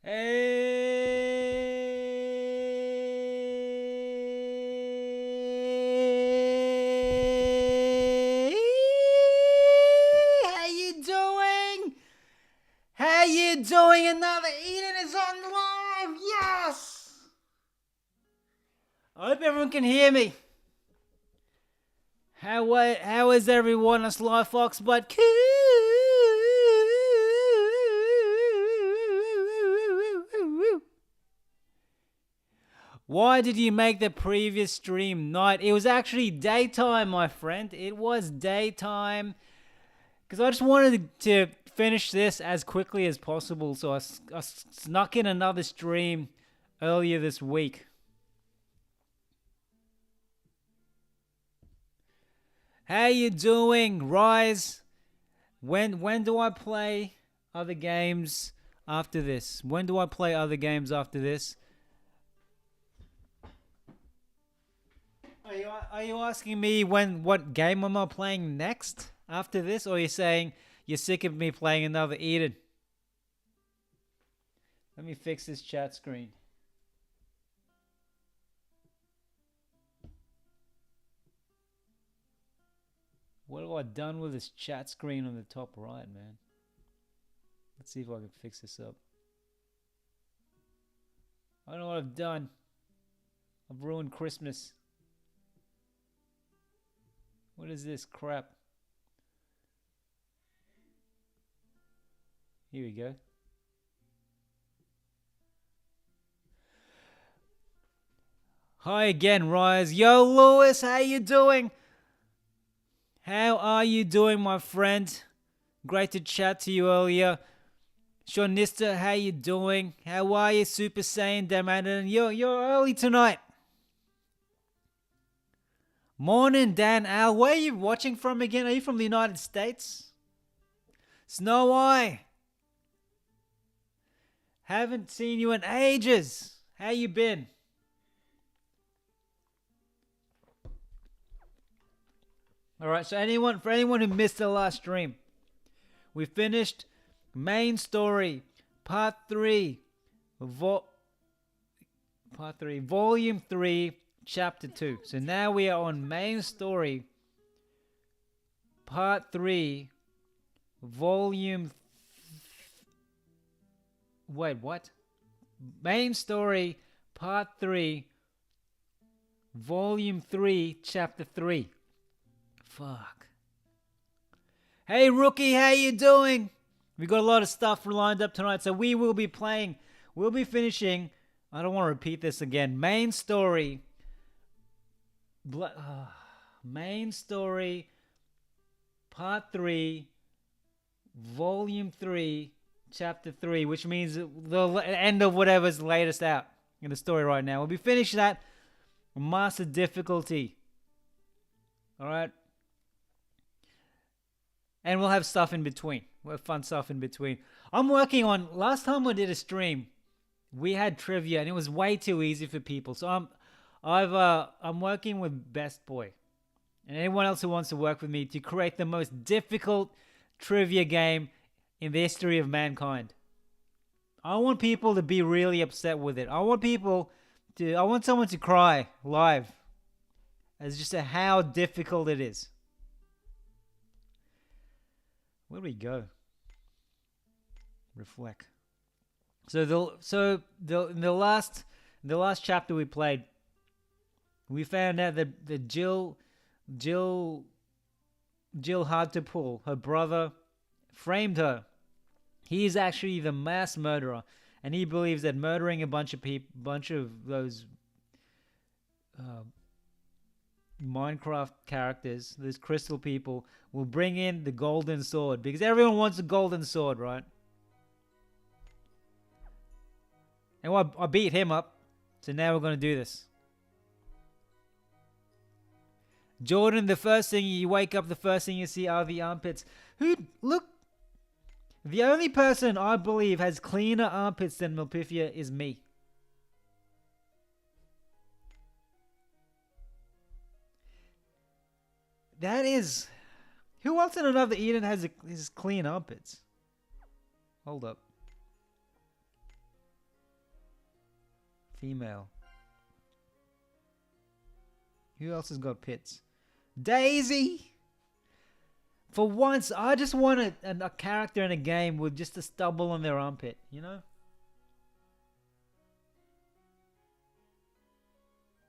Hey, how you doing? How you doing? Another Eden is on live. Yes. I hope everyone can hear me. How is everyone? It's Live Fox, but cool. Why did you make the previous stream night? It was actually daytime, my friend. It was daytime. Because I just wanted to finish this as quickly as possible. So I snuck in another stream earlier this week. How you doing, Rise? When do I play other games after this? When do I play other games after this? Are you asking me what game am I playing next after this, or are you saying you're sick of me playing another Eden? Let me fix this chat screen. What have I done with this chat screen on the top right, man? Let's see if I can fix this up. I don't know what I've done. I've ruined Christmas. What is this crap? Here we go. Hi again, Rise. Yo, Lewis, how you doing? How are you doing, my friend? Great to chat to you earlier. Shonista, how you doing? How are you, Super Saiyan Damadan? You're early tonight. Morning, Dan Al. Where are you watching from again? Are you from the United States? Snow Eye. Haven't seen you in ages. How you been? All right, so for anyone who missed the last stream, we finished main story, part 3, volume 3, chapter 2. So now we are on main story, part 3, volume... Wait, what? Main story, part 3, volume 3, chapter 3. Fuck. Hey, Rookie, how you doing? We got a lot of stuff lined up tonight, so we'll be finishing, I don't want to repeat this again, main story, main story, part 3, volume 3, chapter 3, which means the end of whatever's latest out in the story right now. We'll be finishing that master difficulty. Alright? And we'll have stuff in between. We'll have fun stuff in between. I'm working on... Last time I did a stream, we had trivia, and it was way too easy for people. So I'm working with Best Boy and anyone else who wants to work with me to create the most difficult trivia game in the history of mankind. I want people to be really upset with it. I want someone to cry live as just to how difficult it is. Where do we go? Reflect. So in the last chapter we played, we found out that Jill Hard-to-Pull, her brother, framed her. He is actually the mass murderer, and he believes that murdering a bunch of those Minecraft characters, those crystal people, will bring in the golden sword, because everyone wants a golden sword, right? And I beat him up, so now we're going to do this. Jordan, the first thing you wake up, the first thing you see are the armpits. Look, the only person I believe has cleaner armpits than Melpifia is me. That is... Who else in Another Eden has clean armpits? Hold up. Female. Who else has got pits? Daisy! For once, I just want a character in a game with just a stubble on their armpit, you know?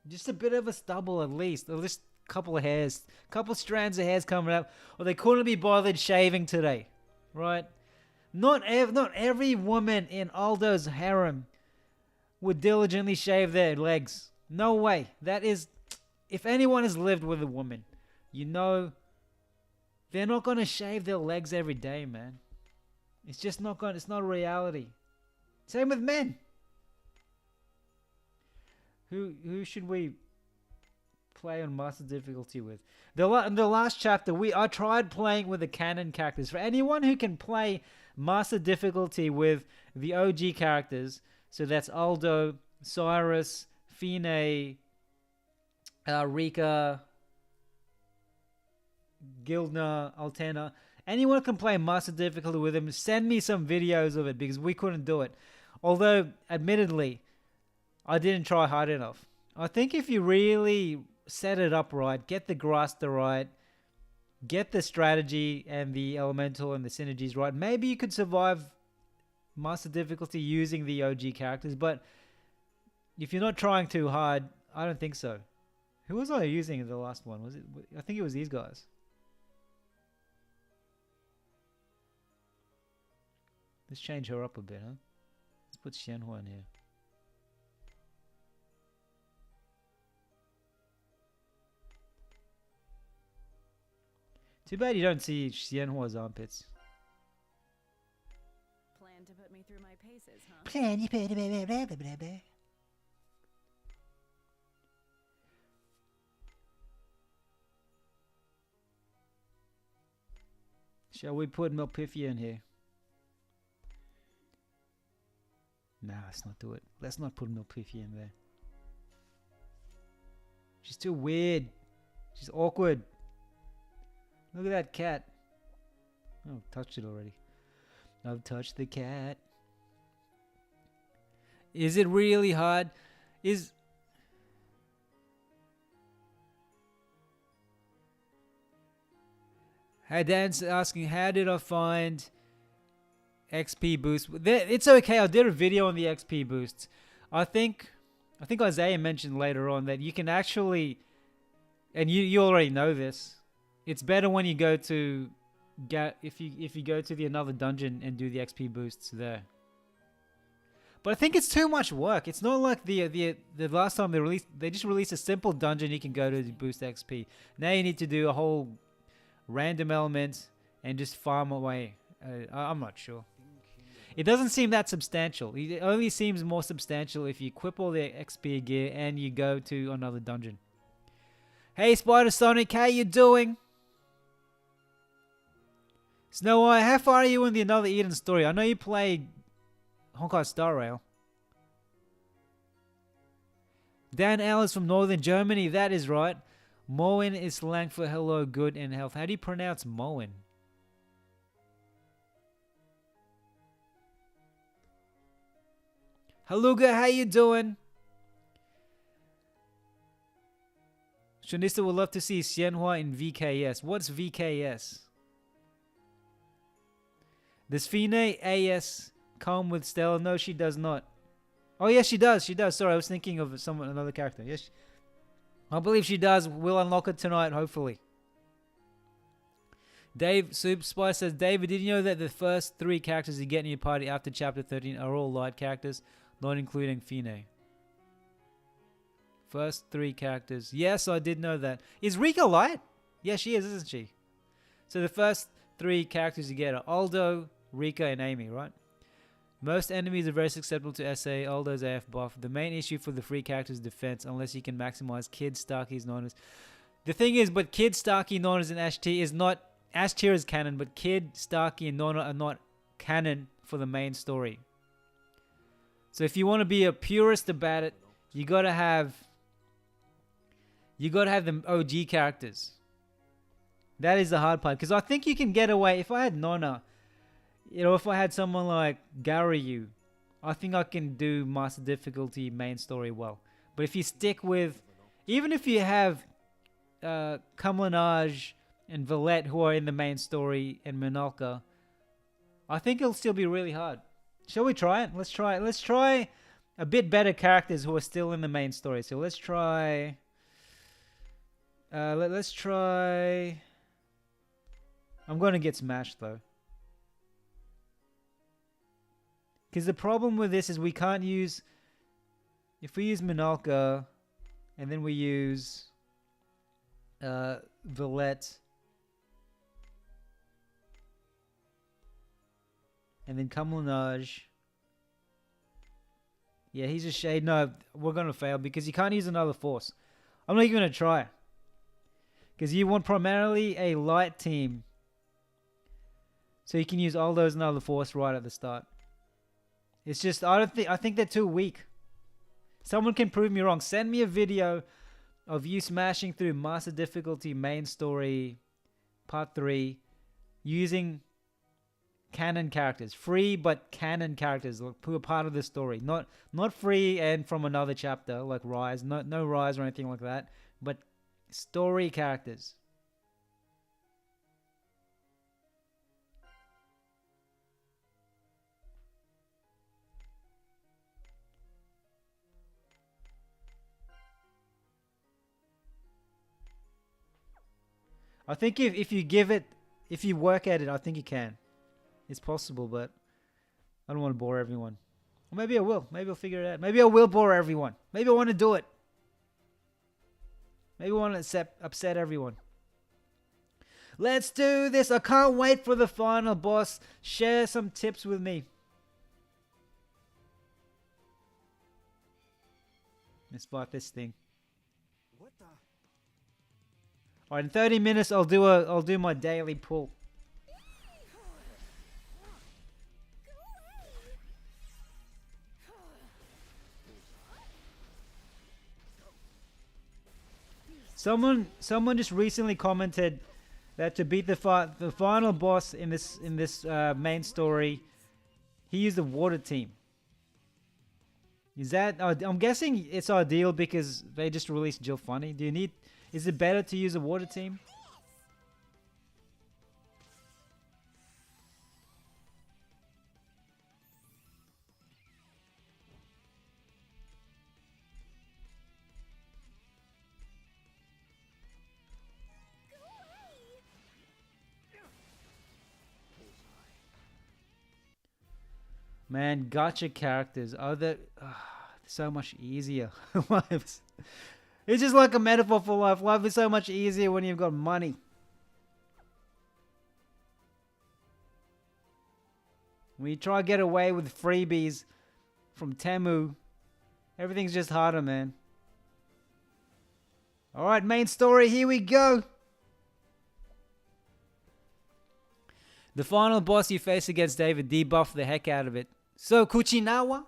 Just a bit of a stubble at least. Or just a couple of hairs. Couple strands of hairs coming up. Or they couldn't be bothered shaving today. Right? Not every woman in Aldo's harem would diligently shave their legs. No way. That is... If anyone has lived with a woman, you know... They're not going to shave their legs every day, man. It's just not going... It's not a reality. Same with men. Who should we play on master difficulty with? In the last chapter, I tried playing with the canon characters. For anyone who can play master difficulty with the OG characters, so that's Aldo, Cyrus, Feinne, Rika, Gildner, Altena. Anyone can play master difficulty with them. Send me some videos of it because we couldn't do it. Although, admittedly, I didn't try hard enough. I think if you really set it up right, get the Grasta right, get the strategy and the elemental and the synergies right, maybe you could survive master difficulty using the OG characters. But if you're not trying too hard, I don't think so. Who was I using in the last one? Was it? I think it was these guys. Let's change her up a bit, huh? Let's put Xianhua in here. Too bad you don't see Xianhua's armpits. Plan to put me through my paces, huh? Plan you put me. Shall we put Melpifia in here? Nah, let's not do it. Let's not put Melpifia in there. She's too weird. She's awkward. Look at that cat. Oh, touched it already. I've touched the cat. Is it really hard? Hey, Dan's asking, how did I find XP boost? It's okay. I did a video on the XP boosts. I think Isaiah mentioned later on that you can actually, and you already know this. It's better when you go to if you go to the another dungeon and do the XP boosts there. But I think it's too much work. It's not like the last time they just released a simple dungeon you can go to boost XP. Now you need to do a whole random element and just farm away. I'm not sure. It doesn't seem that substantial. It only seems more substantial if you equip all the XP gear and you go to another dungeon. Hey Spider Sonic, how you doing? Snow Eye, how far are you in the Another Eden story? I know you played Honkai Star Rail. Dan L is from northern Germany. That is right. Moen is slang for hello, good, and health. How do you pronounce Moen? Haluga, how you doing? Shanista would love to see Xianhua in VKS. What's VKS? Does Feinne AS come with Stella? No, she does not. Oh, yes, she does. She does. Sorry, I was thinking of another character. Yes, I believe she does. We'll unlock it tonight, hopefully. Dave Soup Spice says, David, did you know that the first 3 characters you get in your party after Chapter 13 are all light characters, not including Feinne? First 3 characters. Yes, I did know that. Is Rika light? Yeah, she is, isn't she? So the first 3 characters you get are Aldo, Rika, and Amy, right? Most enemies are very susceptible to SA, Aldo's AF buff. The main issue for the free characters is defense, unless you can maximize Kid, Starkey's, Nonas. The thing is, but Kid, Starkey, Nonas, and Ash T is not... Ash Tier is canon, but Kid, Starkey, and Nona are not canon for the main story. So if you want to be a purist about it, you gotta have the OG characters. That is the hard part, because I think you can get away. If I had Nona, if I had someone like Garyu, I think I can do master difficulty main story well. But if you stick with, even if you have Kamlanaj and Valette who are in the main story and Minolka, I think it'll still be really hard. Shall we try it? Let's try it. Let's try a bit better characters who are still in the main story. So let's try. Let's try. I'm gonna get smashed though. Because the problem with this is we can't use. If we use Minolka, and then we use Valette, and then Kamlanaj. Yeah, he's a shade. No, we're gonna fail because you can't use another force. I'm not even gonna try. Because you want primarily a light team. So you can use all those and other force right at the start. It's just, I think they're too weak. Someone can prove me wrong. Send me a video of you smashing through Master Difficulty Main Story Part 3 using canon characters. Free but canon characters who are part of the story. Not free and from another chapter like Rise. No Rise or anything like that. But story characters. I think if you work at it, I think you can. It's possible, but I don't want to bore everyone. Or maybe I will. Maybe I'll figure it out. Maybe I will bore everyone. Maybe I want to do it. Maybe I want to upset everyone. Let's do this. I can't wait for the final boss. Share some tips with me. Let's fight this thing. What the? Alright, in 30 minutes I'll do my daily pull. Someone just recently commented that to beat the final boss in this main story, he used the water team. Is that? I'm guessing it's ideal because they just released Jill Funny. Is it better to use a water team? Man, gotcha characters are so much easier. It's just like a metaphor for life. Life is so much easier when you've got money. When you try to get away with freebies from Temu, everything's just harder, man. Alright, main story, here we go. The final boss you face against David debuffed the heck out of it. So, Kuchinawa?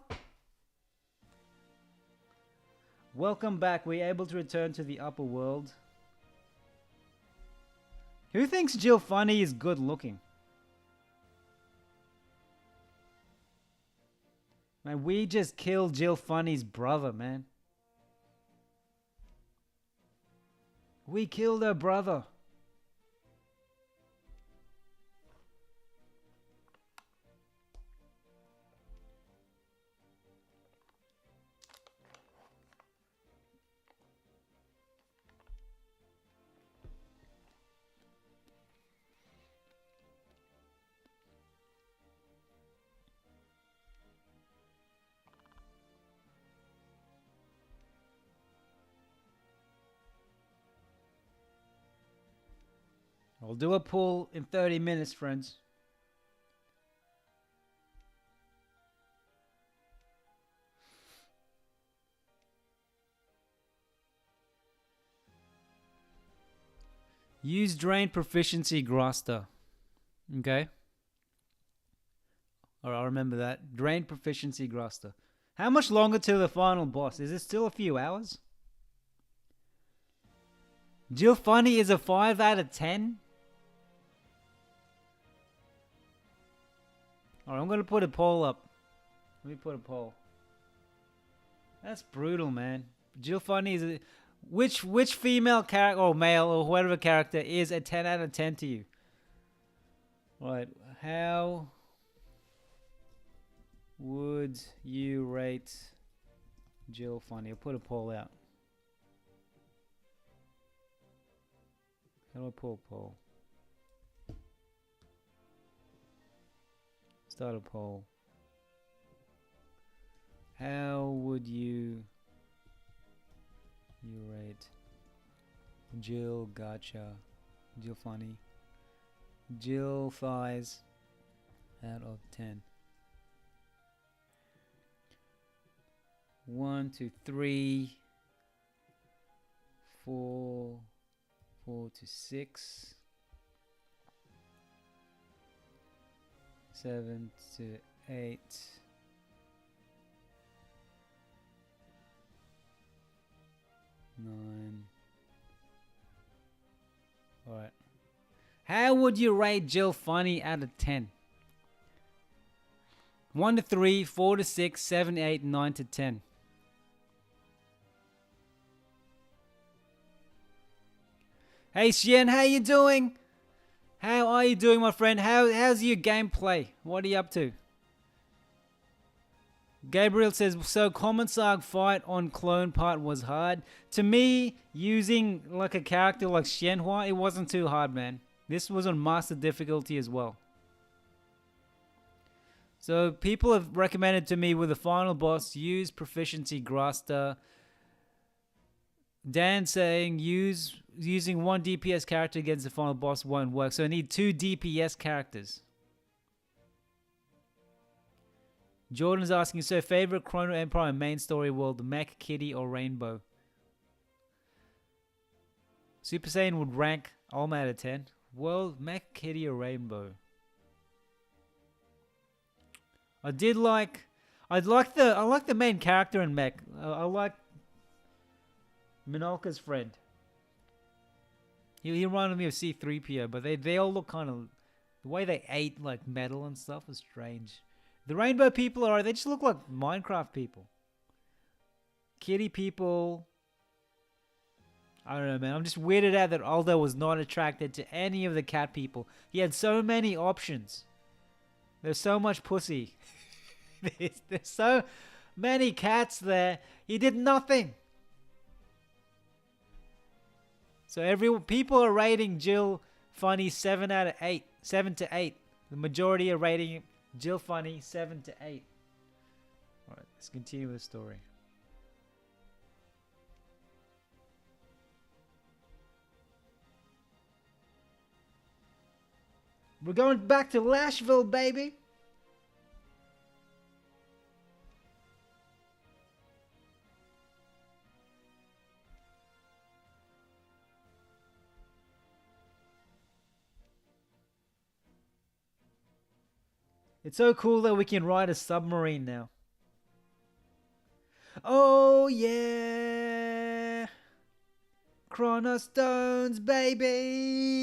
Welcome back. We're able to return to the upper world. Who thinks Jill Funny is good looking? Man, we just killed Jill Funny's brother, man. We killed her brother. I'll do a pull in 30 minutes, friends. Use Drain Proficiency Graster. Okay. Alright, I'll remember that. Drain Proficiency Graster. How much longer till the final boss? Is it still a few hours? Jill Funny is a 5 out of 10? Alright, I'm going to put a poll up. Let me put a poll. That's brutal, man. Jill Funny is a, which female character or male or whatever character is a 10 out of 10 to you? Right. How would you rate Jill Funny? I'll put a poll out. How do I pull a poll? Start a poll. How would you rate Jill Gotcha, Jill Funny, Jill Thighs out of 10? 1, 2, 3, 4, 4 to 6, 7 to 8, 9. Alright. How would you rate Jill Funny out of 10? 1 to 3, 4 to 6, 7 to 8, 9 to 10. Hey Xian, how you doing? How are you doing, my friend? How's your gameplay? What are you up to? Gabriel says, so Commissar fight on clone part was hard. To me, using like a character like Xianhua, it wasn't too hard, man. This was on master difficulty as well. So people have recommended to me with the final boss, use proficiency Graster. Dan saying using one DPS character against the final boss won't work. So I need 2 DPS characters. Jordan's asking, so favorite Chrono Empire main story world, Mech, Kitty, or Rainbow? Super Saiyan would rank Alma out of 10. World, Mech, Kitty, or Rainbow? I like the main character in Mech. I like Minolka's friend. He reminded me of C-3PO, but they all look kind of, the way they ate like metal and stuff was strange. The Rainbow people they just look like Minecraft people. Kitty people, I don't know, man. I'm just weirded out that Aldo was not attracted to any of the cat people. He had so many options. There's so much pussy. There's so many cats there. He did nothing. So people are rating Jill Funny 7 out of 8. 7 to 8. The majority are rating Jill Funny 7 to 8. Alright, let's continue with the story. We're going back to Lashville, baby. It's so cool that we can ride a submarine now. Oh yeah! Chronostones, baby!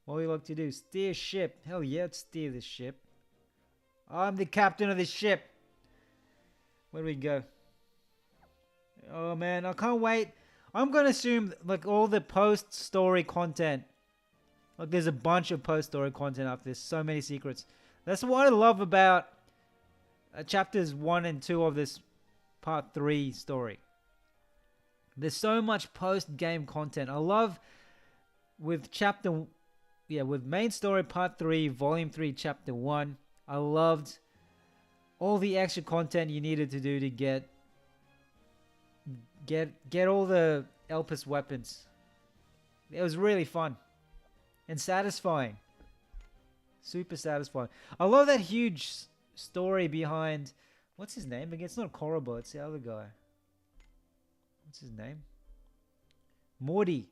What do you like to do? Steer ship. Hell yeah, let's steer this ship. I'm the captain of this ship. Where do we go? Oh man, I can't wait. I'm gonna assume like all the post-story content. Like there's a bunch of post-story content after this. So many secrets. That's what I love about chapters 1 and 2 of this part 3 story. There's so much post-game content. I love with with main story part 3, volume 3, chapter 1. I loved all the extra content you needed to do to get all the Elpis weapons. It was really fun. And satisfying. Super satisfying. I love that huge story behind... What's his name again? It's not Korobo, it's the other guy. What's his name? Morty.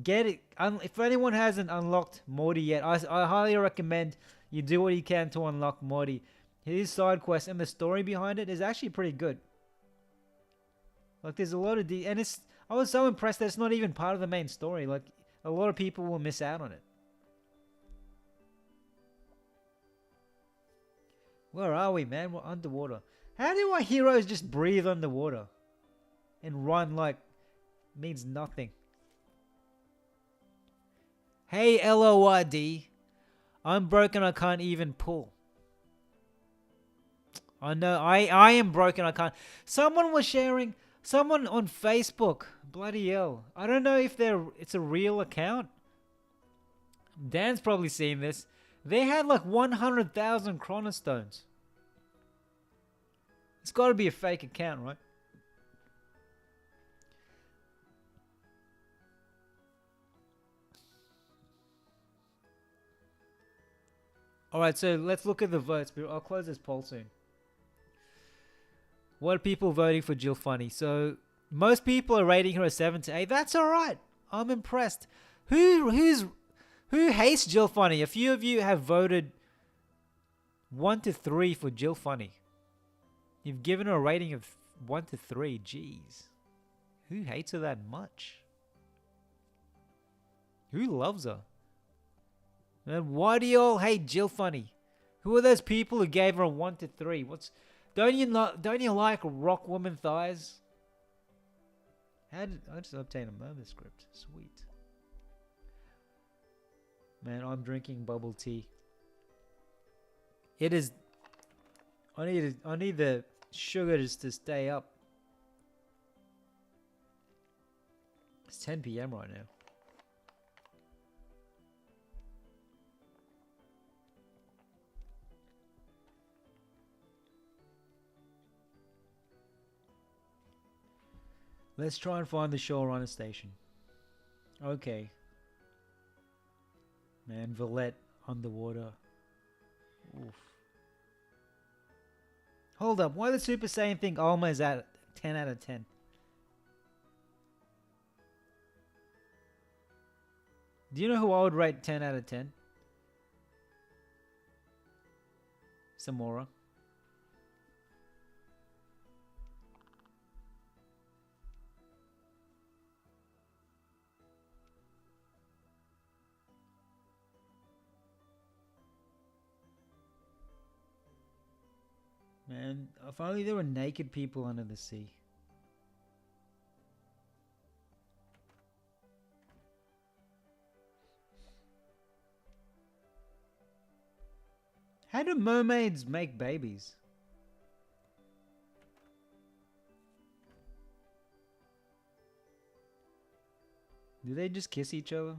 Get it. If anyone hasn't unlocked Morty yet, I highly recommend you do what you can to unlock Morty. His side quest and the story behind it is actually pretty good. Like there's a lot of... and I was so impressed that it's not even part of the main story. Like a lot of people will miss out on it. Where are we, man? We're underwater. How do our heroes just breathe underwater and run like means nothing? Hey, LORD. I'm broken, I can't even pull. I know, I am broken, I can't. Someone was sharing, someone on Facebook, bloody hell. I don't know if it's a real account. Dan's probably seen this. They had like 100,000 chronostones. It's got to be a fake account, right? Alright, so let's look at the votes. I'll close this poll soon. What are people voting for Jill Funny? So, most people are rating her a 7 to 8. That's alright. I'm impressed. Who hates Jill Funny? A few of you have voted 1 to 3 for Jill Funny. You've given her a rating of 1 to 3. Jeez. Who hates her that much? Who loves her? And why do you all hate Jill Funny? Who are those people who gave her a 1 to 3? Don't you like rock woman thighs? I just obtain a murmur script. Sweet. Man, I'm drinking bubble tea. It is. I need the sugar just to stay up. It's 10 p.m. right now. Let's try and find the showrunner station. Okay. Man, Valette underwater. Oof. Hold up, why the Super Saiyan think Alma is at 10 out of 10? Do you know who I would rate 10 out of 10? Samora. Man, if only there were naked people under the sea. How do mermaids make babies? Do they just kiss each other?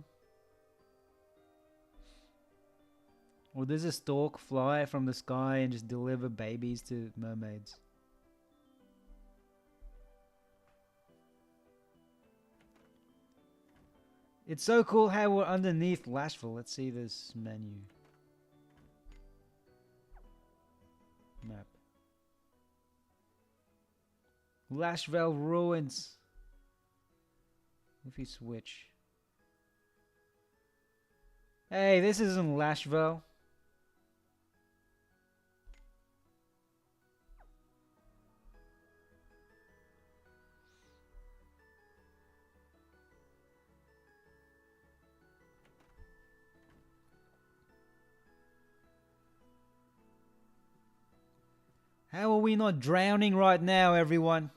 Or does a stork fly from the sky and just deliver babies to mermaids? It's so cool how we're underneath Lashville. Let's see this menu. Map. Lashville ruins. If you switch. Hey, this isn't Lashville. How are we not drowning right now, everyone?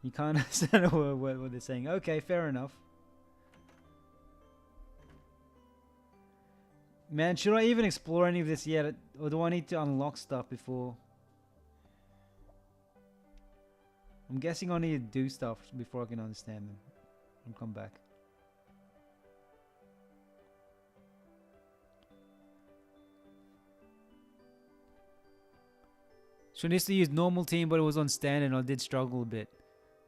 You can't understand what they're saying. Okay, fair enough. Man, should I even explore any of this yet? Or do I need to unlock stuff before? I'm guessing I need to do stuff before I can understand them. I'll come back. She used to use normal team, but it was on standard and I did struggle a bit.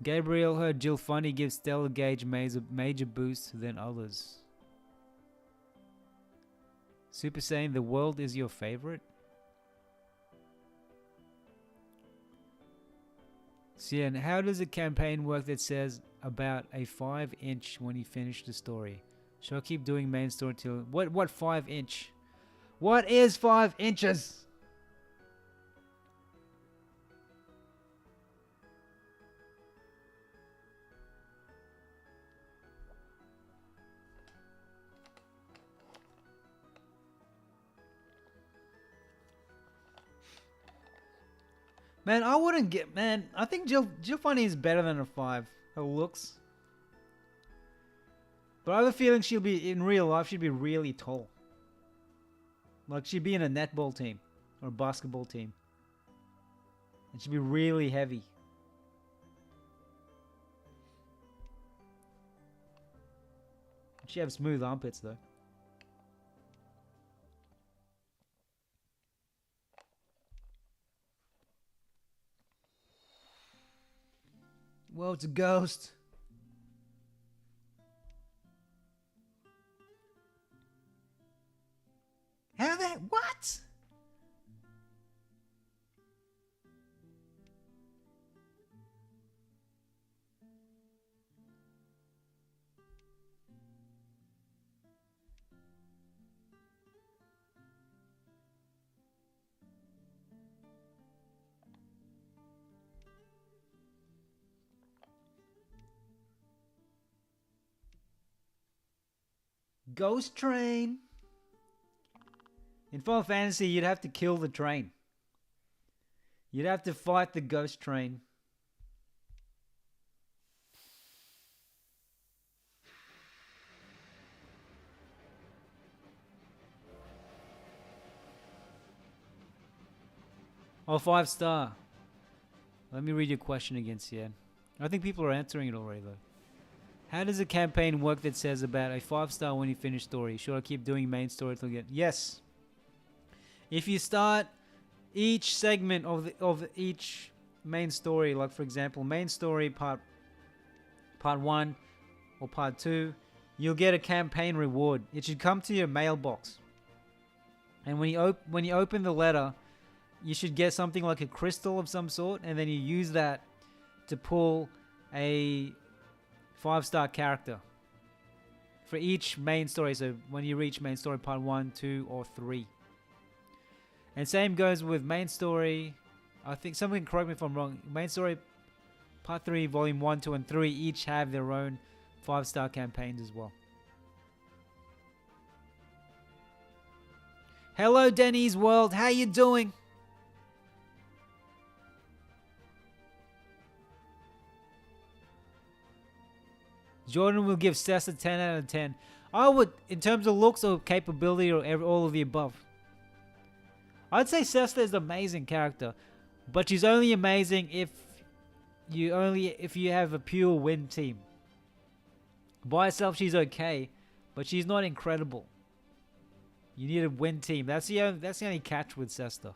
Gabriel heard Jill Funny give Stellar Gauge major boost than others. Super Saiyan, the world is your favorite? See, and how does a campaign work that says about a 5-inch when you finish the story? Should I keep doing main story till... What 5-inch? What is 5 inches? Man, I wouldn't get... Man, I think Jill Feinne is better than a 5. Her looks. But I have a feeling she'll be... In real life, she'd be really tall. Like, she'd be in a netball team. Or a basketball team. And she'd be really heavy. She have smooth armpits, though. Well, it's a ghost. How that? What? Ghost train. In Final Fantasy, you'd have to kill the train. You'd have to fight the ghost train. Oh, 5 star. Let me read your question again, Sian. I think people are answering it already, though. How does a campaign work that says about a 5 star when you finish story? Should I keep doing main story till get? Yes. If you start each segment of each main story, like for example, main story part 1 or part 2, you'll get a campaign reward. It should come to your mailbox. And when you open the letter, you should get something like a crystal of some sort, and then you use that to pull a 5-star character for each main story. So when you reach main story part 1, 2, or 3. And same goes with main story. I think someone can correct me if I'm wrong. Main story part 3, volume 1, 2, and 3 each have their own 5-star campaigns as well. Hello, Denny's World. How you doing? Jordan will give Cess a 10 out of 10. I would, in terms of looks or capability or all of the above. I'd say Cessa is an amazing character, but she's only amazing if you have a pure win team. By herself, she's okay, but she's not incredible. You need a win team. That's the only catch with Cessa.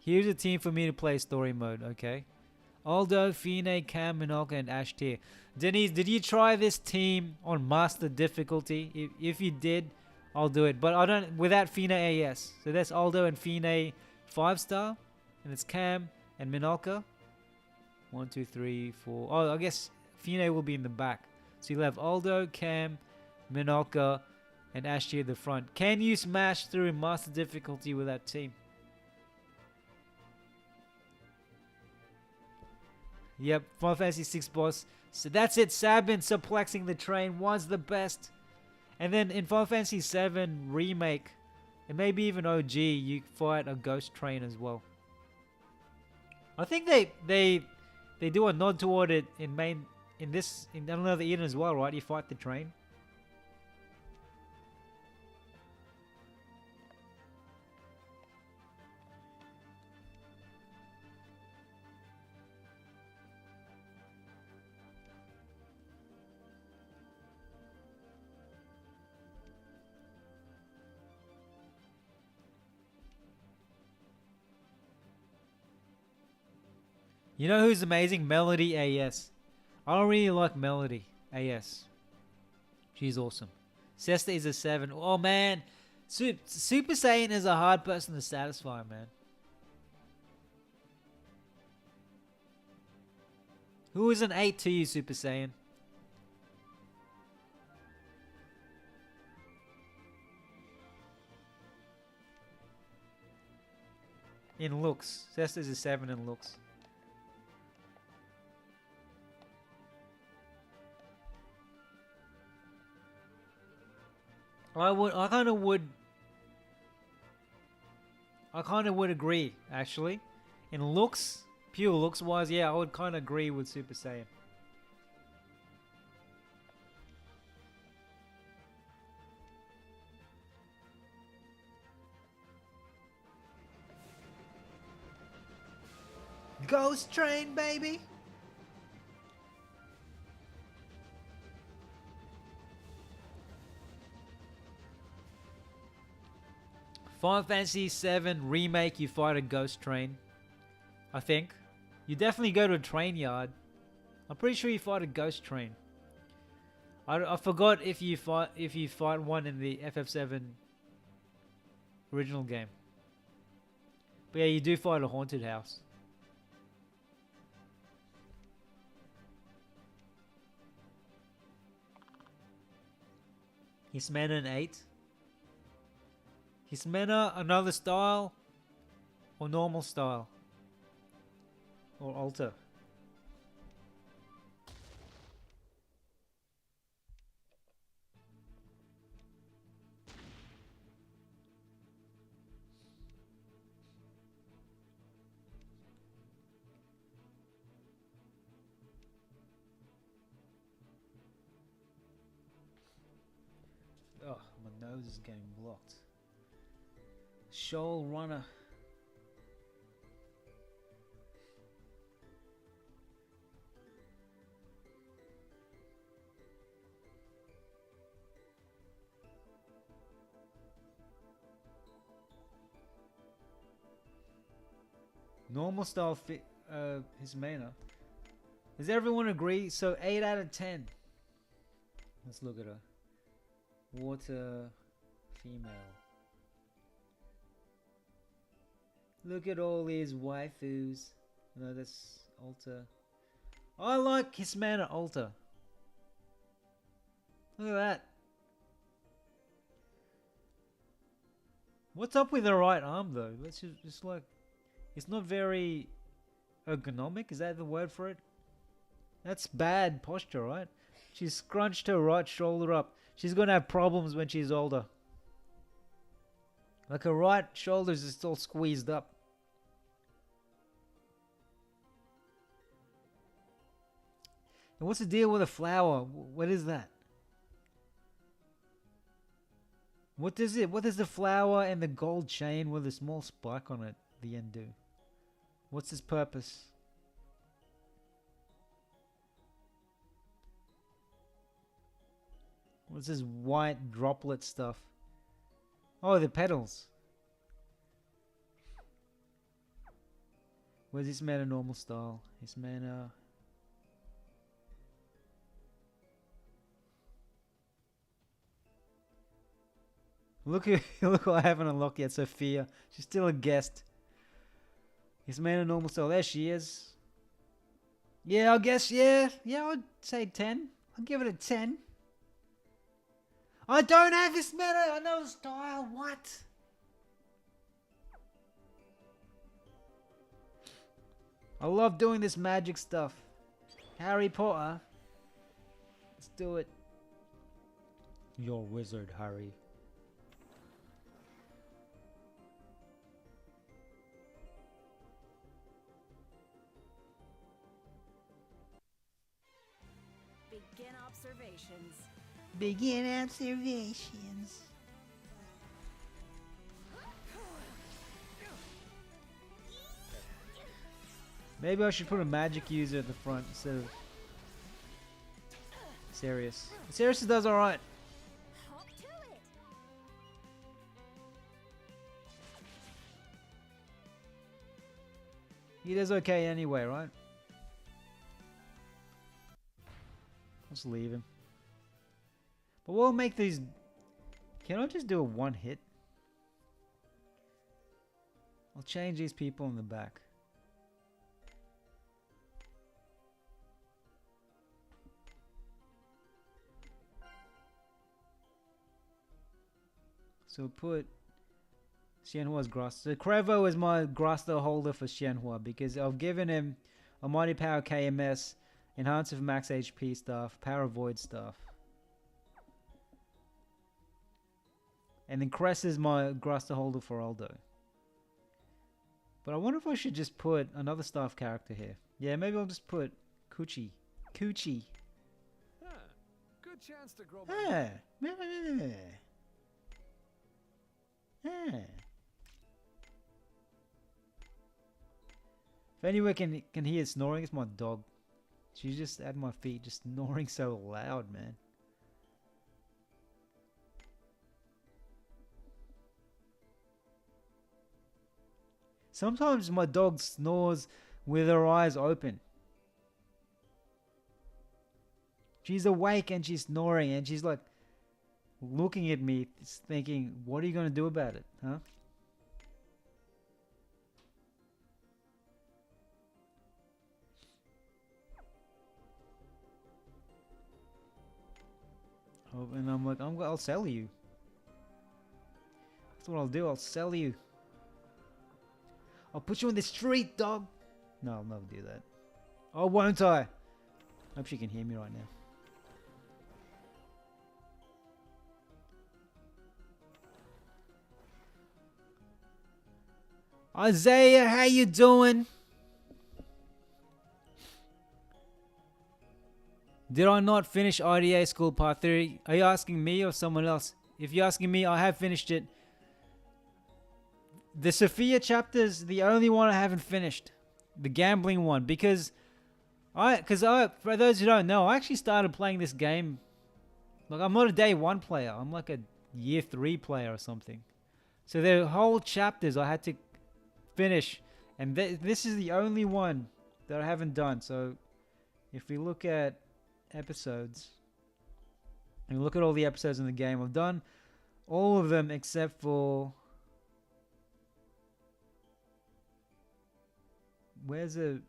Here's a team for me to play story mode, okay? Aldo, Feinne, Cam, Minolka, and Ashtir. Denise, did you try this team on master difficulty? If you did, I'll do it. But I don't without Feinne AS. So that's Aldo and Feinne 5-star. And it's Cam and Minolka. 1, 2, 3, 4. Oh, I guess Feinne will be in the back. So you'll have Aldo, Cam, Minolka, and Ashtir at the front. Can you smash through master difficulty with that team? Yep, Final Fantasy 6 boss. So that's it, Sabin suplexing the train was the best. And then in Final Fantasy 7 Remake, and maybe even OG, you fight a ghost train as well. I think they do a nod toward it in Another Eden as well, right? You fight the train. You know who's amazing? Melody AS. I don't really like Melody AS. She's awesome. Cesta is a 7. Oh man, Super Saiyan is a hard person to satisfy, man. Who is an 8 to you, Super Saiyan? In looks. Cesta is a 7 in looks. I kind of would agree, actually. In looks, pure looks wise, yeah, I would kind of agree with Super Saiyan. Ghost Train, baby! Final Fantasy VII Remake, you fight a ghost train. I think. You definitely go to a train yard. I'm pretty sure you fight a ghost train. I forgot if you fight one in the FF7 original game. But yeah, you do fight a haunted house. Hismena 8. Hismena Another Style or normal style or alter. Oh, my nose is getting blocked. Shoal Runner. Normal style Hismena. Does everyone agree? So 8 out of 10. Let's look at her. Water female. Look at all these waifus. No, that's alter. I like Hismana alter. Look at that. What's up with her right arm though? Let's just like, it's not very ergonomic. Is that the word for it? That's bad posture, right? She's scrunched her right shoulder up. She's gonna have problems when she's older. Like her right shoulders is still squeezed up. And what's the deal with the flower? What is that? What does it? What does the flower and the gold chain with a small spike on it, the end, do? What's its purpose? What's this white droplet stuff? Oh, the petals. Where's this man a normal style? This man Look who I haven't unlocked yet, Sophia. She's still a guest. This man a normal style. There she is. Yeah, I guess, yeah, I'd say 10. I'll give it a 10. I don't have this meta, another style, what? I love doing this magic stuff. Harry Potter. Let's do it. You're a wizard, Harry. Begin observations. Begin observations. Maybe I should put a magic user at the front instead of Sirius. Sirius does alright. Hop to it. He does okay anyway, right? Let's leave him. But we'll make these... Can I just do a one hit? I'll change these people in the back. So put Xianhua's grass. So Crevo is my Graster holder for Xianhua because I've given him a Mighty Power KMS, Enhance of Max HP stuff, Power Void stuff. And then Cress is my Graster holder for Aldo. But I wonder if I should just put another staff character here. Yeah, maybe I'll just put Coochie. Coochie. Huh. Good chance to grow Ah. Ah. If anyone can hear snoring, it's my dog. She's just at my feet, just snoring so loud, man. Sometimes my dog snores with her eyes open. She's awake and she's snoring and she's like looking at me thinking, what are you going to do about it, huh? Oh, and I'm like, I'll sell you. That's what I'll do. I'll sell you. I'll put you on the street, dog. No, I'll never do that. Oh, won't I? Hope she can hear me right now. Isaiah, how you doing? Did I not finish IDA School Part 3? Are you asking me or someone else? If you're asking me, I have finished it. The Sophia chapter's the only one I haven't finished. The gambling one. Because for those who don't know, I actually started playing this game. Like, I'm not a day 1 player. I'm like a year 3 player or something. So there are whole chapters I had to finish. And this is the only one that I haven't done. So if we look at episodes, and look at all the episodes in the game, I've done all of them except for... Where's a...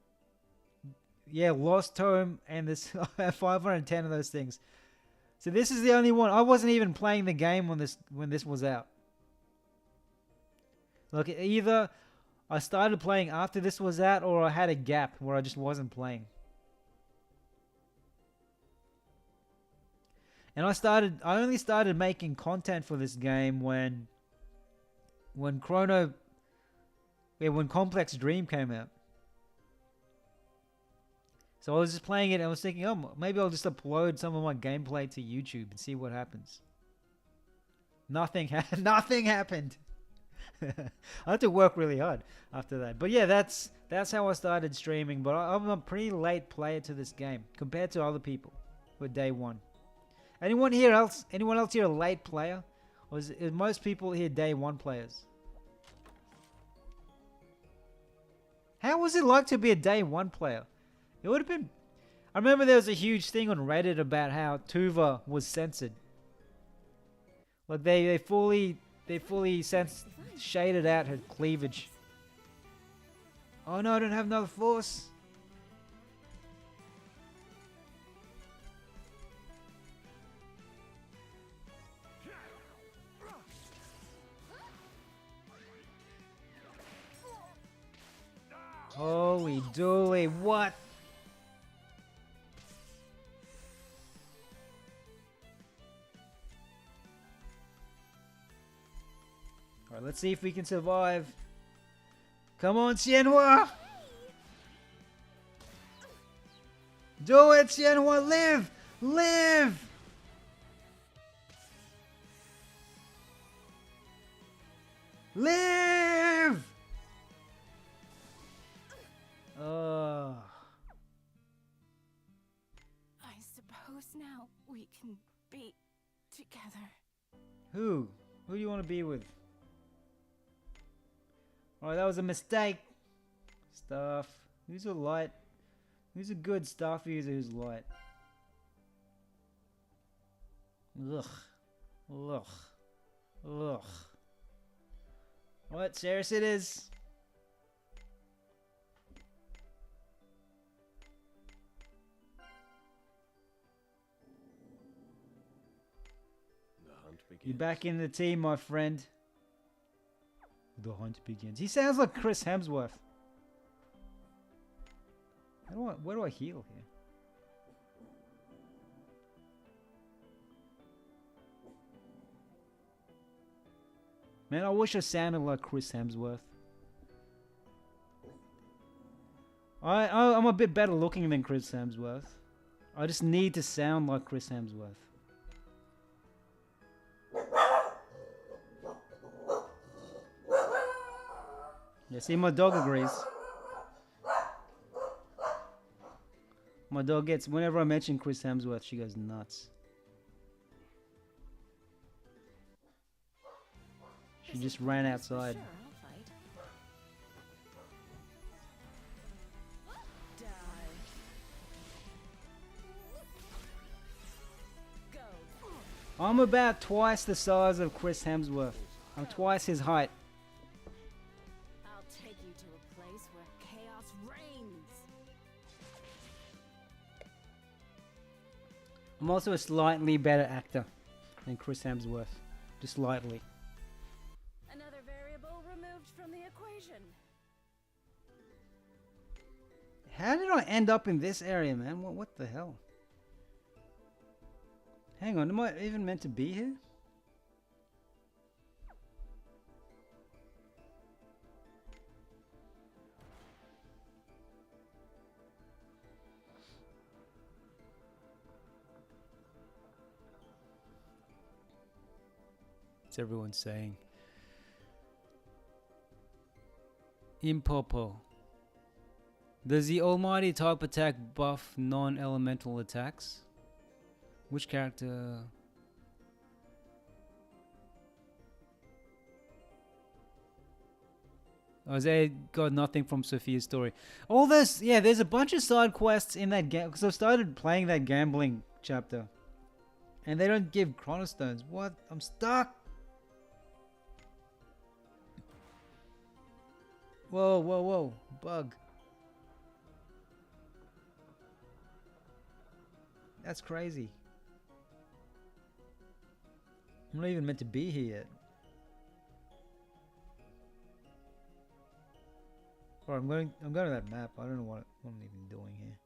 Yeah, Lost Home, and this 510 of those things. So this is the only one. I wasn't even playing the game when this was out. Like, either I started playing after this was out, or I had a gap where I just wasn't playing. And I only started making content for this game when Complex Dream came out. So I was just playing it and I was thinking, oh, maybe I'll just upload some of my gameplay to YouTube and see what happens. Nothing happened. I had to work really hard after that. But yeah, that's how I started streaming. But I'm a pretty late player to this game compared to other people who are day 1. Anyone else here a late player? Or is most people here day 1 players? How was it like to be a day 1 player? It would have been... I remember there was a huge thing on Reddit about how Tuva was censored. Like they fully shaded out her cleavage. Oh no, I don't have another force. Holy dooly, what? Alright, let's see if we can survive. Come on, Xianhua! Do it, Xianhua! Live! Live! Live! I suppose now we can be together. Who? Who do you want to be with? Alright, that was a mistake. Staff. Who's a light? Who's a good staff user who's light? Ugh. Ugh. Ugh. What? Ceres it is. The hunt begins. You're back in the team, my friend. The hunt begins. He sounds like Chris Hemsworth. Where do I heal here? Man, I wish I sounded like Chris Hemsworth. I'm a bit better looking than Chris Hemsworth. I just need to sound like Chris Hemsworth. Yeah, see, my dog agrees. My dog gets, whenever I mention Chris Hemsworth, she goes nuts. She just ran outside. I'm about twice the size of Chris Hemsworth. I'm twice his height. I'll take you to a place where chaos reigns. I'm also a slightly better actor than Chris Hemsworth. Just slightly. Another variable removed from the equation. How did I end up in this area, man? What the hell? Hang on, am I even meant to be here? What's everyone saying? Impopo. Does the almighty type attack buff non-elemental attacks? Which character? Isaiah got nothing from Sophia's story. All this, yeah, there's a bunch of side quests in that game. Because I started playing that gambling chapter. And they don't give chronostones. What? I'm stuck. Whoa, whoa, whoa. Bug. That's crazy. I'm not even meant to be here yet. Alright, I'm going to that map. I don't know what I'm even doing here.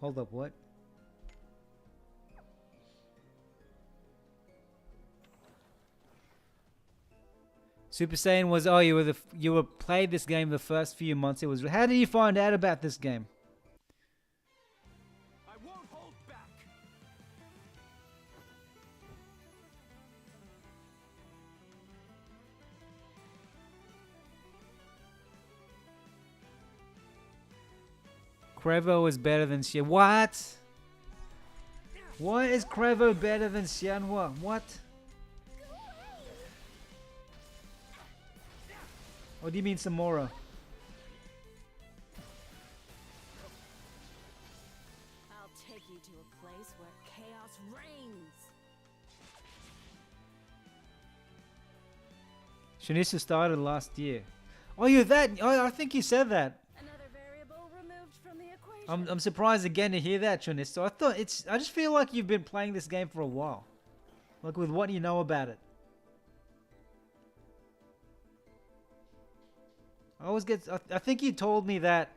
Hold up, what? Super Saiyan was, oh, you were played this game the first few months it was. How did you find out about this game? I won't hold back. Crevo is better than Xian. What? Why is Crevo better than Xianhua? What? Or do you mean Samora? I'll take you to a place where chaos reigns. Shanisa started last year. Oh, you're that. Oh, I think you said that. Another variable removed from the equation. I'm surprised again to hear that, Shanisa. I just feel like you've been playing this game for a while. Like with what you know about it. I think you told me that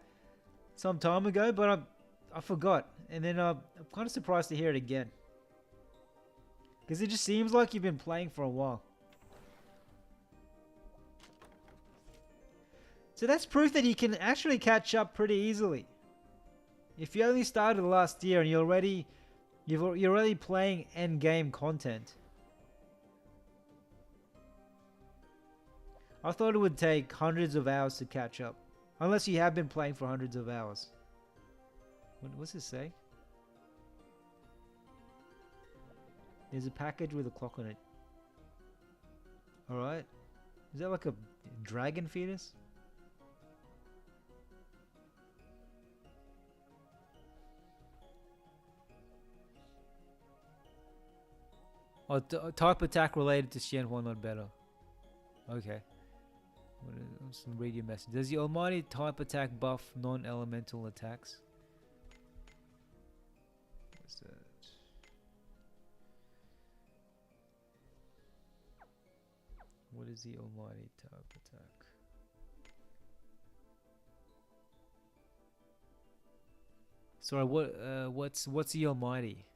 some time ago, but I forgot. And then I'm kind of surprised to hear it again. Because it just seems like you've been playing for a while. So that's proof that you can actually catch up pretty easily. If you only started last year and you're already playing end game content. I thought it would take hundreds of hours to catch up. Unless you have been playing for hundreds of hours. What's this say? There's a package with a clock on it. Alright. Is that like a dragon fetus? Oh, type attack related to Xianhua, not better. Okay. Let's read your message. Does the almighty type attack buff non-elemental attacks? What's that? What is the almighty type attack? Sorry, what's the Almighty?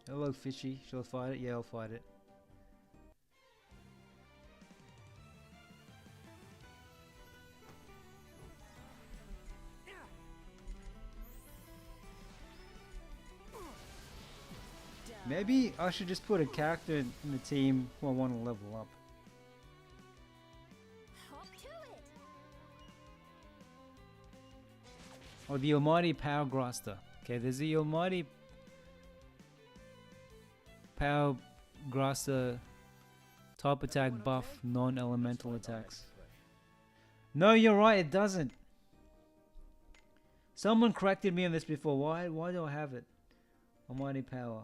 Hello, Fishy. Shall I fight it? Yeah, I'll fight it. Maybe I should just put a character in the team who I want to level up. Hop to it. Or the Almighty Power Graster. Okay, there's the Almighty Power Graster type attack buff, non-elemental attacks. No, you're right, it doesn't. Someone corrected me on this before. Why do I have it? Almighty Power.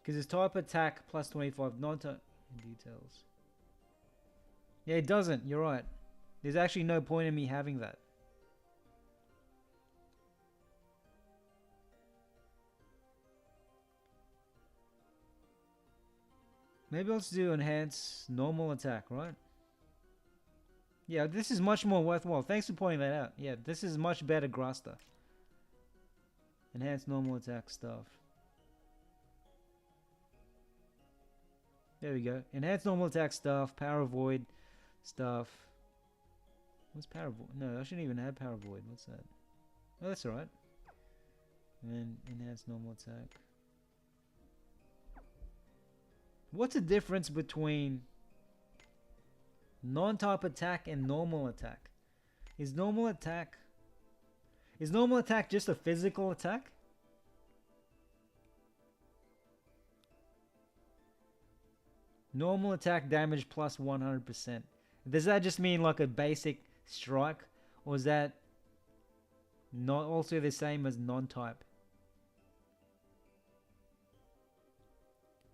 Because it's type attack plus 25, non-type details. Yeah, it doesn't. You're right. There's actually no point in me having that. Maybe let's do enhance normal attack, right? Yeah, this is much more worthwhile. Thanks for pointing that out. Yeah, this is much better Graster. Enhance normal attack stuff. There we go. Enhance normal attack stuff, power void stuff. What's power void? No, I shouldn't even have power void. What's that? Oh, that's alright. And then enhance normal attack. What's the difference between non-type attack and normal attack? Is normal attack just a physical attack? Normal attack damage plus 100%. Does that just mean like a basic strike? Or is that not also the same as non-type?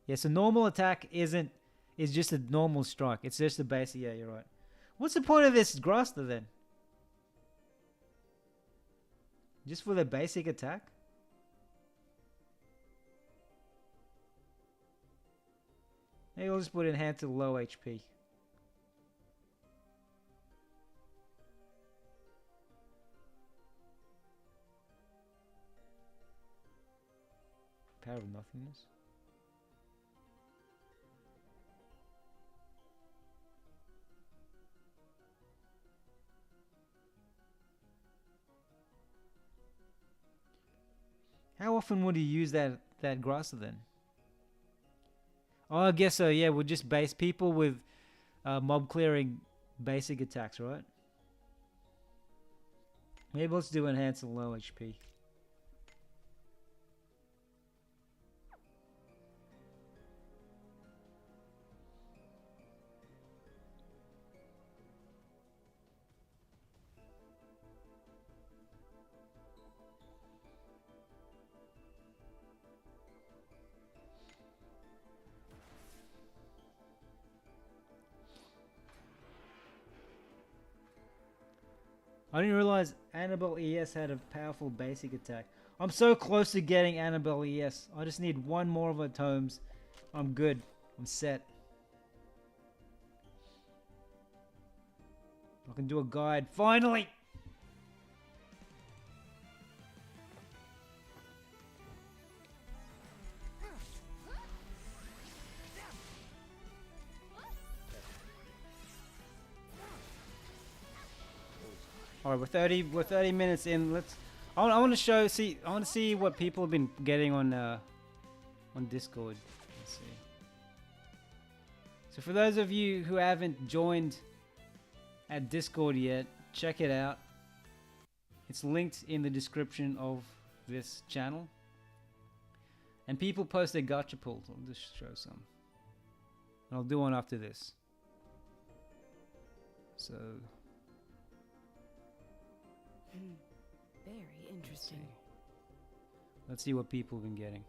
Yeah, so normal attack is just a normal strike. It's just a basic, yeah, you're right. What's the point of this Graster then? Just for the basic attack? Maybe I'll just put enhance to low HP. Power of nothingness. How often would you use that Graster then? Oh, I guess so, yeah, we'll just base people with mob clearing basic attacks, right? Maybe let's do enhance to low HP. I didn't realize Annabelle ES had a powerful basic attack. I'm so close to getting Annabelle ES. I just need one more of her tomes. I'm good. I'm set. I can do a guide. Finally! Alright, we're 30 minutes in. I want to see what people have been getting on Discord. Let's see. So for those of you who haven't joined at Discord yet, check it out. It's linked in the description of this channel. And people post their gacha pulls. I'll just show some. And I'll do one after this. So Very interesting. let's see what people have been getting.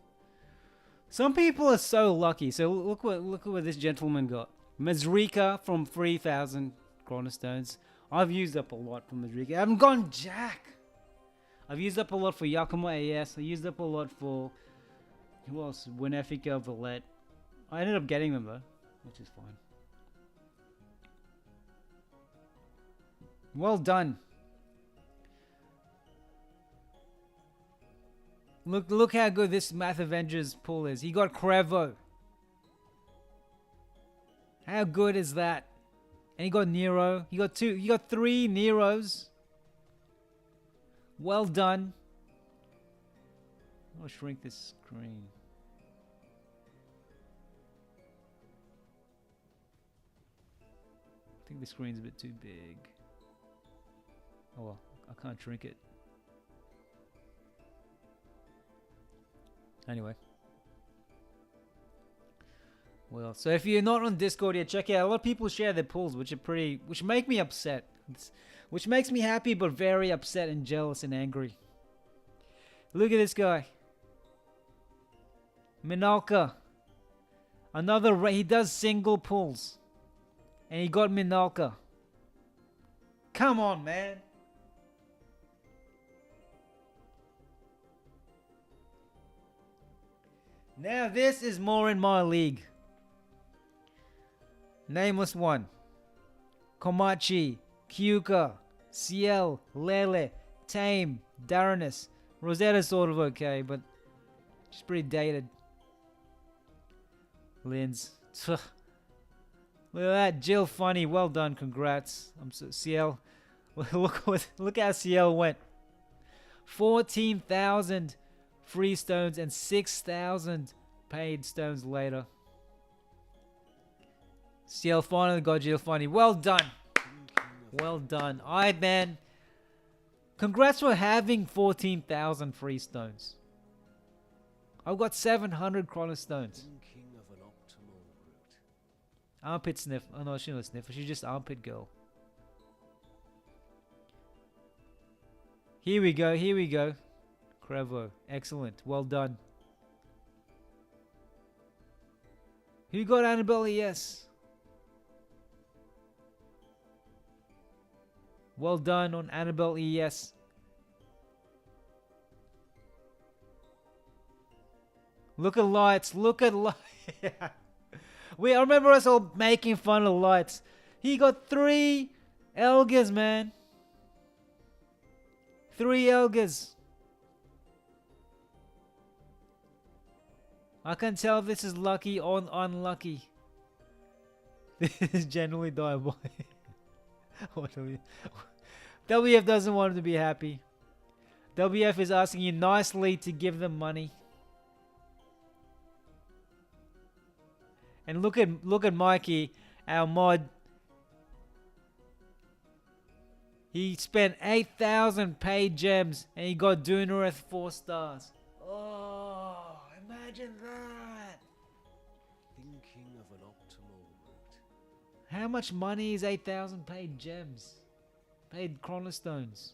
Some people are so lucky. So look what this gentleman got. Mazrika from 3,000 Chronostones. I've used up a lot for Madrid. I haven't gone jack. I've used up a lot for Yakima AS. I used up a lot for... Who else? Winefica, Valette. I ended up getting them though, which is fine. Well done. Look how good this Math Avengers pull is. He got Crevo. How good is that? And he got Nero. He got three Neros. Well done. I'll shrink this screen. I think the screen's a bit too big. Oh well, I can't shrink it. Anyway. Well, so if you're not on Discord yet, check it out. A lot of people share their pulls, which make me upset. Which makes me happy, but very upset and jealous and angry. Look at this guy. Minalka. He does single pulls. And he got Minalka. Come on, man. Now this is more in my league. Nameless one. Komachi, Kyuka, Ciel, Lele, Tame, Darrenus. Rosetta's sort of okay, but she's pretty dated. Linz. Look at that. Jill Funny. Well done. Congrats. Ciel. Look how Ciel went. 14,000 free stones and 6,000 paid stones later. Ciel finally got Jill Funny. Well done. Well done. Alright, man. Congrats for having 14,000 free stones. I've got 700 chronostones. Thinking of an optimal route. Armpit sniff. Oh no, she's not a sniffer. She's just armpit girl. Here we go. Here we go. Crevo. Excellent. Well done. Who got Annabelle? Yes. Well done on Annabelle ES. Look at lights. Look at lights. I remember us all making fun of lights. He got 3 Elgers, man. 3 Elgers. I can tell if this is lucky or unlucky. This is generally diabolical. WF doesn't want him to be happy. WF is asking you nicely to give them money. And look at Mikey, our mod. He spent 8,000 paid gems and he got Dunareth 4 stars. Oh, imagine that. Thinking of an optimal route. How much money is 8,000 paid gems? Paid chronostones.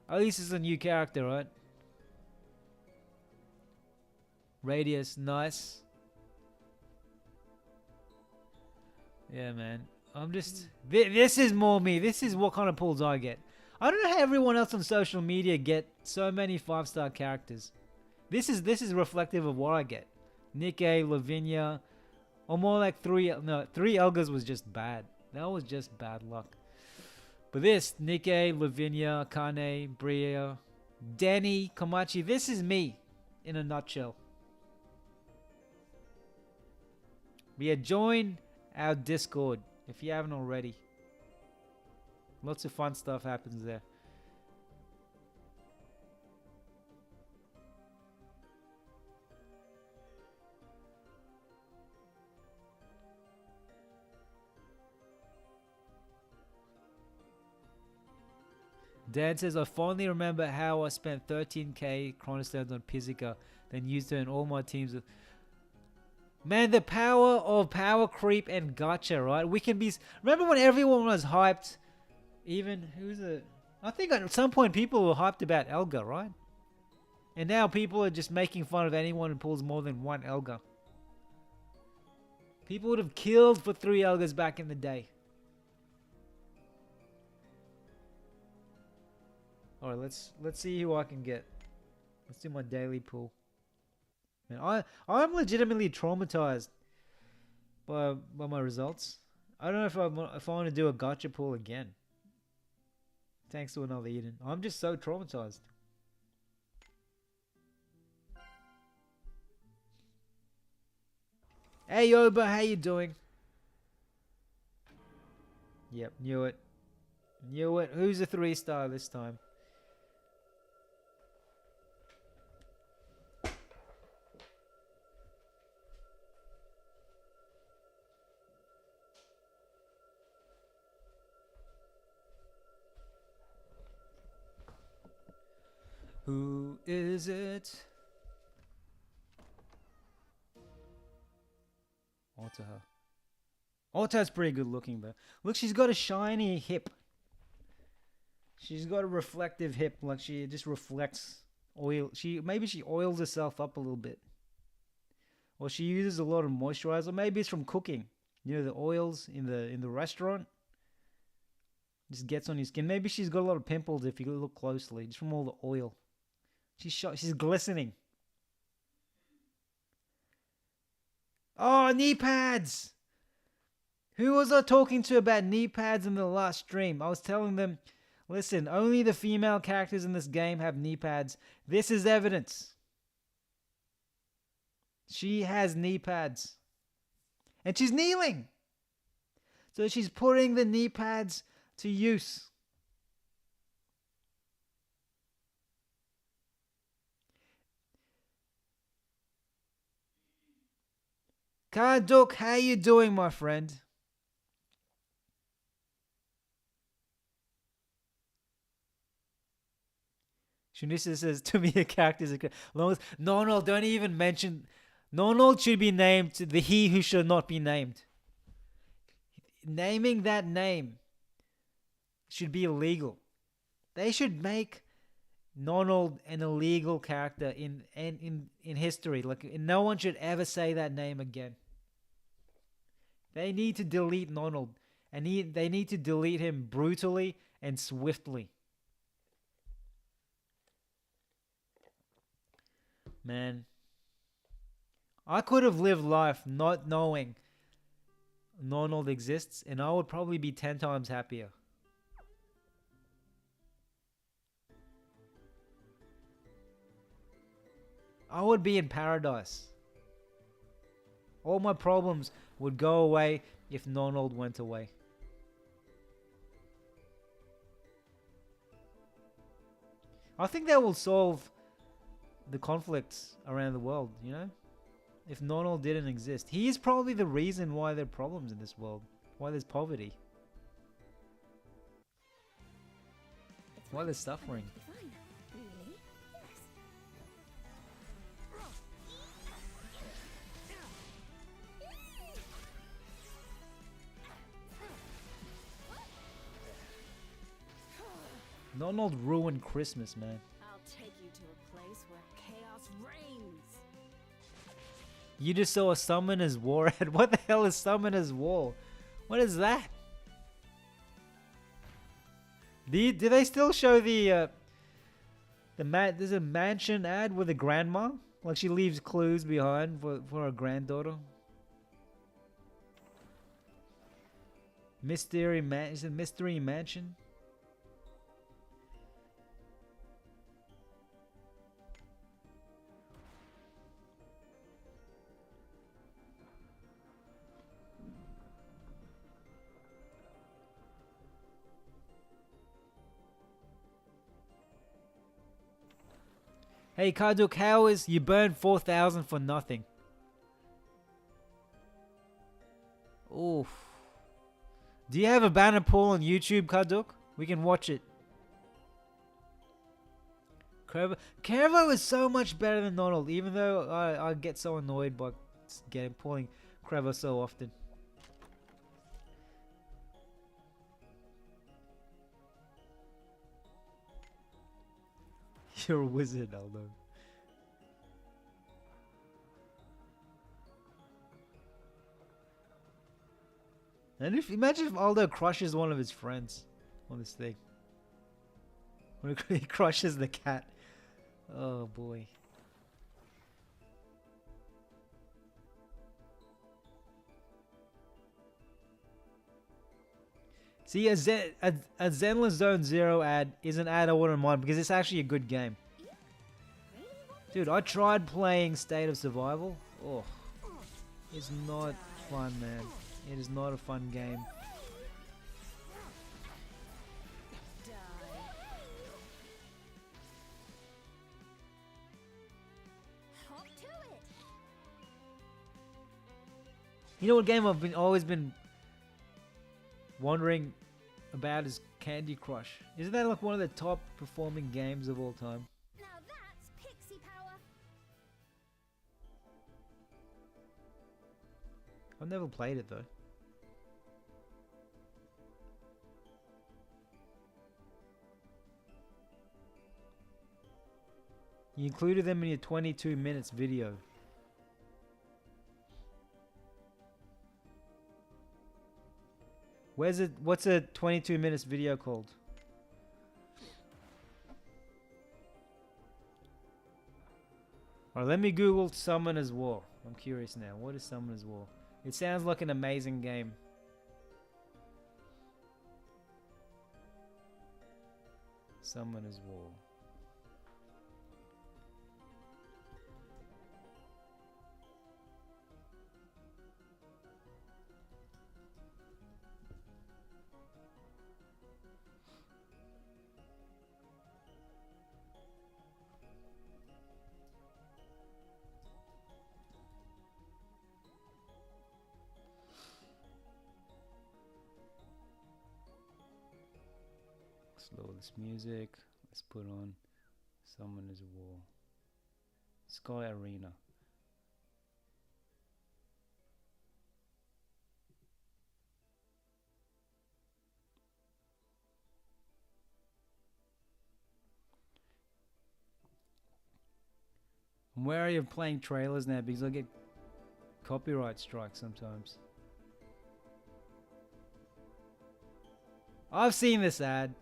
At least it's a new character, right? Radius, nice. Yeah, man. I'm just... This is more me. This is what kind of pulls I get. I don't know how everyone else on social media get so many 5-star characters. This is reflective of what I get. Nikke, Lavinia, or more like 3 Elgers was just bad. That was just bad luck. But this, Nikke, Lavinia, Kane, Bria, Denny, Komachi, this is me in a nutshell. But yeah, join our Discord if you haven't already. Lots of fun stuff happens there. Dan says, I fondly remember how I spent 13k chronostones on Pizzica, then used her in all my teams. Man, the power of power creep and gacha, right? We can be... Remember when everyone was hyped? Even... I think at some point people were hyped about Elga, right? And now people are just making fun of anyone who pulls more than 1 Elga. People would have killed for 3 Elgers back in the day. Alright, let's see who I can get. Let's do my daily pool. Man, I'm legitimately traumatized by my results. I don't know if I want to do a gacha pool again. Thanks to another Eden. I'm just so traumatized. Hey Yoba, how you doing? Yep, knew it. Knew it. Who's a 3-star this time? Who is it? Otaha. Ota's pretty good looking though. Look, she's got a shiny hip. She's got a reflective hip, like she just reflects oil. Maybe she oils herself up a little bit. Or she uses a lot of moisturizer. Maybe it's from cooking. You know, the oils in the restaurant just gets on your skin. Maybe she's got a lot of pimples if you look closely, just from all the oil. She's glistening. Oh, knee pads! Who was I talking to about knee pads in the last stream? I was telling them, listen, only the female characters in this game have knee pads. This is evidence. She has knee pads. And she's kneeling. So she's putting the knee pads to use. Karduk, how you doing, my friend? Shunisa says, to me, a character is a... Long as... No, don't even mention... No should be named the he who should not be named. Naming that name should be illegal. They should make Nonald an illegal character in history. Like, no one should ever say that name again. They need to delete Nonald, and they need to delete him brutally and swiftly. Man, I could have lived life not knowing Nonald exists, and I would probably be 10 times happier. I would be in paradise. All my problems would go away if Nonald went away. I think that will solve the conflicts around the world, you know? If Nonald didn't exist. He is probably the reason why there are problems in this world. Why there's poverty. Why there's suffering. Nonald ruined Christmas, man. I'll take you to a place where chaos reigns. You just saw a Summoner's War ad. What the hell is Summoner's War? What is that? Do they still show there's a mansion ad with a grandma? Like she leaves clues behind for her granddaughter? Is it Mystery Mansion? Hey Karduk, how is you burned 4,000 for nothing? Oof. Do you have a banner poll on YouTube, Karduk? We can watch it. Kevo is so much better than Nonald, even though I get so annoyed by pulling Krevo so often. You're a wizard, Aldo. And if imagine if Aldo crushes one of his friends on this thing. When he crushes the cat. Oh boy. See, a Zenless Zone Zero ad is an ad I wouldn't mind because it's actually a good game. Dude, I tried playing State of Survival. Oh, it's not fun, man. It is not a fun game. You know what game I've always been wondering about is Candy Crush. Isn't that like one of the top performing games of all time? Now that's pixie power. I've never played it though. You included them in your 22 minutes video. Where's it? What's a 22 minutes video called? Alright, let me Google Summoner's War. I'm curious now. What is Summoner's War? It sounds like an amazing game. Summoner's War. Slow this music. Let's put on Summoner's War. Sky Arena. I'm wary of playing trailers now because I get copyright strikes sometimes. I've seen this ad.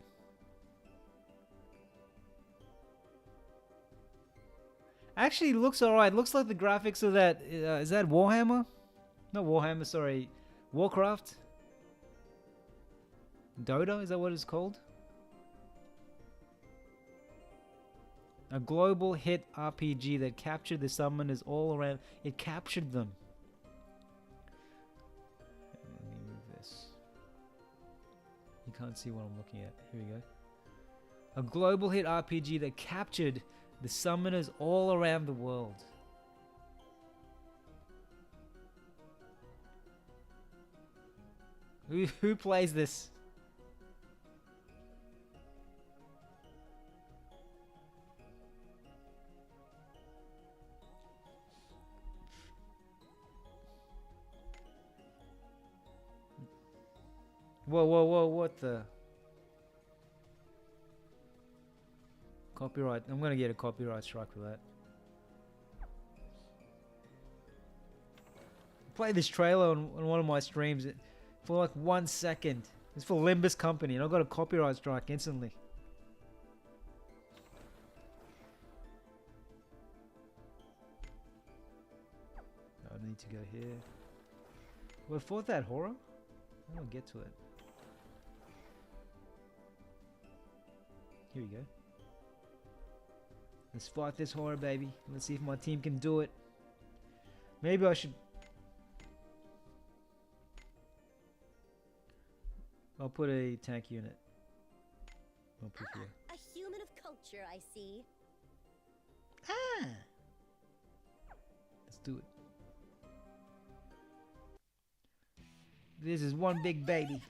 Actually, it looks alright. Looks like the graphics of that. Is that Warhammer? Not Warhammer, sorry. Warcraft? Dota? Is that what it's called? A global hit RPG that captured the summoners all around. It captured them. Let me move this. You can't see what I'm looking at. Here we go. A global hit RPG that captured the summoners all around the world. Who plays this? Whoa, whoa, whoa, what the? Copyright. I'm gonna get a copyright strike for that. Play this trailer on one of my streams for like 1 second. It's for Limbus Company and I got a copyright strike instantly. I need to go here. Well, for that horror? I don't get to it. Here we go. Let's fight this horror, baby. Let's see if my team can do it. Maybe I should... I'll put a tank unit. I'll put here. A human of culture, I see. Ah! Let's do it. This is one big baby.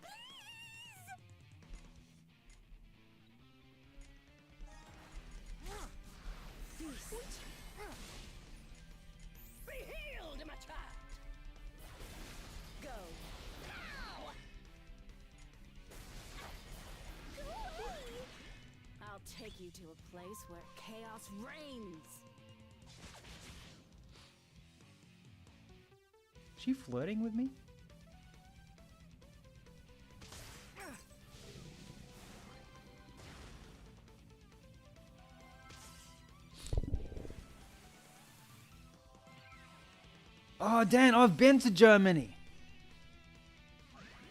Be healed, my child. Go now. I'll take you to a place where chaos reigns. Is she flirting with me? Oh, Dan, I've been to Germany.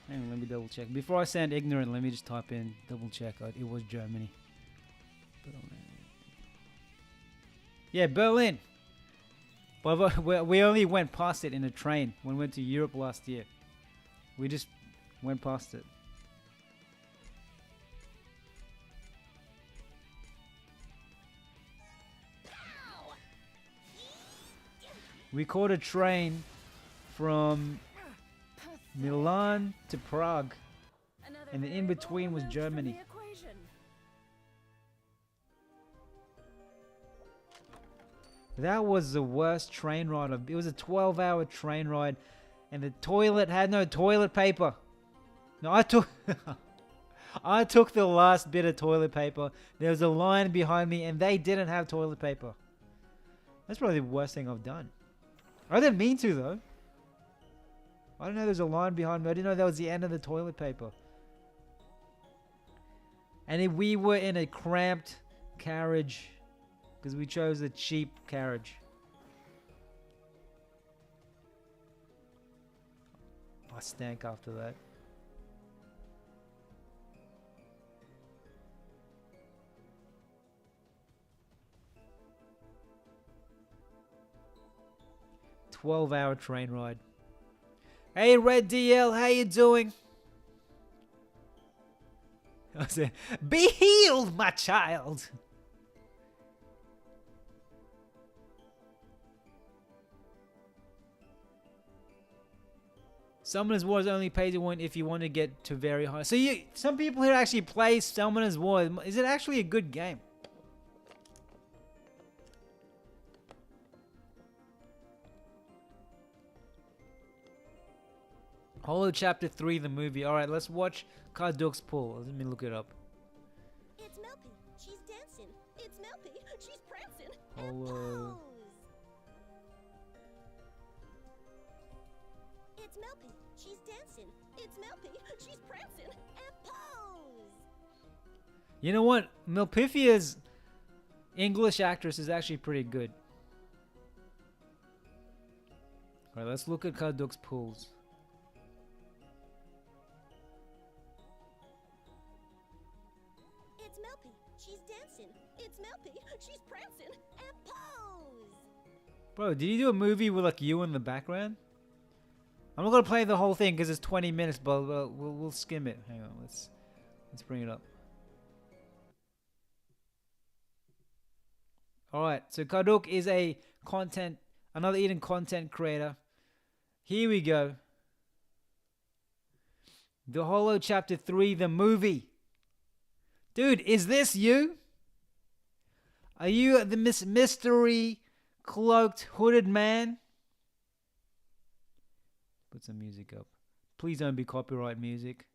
Hang on, let me double check. Before I sound ignorant, let me just type in, double check. It was Germany. Berlin. Yeah, Berlin. But we only went past it in a train when we went to Europe last year. We just went past it. We caught a train from Milan to Prague, Another and the variable in-between was removed from Germany. the equation. That was the worst train ride. It was a 12-hour train ride, and the toilet had no toilet paper. No, I took the last bit of toilet paper. There was a line behind me, and they didn't have toilet paper. That's probably the worst thing I've done. I didn't mean to, though. I didn't know there was a line behind me. I didn't know that was the end of the toilet paper. And we were in a cramped carriage because we chose a cheap carriage. I stank after that. "12-hour train ride." Hey, Red DL, how you doing? I said, "Be healed, my child." Summoners Wars only pay to win if you want to get to very high. So some people here actually play Summoners Wars. Is it actually a good game? Hollow Chapter 3, the movie. Alright, let's watch Karduk's Pool. Let me look it up. It's Melpy. She's dancing. It's Melpy. She's prancing. Hollow. It's Melpy. She's dancing. It's Melpy. She's prancing. And pose. You know what? Melpifia's English actress is actually pretty good. Alright, let's look at Karduk's Pools. It's Melpy. She's dancing. It's Melpy. She's prancing. And pose. Bro, did you do a movie with like you in the background? I'm not gonna play the whole thing because it's 20 minutes, but we'll skim it. Hang on, let's bring it up. All right, so Karduk is another Eden content creator. Here we go. The Hollow Chapter 3, the movie. Dude, is this you? Are you the mystery cloaked hooded man? Put some music up. Please don't be copyright music.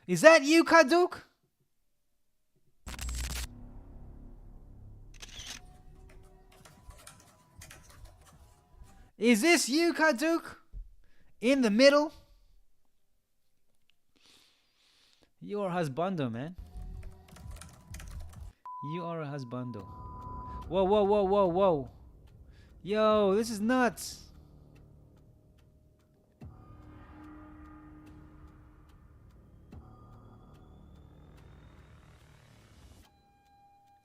Is that you, Karduk? Is this you, Karduk? In the middle? You're a husbando, man. You are a husbando. Whoa, whoa, whoa, whoa, whoa. Yo, this is nuts.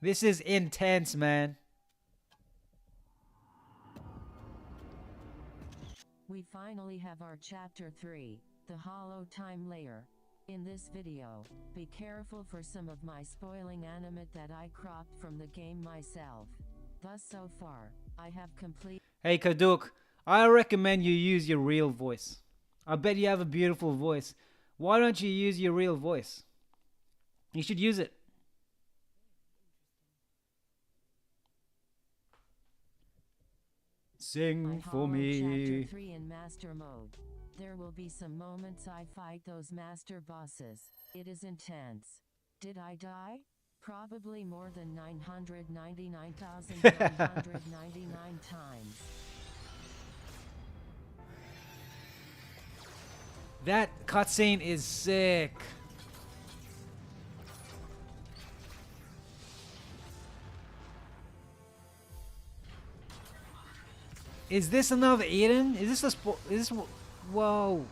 This is intense, man. We finally have our chapter 3, the hollow time layer. In this video, be careful for some of my spoiling animate that I cropped from the game myself. Thus so far, I have complete. Hey Karduk, I recommend you use your real voice. I bet you have a beautiful voice. Why don't you use your real voice? You should use it. Sing for me. Chapter 3 in master mode. There will be some moments I fight those master bosses. It is intense. Did I die? Probably more than 999,999 times. That cutscene is sick. Is this another Eden? Is this a sport? Is this? Whoa.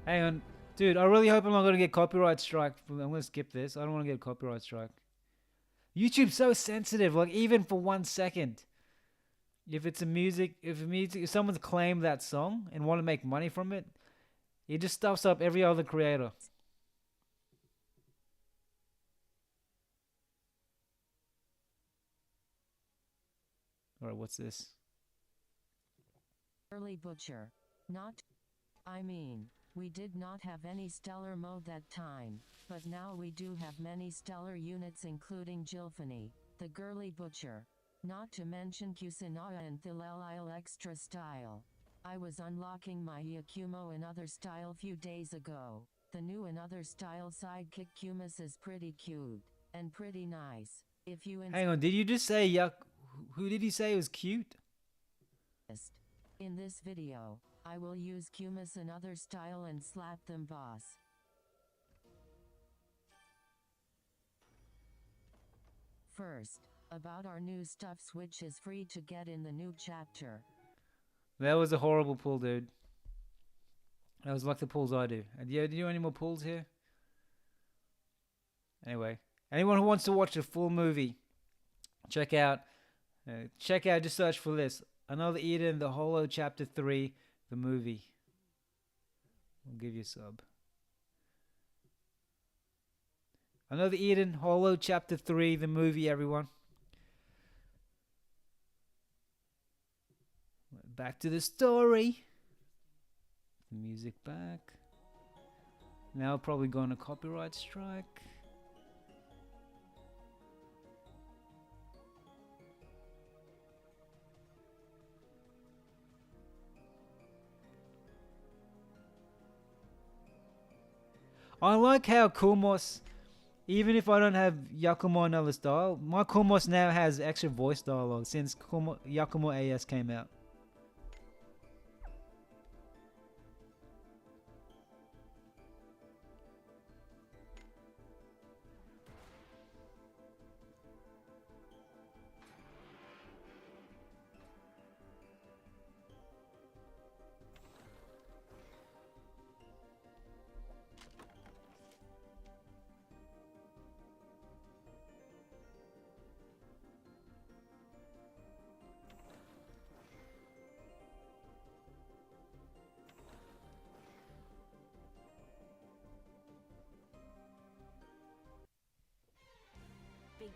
Hang on. Dude, I really hope I'm not going to get copyright strike. I'm going to skip this. I don't want to get a copyright strike. YouTube's so sensitive, like even for 1 second. If it's if someone's claimed that song and want to make money from it, it just stuffs up every other creator. Alright, what's this? Early Butcher. Not. I mean, we did not have any stellar mode that time, but now we do have many stellar units including Gilfany, the Girly Butcher. Not to mention Kusanaa and Thilelile Extra Style. I was unlocking my Yakumo Another Style few days ago. The new Another Style sidekick Kumas is pretty cute, and pretty nice. If you Hang on, did you just say who did you say was cute? insist. In this video, I will use Kumas Another Style and slap them boss. First, about our new stuffs which is free to get in the new chapter. That was a horrible pull, dude. That was like the pulls I do. And yeah, do you do any more pulls here? Anyway, anyone who wants to watch the full movie, check out, just search for this. Another Eden, The Hollow Chapter 3, the movie. I'll give you a sub. Another Eden, Hollow Chapter 3, the movie, everyone. Back to the story. The music back. Now probably going to copyright strike. I like how Kumos, even if I don't have Yakumo Another Style, my Kumos now has extra voice dialogue since Yakumo AS came out.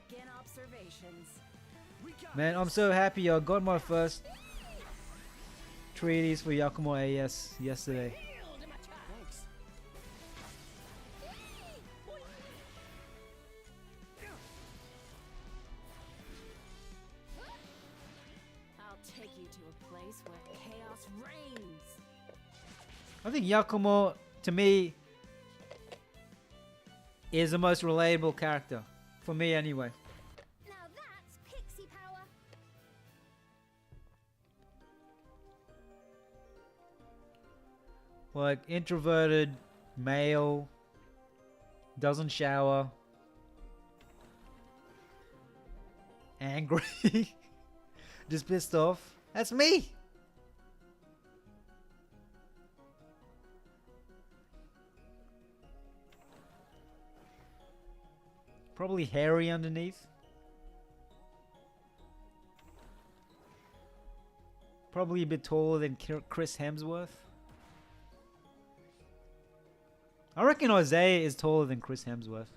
Begin observations. Man, I'm so happy I got my first treaties for Yakumo AS yesterday. I'll take you to a place where chaos reigns. I think Yakumo, to me, is the most relatable character. For me, anyway. Now that's pixie power. Like, introverted, male, doesn't shower, angry, just pissed off. That's me! Probably hairy underneath. Probably a bit taller than Chris Hemsworth. I reckon Isaiah is taller than Chris Hemsworth.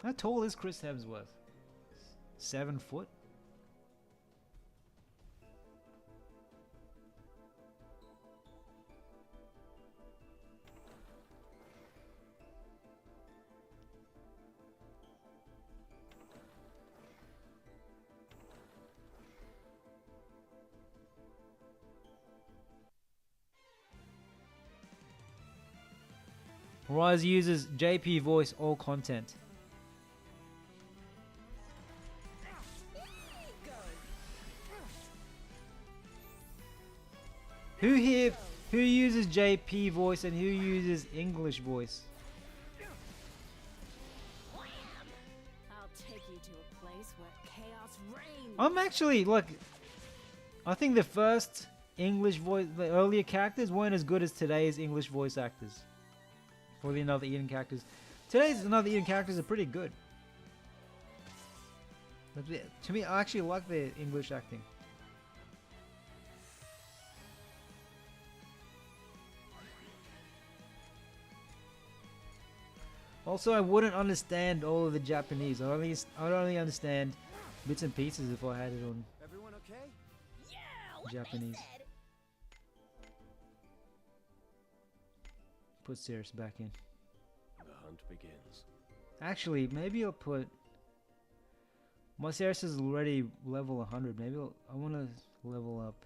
How tall is Chris Hemsworth? 7 foot? Rise uses JP voice all content. Who uses JP voice and who uses English voice? I'll take you to a place where chaos reigns. I'm actually like, I think the first English voice, the earlier characters weren't as good as today's English voice actors. For the Another Eden characters. Today's Another Eden characters are pretty good. To me, I actually like their English acting. Also, I wouldn't understand all of the Japanese. I'd only understand bits and pieces if I had it on Everyone okay? Yeah, what Japanese. they said. Put Cirrus back in. The hunt begins. Actually, maybe I'll put... My Cirrus is already level 100. Maybe I want to level up.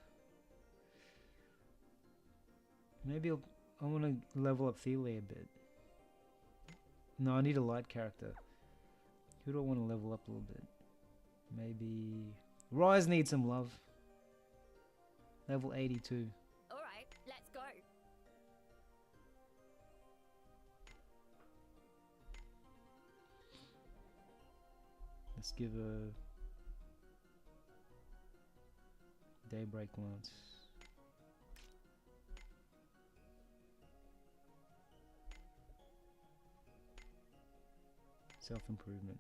Maybe I want to level up Thiele a bit. No, I need a light character. Who do I want to level up a little bit? Maybe... Rise needs some love. Level 82. Alright, let's go. Let's give a... Daybreak Lance. Self-improvement.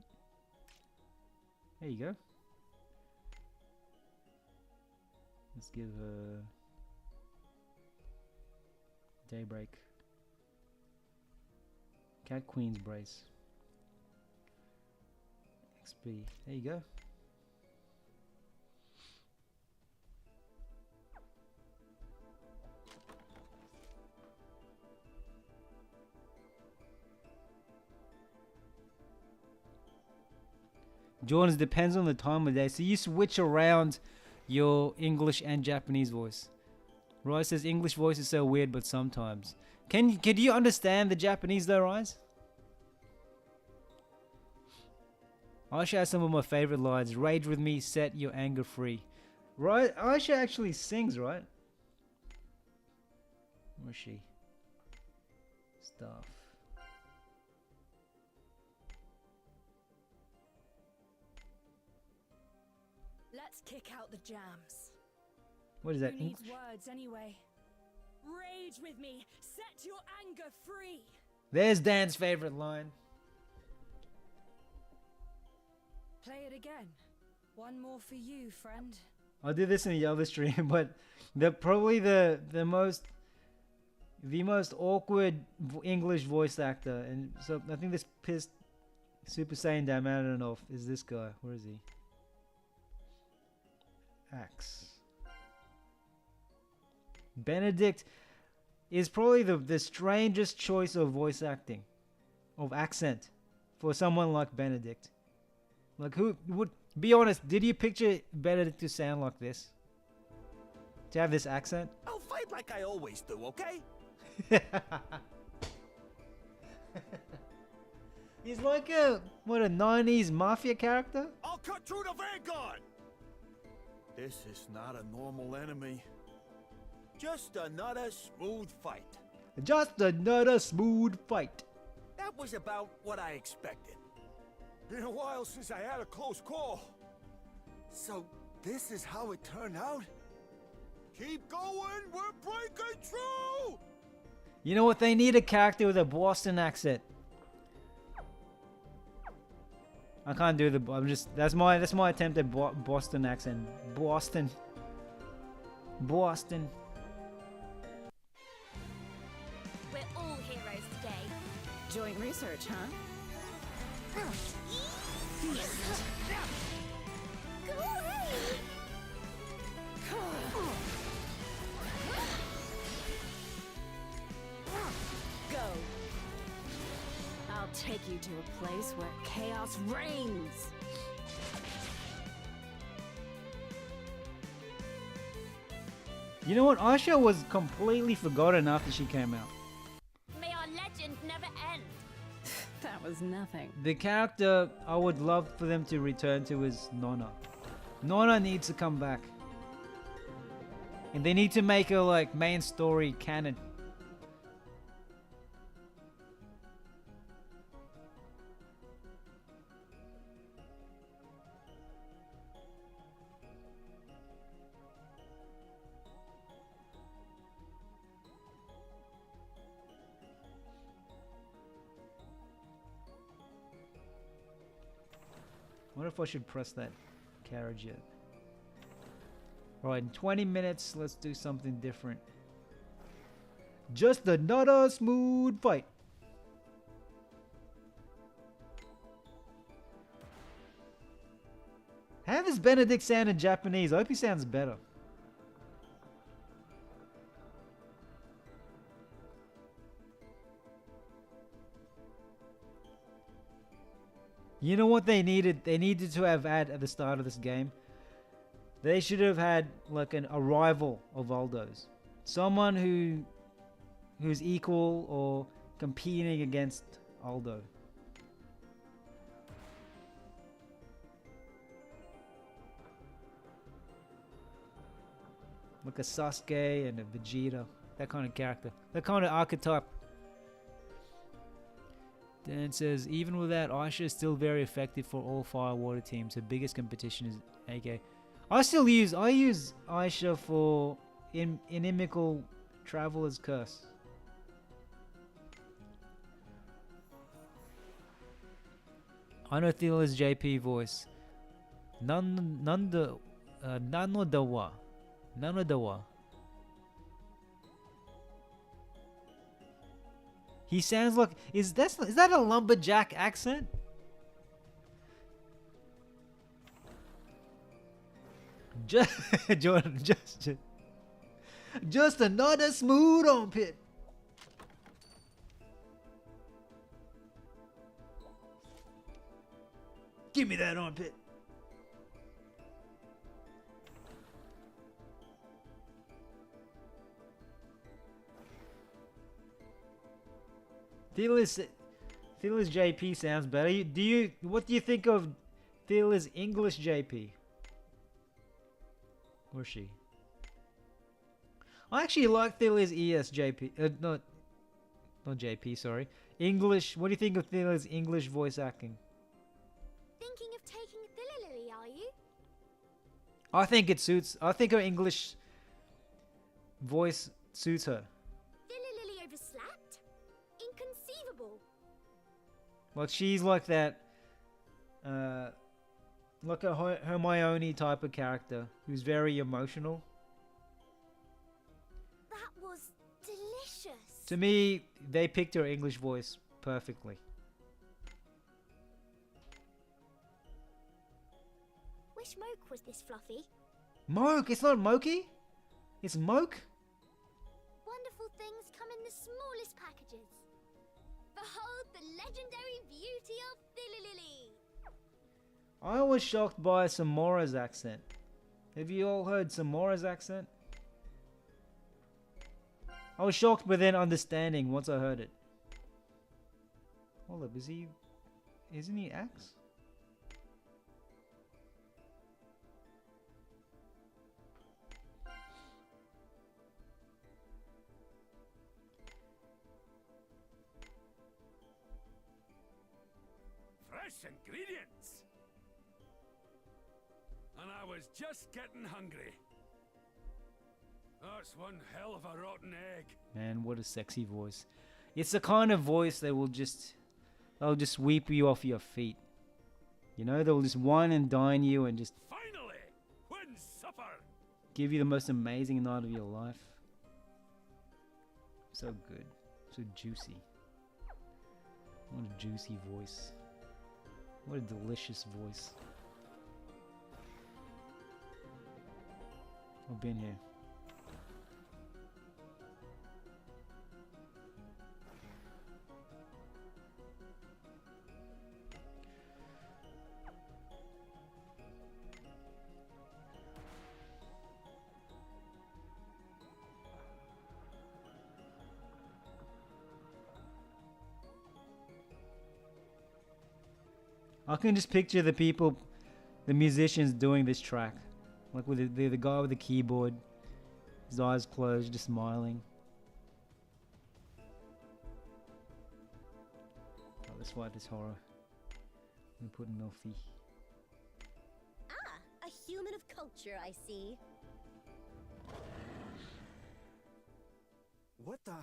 There you go. Let's give a... Daybreak. Cat Queen's Brace. XP. There you go. Jordan's depends on the time of day. So you switch around your English and Japanese voice. Rise says English voice is so weird, but sometimes. Can you understand the Japanese though, Rise? Aisha has some of my favorite lines. Rage with me, set your anger free. Right? Aisha actually sings, right? Where's she? Stuff. Let's kick out the jams. What is that? Who needs words anyway? Rage with me. Set your anger free. There's Dan's favorite line. Play it again. One more for you, friend. I did this in the other stream, but probably the most awkward English voice actor, and so I think this pissed Super Saiyan Damadon off is this guy. Where is he? Axe. Benedict is probably the strangest choice of voice acting, of accent, for someone like Benedict. Like, who would be honest? Did you picture Benedict to sound like this? To have this accent? I'll fight like I always do, okay? He's like a 90s mafia character? I'll cut through the vanguard! This is not a normal enemy. Just another smooth fight. Just another smooth fight. That was about what I expected. Been a while since I had a close call. So, this is how it turned out? Keep going, we're breaking through! You know what? They need a character with a Boston accent. I can't do the. I'm just. That's my attempt at Boston accent. Boston. Boston. We're all heroes today. Joint research, huh? Go away! Go. I'll take you to a place where chaos reigns. You know what? Aisha was completely forgotten after she came out. May our legend never end. That was nothing. The character I would love for them to return to is Nonna. Nonna needs to come back. And they need to make a like main story canon. What if I should press that carriage yet? Right, in 20 minutes, let's do something different. Just another smooth fight. How does Benedict sound in Japanese? I hope he sounds better. You know what they needed? They needed to have had at the start of this game. They should have had like a rival of Aldo's. Someone who's equal or competing against Aldo. Like a Sasuke and a Vegeta. That kind of character. That kind of archetype. Dan it says, even with that, Aisha is still very effective for all fire water teams. Her biggest competition is AK. I use Aisha for inimical Traveler's Curse. I know Thila's JP voice. Nanodawa. He sounds like is that a lumberjack accent? Jordan, just another smooth armpit. Give me that armpit. Thila's JP sounds better. What do you think of Thila's English JP? Or she? I actually like Thila's ES JP. Not JP, sorry. English. What do you think of Thila's English voice acting? Thinking of taking Thilla Lily, are you? I think it suits. I think her English voice suits her. Thilla Lily overslept? Inconceivable. Like she's like that, like a Hermione type of character who's very emotional. That was delicious. To me, they picked her English voice perfectly. Wish Moke was this fluffy. Moke? It's not Mokey. It's Moke. Wonderful things come in the smallest packages. Behold the legendary beauty of Thilla Lily. I was shocked by Samora's accent. Have you all heard Samora's accent? I was shocked but then understanding once I heard it. Hold up, isn't he Axe? Fresh ingredients! And I was just getting hungry. That's one hell of a rotten egg. Man, what a sexy voice. It's the kind of voice that will they'll just sweep you off your feet. You know, they'll just wine and dine you and just Finally! When's supper? give you the most amazing night of your life. So good. So juicy. What a juicy voice. What a delicious voice. I've been here. I can just picture the musicians doing this track. Like with the guy with the keyboard. His eyes closed, just smiling. Oh, let's fight this horror. We put Milfy. Ah, a human of culture, I see. What the?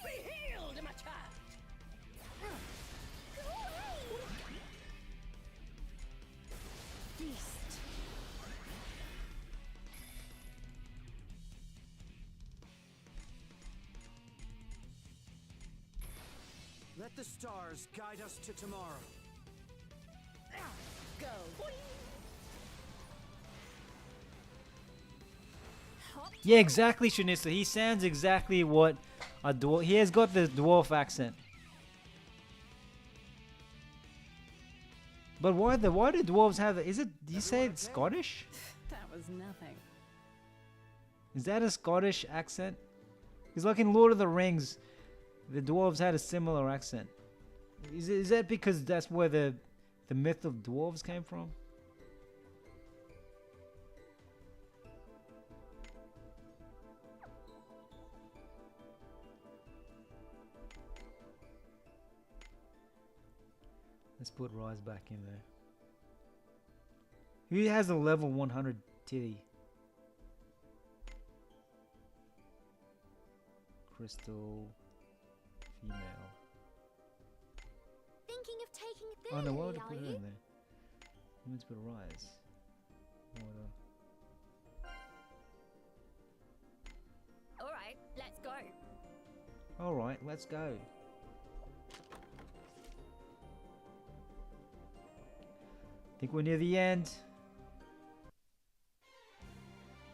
Be healed, my child! Go away! Feast! Let the stars guide us to tomorrow. Go! Hop Yeah, exactly, Shanissa. He sounds exactly what a dwarf. He has got the dwarf accent. But why do dwarves have? Is it? Do you say it's Scottish? That was nothing. Is that a Scottish accent? It's like in Lord of the Rings, the dwarves had a similar accent. Is that because that's where the myth of dwarves came from? Let's put Rise back in there. Who has a level 100 titty? Crystal. Female. Thinking of taking a Oh no, why would Lily, I put are her you? in there? You meant to put Rise. Water. Alright, let's go. Alright, let's go. Think we're near the end.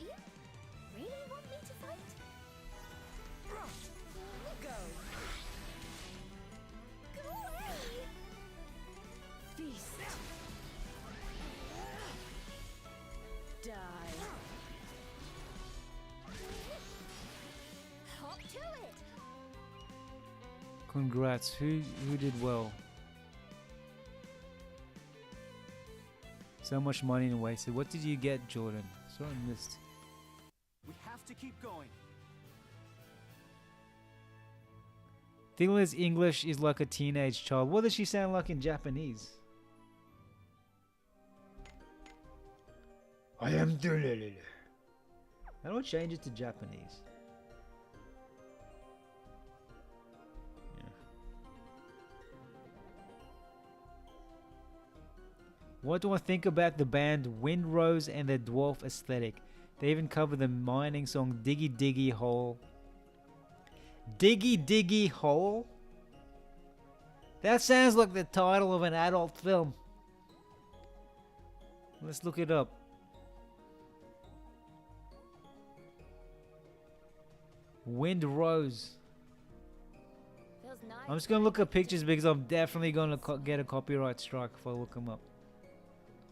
You really want me to fight? Go! Go away! Feast! Die! Hop to it! Congrats. Who did well? So much money and wasted. What did you get, Jordan? Sorry, I missed. We have to keep going. Thila's English is like a teenage child. What does she sound like in Japanese? I am Thila. How do I change it to Japanese? Yeah. What do I think about the band Windrose and their dwarf aesthetic? They even cover the mining song Diggy Diggy Hole. Diggy Diggy Hole? That sounds like the title of an adult film. Let's look it up. Windrose. Feels nice. I'm just gonna look at pictures because I'm definitely gonna get a copyright strike if I look them up.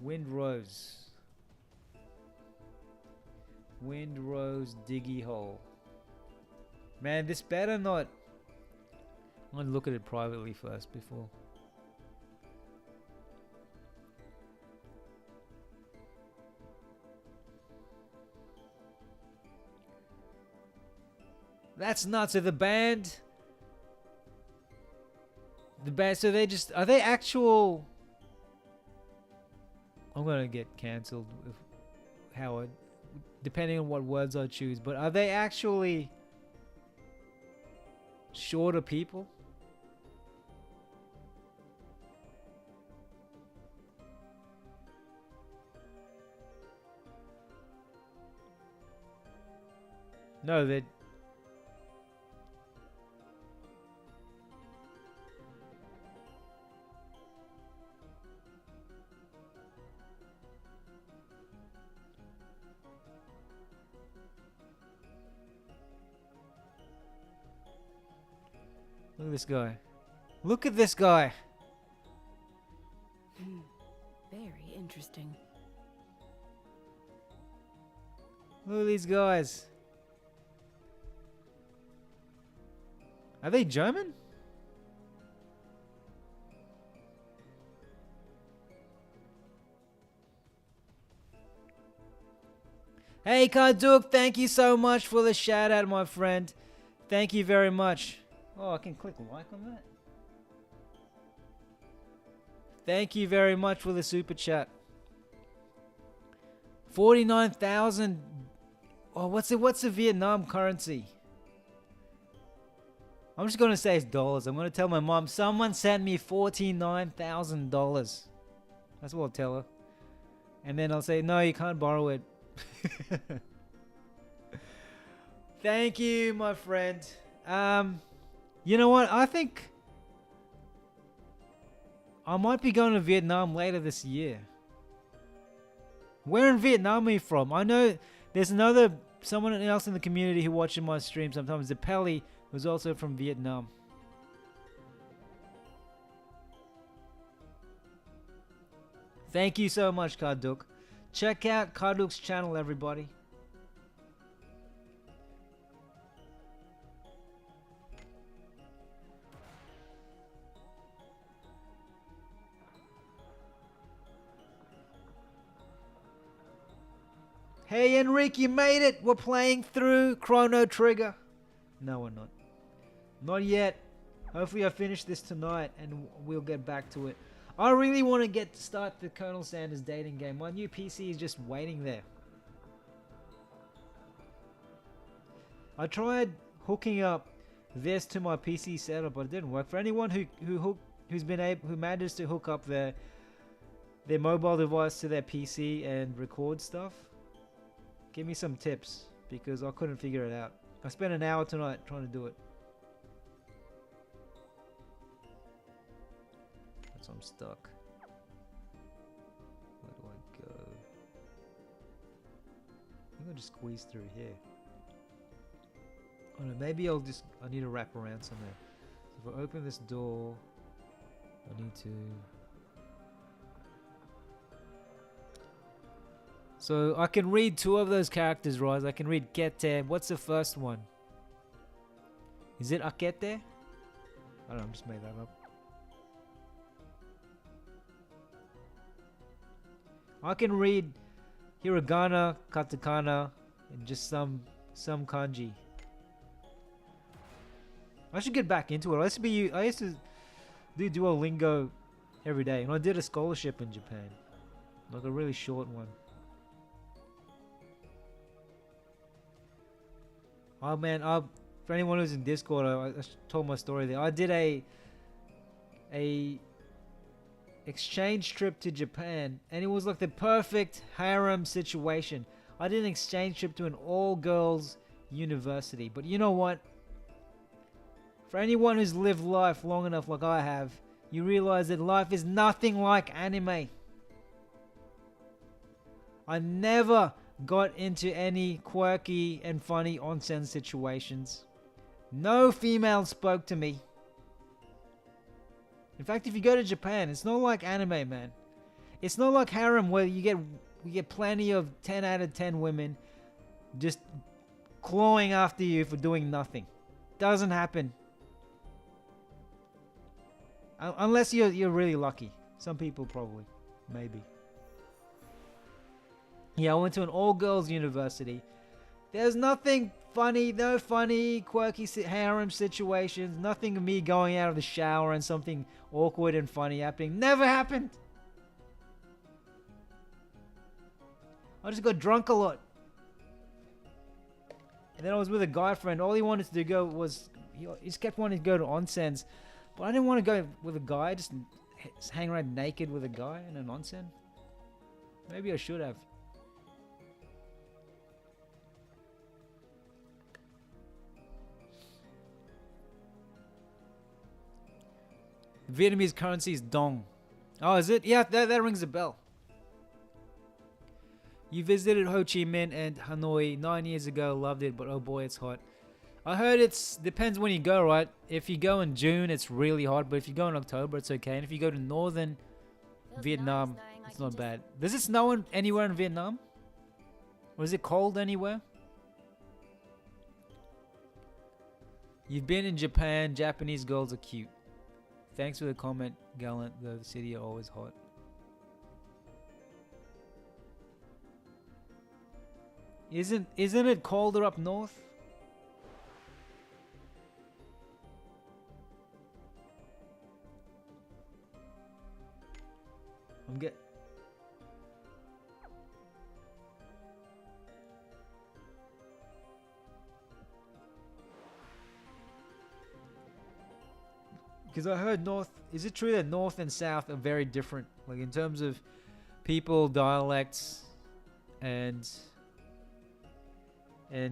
Windrose. Windrose Diggy Hole. Man, this better not. I'm gonna look at it privately first before. That's nuts. So the band. So they just. Are they actual. I'm gonna get cancelled if how I. Depending on what words I choose. But are they actually. Shorter people? No, they. Look at this guy. Look at this guy. Very interesting. Look at these guys. Are they German? Hey, Karduk, thank you so much for the shout out, my friend. Thank you very much. Oh, I can click like on that. Thank you very much for the super chat. 49,000. Oh, what's the Vietnam currency? I'm just gonna say it's dollars. I'm gonna tell my mom someone sent me $49,000. That's what I'll tell her. And then I'll say, no, you can't borrow it. Thank you, my friend. You know what? I think I might be going to Vietnam later this year. Where in Vietnam are you from? I know there's someone else in the community who watches my stream sometimes. The Pelly, who's also from Vietnam. Thank you so much, Karduk. Check out Karduk's channel, everybody. Hey, Enrique, you made it. We're playing through Chrono Trigger. No, we're not. Not yet. Hopefully I finish this tonight and we'll get back to it. I really want to start the Colonel Sanders dating game. My new PC is just waiting there. I tried hooking up this to my PC setup, but it didn't work. For anyone who manages to hook up their mobile device to their PC and record stuff, give me some tips, because I couldn't figure it out. I spent an hour tonight trying to do it. So I'm stuck. Where do I go? I think I'll just squeeze through here. Oh no, maybe I need to wrap around somewhere. So if I open this door, I need to... So I can read two of those characters, right? I can read Kete. What's the first one? Is it Akete? I don't know, I just made that up. I can read hiragana, katakana, and just some kanji. I should get back into it. I used to do Duolingo every day, and I did a scholarship in Japan, like a really short one. Oh man, for anyone who's in Discord, I told my story there. I did a exchange trip to Japan, and it was like the perfect harem situation. I did an exchange trip to an all-girls university, but you know what? For anyone who's lived life long enough like I have, you realize that life is nothing like anime. I never got into any quirky and funny onsen situations. No female spoke to me. In fact, if you go to Japan, it's not like anime, man. It's not like harem where you get plenty of 10 out of 10 women just clawing after you for doing nothing. Doesn't happen. Unless you're really lucky. Some people probably. Maybe. Yeah, I went to an all-girls university. There's nothing funny, no funny, quirky harem situations. Nothing of me going out of the shower and something awkward and funny happening. Never happened. I just got drunk a lot. And then I was with a guy friend. All he wanted to go was... He just kept wanting to go to onsens. But I didn't want to go with a guy. Just hang around naked with a guy in an onsen. Maybe I should have. Vietnamese currency is dong. Oh, is it? Yeah, that rings a bell. You visited Ho Chi Minh and Hanoi 9 years ago. Loved it, but oh boy, it's hot. I heard depends when you go, right? If you go in June, it's really hot, but if you go in October, it's okay. And if you go to northern Vietnam, it's not bad. Does it snow anywhere in Vietnam? Or is it cold anywhere? You've been in Japan. Japanese girls are cute. Thanks for the comment, Gallant. The city are always hot. Isn't it colder up north? I'm get. Because I heard north. Is it true that north and south are very different, like in terms of people, dialects, and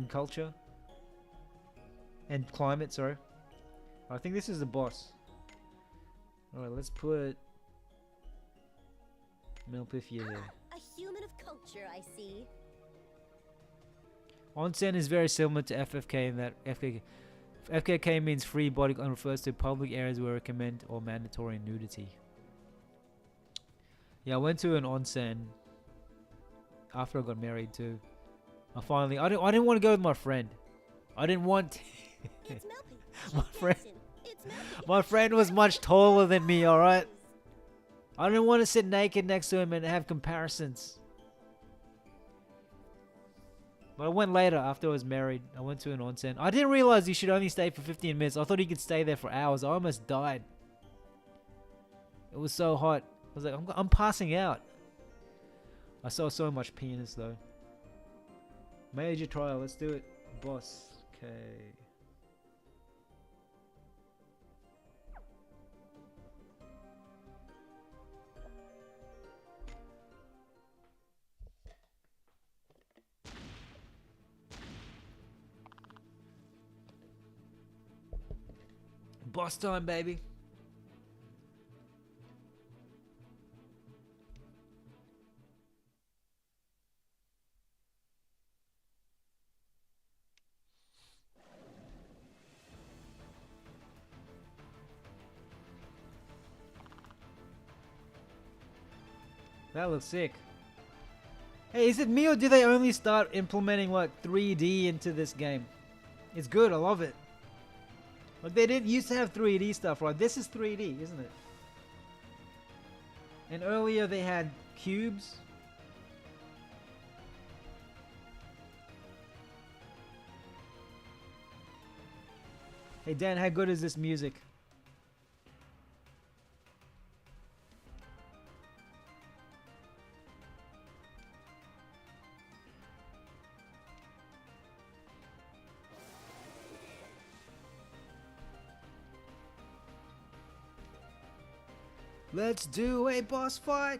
culture, and climate? Sorry, I think this is the boss. All right, let's put Melpifia there. A human of culture, I see. Onsen is very similar to FFK in that FKK means free body and refers to public areas where recommend or mandatory nudity. Yeah, I went to an onsen after I got married too. I didn't want to go with my friend. I didn't want It's Melpy. my friend. It's Melpy. My friend was much taller than me, alright? I didn't want to sit naked next to him and have comparisons. But I went later after I was married. I went to an onsen. I didn't realize you should only stay for 15 minutes. I thought you could stay there for hours. I almost died. It was so hot. I was like, I'm passing out. I saw so much penis though. Major trial. Let's do it. Boss. Okay. Boss time, baby. That looks sick. Hey, is it me or do they only start implementing like 3D into this game? It's good, I love it. Like they didn't used to have 3D stuff, right? This is 3D, isn't it? And earlier they had cubes. Hey Dan, how good is this music? Let's do a boss fight!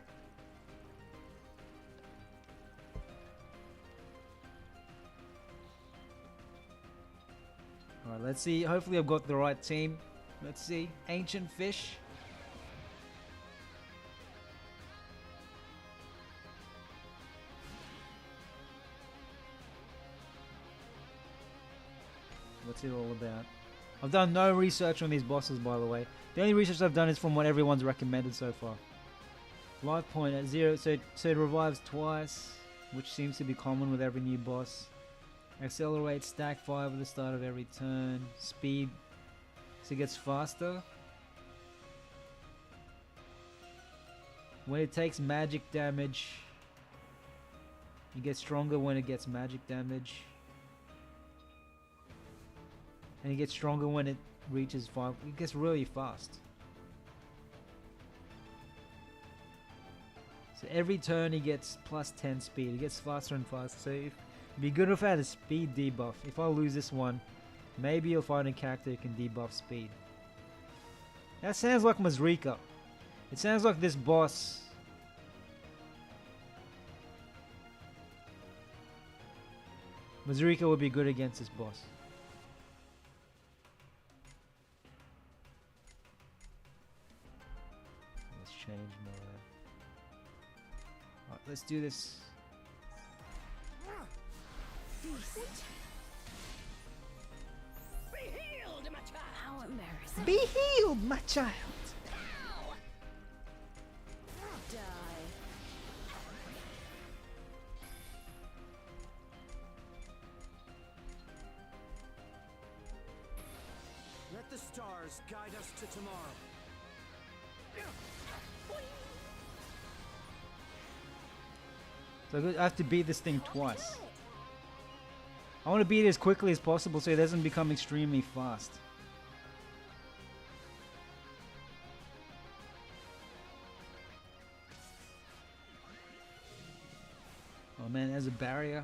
Alright, let's see. Hopefully I've got the right team. Let's see. Ancient Fish. What's it all about? I've done no research on these bosses, by the way. The only research I've done is from what everyone's recommended so far. Life point at 0, so it revives twice, which seems to be common with every new boss. Accelerates stack 5 at the start of every turn. Speed, so it gets faster. When it takes magic damage, it gets stronger when it gets magic damage. And it gets stronger when it reaches 5. It gets really fast. So every turn he gets plus 10 speed. It gets faster and faster. So it'd be good if I had a speed debuff. If I lose this one, maybe you'll find a character who can debuff speed. That sounds like Mazrika. It sounds like this boss. Mazrika would be good against this boss. Change more. Alright, let's do this. Be healed, my child. How embarrassing. Be healed, my child. Die. Let the stars guide us to tomorrow. So I have to beat this thing twice. I want to beat it as quickly as possible so it doesn't become extremely fast. Oh man, there's a barrier.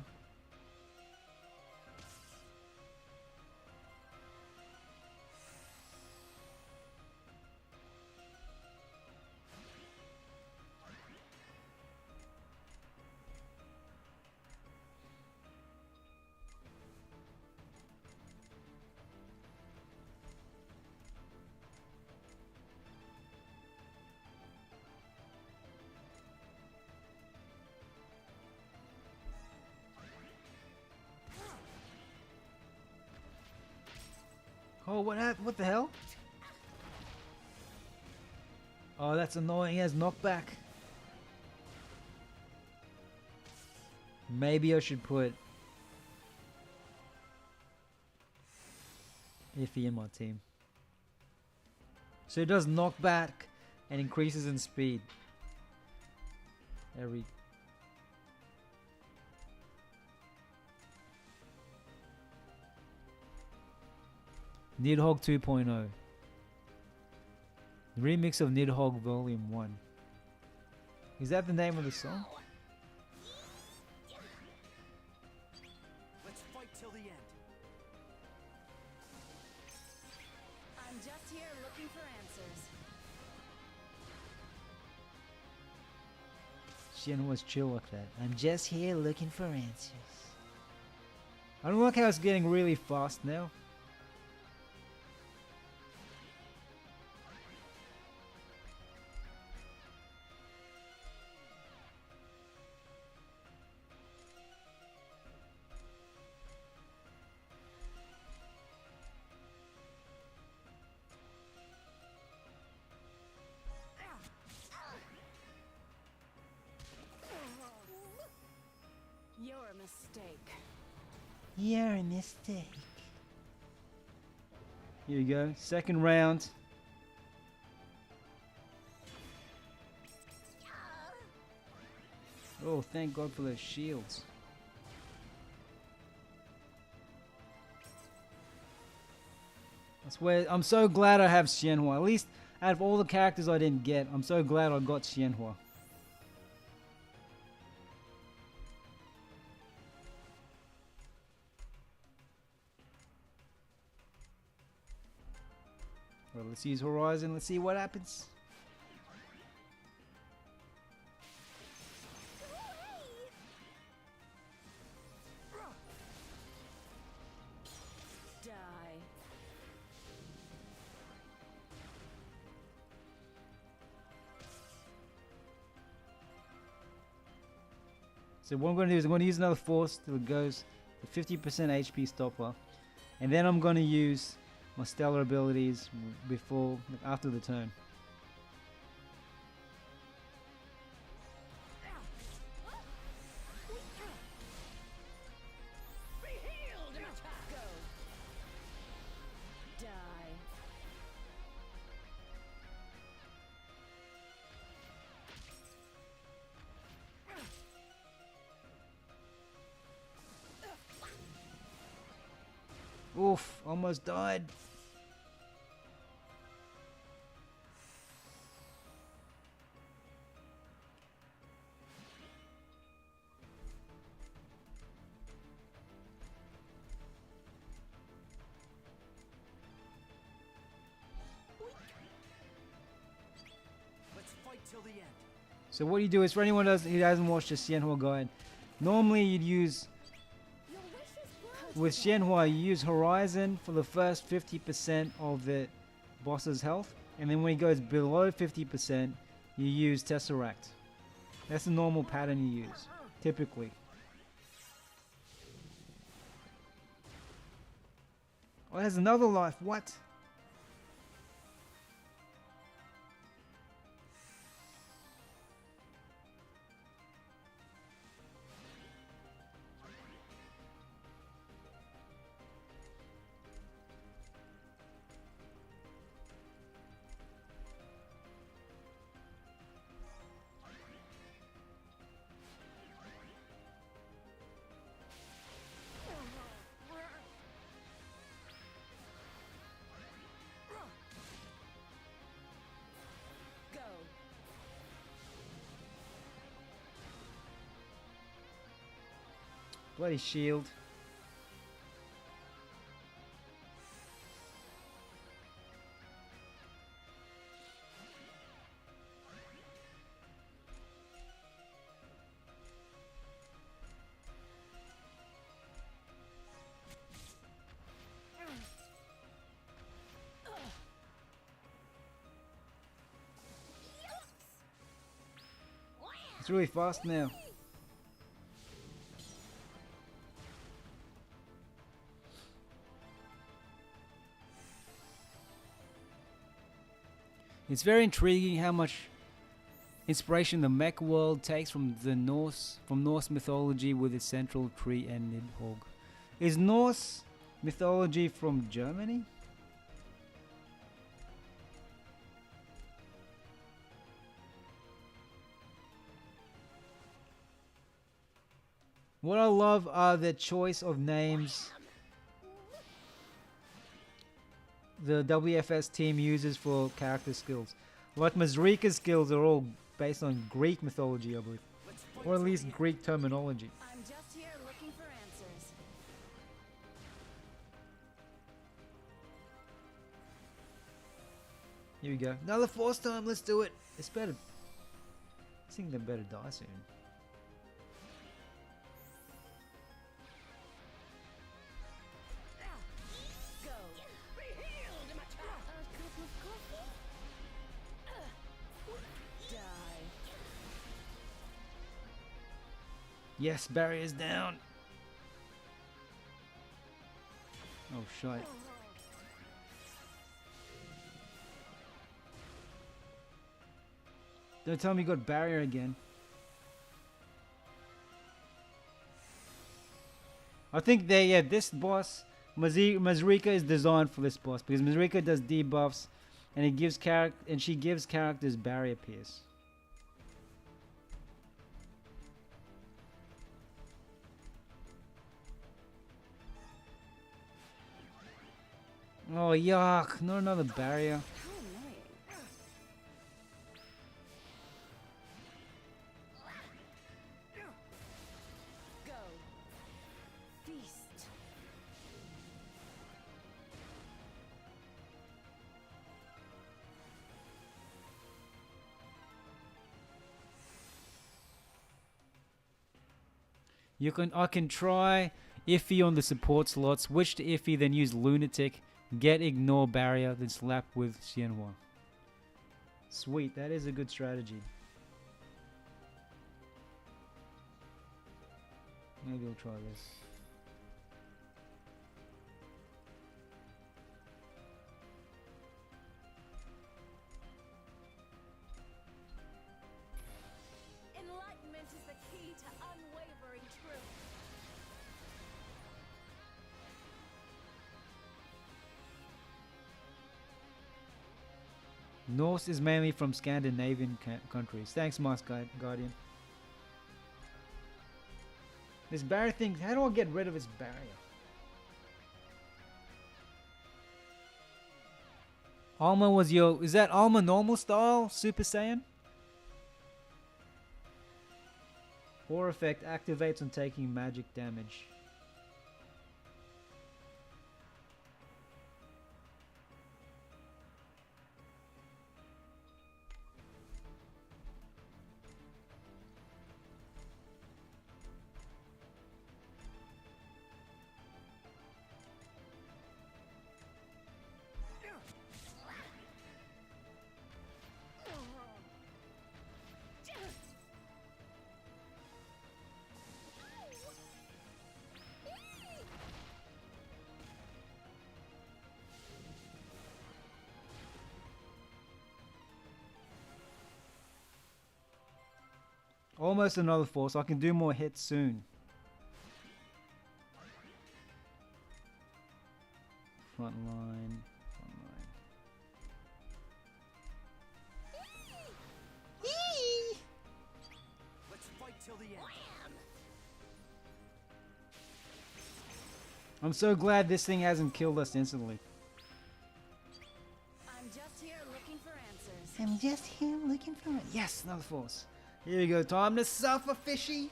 Oh, what happened? What the hell? Oh, that's annoying. He has knockback. Maybe I should put Iffy in my team. So it does knockback and increases in speed. Every... Nidhogg 2.0. Remix of Nidhogg Volume 1. Is that the name of the song? Let's fight till the end. I'm just here looking for answers. Shenhua's chill like that. I'm just here looking for answers. I don't like how it's getting really fast now. You're a mistake. You're a mistake. Here you go. Second round. Oh, thank God for those shields. I swear, I'm so glad I have Xianhua. At least out of all the characters I didn't get, I'm so glad I got Xianhua. Well, let's use Horizon. Let's see what happens. Die. So what I'm going to do is I'm going to use another force till it goes to 50% HP stopper. And then I'm going to use my stellar abilities before, after the turn. Be healed, Go. Die. Oof, almost died. Let's fight till the end. So what you do is, for anyone who hasn't watched the Xianhua guide, normally you'd use, Your wish is with Xianhua, you use Horizon for the first 50% of the boss's health, and then when he goes below 50%, you use Tesseract. That's the normal pattern you use, typically. Oh, there's another life, what? Bloody shield. It's really fast now. It's very intriguing how much inspiration the mech world takes from Norse mythology with its central tree and Nidhogg. Is Norse mythology from Germany? What I love are the choice of names the WFS team uses for character skills. Like Mazrika's skills are all based on Greek mythology, I believe. Or at least Greek terminology. I'm just here looking for answers. Here we go. Another force time, let's do it. It's better. I think they better die soon. Go. A cup of coffee? Die. Yes, barrier's down. Oh, shite. Don't tell me you got barrier again. I think this boss, Mazrika is designed for this boss because Mazrika does debuffs and she gives characters barrier pierce. Oh yuck, not another barrier. How annoying. Go. Feast. I can try Iffy on the support slot, switch to Iffy, then use Lunatic, get Ignore Barrier, then slap with Xianhua. Sweet, that is a good strategy. Maybe I'll try this. Enlightenment is the key to unwavering truth. Norse is mainly from Scandinavian countries. Thanks, Mask Guardian. This barrier thing, how do I get rid of this barrier? Alma was is that Alma normal style Super Saiyan? Aura effect activates on taking magic damage. Almost another force. I can do more hits soon. Front line. Let's fight till the end. I'm so glad this thing hasn't killed us instantly. I'm just here looking for answers. I'm just here looking for it. Yes, another force. Here we go. Time to suffer, fishy.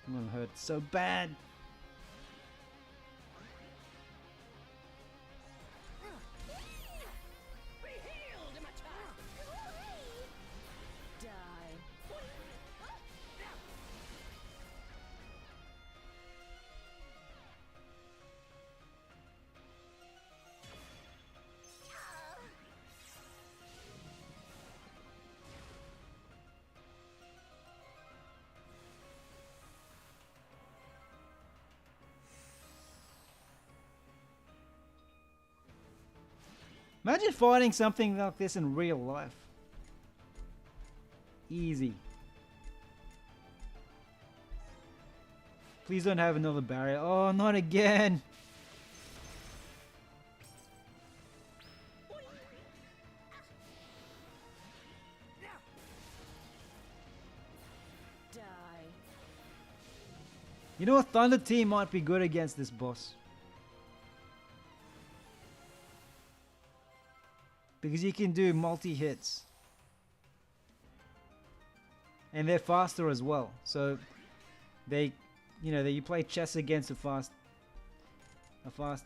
I'm gonna hurt so bad. Imagine fighting something like this in real life. Easy. Please don't have another barrier. Oh, not again. Die. You know what? Thunder Team might be good against this boss. Because you can do multi-hits. And they're faster as well. So they, you know, you play chess against a fast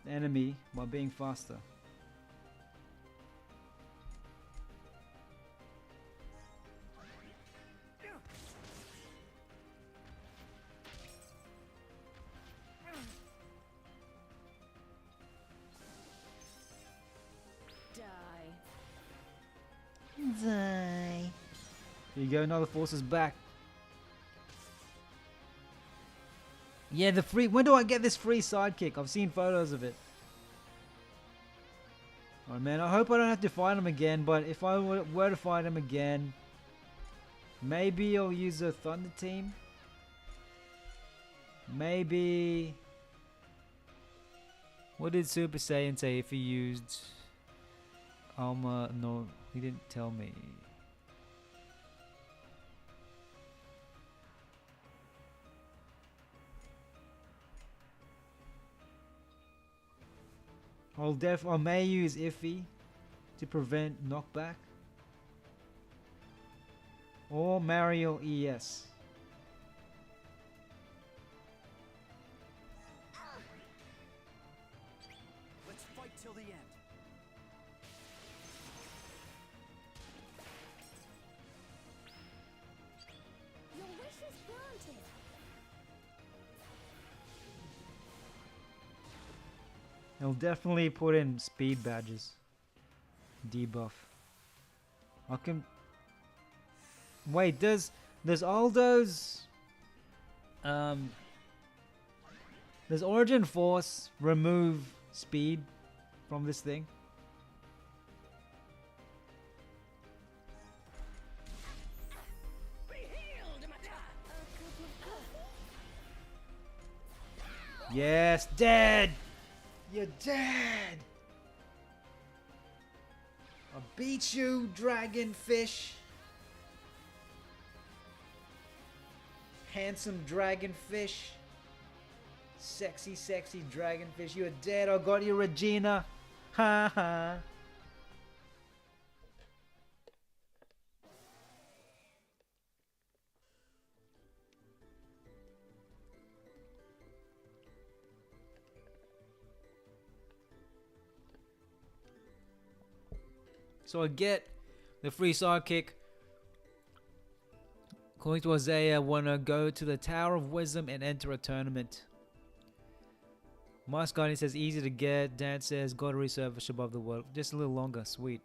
enemy by being faster. Die. Here you go, another force is back. Yeah, the free. When do I get this free sidekick? I've seen photos of it. Oh man, I hope I don't have to fight him again, but if I were to fight him again, maybe I'll use a Thunder Team. Maybe. What did Super Saiyan say if he used Alma? No, he didn't tell me. I may use Iffy to prevent knockback. Or Mario ES. Let's fight till the end. Your wish is granted. I'll definitely put in speed badges. Debuff. I can. Wait, does Aldo's does Origin Force remove speed from this thing? Yes, dead. You're dead. I beat you, dragonfish. Handsome dragonfish. Sexy, sexy dragonfish. You're dead. I got you, Regina. Ha ha. So I get the free sidekick. According to Isaiah, I want to go to the Tower of Wisdom and enter a tournament. Mascani says easy to get. Dan says gotta resurface above the world. Just a little longer. Sweet.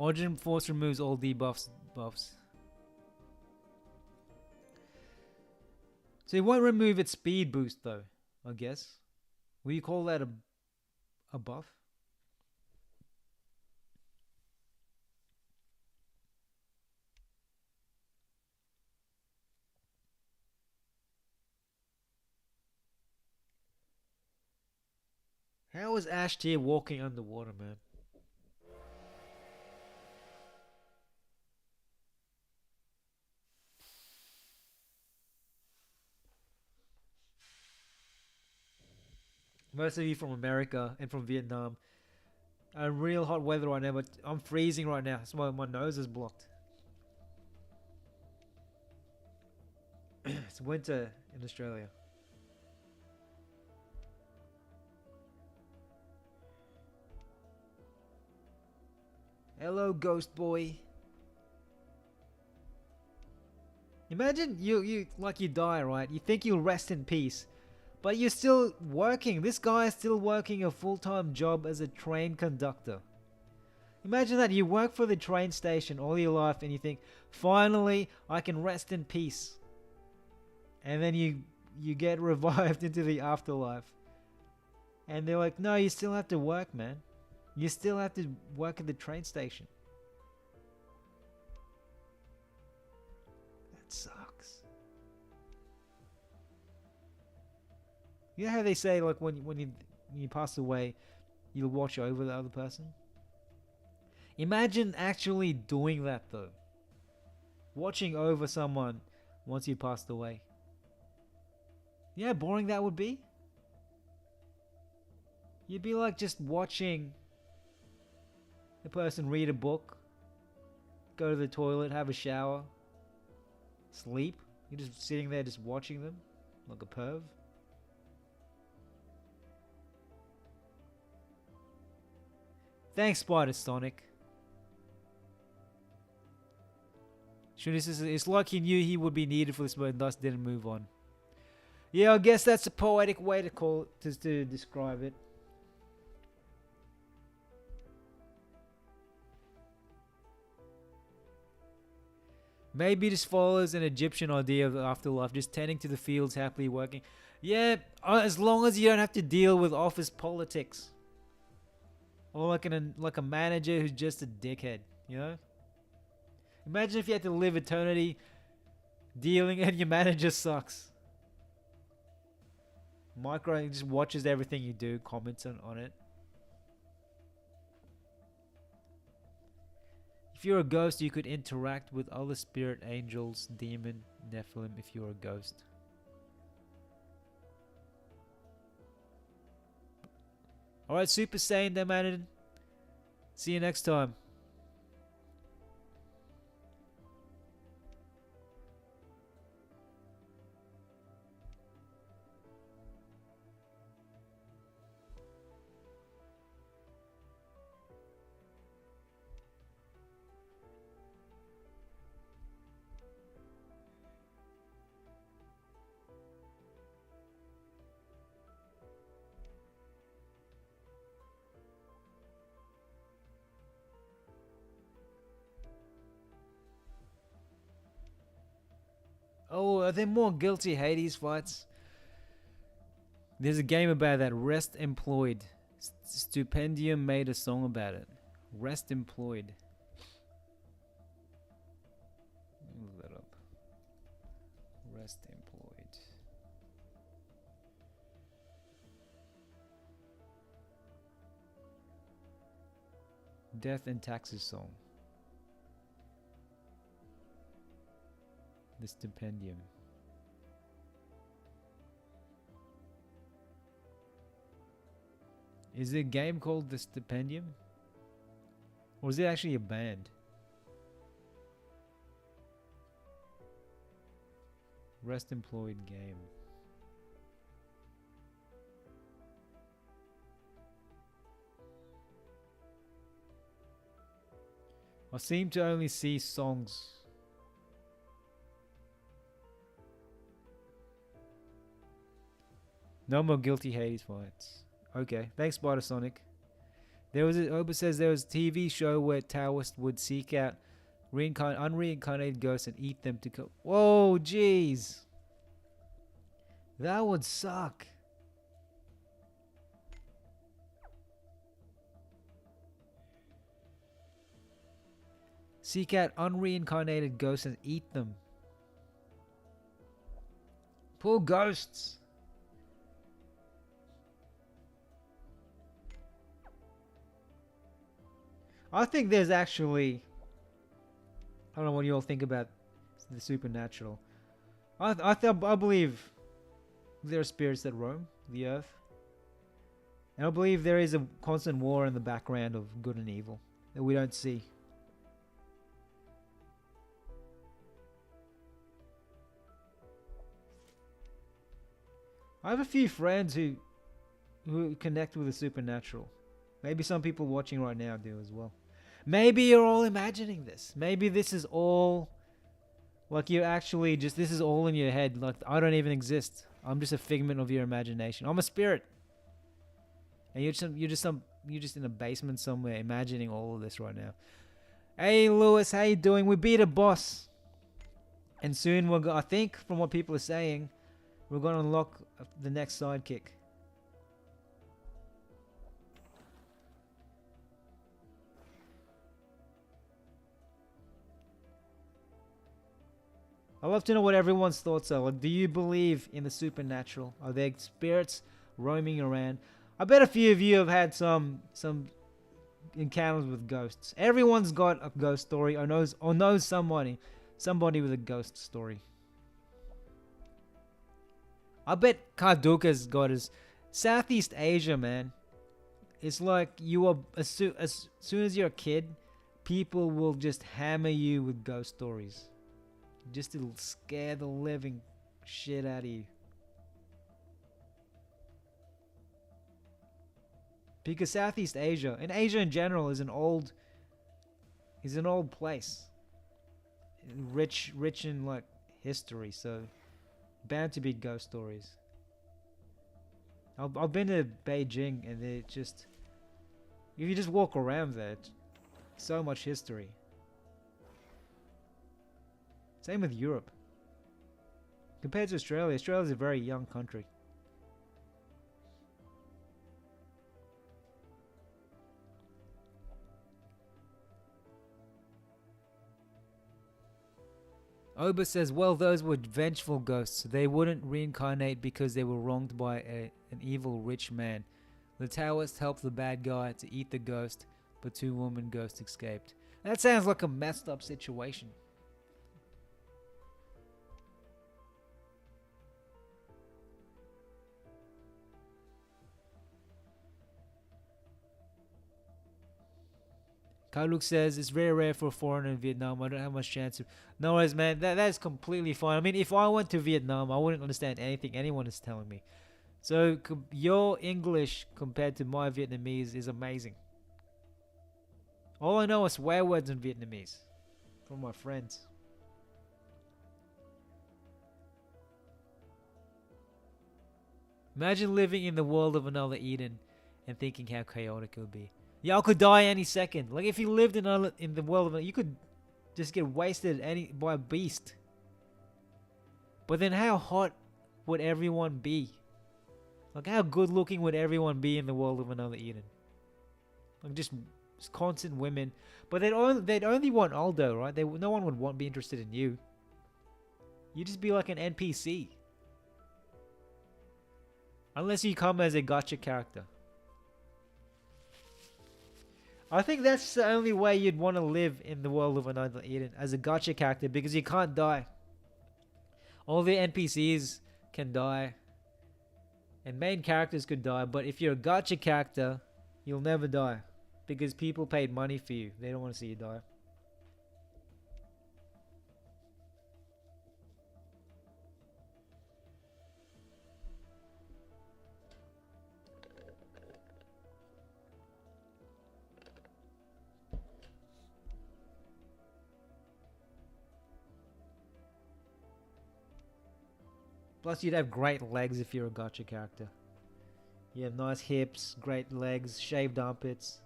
Origin Force removes all debuffs. So it won't remove its speed boost though, I guess. Will you call that a buff? How is Ash Tier walking underwater, man? Most of you from America and from Vietnam are real hot weather right now, but I'm freezing right now. That's why my nose is blocked. It's winter in Australia. Hello, ghost boy. Imagine you die, right? You think you'll rest in peace, but you're still working. This guy is still working a full-time job as a train conductor. Imagine that you work for the train station all your life and you think, finally, I can rest in peace. And then you get revived into the afterlife. And they're like, no, you still have to work, man. You still have to work at the train station. That sucks. You know how they say, like, when you pass away, you'll watch over the other person? Imagine actually doing that, though. Watching over someone once you passed away. You know how boring that would be? You'd be like just watching the person read a book, go to the toilet, have a shower, sleep. You're just sitting there just watching them like a perv. Thanks, Spider Sonic. It's like he knew he would be needed for this, but thus didn't move on. Yeah, I guess that's a poetic way to call it, to describe it. Maybe this follows an Egyptian idea of the afterlife, just tending to the fields, happily working. Yeah, as long as you don't have to deal with office politics. Or like a manager who's just a dickhead, you know? Imagine if you had to live eternity dealing and your manager sucks. Micro just watches everything you do, comments on it. If you're a ghost, you could interact with other spirit, angels, demon, Nephilim if you're a ghost. Alright, Super Saiyan Demanded. See you next time. Oh, are there more Guilty Hades fights? There's a game about that. Rest Employed. Stupendium made a song about it. Rest Employed. Look that up. Rest Employed. Death and Taxes song. The Stipendium. Is it a game called The Stipendium? Or is it actually a band? Rest Employed game. I seem to only see songs. No more Guilty Hades fights. Okay, thanks, Spider Sonic. Oba says there was a TV show where Taoists would seek out unreincarnated ghosts and eat them to kill. Whoa, jeez. That would suck. Seek out unreincarnated ghosts and eat them. Poor ghosts. I think there's actually... I don't know what you all think about the supernatural. I believe there are spirits that roam the earth. And I believe there is a constant war in the background of good and evil that we don't see. I have a few friends who connect with the supernatural. Maybe some people watching right now do as well. Maybe you're all imagining this. Maybe this is all, like, you're actually just, this is all in your head. Like, I don't even exist. I'm just a figment of your imagination. I'm a spirit. And you're just in a basement somewhere imagining all of this right now. Hey Lewis, how you doing? We beat a boss. And soon I think from what people are saying, we're going to unlock the next sidekick. I'd love to know what everyone's thoughts are. Like, do you believe in the supernatural? Are there spirits roaming around? I bet a few of you have had some encounters with ghosts. Everyone's got a ghost story or knows somebody with a ghost story. I bet Karduka's got his Southeast Asia, man. It's like you are as soon as you're a kid, people will just hammer you with ghost stories. Just to scare the living shit out of you. Because Southeast Asia, and Asia in general, is an old place. Rich in like history, so bound to be ghost stories. I've been to Beijing, and it just, if you just walk around there, so much history. Same with Europe. Compared to Australia, Australia's a very young country. Oba says, well, those were vengeful ghosts. They wouldn't reincarnate because they were wronged by an evil rich man. The Taoists helped the bad guy to eat the ghost, but 2 woman ghosts escaped. That sounds like a messed up situation. Kailuk says, it's very rare for a foreigner in Vietnam. I don't have much chance. No worries, man. That's completely fine. I mean, if I went to Vietnam, I wouldn't understand anything anyone is telling me. So your English compared to my Vietnamese is amazing. All I know is swear words in Vietnamese from my friends. Imagine living in the world of another Eden and thinking how chaotic it would be. Y'all could die any second. Like, if you lived in the world of, you could just get wasted by a beast. But then how hot would everyone be? Like, how good looking would everyone be in the world of another Eden? Like, just constant women. But they'd only want Aldo, right? No one would be interested in you. You'd just be like an NPC. Unless you come as a gacha character. I think that's the only way you'd want to live in the world of another Eden, as a gacha character, because you can't die. All the NPCs can die, and main characters could die, but if you're a gacha character, you'll never die, because people paid money for you. They don't want to see you die. Plus, you'd have great legs if you're a gacha character. You have nice hips, great legs, shaved armpits.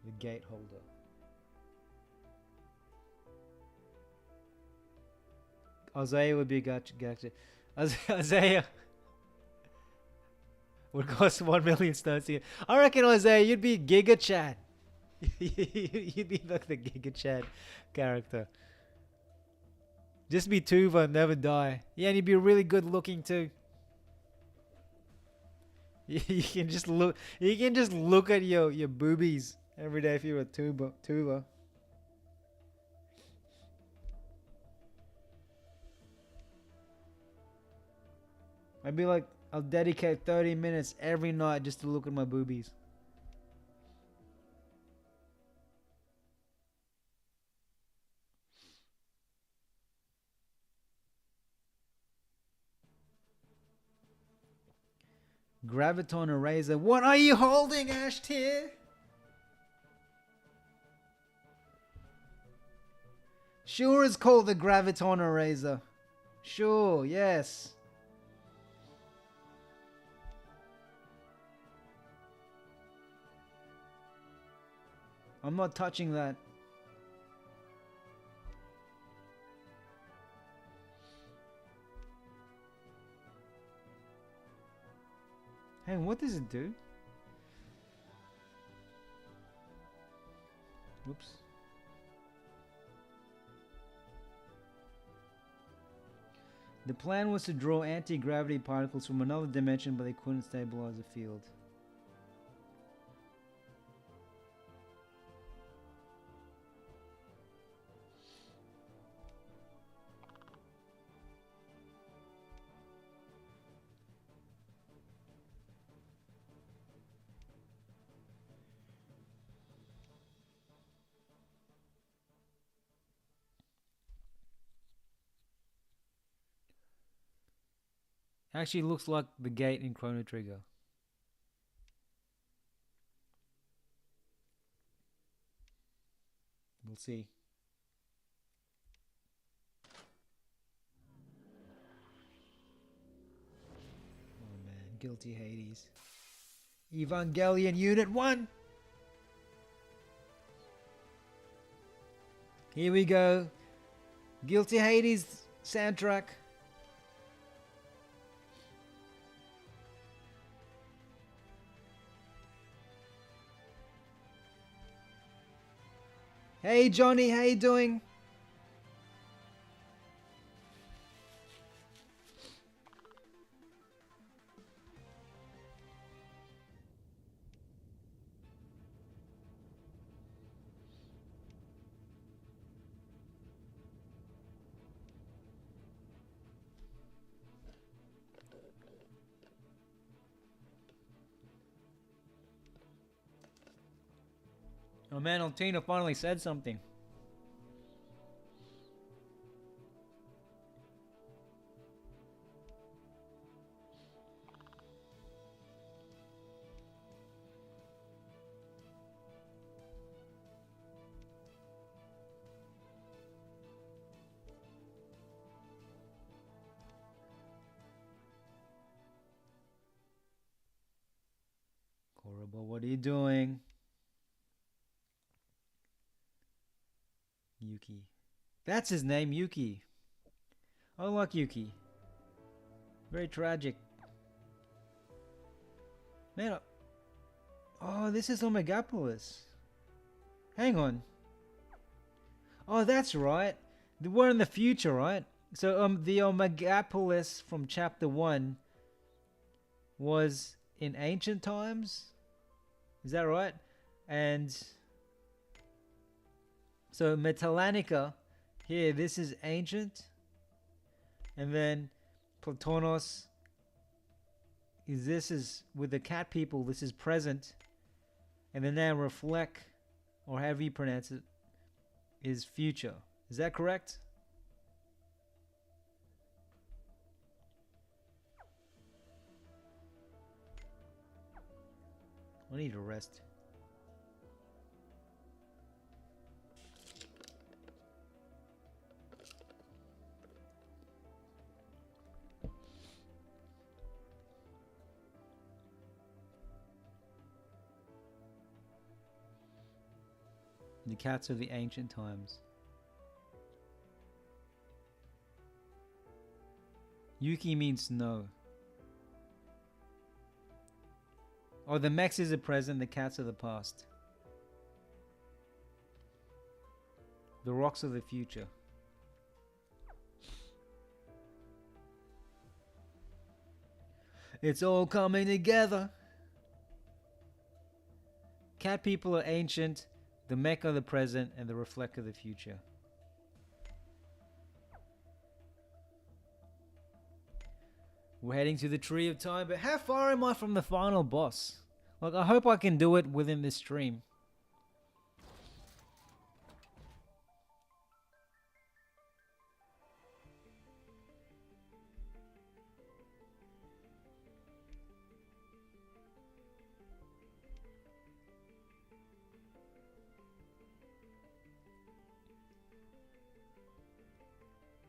The gate holder. Isaiah would be a gacha. Isaiah would cost 1 million stones to get. I reckon, Isaiah, you'd be Giga Chad. You'd be like the Giga Chad character. Just be Tuva and never die. Yeah, and you'd be really good looking too. You can just look. You can just look at your boobies every day if you're a Tuva. I'd be like, I'll dedicate 30 minutes every night just to look at my boobies. Graviton eraser. What are you holding, Ash Tier? Sure, it's called the Graviton eraser. Sure, yes. I'm not touching that. Hey, what does it do? Oops. The plan was to draw anti-gravity particles from another dimension, but they couldn't stabilize the field. Actually looks like the gate in Chrono Trigger. We'll see. Oh man, guilty Hades. Evangelion Unit 1! Here we go. Guilty Hades soundtrack. Hey Johnny, how you doing? Oh man, Altina finally said something. Horrible, what are you doing? Yuki. That's his name, Yuki. I like Yuki. Very tragic. Man, oh, this is Omegapolis. Hang on. Oh, that's right. We're in the future, right? So, the Omegapolis from Chapter 1 was in ancient times? Is that right? And so Metallanica, here, this is ancient. And then Platonos, this is, with the cat people, this is present. And then now Reflect, or however you pronounce it, is future. Is that correct? I need a rest. The cats of the ancient times. Yuki means snow. Oh, the mechs is the present, the cats are the past. The rocks are the future. It's all coming together. Cat people are ancient, the mech are the present, and the reflect are the future. We're heading to the Tree of Time, but how far am I from the final boss? Like, I hope I can do it within this stream.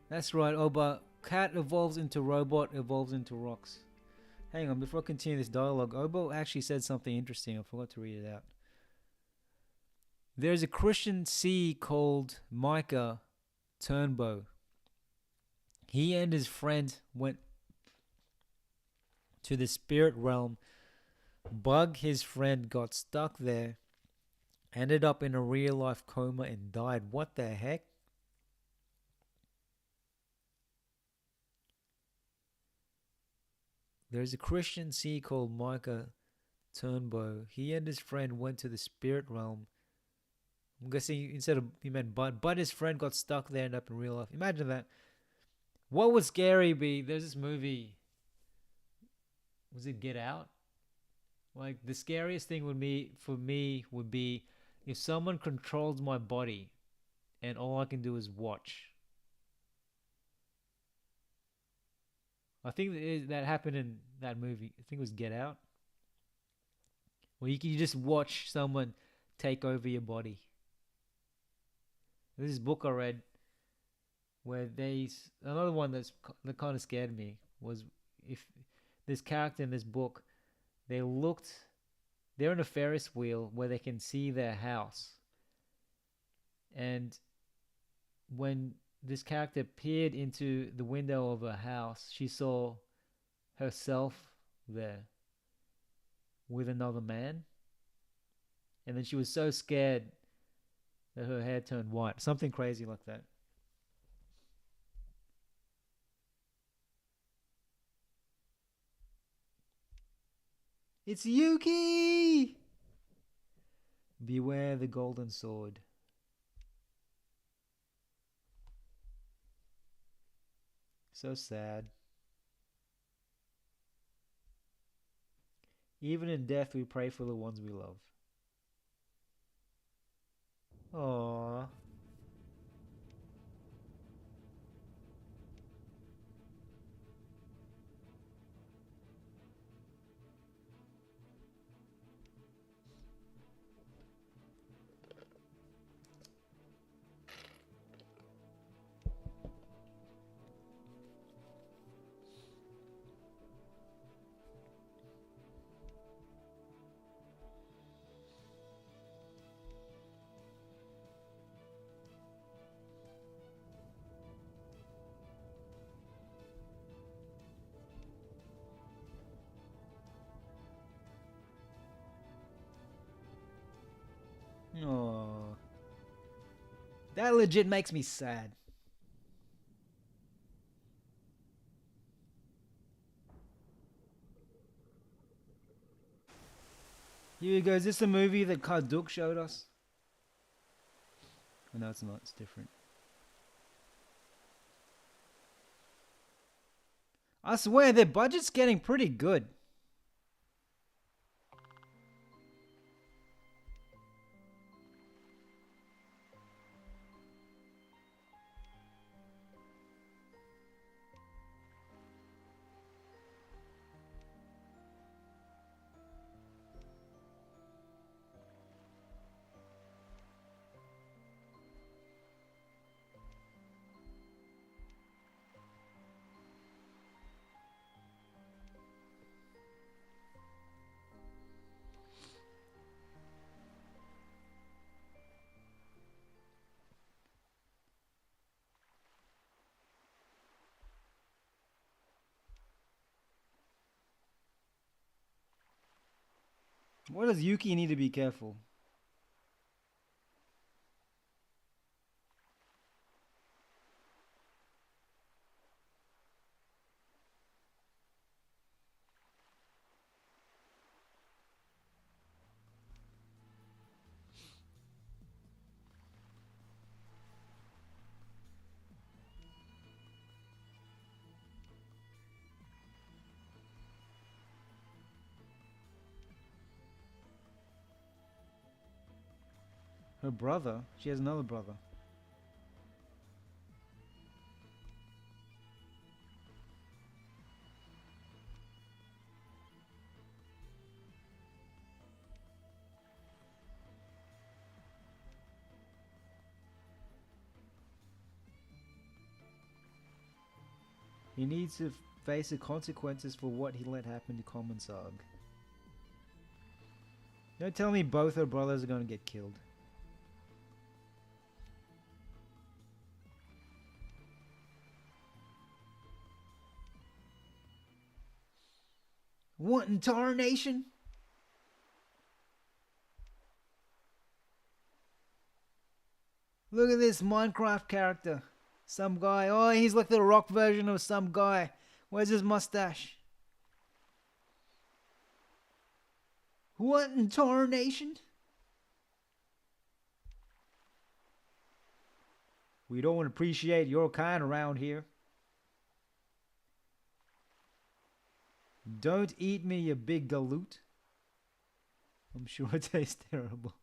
That's right, Oba. Cat evolves into robot, evolves into rocks. Hang on, before I continue this dialogue, Obo actually said something interesting. I forgot to read it out. There's a Christian sea called Micah Turnbow. He and his friend went to the spirit realm. Bug, his friend, got stuck there, ended up in a real life coma and died. What the heck? There's a Christian sea called Micah Turnbow. He and his friend went to the spirit realm. I'm guessing instead of he meant but his friend got stuck there and ended up in real life. Imagine that. What would scary be? There's this movie. Was it Get Out? Like, the scariest thing would be for me would be if someone controls my body and all I can do is watch. I think that happened in that movie. I think it was Get Out. Where you can just watch someone take over your body. This book I read where another one that kind of scared me was if this character in this book, they're in a Ferris wheel where they can see their house. And when this character peered into the window of her house, she saw herself there with another man. And then she was so scared that her hair turned white. Something crazy like that. It's Yuki! Beware the golden sword. So sad. Even in death, we pray for the ones we love. Aww. Aww. That legit makes me sad. Here we go. Is this the movie that Karduk showed us? Oh, no, it's not. It's different. I swear, their budget's getting pretty good. What does Yuki need to be careful? Her brother? She has another brother. He needs to face the consequences for what he let happen to Kommensarg. Don't tell me both her brothers are going to get killed. What in tarnation? Look at this Minecraft character. Some guy. Oh, he's like the rock version of some guy. Where's his mustache? What in tarnation? We don't appreciate your kind around here. Don't eat me, you big galoot. I'm sure it tastes terrible.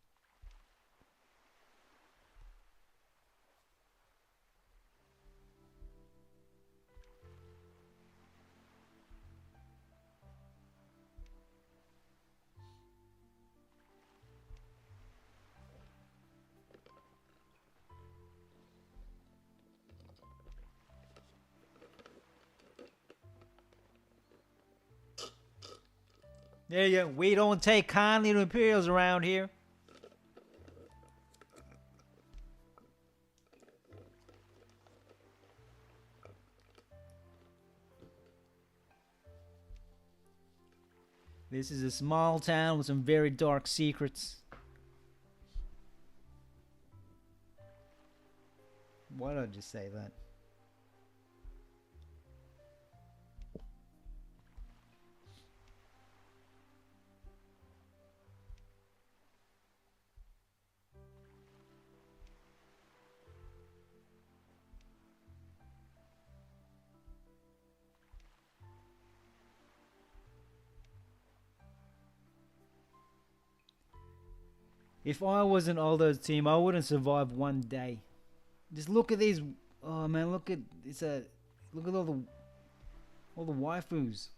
There you go. We don't take kindly to Imperials around here. This is a small town with some very dark secrets. Why did I just say that? If I was an Aldo's team, I wouldn't survive one day. Just look at these. Oh man, look at look at all the waifus.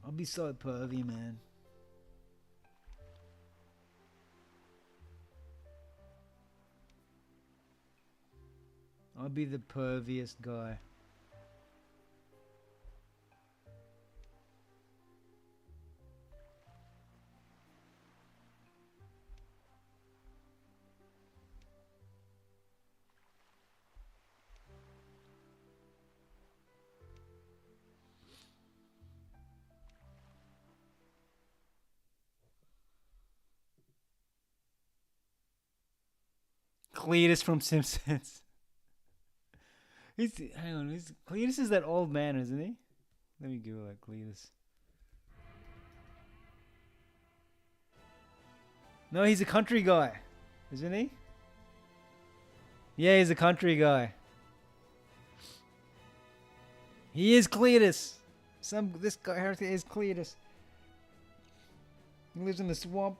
I'll be so pervy, man. I'll be the perviest guy. Cletus from Simpsons. Hang on, Cletus is that old man, isn't he? Let me Google that Cletus. No, he's a country guy, isn't he? Yeah, he's a country guy. He is Cletus. This character is Cletus. He lives in the swamp.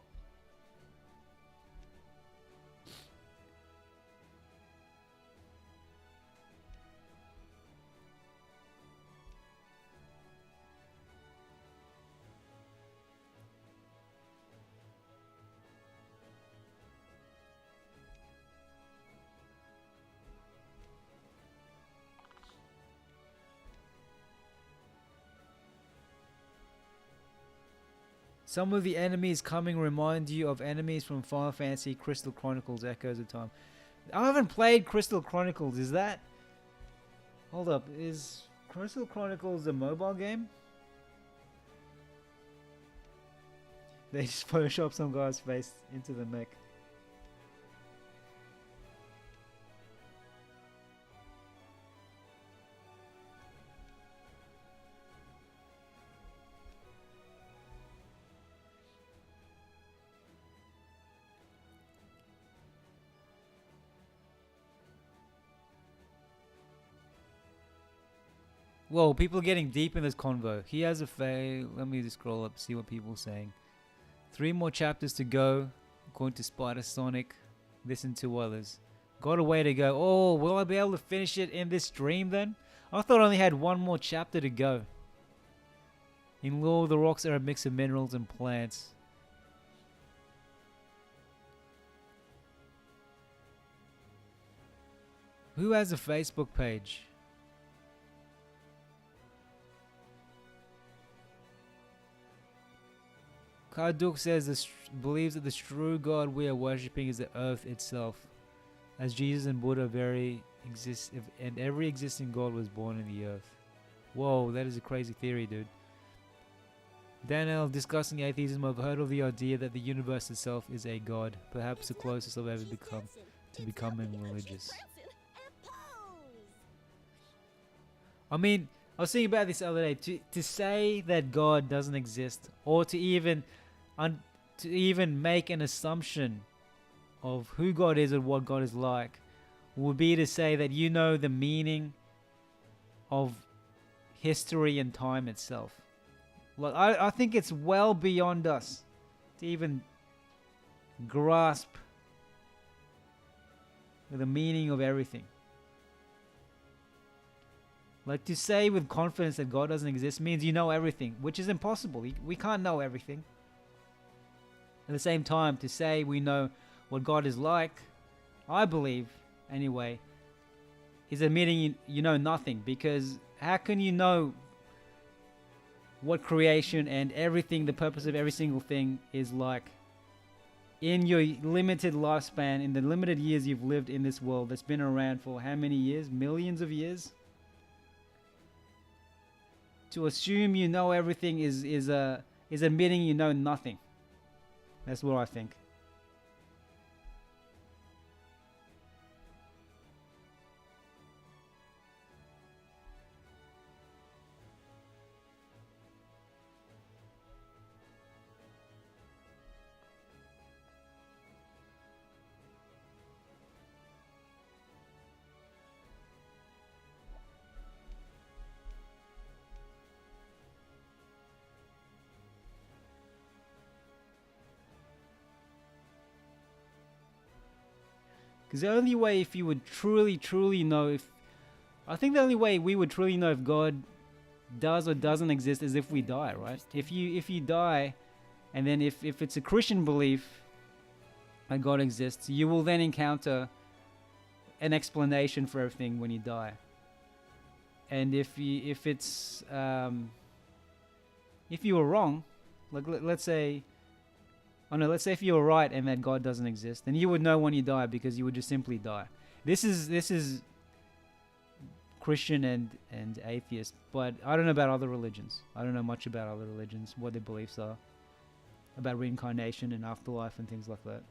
Some of the enemies coming remind you of enemies from Final Fantasy Crystal Chronicles Echoes of Time. I haven't played Crystal Chronicles, is that? Hold up, is Crystal Chronicles a mobile game? They just photoshopped some guy's face into the mech. Whoa, people are getting deep in this convo. He has a let me just scroll up, see what people are saying. 3 more chapters to go, according to Spider Sonic. Listen to others. Got a way to go. Oh, will I be able to finish it in this stream then? I thought I only had 1 more chapter to go. In lore, the rocks are a mix of minerals and plants. Who has a Facebook page? Karduk says believes that the true God we are worshipping is the earth itself, as Jesus and Buddha and every existing God was born in the earth. Whoa, that is a crazy theory, dude. Daniel, discussing atheism, I've heard of the idea that the universe itself is a God, perhaps the closest I've ever become to becoming religious. I mean, I was thinking about this the other day. To say that God doesn't exist, or to even make an assumption of who God is and what God is like, would be to say that you know the meaning of history and time itself. Like, I think it's well beyond us to even grasp the meaning of everything. Like, to say with confidence that God doesn't exist means you know everything, which is impossible. We can't know everything. At the same time, to say we know what God is like, I believe, anyway, is admitting you know nothing. Because how can you know what creation and everything, the purpose of every single thing is like in your limited lifespan, in the limited years you've lived in this world that's been around for how many years? Millions of years? To assume you know everything is admitting you know nothing. That's what I think. Because the only way, if you would truly know, I think the only way we would truly know if God does or doesn't exist is if we die, right? If you die, and then if it's a Christian belief that God exists, you will then encounter an explanation for everything when you die. And if you were wrong, like let's say if you were right and that God doesn't exist, then you would know when you die because you would just simply die. This is Christian and atheist, but I don't know about other religions. I don't know much about other religions, what their beliefs are about reincarnation and afterlife and things like that.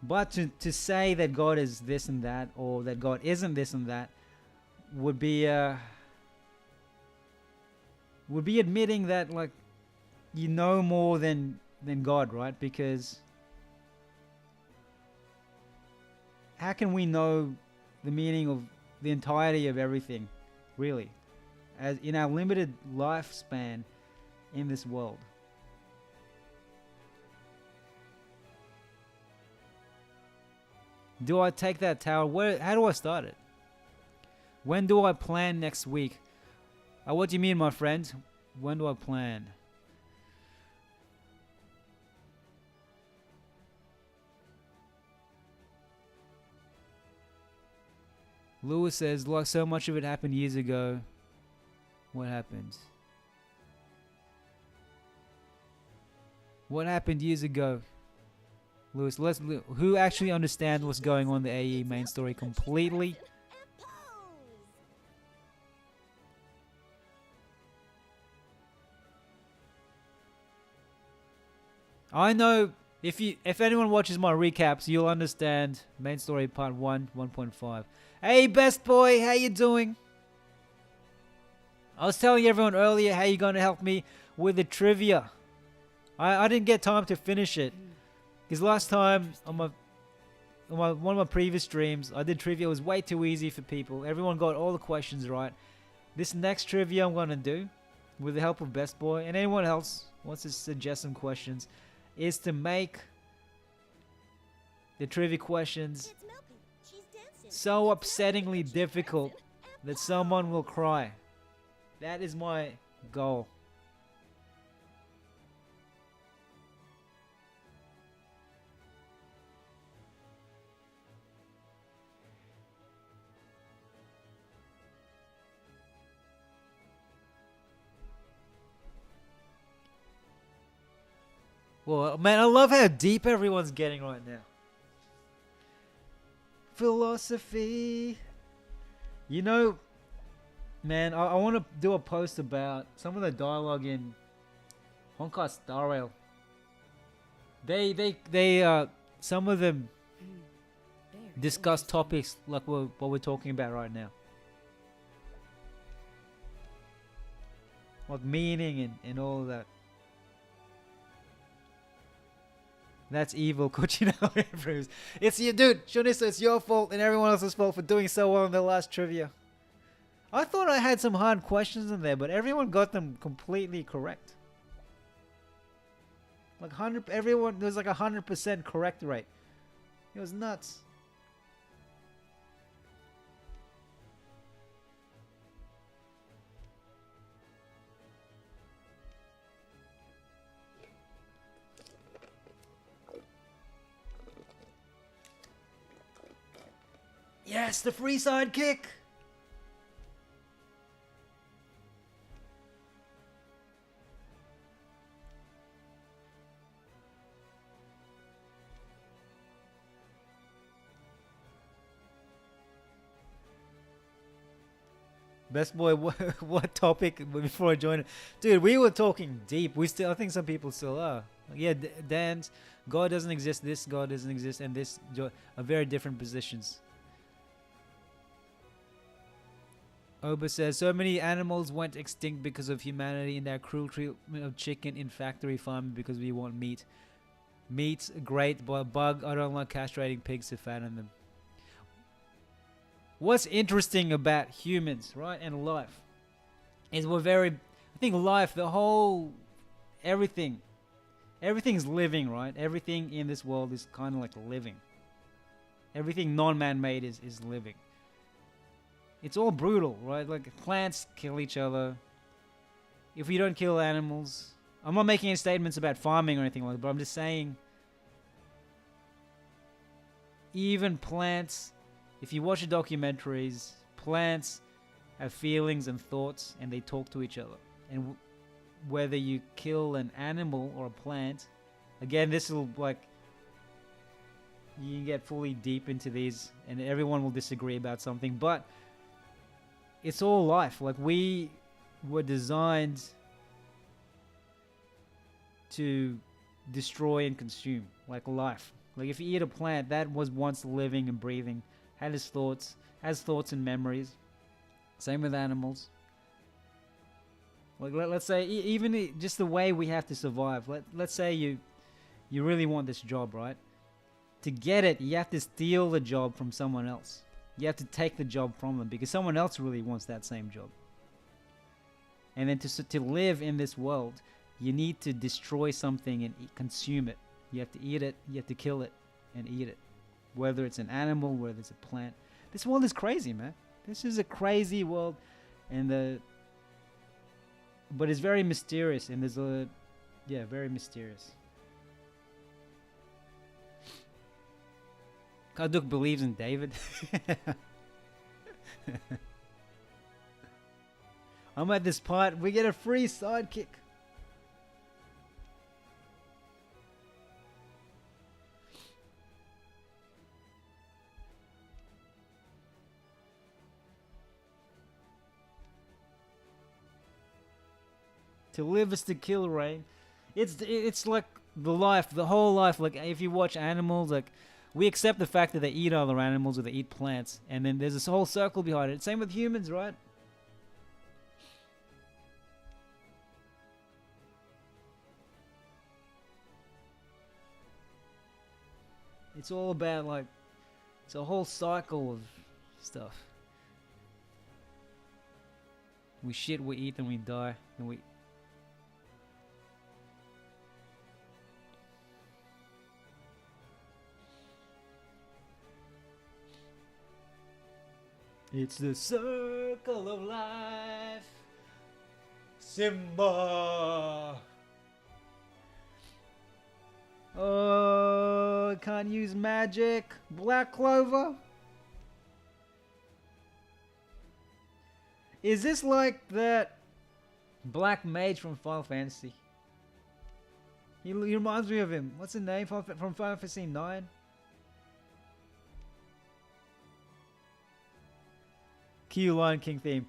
But to say that God is this and that, or that God isn't this and that, would be admitting that, like, you know more than God, right? Because how can we know the meaning of the entirety of everything, really, as in our limited lifespan in this world? Do I take that tower? How do I start it? When do I plan next week? What do you mean, my friend? When do I plan? Lewis says, like, so much of it happened years ago. What happened? What happened years ago? Lewis, who actually understands what's going on in the AE main story completely? I know if anyone watches my recaps, you'll understand main story part 1, 1.5. Hey, best boy, how you doing? I was telling everyone earlier how you're going to help me with the trivia. I didn't get time to finish it. Because last time, one of my previous streams, I did trivia. It was way too easy for people. Everyone got all the questions right. This next trivia I'm gonna do, with the help of Best Boy and anyone else wants to suggest some questions, is to make the trivia questions so upsettingly difficult that someone will cry. That is my goal. Well, man, I love how deep everyone's getting right now. Philosophy. You know, man, I want to do a post about some of the dialogue in Honkai Star Rail. They some of them discuss topics like what we're talking about right now. Like meaning and all of that. That's evil, Cochino improves. It's you, dude. Shunisa, it's your fault and everyone else's fault for doing so well in the last trivia. I thought I had some hard questions in there, but everyone got them completely correct. Like everyone, there was like 100% correct rate. It was nuts. Yes, the free sidekick! Best boy, what topic before I joined? Dude, we were talking deep. I think some people still are. Yeah, Dan's God doesn't exist, this God doesn't exist, and this are very different positions. Oba says, so many animals went extinct because of humanity and their cruel treatment of chicken in factory farming because we want meat. Meat's great, but bug, I don't like castrating pigs to fatten them. What's interesting about humans, right, and life, is I think life, everything's living, right? Everything in this world is kind of like living. Everything non-man-made is living. It's all brutal, right? Like, plants kill each other. If we don't kill animals... I'm not making any statements about farming or anything like that, but I'm just saying... Even plants... If you watch the documentaries, plants have feelings and thoughts, and they talk to each other. And whether you kill an animal or a plant... Again, this will, like... You can get fully deep into these, and everyone will disagree about something, but... It's all life. Like, we were designed to destroy and consume, like life. Like, if you eat a plant, that was once living and breathing, has thoughts and memories. Same with animals. Like, let's say, even just the way we have to survive. Let's say you really want this job, right? To get it, you have to steal the job from someone else. You have to take the job from them because someone else really wants that same job. And then to live in this world, you need to destroy something and consume it. You have to eat it, you have to kill it and eat it. Whether it's an animal, whether it's a plant. This world is crazy, man. This is a crazy world, but it's very mysterious, and very mysterious. Kaduk believes in David. I'm at this part. We get a free sidekick. To live is to kill, Rain. It's like the whole life. Like, if you watch animals, like, we accept the fact that they eat other animals or they eat plants, and then there's this whole circle behind it. Same with humans, right? It's all about, like, It's a whole cycle of stuff. We shit, we eat, then we die, and we... It's the circle of life. Simba. Oh, I can't use magic. Black Clover. Is this like that black mage from Final Fantasy? He reminds me of him. What's the name from Final Fantasy 9? Cue Lion King theme.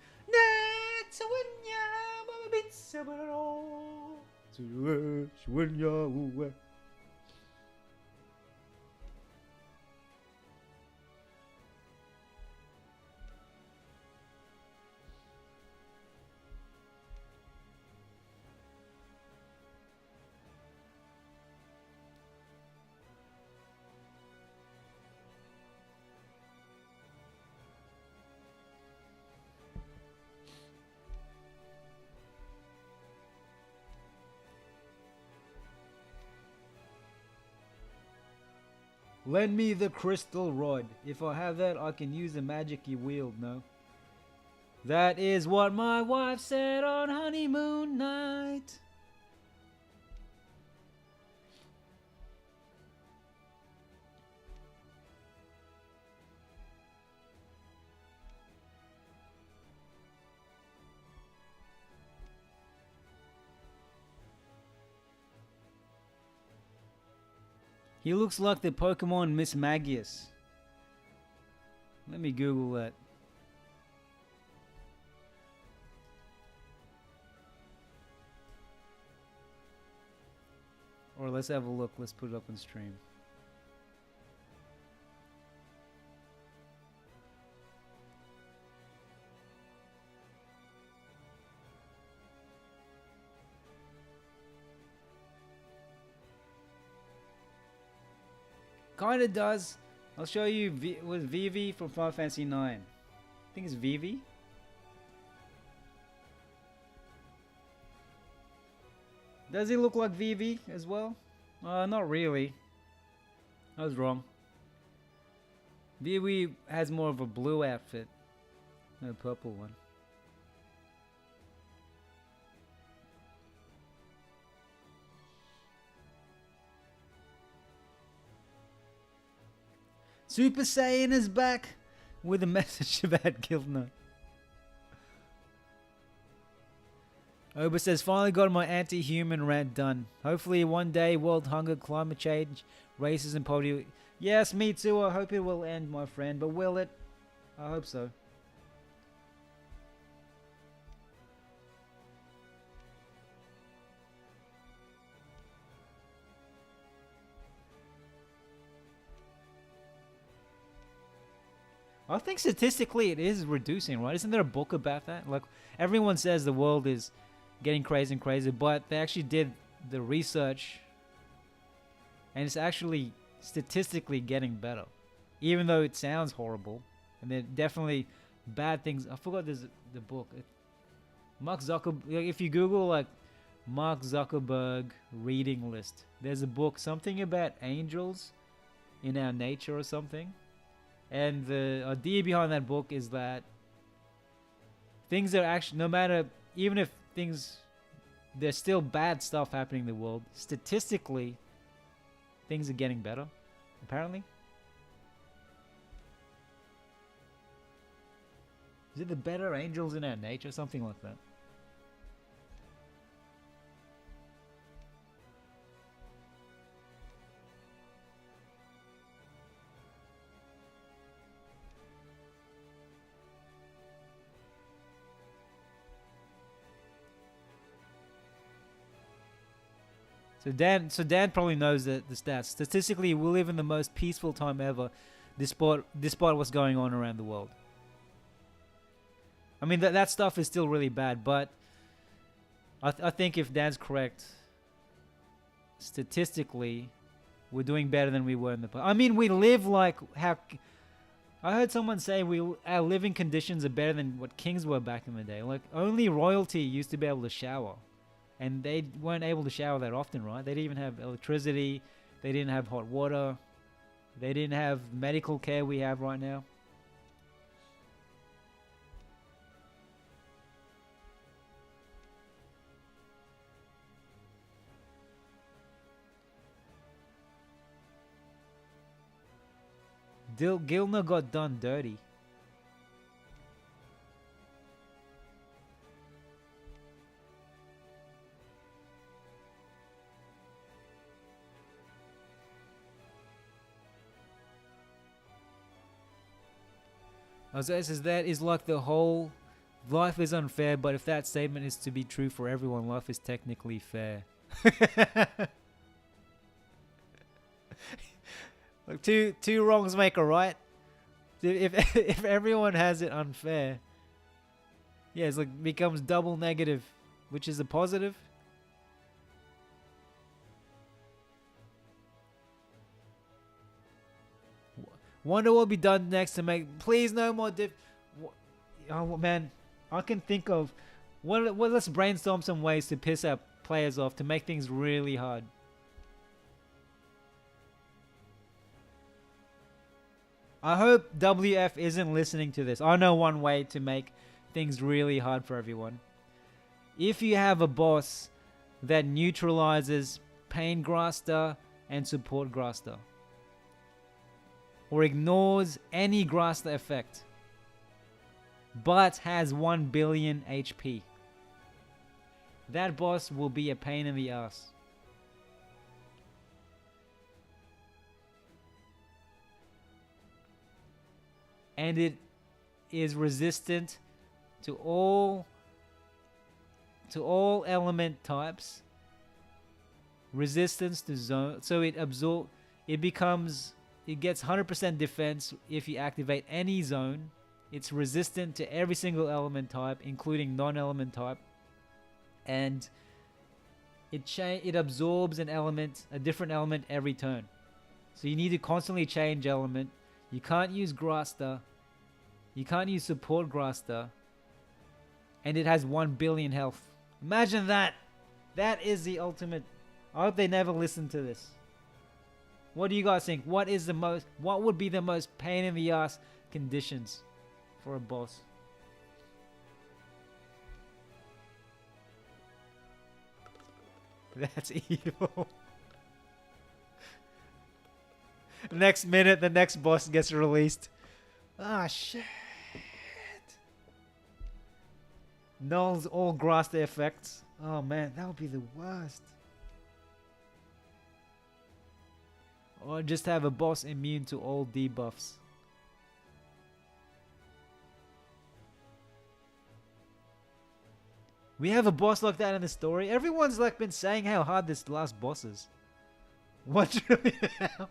Lend me the crystal rod. If I have that, I can use the magic you wield, no? That is what my wife said on honeymoon night. He looks like the Pokemon Miss Magius. Let me Google that. Or let's have a look. Let's put it up on stream. Kinda does. I'll show you with Vivi from Final Fantasy 9. I think it's Vivi. Does he look like Vivi as well? Not really. I was wrong. Vivi has more of a blue outfit than a purple one. Super Saiyan is back with a message about Gilna. Oba says, finally got my anti-human rant done. Hopefully one day world hunger, climate change, racism, poverty. Yes, me too. I hope it will end, my friend. But will it? I hope so. I think statistically it is reducing, right? Isn't there a book about that? Like, everyone says the world is getting crazy and crazy, but they actually did the research and it's actually statistically getting better. Even though it sounds horrible, and there are definitely bad things. I forgot there's the book. Mark Zuckerberg, if you Google like Mark Zuckerberg reading list, there's a book, something about angels in our nature or something. And the idea behind that book is that things are actually, no matter, even if things, there's still bad stuff happening in the world, statistically, things are getting better, apparently. Is it the better angels in our nature? Something like that. So Dan probably knows the stats. Statistically, we live in the most peaceful time ever, despite what's going on around the world. I mean, that stuff is still really bad, but I think if Dan's correct, statistically, we're doing better than we were in the past. I mean, we live like I heard someone say our living conditions are better than what kings were back in the day. Like, only royalty used to be able to shower. And they weren't able to shower that often, right? They didn't even have electricity. They didn't have hot water. They didn't have medical care we have right now. Gilner got done dirty. Isaiah says that is like the whole life is unfair, but if that statement is to be true for everyone, life is technically fair. Like two wrongs make a right. If everyone has it unfair, yeah, it's like becomes double negative, which is a positive. Wonder what will be done next to make. Please, no more oh man, I can think of let's brainstorm some ways to piss our players off to make things really hard. I hope WF isn't listening to this. I know one way to make things really hard for everyone. If you have a boss that neutralizes Pain Graster and Support Graster, or ignores any Graster effect, but has 1 billion HP, that boss will be a pain in the ass. And it is resistant to all element types. Resistance to zone, so it gets 100% defense if you activate any zone. It's resistant to every single element type, including non-element type, and it absorbs a different element every turn. So you need to constantly change element. You can't use Graster. You can't use Support Graster. And it has 1 billion health. Imagine that. That is the ultimate. I hope they never listen to this. What do you guys think? What would be the most pain in the ass conditions for a boss? That's evil. Next minute, the next boss gets released. Ah, shit. Nulls all Graster effects. Oh man, that would be the worst. Or just have a boss immune to all debuffs. We have a boss like that in the story. Everyone's like been saying how hard this last boss is. 1 trillion health.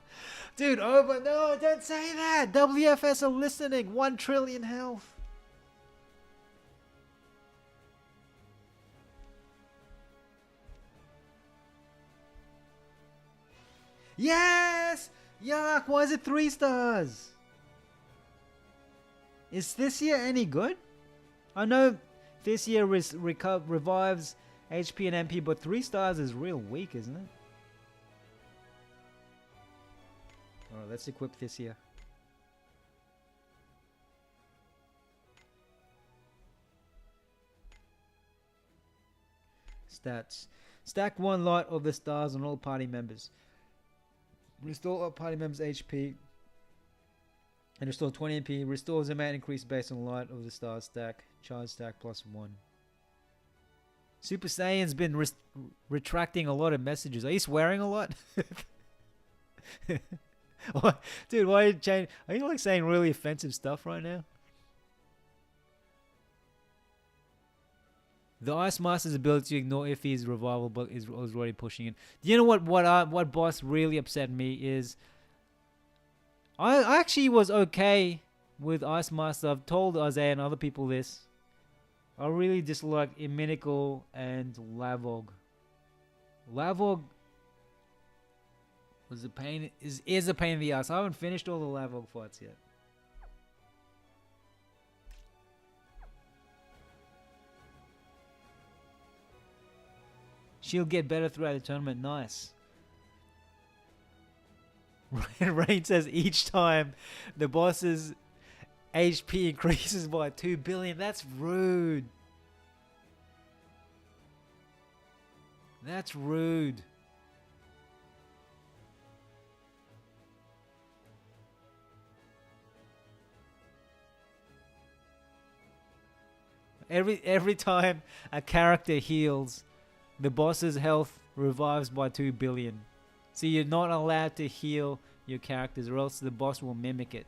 Dude, no, don't say that. WFS are listening. 1 trillion health. Yes! Yuck, why is it 3 stars? Is this year any good? I know this year revives HP and MP, but 3 stars is real weak, isn't it? Alright, let's equip this here. Stats. Stack 1 lot of the stars on all party members. Restore all party members' HP. And restore 20 MP. Restores amount increase based on light of the star stack. Charge stack +1. Super Saiyan's been retracting a lot of messages. Are you swearing a lot? Dude, why did you change? Are you like saying really offensive stuff right now? The Ice Master's ability to ignore if he's revival but is already pushing it. Do you know what boss really upset me is I actually was okay with Ice Master. I've told Isaiah and other people this. I really dislike Iminical and Lavog. Lavog was a pain is a pain in the ass. I haven't finished all the Lavog fights yet. She'll get better throughout the tournament. Nice. Rain says each time the boss's HP increases by 2 billion. That's rude. That's rude. Every time a character heals, the boss's health revives by 2 billion. So you're not allowed to heal your characters, or else the boss will mimic it.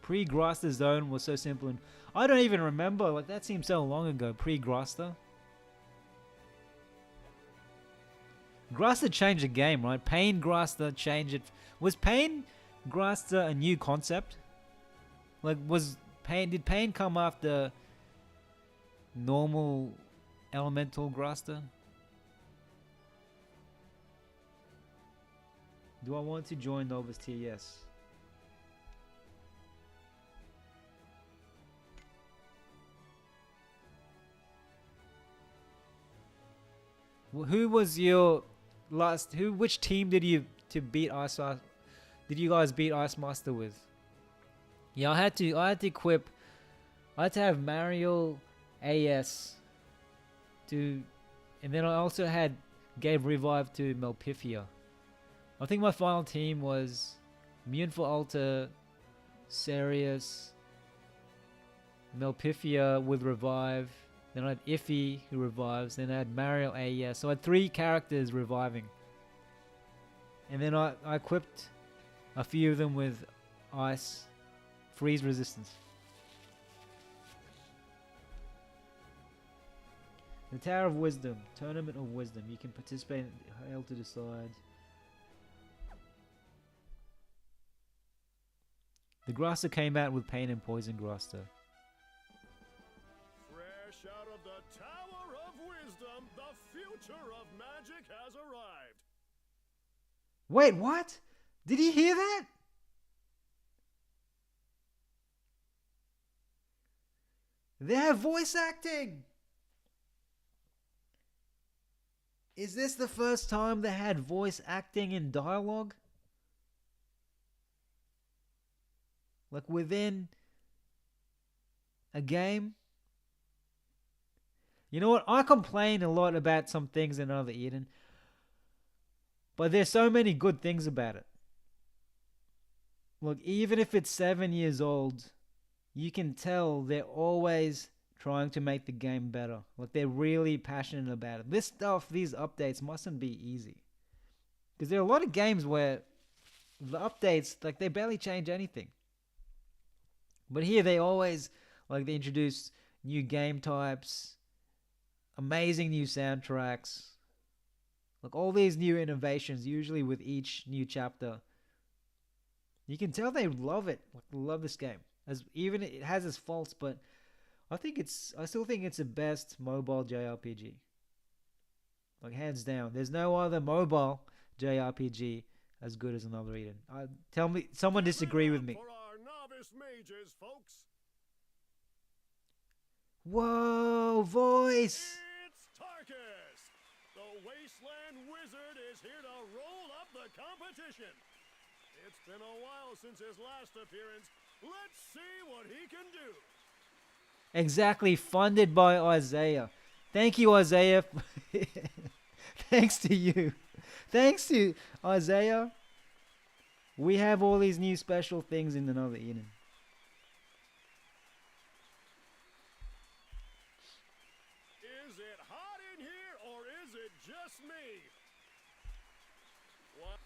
Pre-Graster Zone was so simple, and I don't even remember. Like, that seems so long ago. Pre-Graster. Graster changed the game, right? Pain Graster changed it. Was Pain Graster a new concept? Like, did Pain come after normal Elemental Graster? Do I want to join Novice tier? Yes. Who was your last? Which team did you beat Ice? Did you guys beat Ice Master with? Yeah, I had to equip. I had to have Mario, AS, and then I also gave revive to Melpifia. I think my final team was Immune for Alta, Serious, Melpifia with revive. Then I had Iffy, who revives. Then I had Mario AES. So I had 3 characters reviving. And then I equipped a few of them with Ice, Freeze Resistance. The Tower of Wisdom, Tournament of Wisdom. You can participate in Hail to decide. The Graster came out with Pain and Poison Graster. Out of the Tower of Wisdom, the future of magic has arrived. Wait, what? Did you hear that? They have voice acting. Is this the first time they had voice acting in dialogue? Like within a game? You know what? I complain a lot about some things in Another Eden, but there's so many good things about it. Look, even if it's 7 years old, you can tell they're always trying to make the game better. Like, they're really passionate about it. This stuff, these updates mustn't be easy. Because there are a lot of games where the updates, like, they barely change anything. But here they always, like, they introduce new game types, amazing new soundtracks, like all these new innovations, usually with each new chapter. You can tell they love it. Like, they love this game. As even it has its faults, but I still think it's the best mobile JRPG. Like, hands down. There's no other mobile JRPG as good as Another Eden. Tell me, someone disagree with me. For our novice mages, folks. Whoa, voice! It's Tarkus! The Wasteland Wizard is here to roll up the competition. It's been a while since his last appearance. Let's see what he can do. Exactly, funded by Isaiah. Thank you, Isaiah. Thanks to you. Thanks to Isaiah. We have all these new special things in Another Eden. Is it hot in here, or is it just me? What?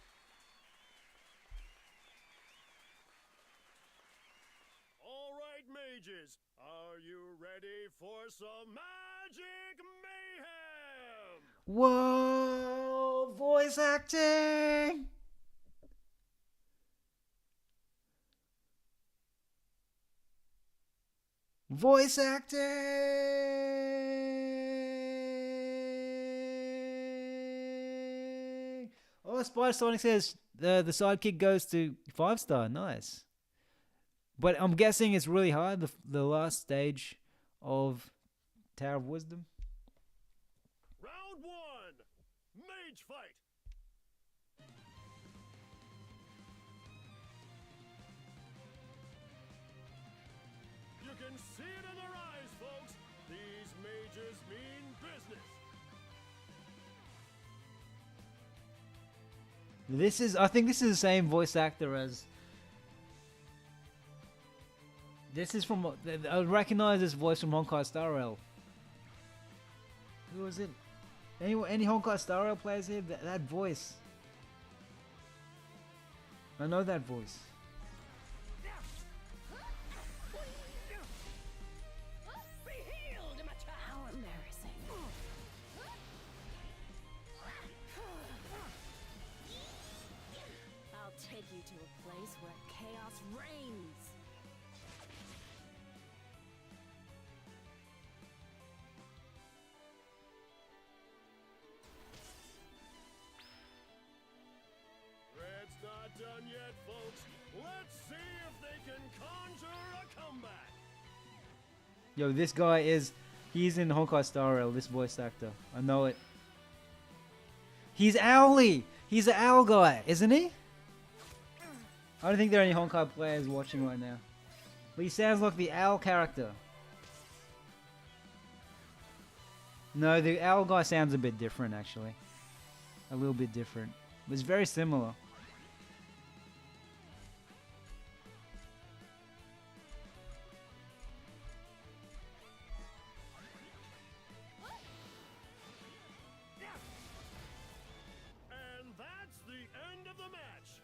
All right, mages. Are you ready for some magic mayhem? Whoa, voice acting! Voice acting! Oh, Spider Sonic says the sidekick goes to 5-star. Nice. But I'm guessing it's really hard. The last stage of Tower of Wisdom. Round one, mage fight. You can see it in their eyes, folks. These mages mean business. I think this is the same voice actor as. This is from. I recognize this voice from Honkai Star Rail. Who was it? Any Honkai Star Rail players here? That voice. I know that voice. How embarrassing. I'll take you to a place where chaos reigns. Red's not done yet, folks. Let's see if they can conjure a comeback. Yo, this guy he's in Honkai Star Rail, this voice actor. I know it. He's Owly! He's an owl guy, isn't he? I don't think there are any Honkai players watching right now. But he sounds like the owl character. No, the owl guy sounds a bit different, actually. A little bit different. But it's very similar. And that's the end of the match.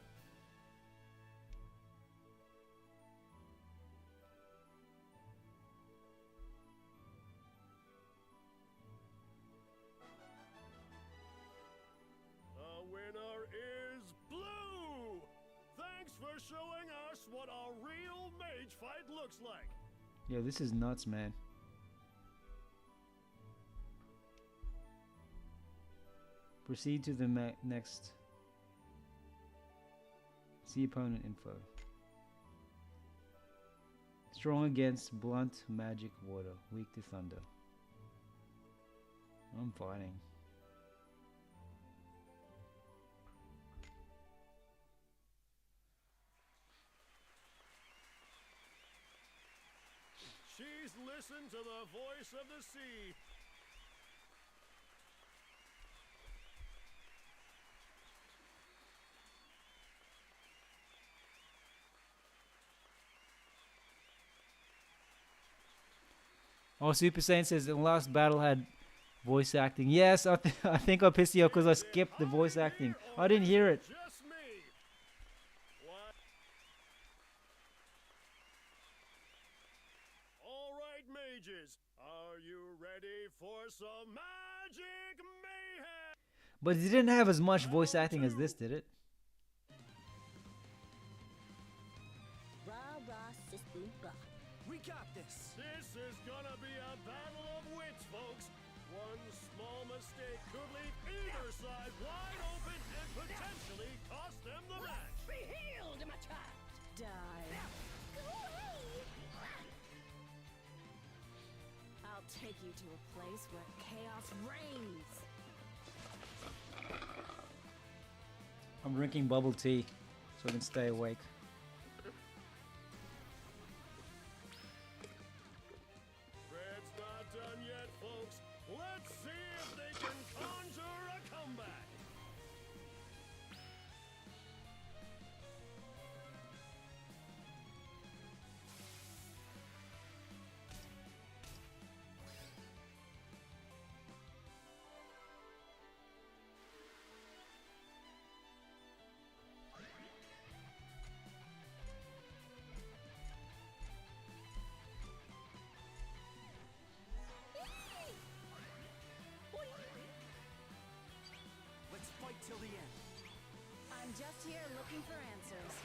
The winner is blue. Thanks for showing us what a real mage fight looks like. Yo, this is nuts, man. Proceed to the next. See opponent info. Strong against blunt magic water, weak to thunder. I'm fighting. She's listened to the voice of the sea. Oh, Super Saiyan says the last battle had voice acting. Yes, I think I pissed you off because I skipped the voice acting. I didn't hear it. Just me. What? All right, mages. Are you ready for some magic mayhem? But it didn't have as much voice acting as this, did it? We got this. This is gonna be a battle of wits, folks. One small mistake could leave either side wide open and potentially cost them the match. Be healed, my child. Die. Go away! I'll take you to a place where chaos reigns. I'm drinking bubble tea so I can stay awake. Red's not done yet, folks. Let's see if they can conjure a comeback. Let's fight till the end. I'm just here looking for answers.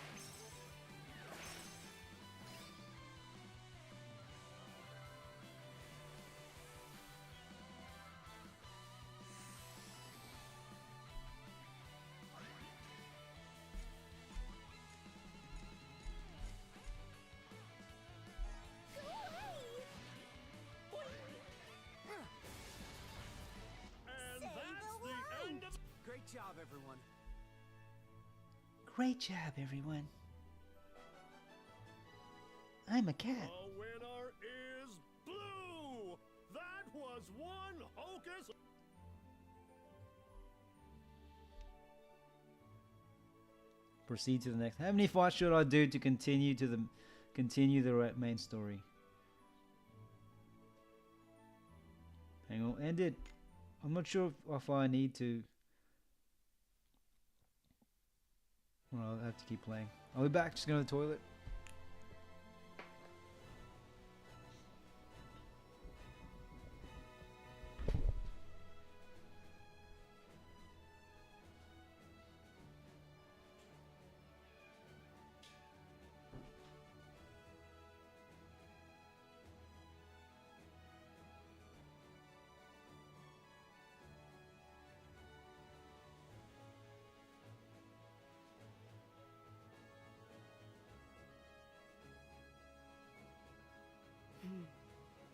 everyone. Great job, everyone. I'm a cat. The winner is blue! That was one hocus! Proceed to the next. How many fights should I do to continue the main story? Hang on, end it. I'm not sure if I need to. Well, I'll have to keep playing. I'll be back. Just go to the toilet.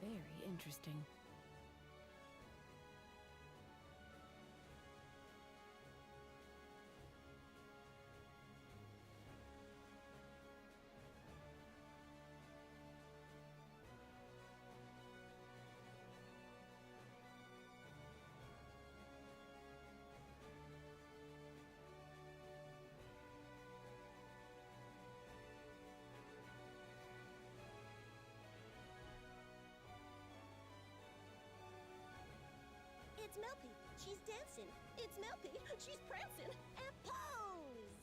Very interesting. It's Melpy. She's dancing. It's Melpy. She's prancing. And pose!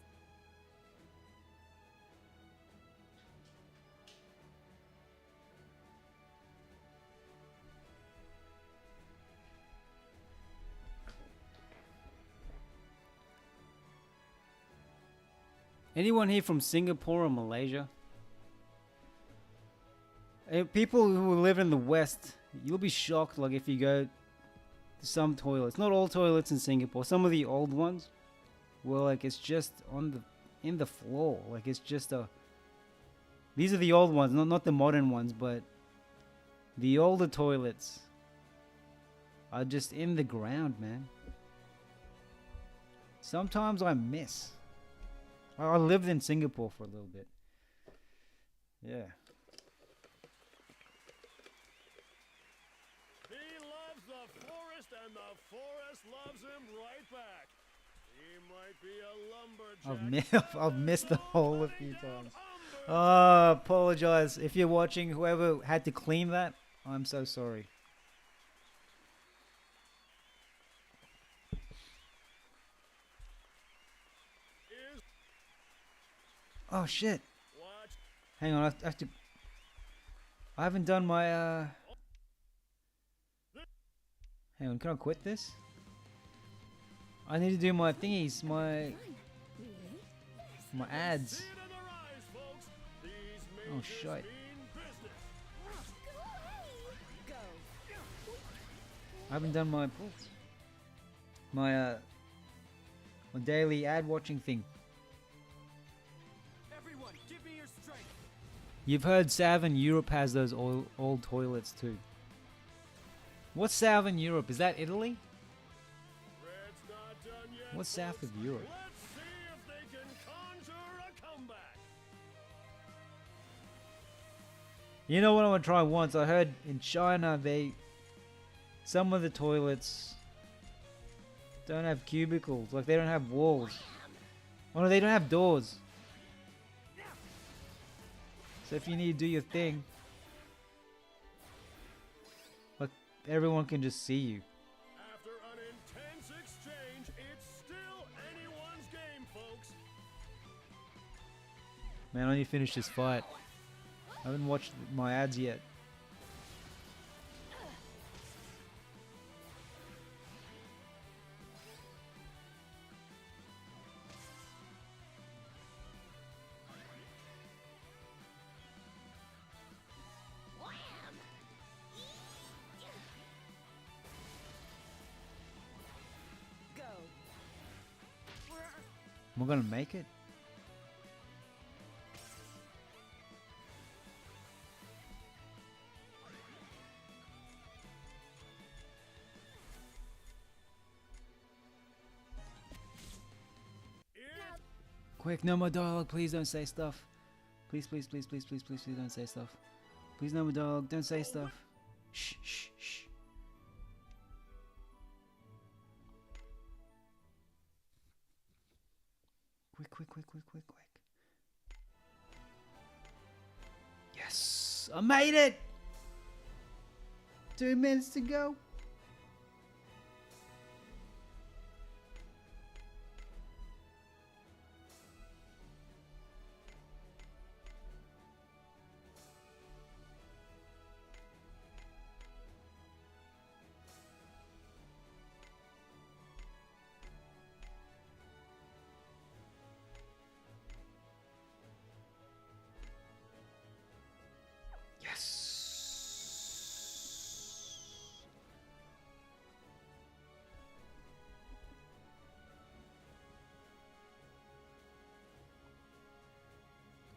Anyone here from Singapore or Malaysia? People who live in the West, you'll be shocked. Like if you go to some toilets, not all toilets in Singapore. Some of the old ones, well, like it's just in the floor. Like it's just a. These are the old ones, not the modern ones, but the older toilets are just in the ground, man. Sometimes I miss. I lived in Singapore for a little bit. Yeah. He loves the forest and the forest loves him right back. He might be a lumberjack. I've missed the hole a few times. Oh, apologize. If you're watching, whoever had to clean that, I'm so sorry. Oh shit. Watch. Hang on, I have to. I haven't done my Hang on, can I quit this? I need to do my thingies, my ads. See it in their eyes, folks. These Oh mages shit. mean business. I haven't done my my daily ad watching thing. Everyone, give me your strength. You've heard Southern Europe has those old toilets too. What's Southern Europe? Is that Italy? Red's not done yet, What's south of Europe? Let's see if they can conjure a comeback. You know what I want to try once? I heard in China some of the toilets don't have cubicles, like they don't have walls. Oh no, they don't have doors. So if you need to do your thing, like everyone can just see you. After an intense exchange, it's still anyone's game, folks. Man, I need to finish this fight. I haven't watched my ads yet. Go. Am I gonna make it? Quick, no more dialogue. Please don't say stuff. Please, please, please, please, please, please, please don't say stuff. Please, no more dialogue. Don't say stuff. Shh, shh, shh. Quick, quick, quick, quick, quick, quick. Yes, I made it. 2 minutes to go.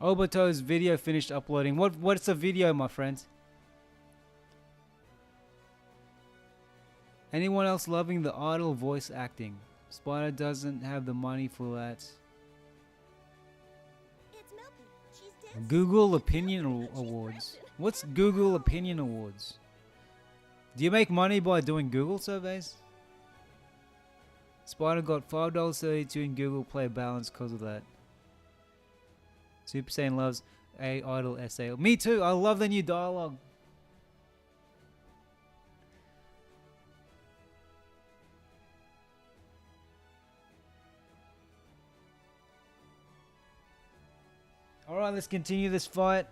Obato's video finished uploading. What's a video, my friends? Anyone else loving the idle voice acting? Spider doesn't have the money for that. It's Milky. She's dancing. Google Opinion Awards. What's Google Opinion Awards? Do you make money by doing Google surveys? Spider got $5.32 in Google Play balance because of that. Super Saiyan loves a idle essay. Me too. I love the new dialogue. All right, let's continue this fight,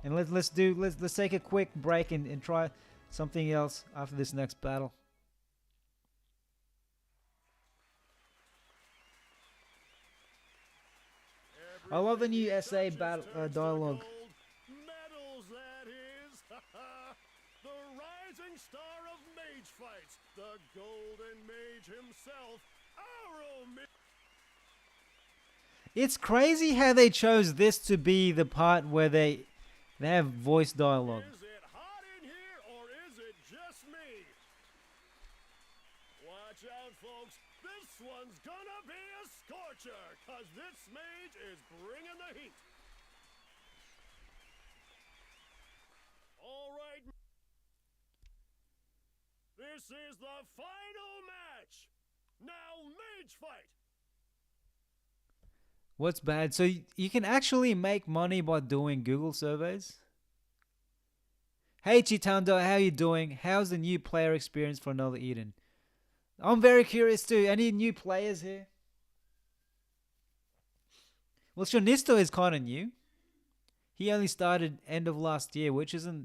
and let's take a quick break and try something else after this next battle. I love the new essay battle dialogue. Medals, that is. The rising star of mage fights, the golden mage himself, Arrow. It's crazy how they chose this to be the part where they have voice dialogue. Is it hot in here, or is it just me? Watch out, folks. This one's gonna be a scorcher, cause this mage is bringing the heat. All right. This is the final match. Now, mage fight. What's bad? So you can actually make money by doing Google surveys? Hey Chitanda, how you doing? How's the new player experience for Another Eden? I'm very curious too. Any new players here? Well, Shonisto is kind of new. He only started end of last year, which is only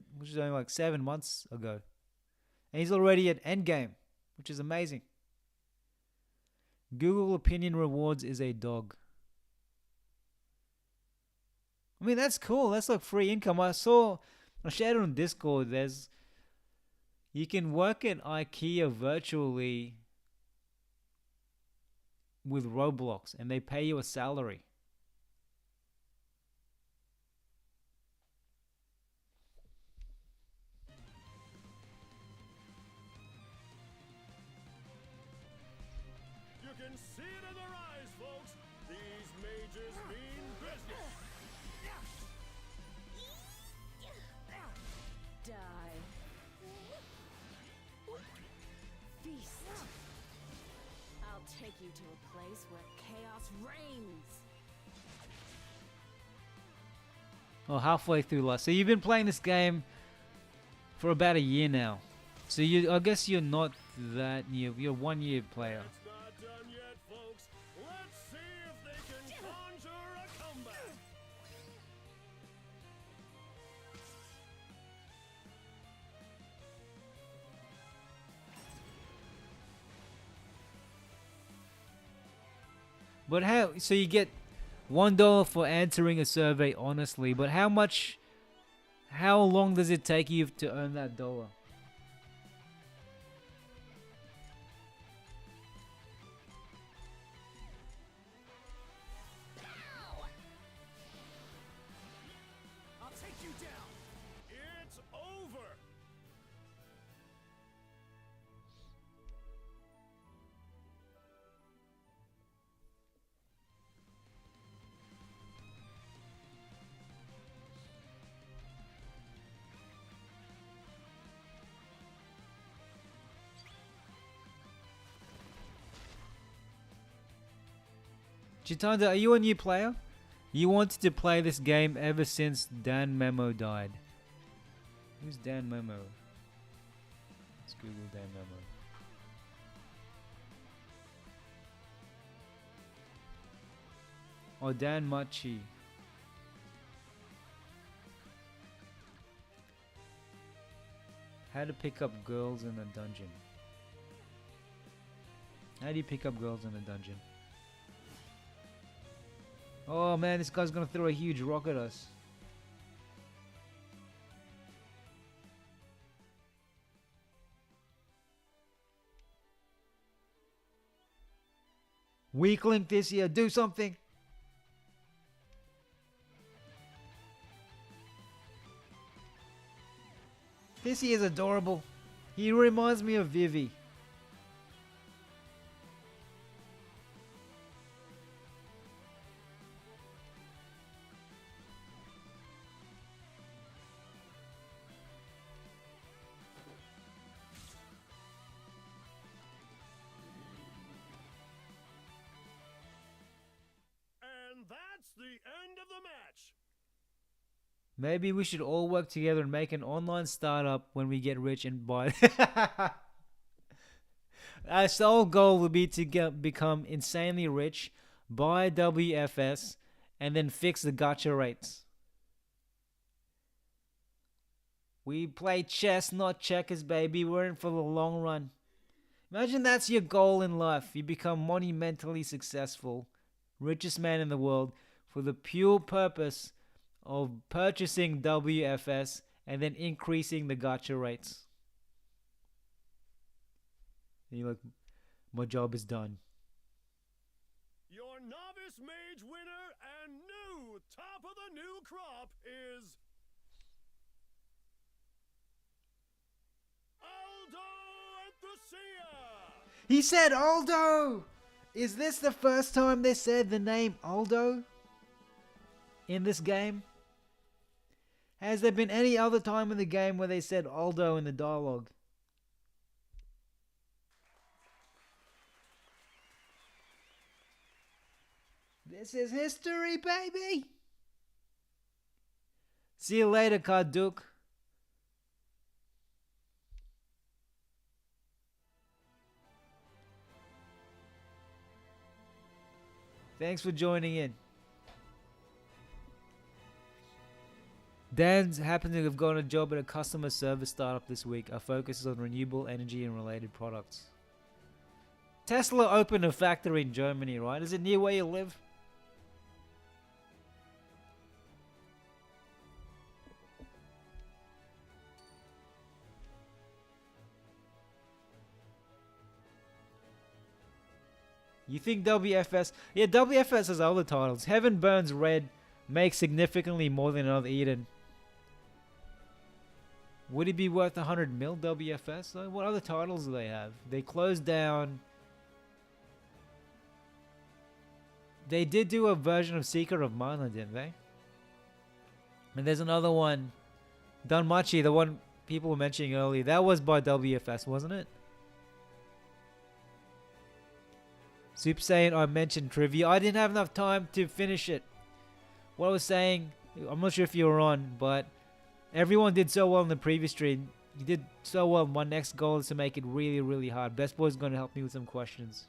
like 7 months ago. And he's already at endgame, which is amazing. Google Opinion Rewards is a dog. I mean, that's cool. That's like free income. I shared it on Discord. You can work at IKEA virtually with Roblox, and they pay you a salary. You can see it in their eyes, folks. These mages mean business. Die. Feast. I'll take you to a place where chaos reigns. Oh, halfway through last. So you've been playing this game for about a year now. So I guess you're not that new. You're a 1 year player. It's not done yet, folks. Let's see if they can conjure a comeback. But how? So you get $1 for answering a survey honestly. But how much? How long does it take you to earn that dollar? I'll take you down. It's over. Chitanda, are you a new player? You wanted to play this game ever since Dan Memo died. Who's Dan Memo? Let's Google Dan Memo. Oh, Dan Machi. How to pick up girls in a dungeon. How do you pick up girls in a dungeon? Oh man, this guy's gonna throw a huge rock at us. Weakling this year, do something! This is adorable. He reminds me of Vivi. And that's the end of the match. Maybe we should all work together and make an online startup when we get rich and buy. Our sole goal would be to become insanely rich, buy WFS, and then fix the gacha rates. We play chess, not checkers, baby. We're in for the long run. Imagine that's your goal in life. You become monumentally successful, richest man in the world, for the pure purpose of purchasing WFS and then increasing the gacha rates. And you're like, my job is done. Your novice mage winner and new top of the new crop is Aldo Anthracia. He said Aldo! Is this the first time they said the name Aldo in this game? Has there been any other time in the game where they said Aldo in the dialogue? This is history, baby! See you later, Karduk. Thanks for joining in. Dan's happened to have gotten a job at a customer service startup this week. Our focus is on renewable energy and related products. Tesla opened a factory in Germany, right? Is it near where you live? You think WFS... Yeah, WFS has other titles. Heaven Burns Red makes significantly more than another Eden. Would it be worth 100 mil WFS though? What other titles do they have? They closed down... They did do a version of Secret of Mana, didn't they? And there's another one. Danmachi, the one people were mentioning earlier. That was by WFS, wasn't it? Super Saiyan, I mentioned trivia. I didn't have enough time to finish it. What I was saying, I'm not sure if you were on, but everyone did so well in the previous stream. You did so well. My next goal is to make it really, really hard. Best Boy's going to help me with some questions.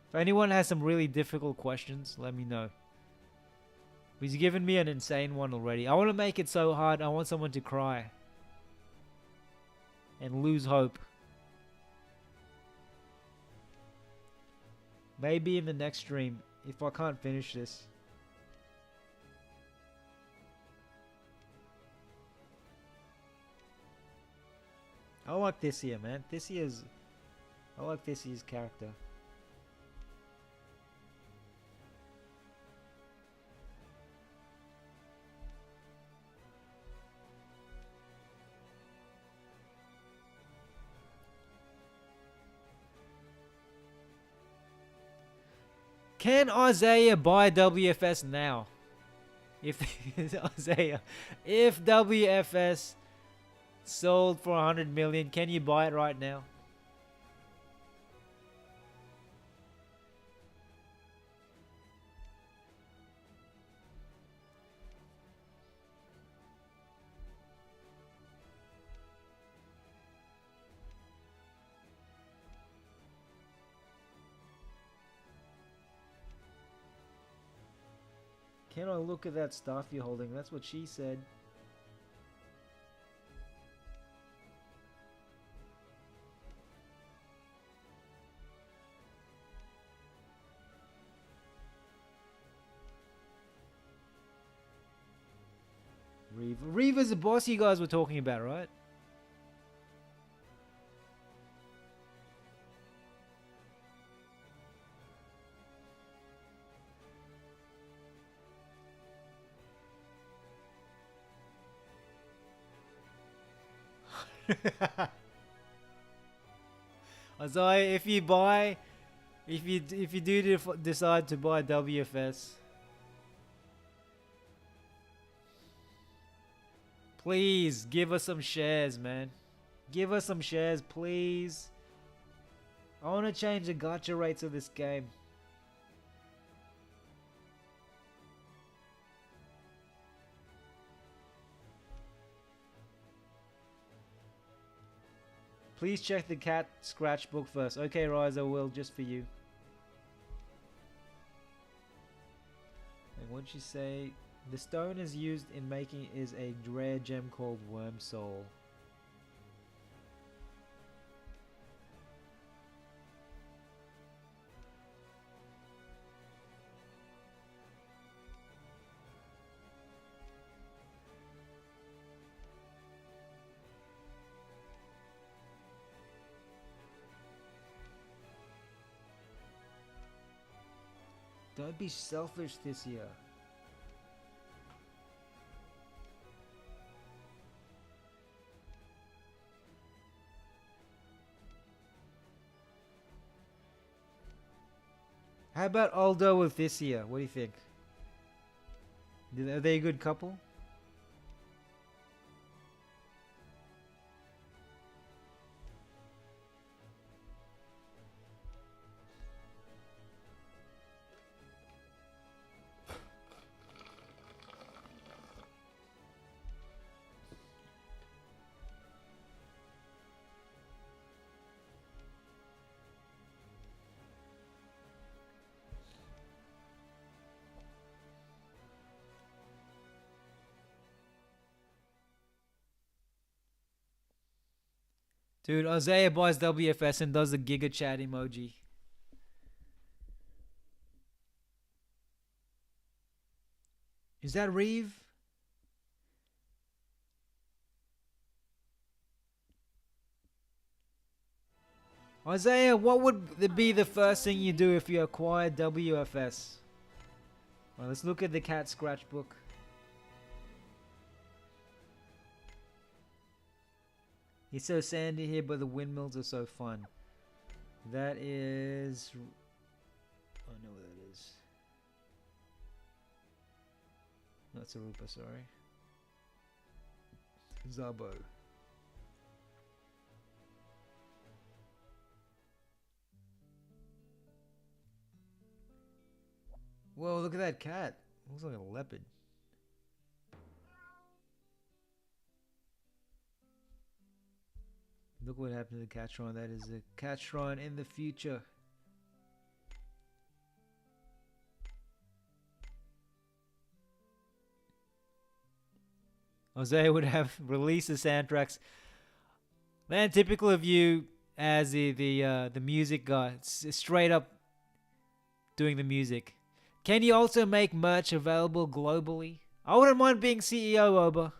If anyone has some really difficult questions, let me know. He's given me an insane one already. I want to make it so hard, I want someone to cry. And lose hope. Maybe in the next stream, if I can't finish this. I like this here, man. I like this year's character. Can Isaiah buy WFS now? If Isaiah, if WFS sold for 100 million, can you buy it right now? Can I look at that stuff you're holding? That's what she said. Reaver. Reaver's the boss you guys were talking about, right? Isaiah, if you do decide to buy WFS, please give us some shares, man. Give us some shares, please. I want to change the gacha rates of this game. Please check the cat scratch book first. Okay, Rise, I will, just for you. And what'd she say? The stone is used in making is a rare gem called Worm Soul. Don't be selfish this year. How about Aldo with this year? What do you think? Are they a good couple? Dude, Isaiah buys WFS and does the Giga Chat emoji. Is that Reeve? Isaiah, what would be the first thing you do if you acquired WFS? Well, let's look at the cat scratch book. It's so sandy here, but the windmills are so fun. That is... I know what that is. That's a Rupa, sorry. Zabo. Whoa, look at that cat. It looks like a leopard. Look what happened to the cat shrine. That is a cat shrine in the future. Isaiah would have released the soundtracks. Man, typical of you as the music guy. It's straight up doing the music. Can you also make merch available globally? I wouldn't mind being CEO, Oba.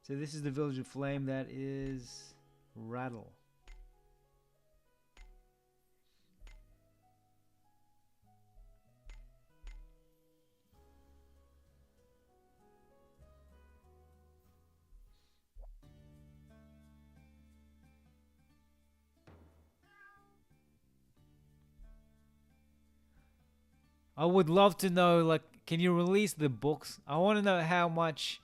So this is the Village of Flame. That is Rattle. I would love to know, like, Can you release the books? I want to know how much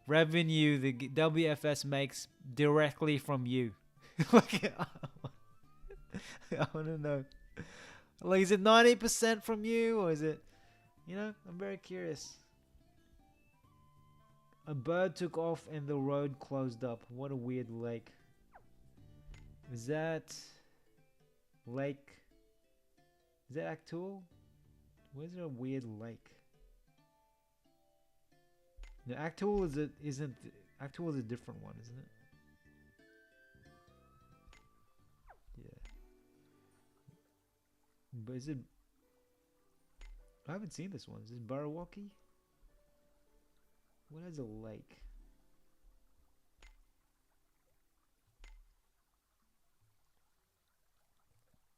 revenue the WFS makes directly from you. Like, I want to know. Like, is it 90% from you, or is it? You know, I'm very curious. A bird took off and the road closed up. What a weird lake. Is that lake? Is that Actul? Where's there a weird lake? No, Actul isn't Actul is a different one, isn't it? Yeah. But is it? I haven't seen this one. Is this Barawaki? What has a lake?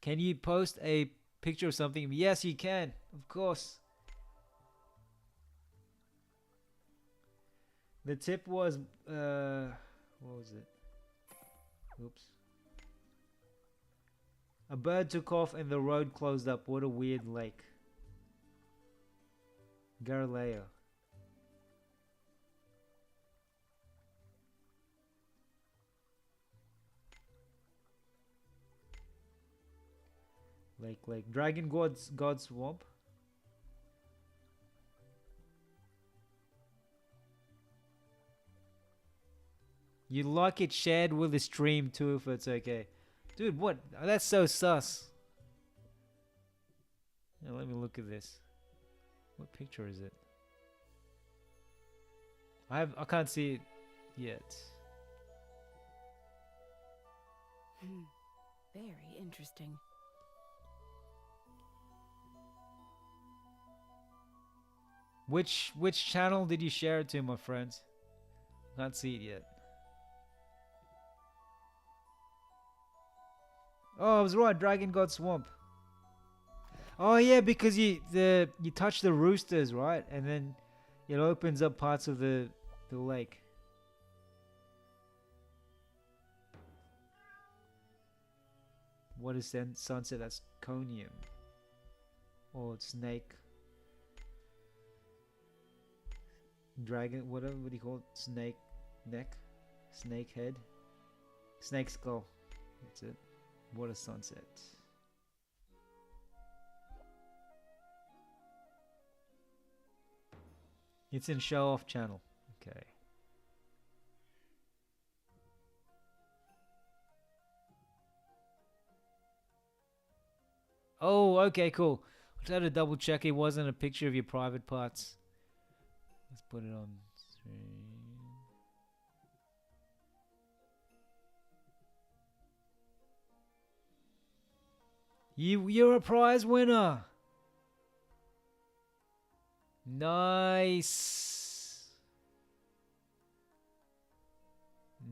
Can you post a picture of something? Yes, you can. Of course. The tip was, what was it? Oops. A bird took off and the road closed up. What a weird lake. Galileo. Lake. Dragon God Swamp. You like it shared with the stream too, if it's okay. Dude, what? That's so sus. Now let me look at this. What picture is it? I can't see it yet. Very interesting. Which channel did you share it to, my friends? Can't see it yet. Oh, I was right. Dragon God Swamp. Oh yeah, because you touch the roosters, right? And then it opens up parts of the lake. What is then sunset? That's conium. Or snake. Dragon, whatever, what do you call it? Snake neck? Snake head? Snake skull. That's it. What a sunset. It's in show off channel. Okay. Oh, okay, cool. I tried to double check it wasn't a picture of your private parts. Let's put it on screen. You're a prize winner. Nice.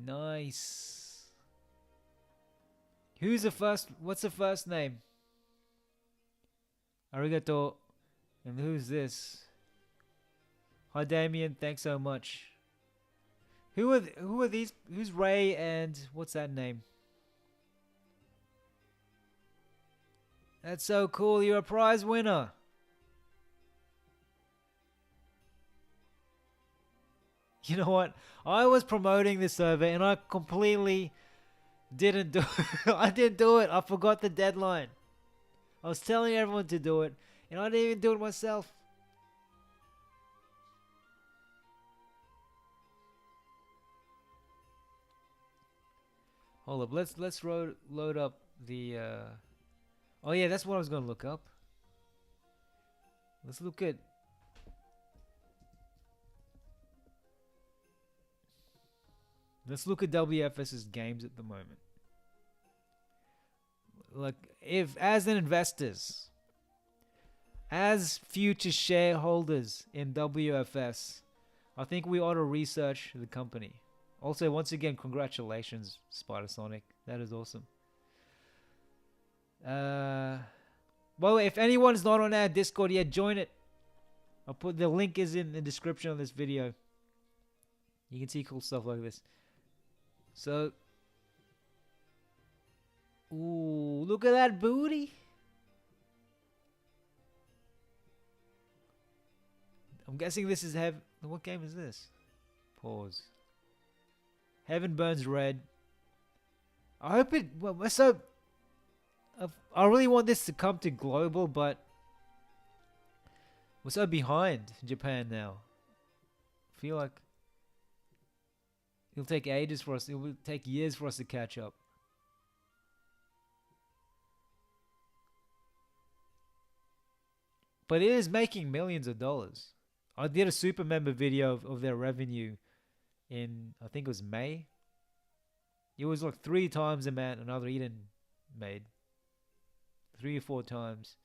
Nice. Who's the first? What's the first name? Arigato. And who's this? Hi Damien, thanks so much. Who are these? Who's Ray and what's that name? That's so cool. You're a prize winner. You know what? I was promoting this survey and I completely didn't do it. I didn't do it. I forgot the deadline. I was telling everyone to do it and I didn't even do it myself. Hold up. Let's load up the oh yeah, that's what I was going to look up. Let's look at WFS's games at the moment. Like, if as an investors, as future shareholders in WFS, I think we ought to research the company. Also, once again, congratulations, Spider Sonic. That is awesome. Well, if anyone's not on our Discord yet, join it. I'll put the link is in the description of this video. You can see cool stuff like this. So, ooh, look at that booty. I'm guessing this is Heaven. What game is this? Pause. Heaven Burns Red. I hope it. Well, we're so. I really want this to come to global, but we're so behind Japan now. I feel like it'll take ages for us. It will take years for us to catch up. But it is making millions of dollars. I did a super member video of their revenue in, I think it was May. It was like 3 times the amount Another Eden made. 3 or 4 times.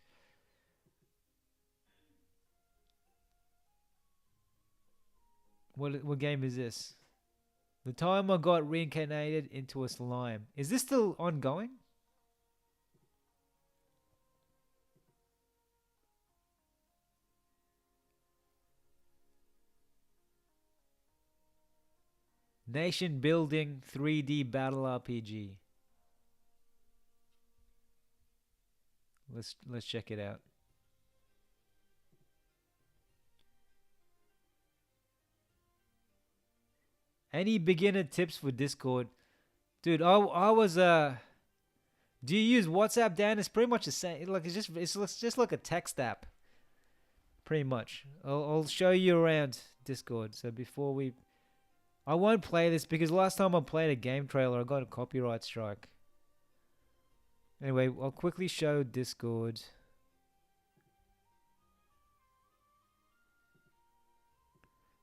What game is this? The time I got reincarnated into a slime. Is this still ongoing? Nation building 3D battle RPG. Let's check it out. Any beginner tips for Discord? Dude, I was do you use WhatsApp, Dan? It's pretty much the same. Like it's just like a text app. Pretty much. I'll show you around Discord. So before I won't play this because last time I played a game trailer, I got a copyright strike. Anyway, I'll quickly show Discord.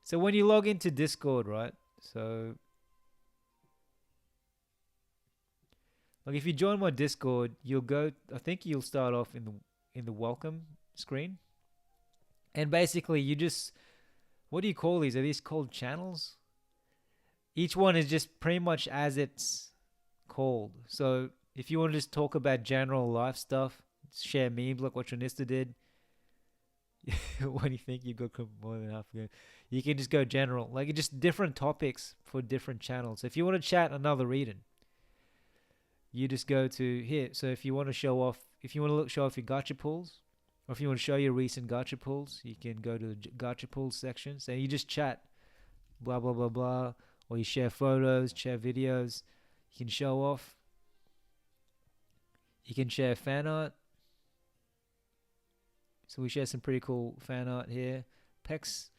So when you log into Discord, right? So, like if you join my Discord, you'll go. I think you'll start off in the welcome screen, and basically you just, what do you call these? Are these called channels? Each one is just pretty much as it's called. So if you want to just talk about general life stuff, share memes like what Trinista did. When you think you've got more than half ago, you can just go general, like just different topics for different channels. If you want to chat Another Eden, you just go to here. So if you want to show off your gacha pulls, or if you want to show your recent gacha pulls, you can go to the gacha pulls section. So you just chat, blah blah blah blah, or you share photos, share videos. You can show off. You can share fan art. So we share some pretty cool fan art here. Pex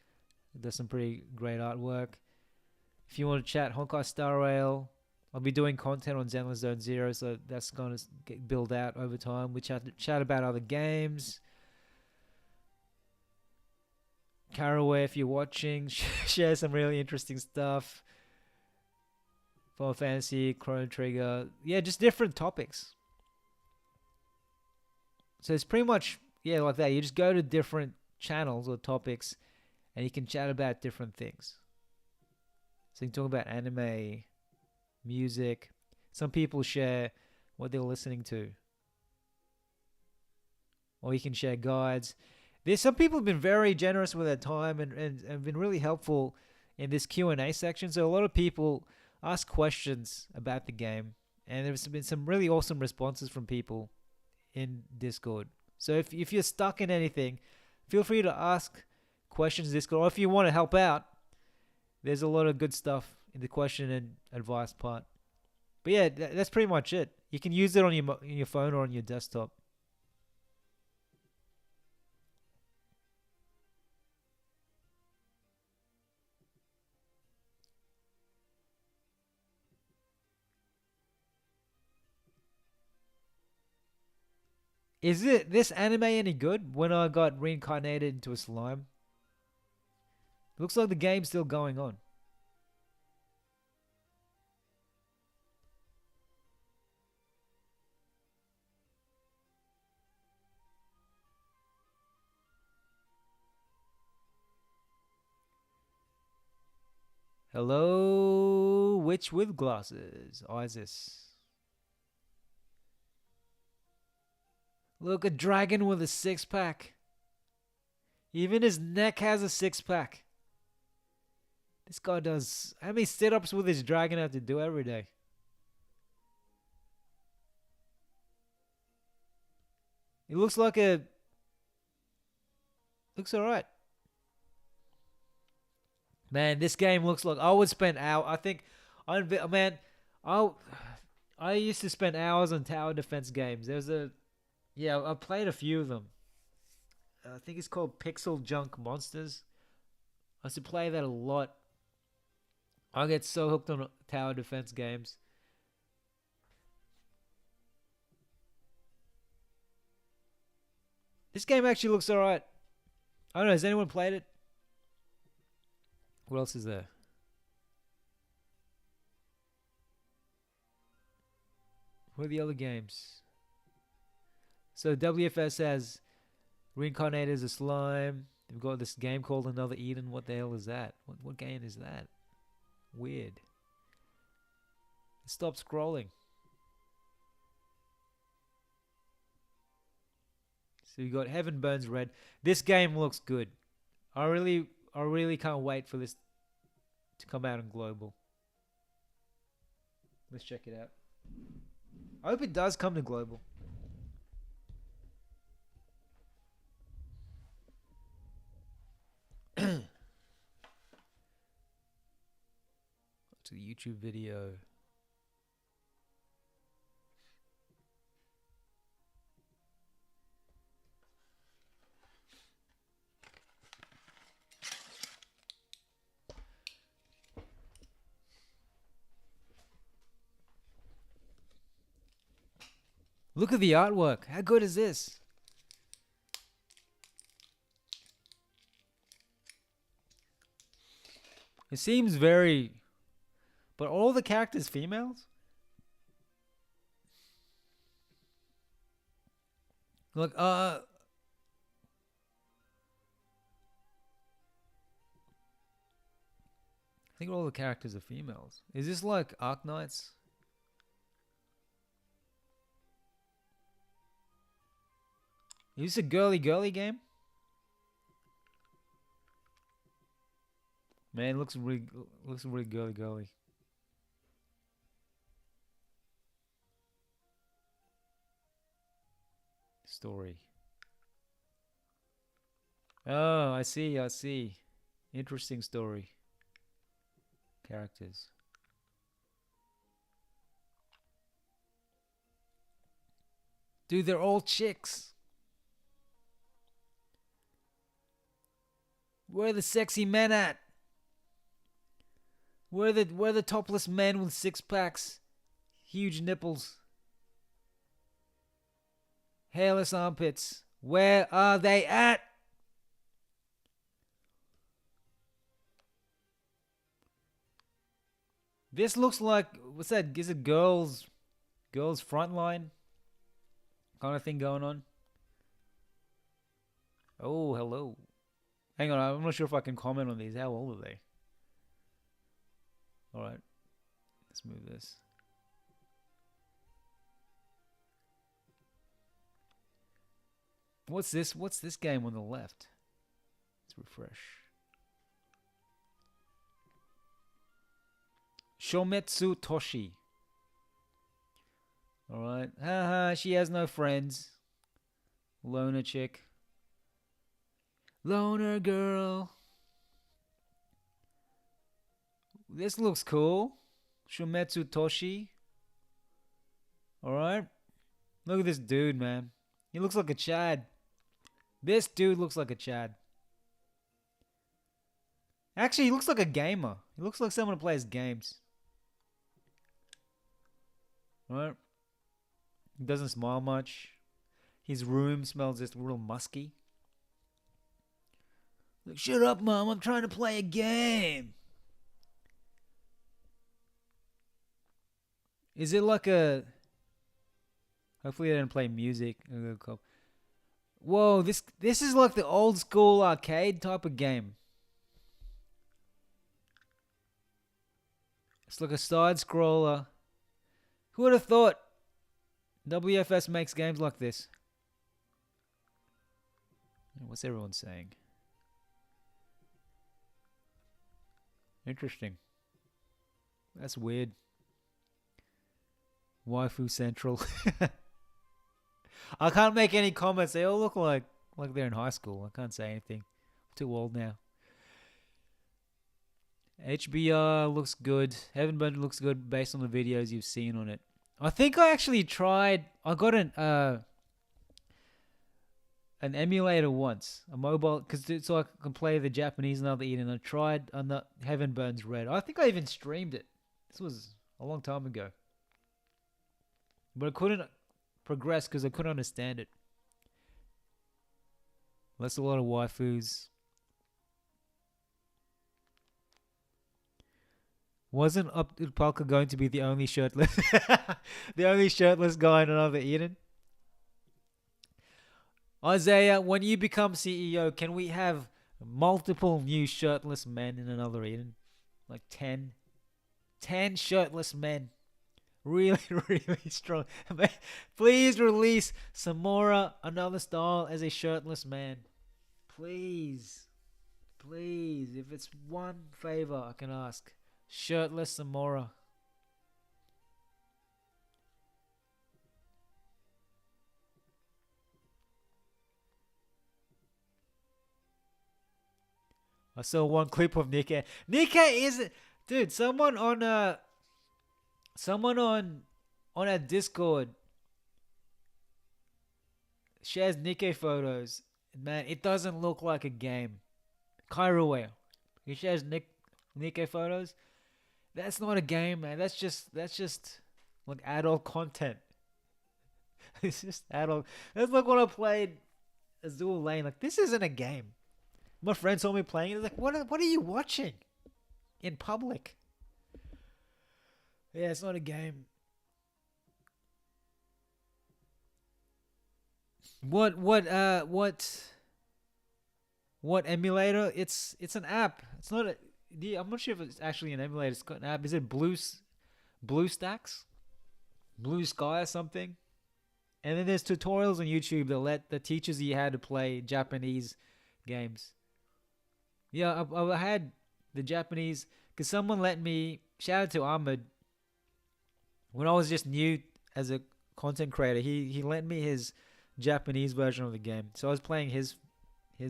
does some pretty great artwork. If you want to chat Honkai Star Rail, I'll be doing content on Zenless Zone Zero, so that's going to build out over time. We chat about other games. Caraway, if you're watching, share some really interesting stuff. Final Fantasy, Chrono Trigger. Yeah, just different topics. So it's pretty much... yeah, like that. You just go to different channels or topics and you can chat about different things. So you can talk about anime, music. Some people share what they're listening to. Or you can share guides. There's some people have been very generous with their time and have been really helpful in this Q&A section. So a lot of people ask questions about the game. And there's been some really awesome responses from people in Discord. So if you're stuck in anything, feel free to ask questions in Discord. Or if you want to help out, there's a lot of good stuff in the question and advice part. But yeah, that's pretty much it. You can use it on your phone or on your desktop. Is this anime any good? When I got reincarnated into a slime. Looks like the game's still going on. Hello, witch with glasses. Isis. Look, a dragon with a 6-pack. Even his neck has a 6-pack. This guy does... how many sit-ups with his dragon have to do every day? It looks like a... looks alright. Man, this game looks like I would spend hours. I think, man, I I used to spend hours on tower defense games. Yeah, I played a few of them. I think it's called Pixel Junk Monsters. I used to play that a lot. I get so hooked on tower defense games. This game actually looks alright. I don't know, has anyone played it? What else is there? What are the other games? So WFS has Reincarnated as a Slime. They've got this game called Another Eden. What the hell is that? What game is that? Weird. Stop scrolling. So you got Heaven Burns Red. This game looks good. I really can't wait for this to come out on global. Let's check it out. I hope it does come to global. To the YouTube video. Look at the artwork. How good is this? It seems very... But all the characters females? Look, I think all the characters are females. Is this like Arknights? Is this a girly game? Man, looks really girly. Story. Oh, I see. Interesting story. Characters. Dude, they're all chicks. Where are the sexy men at? Where are the topless men with six packs, huge nipples, hairless armpits? Where are they at? This looks like, what's that? Is it girls frontline kind of thing going on? Oh, hello. Hang on, I'm not sure if I can comment on these. How old are they? Alright, let's move this. What's this? What's this game on the left? Let's refresh. Shometsu Toshi. Alright. Haha, she has no friends. Loner chick. Loner girl. This looks cool. Shometsu Toshi. Alright. Look at this dude, man. He looks like a Chad. This dude looks like a Chad. Actually, he looks like a gamer. He looks like someone who plays games. Alright. He doesn't smile much. His room smells just real musky. Like, shut up, Mom. I'm trying to play a game. Is it like a... Hopefully I didn't play music. Whoa, this is like the old school arcade type of game. It's like a side scroller. Who would have thought WFS makes games like this? What's everyone saying? Interesting. That's weird. Waifu Central. I can't make any comments. They all look like they're in high school. I can't say anything. I'm too old now. HBR looks good. Heaven Burn looks good based on the videos you've seen on it. I think I actually tried. I got an emulator once, a mobile, because so I can play the Japanese Another Eden. I tried on the Heaven Burns Red. I think I even streamed it. This was a long time ago, but I couldn't progress because I couldn't understand it. That's a lot of waifus. Wasn't Parker going to be the only shirtless, the only shirtless guy in Another Eden? Isaiah, when you become CEO, can we have multiple new shirtless men in Another Eden? Like 10? 10 shirtless men. Really, really strong. Please release Samora Another Style as a shirtless man. Please. Please. If it's one favor I can ask. Shirtless Samora. I saw one clip of Nikkei. Nikkei isn't, dude. Someone on our Discord shares Nikkei photos. Man, it doesn't look like a game. Kairuwe, he shares Nikkei photos. That's not a game, man. That's just like adult content. It's just adult. That's like when I played Azul Lane. Like, this isn't a game. My friend saw me playing it. Like, what are you watching in public? Yeah, it's not a game. What emulator? It's an app. It's not a. I'm not sure if it's actually an emulator. It's got an app. Is it BlueStacks? Blue Sky or something? And then there's tutorials on YouTube that teaches you how to play Japanese games. Yeah, I had the Japanese, because someone let me, shout out to Ahmed, when I was just new as a content creator, he lent me his Japanese version of the game. So I was playing his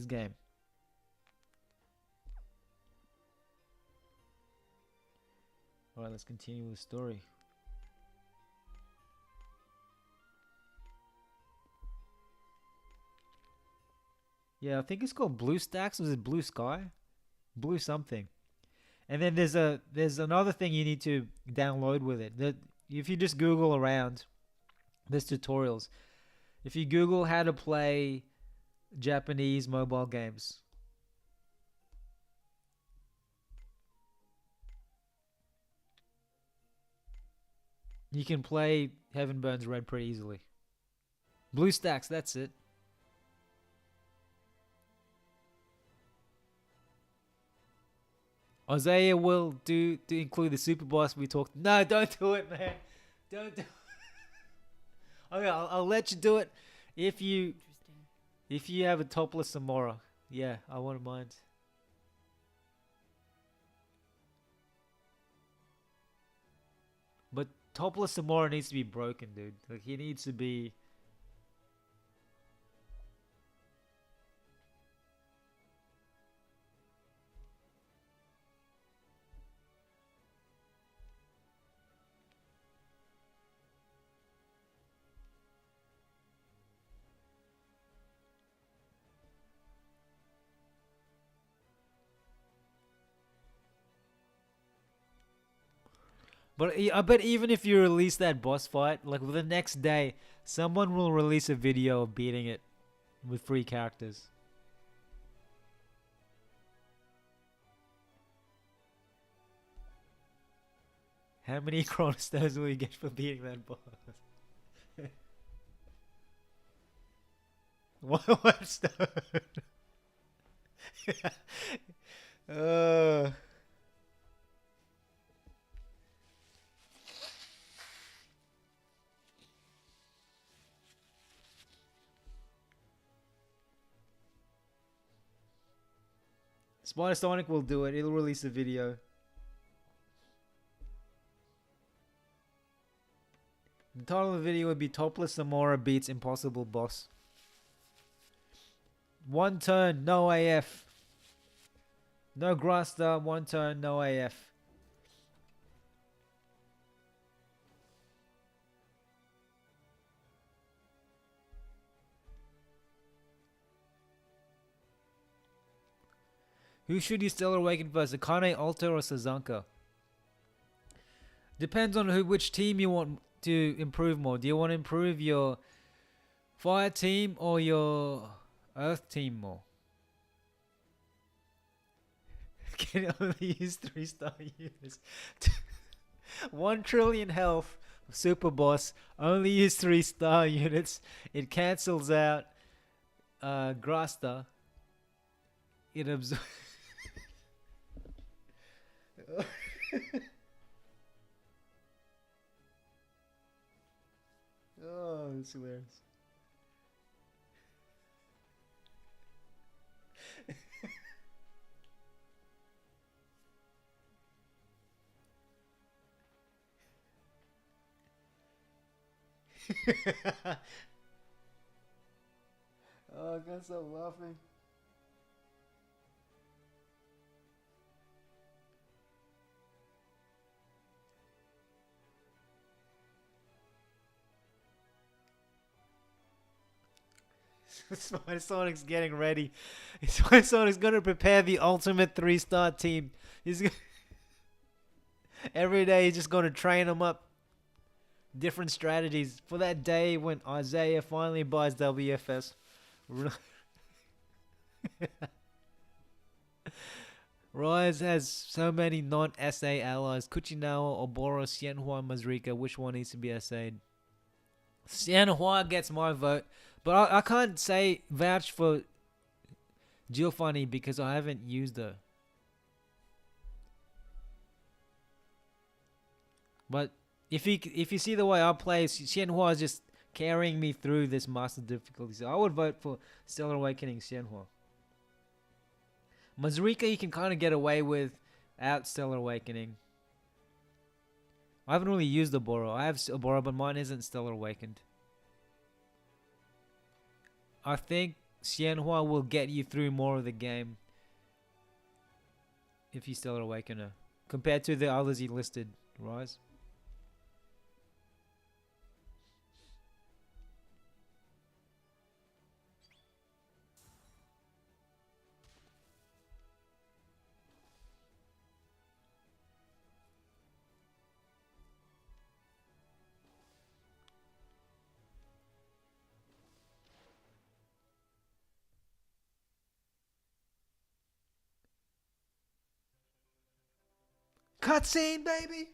game. Alright, let's continue the story. Yeah, I think it's called BlueStacks. Was it Blue Sky? Blue something. And then there's another thing you need to download with it. That if you just Google around, there's tutorials. If you Google how to play Japanese mobile games, you can play Heaven Burns Red pretty easily. BlueStacks, that's it. Isaiah will do to include the super boss we talked. No, don't do it, man. Don't do it. Okay, I'll let you do it if you have a topless Samora. Yeah, I wouldn't mind. But topless Samora needs to be broken, dude. Like, he needs to be. But I bet even if you release that boss fight, like the next day, someone will release a video of beating it with free characters. How many chronostones will you get for beating that boss? One stone. uh Spider Sonic will do it. It'll release a video. The title of the video would be Topless Samora Beats Impossible Boss. One turn, no AF. No Grasta, one turn, no AF. Who should you Stellar Awaken first, Akane, Alter, or Sazanka? Depends on which team you want to improve more. Do you want to improve your Fire team or your Earth team more? Can only use 3-star units. 1 trillion health, super boss. Only use 3-star units. It cancels out Grasta. It absorbs. Oh, that's hilarious. Oh, I can't stop laughing. Sonic's getting ready. Sonic's gonna prepare the ultimate 3-star team. Every day he's just gonna train them up. Different strategies for that day when Isaiah finally buys WFS. Rise has so many non-SA allies. Kuchinawa, Oboro, Xianhua, Mazrika. Which one needs to be SA'd? Xianhua gets my vote. But I can't say vouch for Giovanni because I haven't used her. But if you see the way I play, Xianhua is just carrying me through this master difficulty. So I would vote for Stellar Awakening Xianhua. Mazrika you can kind of get away with out Stellar Awakening. I haven't really used Oboro. I have Oboro, but mine isn't Stellar Awakened. I think Xianhua will get you through more of the game if you Stellar Awaken her compared to the others he listed. Rise. Cutscene, baby.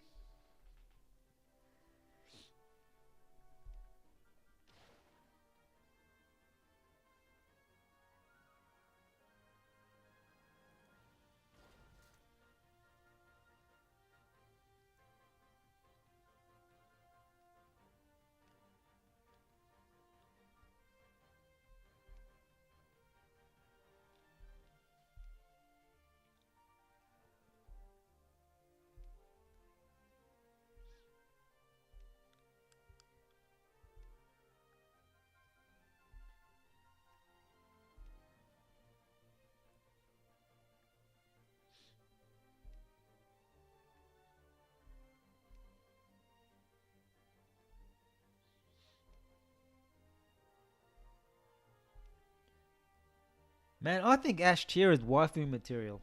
Man, I think Ash Tier is waifu material.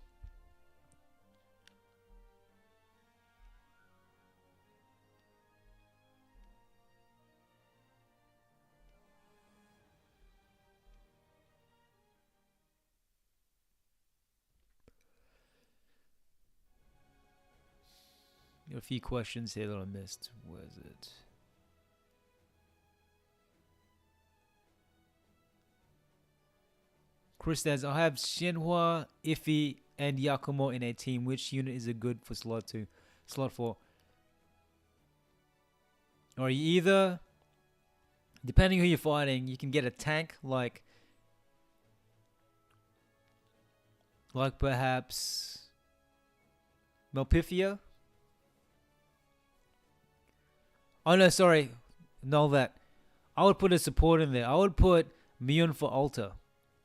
A few questions here that I missed. Where is it? Chris says, I have Shenhua, Iffy, and Yakumo in a team. Which unit is it good for slot 2? Slot 4. Or you either, depending who you're fighting, you can get a tank like perhaps Melpifia. Oh no, sorry. Null that. I would put a support in there. I would put Miyun for Alta.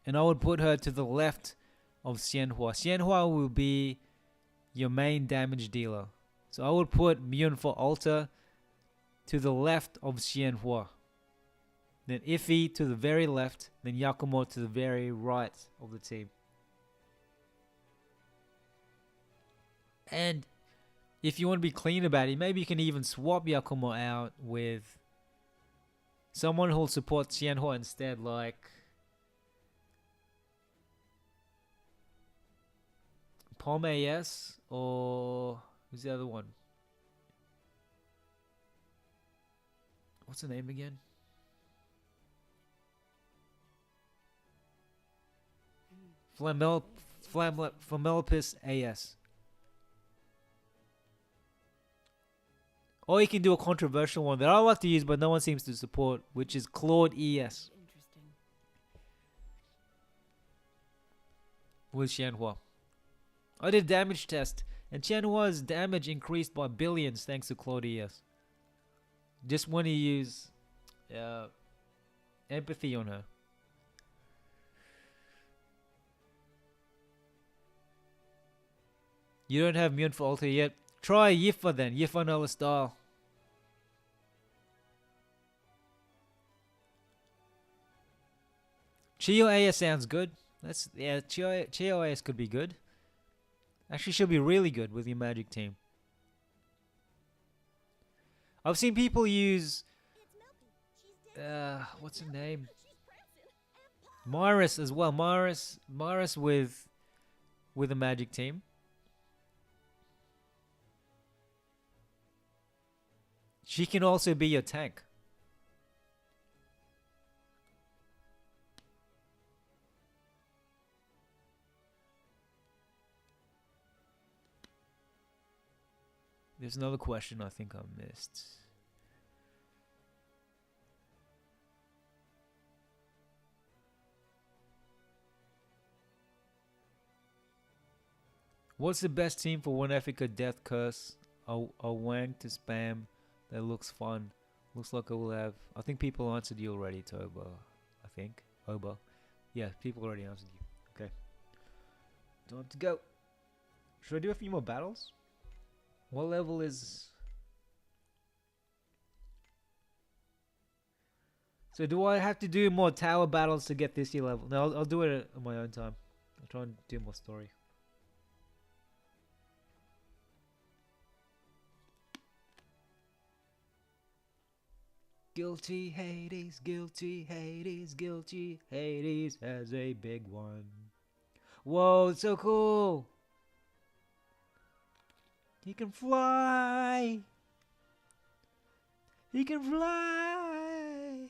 And I would put her to the left of Xianhua. Xianhua will be your main damage dealer. So I would put Myun for Alta to the left of Xianhua. Then Iffy to the very left. Then Yakumo to the very right of the team. And if you want to be clean about it, maybe you can even swap Yakumo out with someone who'll support Xianhua instead, like Pom AS, or who's the other one? What's the name again? Flamelopus AS. Or you can do a controversial one that I like to use but no one seems to support, which is Claude ES Interesting. with Xianhua. I did a damage test, and Xianhua's damage increased by billions thanks to Claude ES. Just when you use empathy on her. You don't have Myun for Alta yet? Try Yifa then. Yifa Another Style. Chio AS sounds good. Chio AS could be good. Actually, she'll be really good with your Magic team. I've seen people use what's her name? Myris as well. Myris with a Magic team. She can also be your tank. There's another question I think I missed. What's the best team for one Africa Death Curse? A wank to spam that looks fun. Looks like I will have... I think people answered you already, Toba. I think. Oba. Yeah, people already answered you. Okay. Time to go. Should I do a few more battles? What level is... So do I have to do more tower battles to get this year level? No, I'll do it at my own time. I'll try and do more story. Guilty Hades, guilty Hades, guilty Hades has a big one. Whoa, it's so cool! He can fly! He can fly!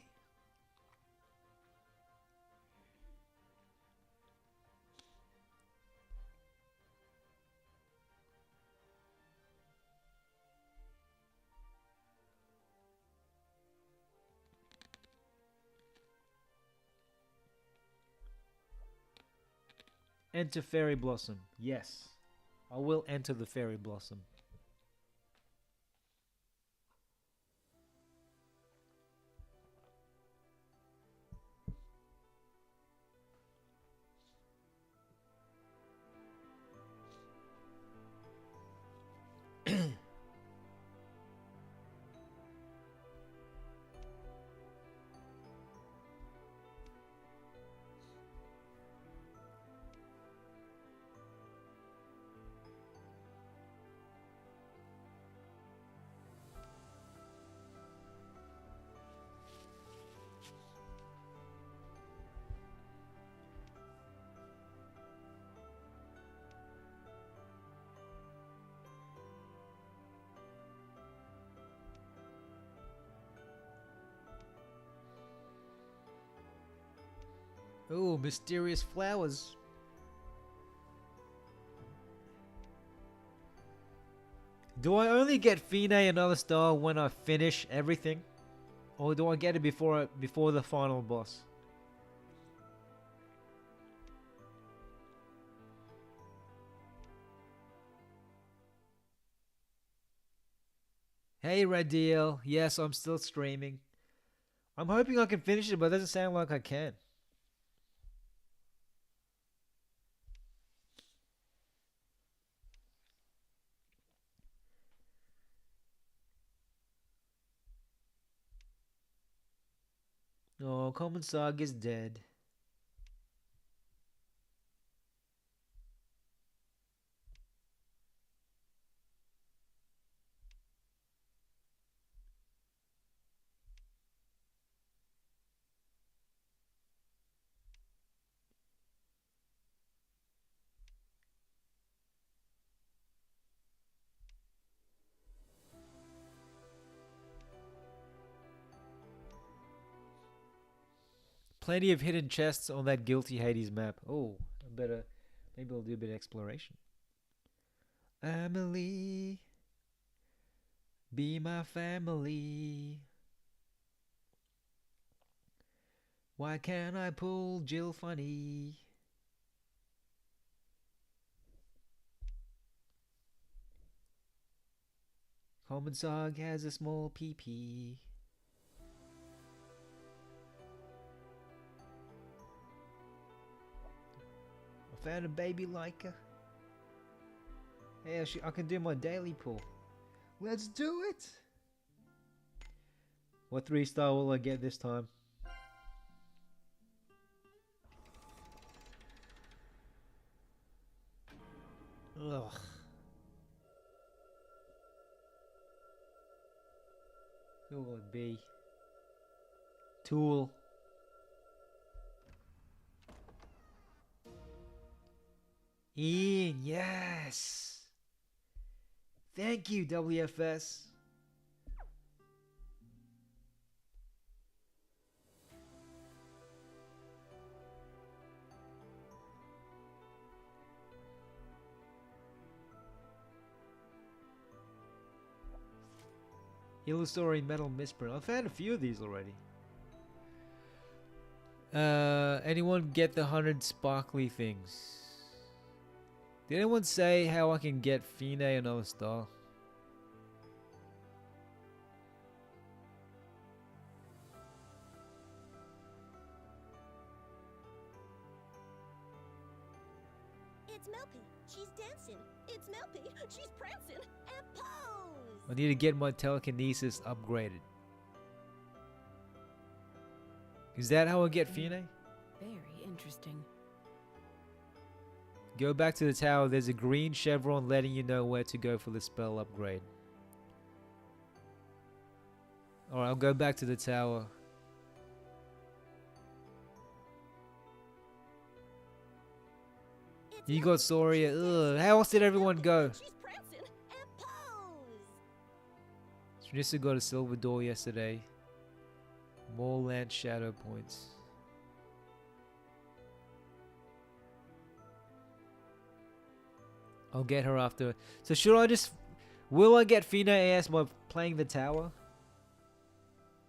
Enter Fairy Blossom. Yes. I will enter the Fairy Blossom. Oh, mysterious flowers. Do I only get Feinne Another Style when I finish everything? Or do I get it before the final boss? Hey Radiel, yes, I'm still streaming. I'm hoping I can finish it, but it doesn't sound like I can. Oh, Common Saga is dead. Plenty of hidden chests on that guilty Hades map. Oh, maybe I'll do a bit of exploration. Emily, be my family. Why can't I pull Jill funny? Common Sog has a small pee-pee. I found a baby Leica. Hey, I can do my daily pull. Let's do it! What 3-star will I get this time? Ugh. Who will it be? Tool. Ian, yes! Thank you, WFS. Illusory Metal Misprint. I've had a few of these already. Anyone get the 100 sparkly things? Did anyone say how I can get Feinne Another Style? It's Melpy. She's dancing. It's Melpy. She's prancing. And pose! I need to get my telekinesis upgraded. Is that how I get Feinne? Very interesting. Go back to the tower. There's a green chevron letting you know where to go for the spell upgrade. Alright, I'll go back to the tower. You got Soria. Ugh, how else did everyone go? She's prancing. And pose! Trinissa got a silver door yesterday. More land shadow points. I'll get her after. So should I just... Will I get Feinne AS by playing the tower?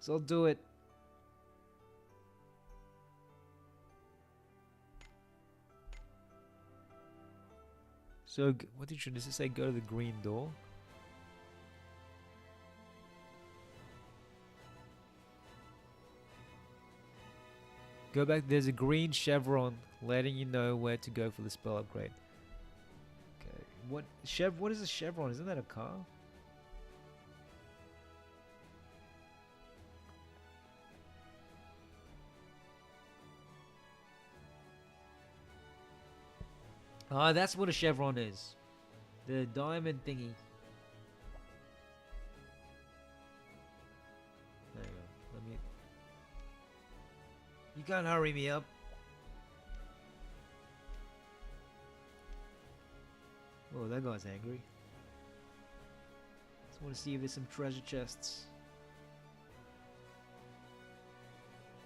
So I'll do it. So, what did Trinissa say? Go to the green door? Go back. There's a green chevron letting you know where to go for the spell upgrade. Okay. What is a chevron? Isn't that a car? Ah, that's what a chevron is. The diamond thingy. There you go. Let me... You can't hurry me up. Oh, that guy's angry. Just want to see if there's some treasure chests.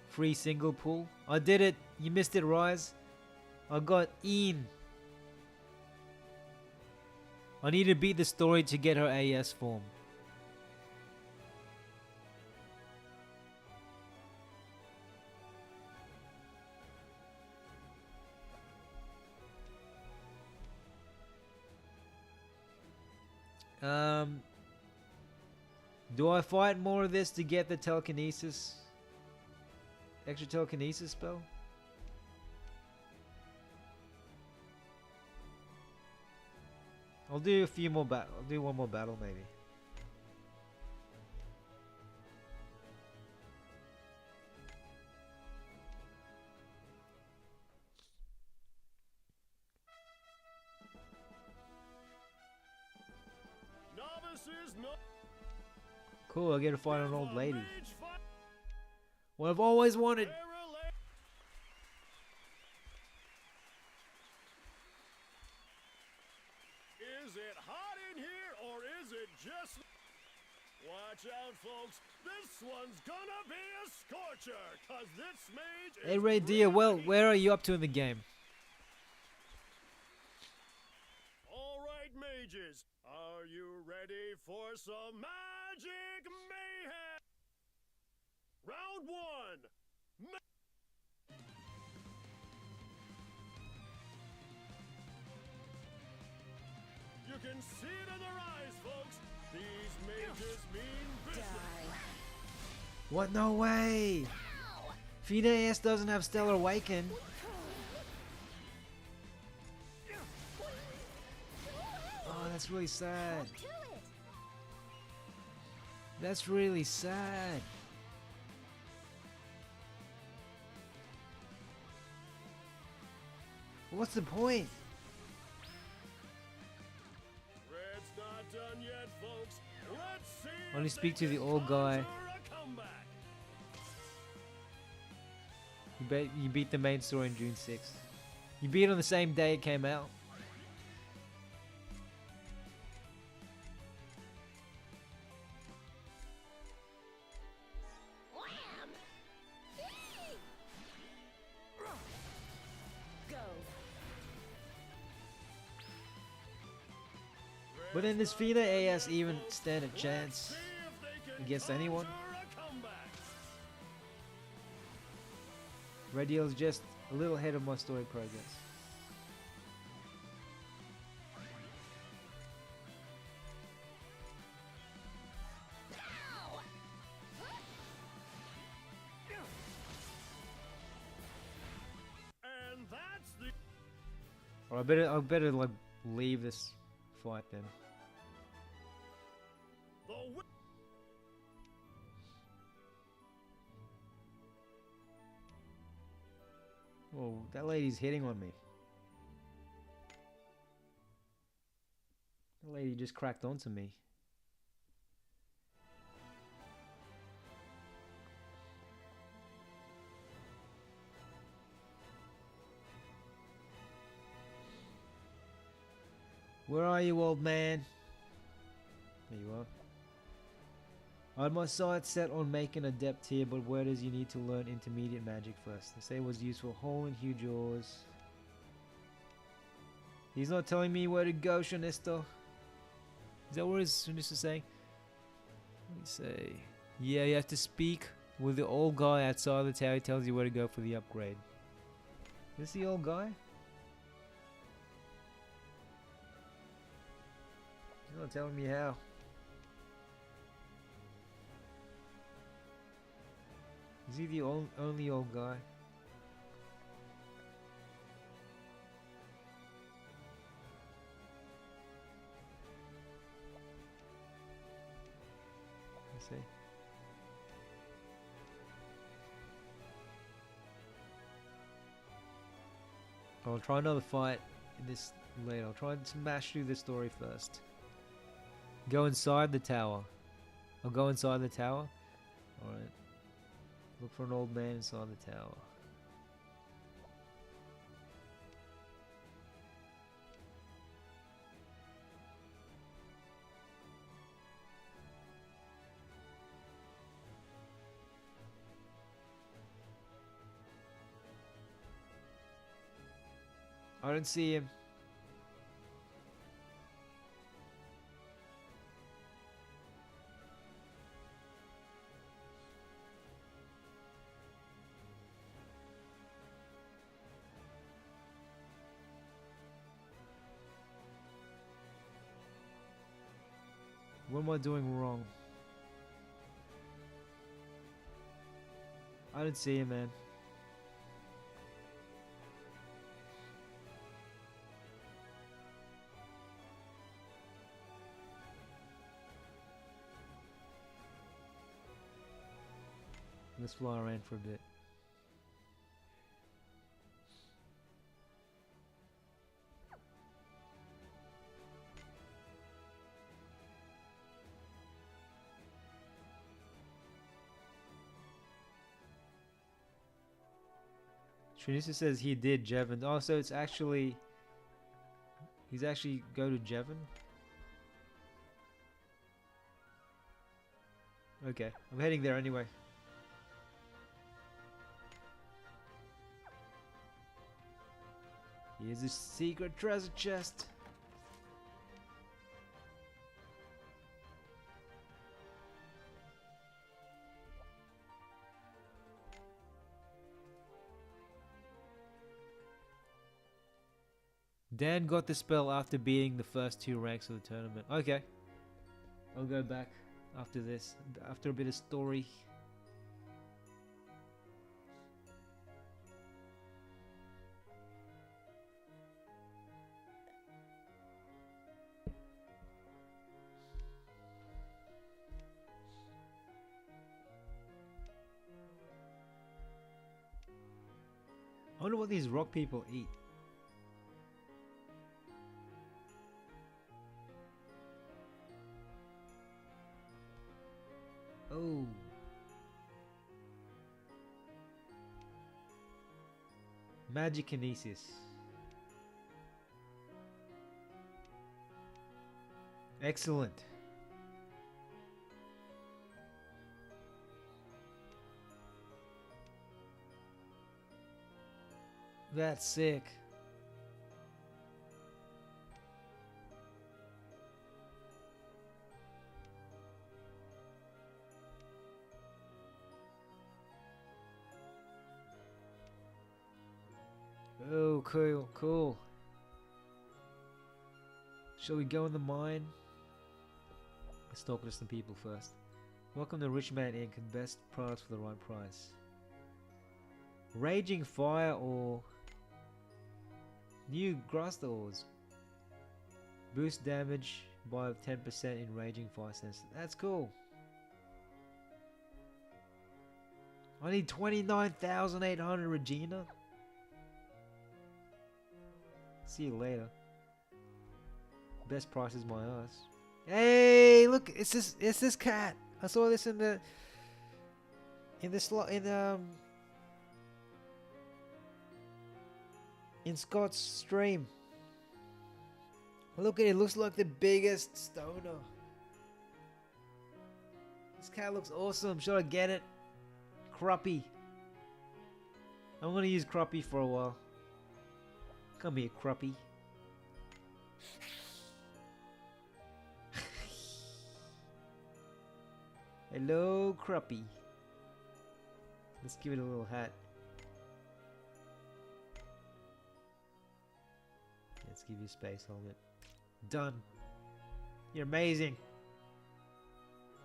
Free single pull. I did it. You missed it, Rise. I got Ian. I need to beat the story to get her AS form. Do I fight more of this to get the telekinesis? Extra telekinesis spell? I'll do a few more I'll do one more battle maybe. This is no Cool, I get to fight an old lady. mage fight. What I've always wanted. Is it hot in here or is it just... Watch out, folks. This one's gonna be a scorcher, cause this mage is... Hey Ray Deer, well, really- where are you up to in the game? All right, mages. Are you ready for some magic mayhem? Round one. You can see it in their eyes, folks. These mages mean business. What? No way! Feinne AS doesn't have Stellar Awaken. Oh, that's really sad. To it. That's really sad. What's the point? Red's not done yet, folks. Let's see. Only if speak they to the can old guy. conjure a comeback. You beat the main story on June 6th. You beat it on the same day it came out. Go. But then does Feinne AS even stand a chance See if they can against anyone? conjure a comeback. Red Deal's just a little ahead of my story progress. And that's the... Or I better like leave this fight then. The wi- Whoa, that lady's hitting on me. That lady just cracked onto me. Where are you, old man? There you are. I had my sights set on making adept here, but where does you need to learn intermediate magic first? They say it was useful. Hole in huge jaws. He's not telling me where to go, Shanisto. Is that what Shanisto saying? Let me say. Yeah, you have to speak with the old guy outside the tower. He tells you where to go for the upgrade. Is this the old guy? He's not telling me how. Is he the only old guy? Let's see. I'll try another fight in this later. I'll try and smash through the story first. Go inside the tower. I'll go inside the tower. Alright. Look for an old man inside the tower. I don't see him. What am I doing wrong? I don't see him, man. Let's fly around for a bit. Trinissa says he did Jevon. Oh, so it's actually... He's actually go to Jevon? Okay, I'm heading there anyway. Here's a secret treasure chest. Dan got the spell after beating the first 2 ranks of the tournament. Okay. I'll go back after this, after a bit of story. I wonder what these rock people eat. Oh. Magikinesis. Excellent. That's sick. Oh, cool, cool. Shall we go in the mine? Let's talk to some people first. Welcome to Rich Man Inc. Best products for the right price. Raging Fire or new grass ores. Boost damage by 10% in Raging Fire sense. That's cool. I need 29,800 Regina. See you later. Best price is my ass. Hey, look, it's this cat. I saw this in Scott's stream. Look at it, looks like the biggest stoner. This cat looks awesome. Should I get it? Crappie. I'm gonna use Crappie for a while. Come here, Crappie. Hello, Crappie. Let's give it a little hat. Let's give you a space helmet. Done. You're amazing.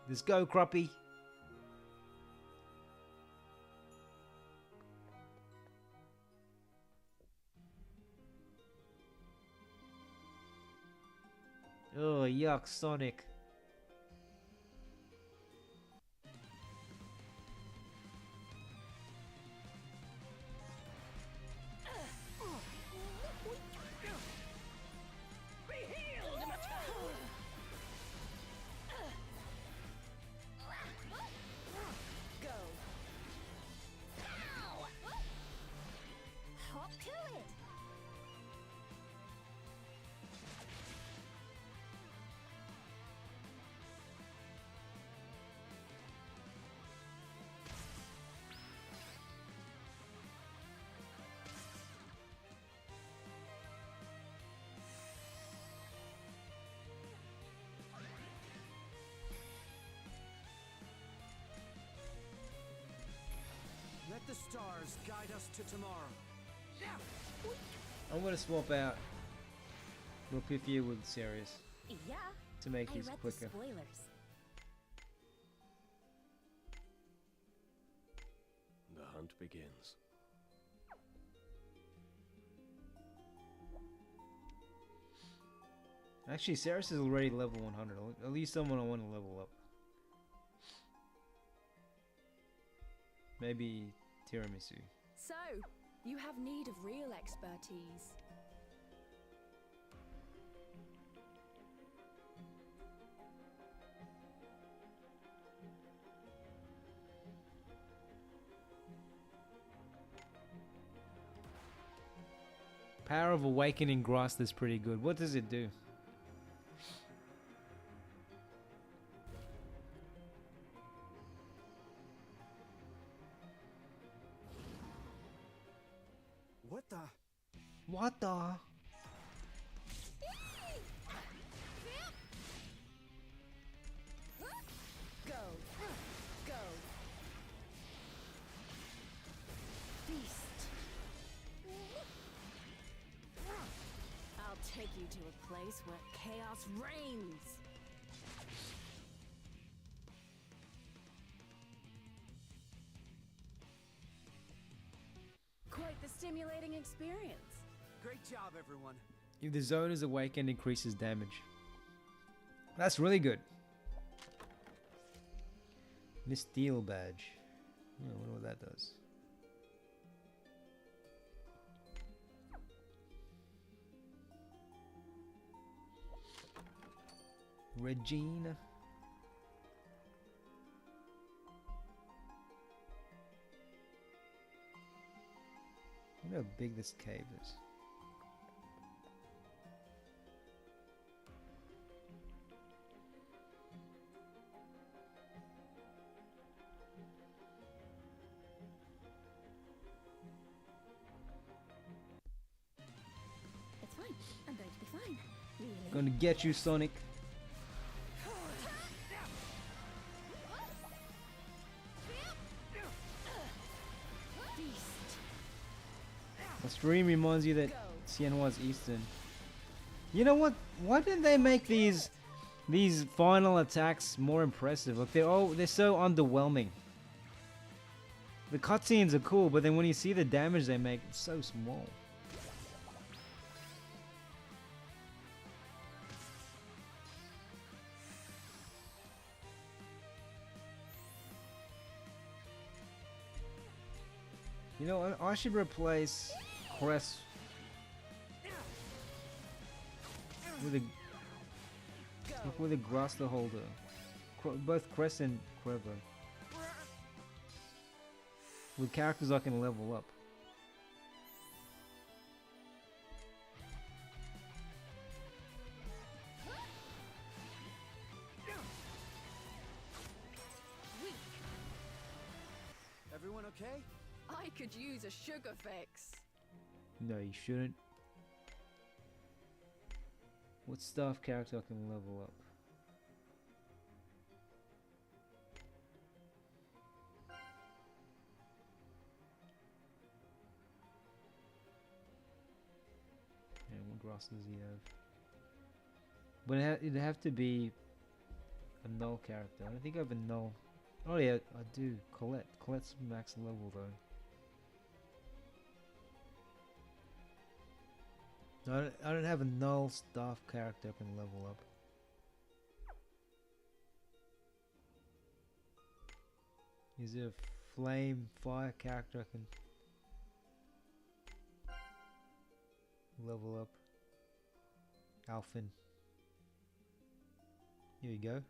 Let's go, Crappie. Oh, yuck, Sonic. Let the stars guide us to tomorrow. I'm gonna swap out Lupithia with Sirius Yeah, to make I these read quicker. the spoilers. The hunt begins. Actually, Sirius is already level 100. At least someone I want to level up. Maybe Tiramisu. So, you have need of real expertise. Power of Awakening Grass is pretty good. What does it do? What the? What the? Go. Go. Feast. I'll take you to a place where chaos reigns. Quite the stimulating experience. Great job, everyone. If the zone is awakened, increases damage. That's really good. Miss Steel badge. I wonder what that does. Regina. I wonder how big this cave is. It's fine. I'm going to be fine. Really. Gonna get you, Sonic. Feast. The stream reminds you that Xianhua's Eastern. You know what? Why didn't they make these final attacks more impressive? Like they're so underwhelming. The cutscenes are cool, but then when you see the damage they make, it's so small. You know, I should replace Crest with a Graster holder. Both Crest and Quiver. With characters I can level up. Everyone okay? I could use a sugar fix. No, you shouldn't. What staff character I can level up? And what grass does he have? But it'd have to be a null character. I don't think I have a null. Oh yeah, I do. Colette. Colette's max level though. I don't have a null staff character I can level up. Is there a flame fire character I can level up? Alphin. Here we go.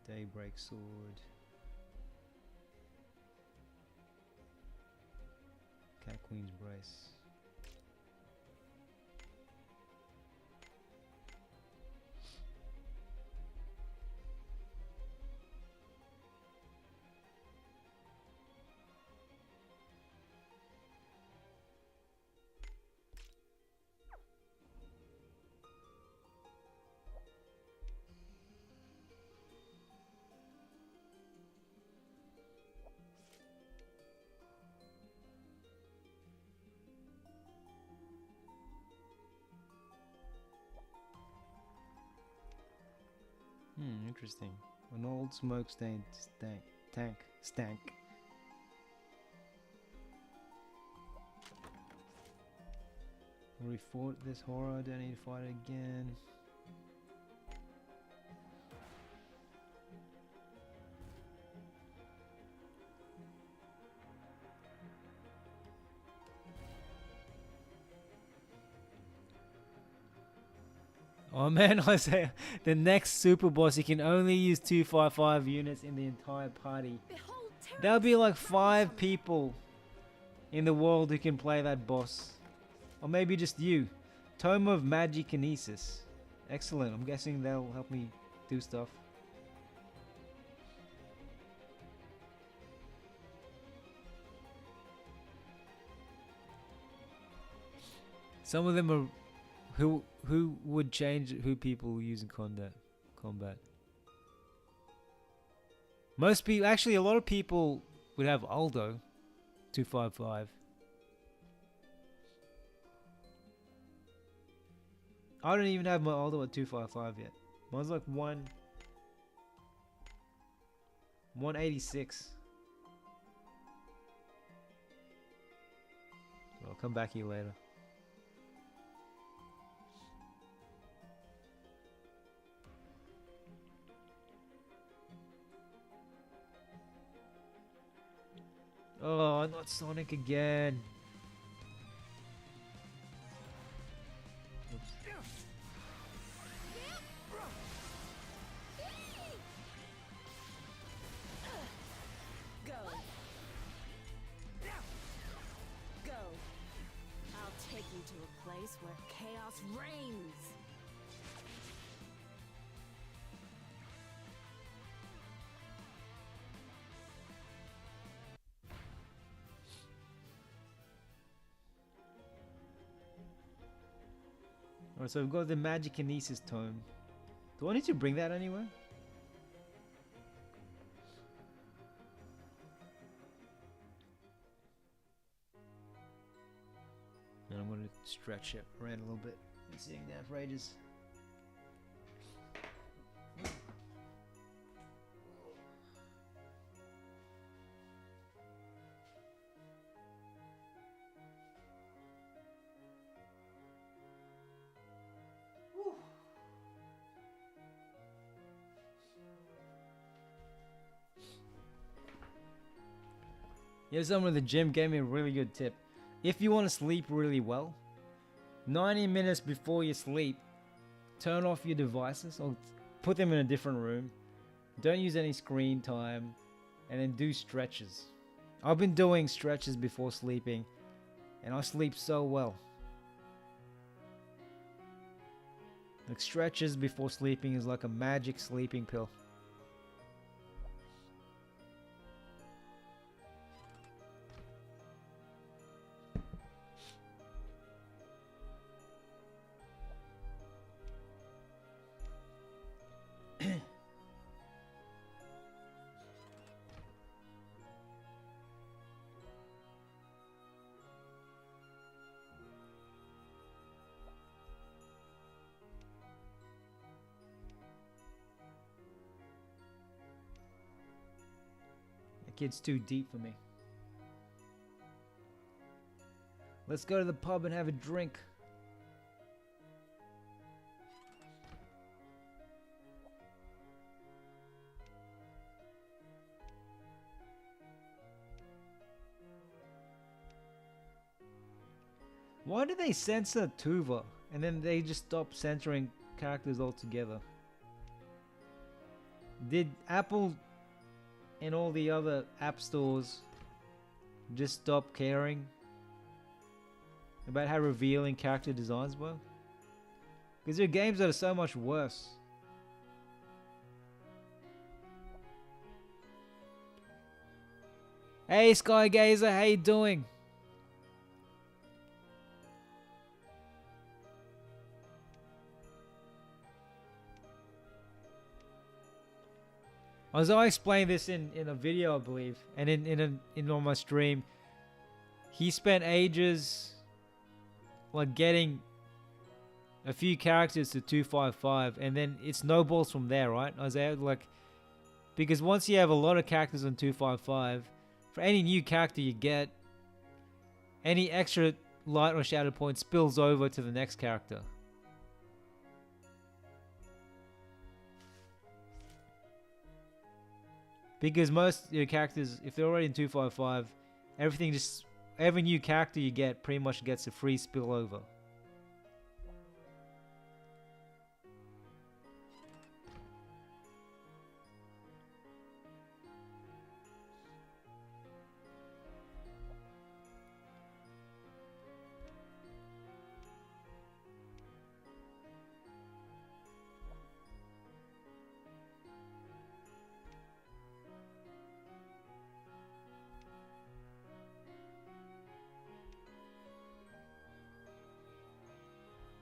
Daybreak sword. Cat Queen's brace. Interesting. An old smoke stained tank stank. We fought this horror, don't need to fight it again. Oh man, I say the next super boss, you can only use 255 units in the entire party. Behold, There'll be like 5 people in the world who can play that boss. Or maybe just you. Tome of Magikinesis. Excellent. I'm guessing they'll help me do stuff. Some of them are who would change who people use in combat. Most people, actually a lot of people would have Aldo 255. I don't even have my Aldo at 255 yet. Mine's like 186. I'll come back here later. Oh, not Sonic again. Oops. Go. Go. I'll take you to a place where chaos reigns. Alright, so we've got the Magikinesis tome. Do I need to bring that anywhere? And I'm going to stretch it around a little bit. Been sitting down for ages. Yeah, someone at the gym gave me a really good tip. If you want to sleep really well, 90 minutes before you sleep, turn off your devices or put them in a different room. Don't use any screen time, and then do stretches. I've been doing stretches before sleeping, and I sleep so well. Like, stretches before sleeping is like a magic sleeping pill. Kid's too deep for me. Let's go to the pub and have a drink. Why did they censor Tuva and then they just stop censoring characters altogether? Did Apple and all the other app stores just stop caring about how revealing character designs were? Because there are games that are so much worse. Hey Skygazer, how you doing? As I explained this in a video, I believe, and in on my stream, he spent ages like getting a few characters to 255, and then it snowballs from there, right, Isaiah? Like, because once you have a lot of characters on 255, for any new character you get, any extra light or shadow point spills over to the next character. Because most of your characters, if they're already in 255, every new character you get pretty much gets a free spillover.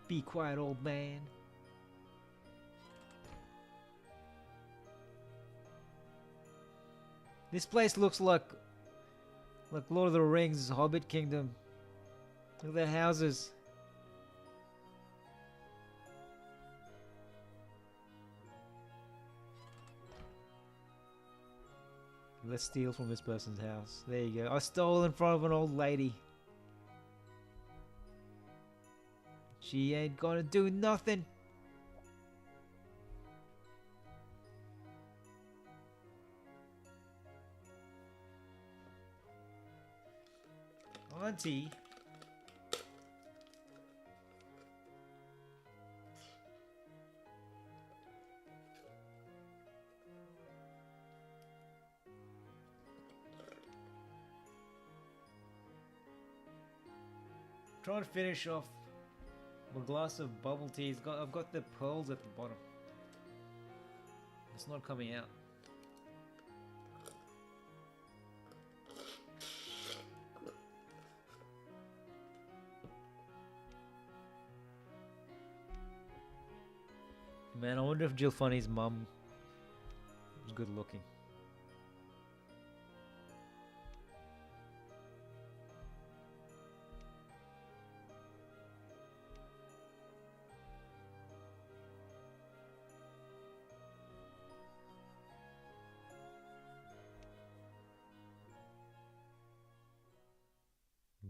Be quiet, old man. This place looks like Lord of the Rings, Hobbit Kingdom. Look at the houses. Let's steal from this person's house. There you go. I stole in front of an old lady. She ain't gonna do nothing. Auntie. Trying to finish off my glass of bubble tea. I've got the pearls at the bottom. It's not coming out. Man, I wonder if Jill Funny's mum was good looking.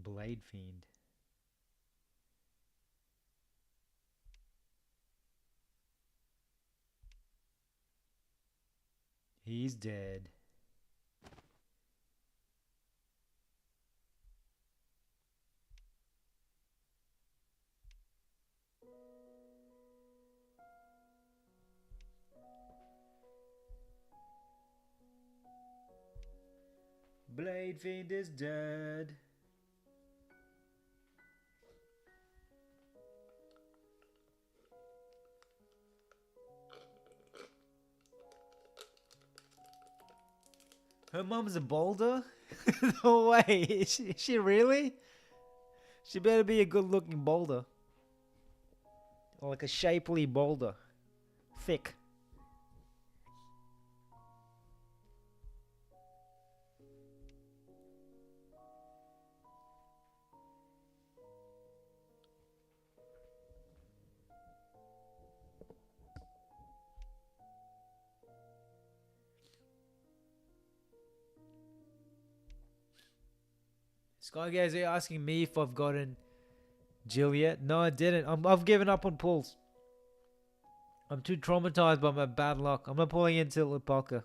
Blade Fiend. He's dead. Blade Fiend is dead. Her mum's a boulder? No way. Is she really? She better be a good looking boulder. Or like a shapely boulder. Thick. Sky guys are asking me if I've gotten Jill yet. No, I didn't. I've given up on pulls. I'm too traumatized by my bad luck. I'm not pulling into Lipaka.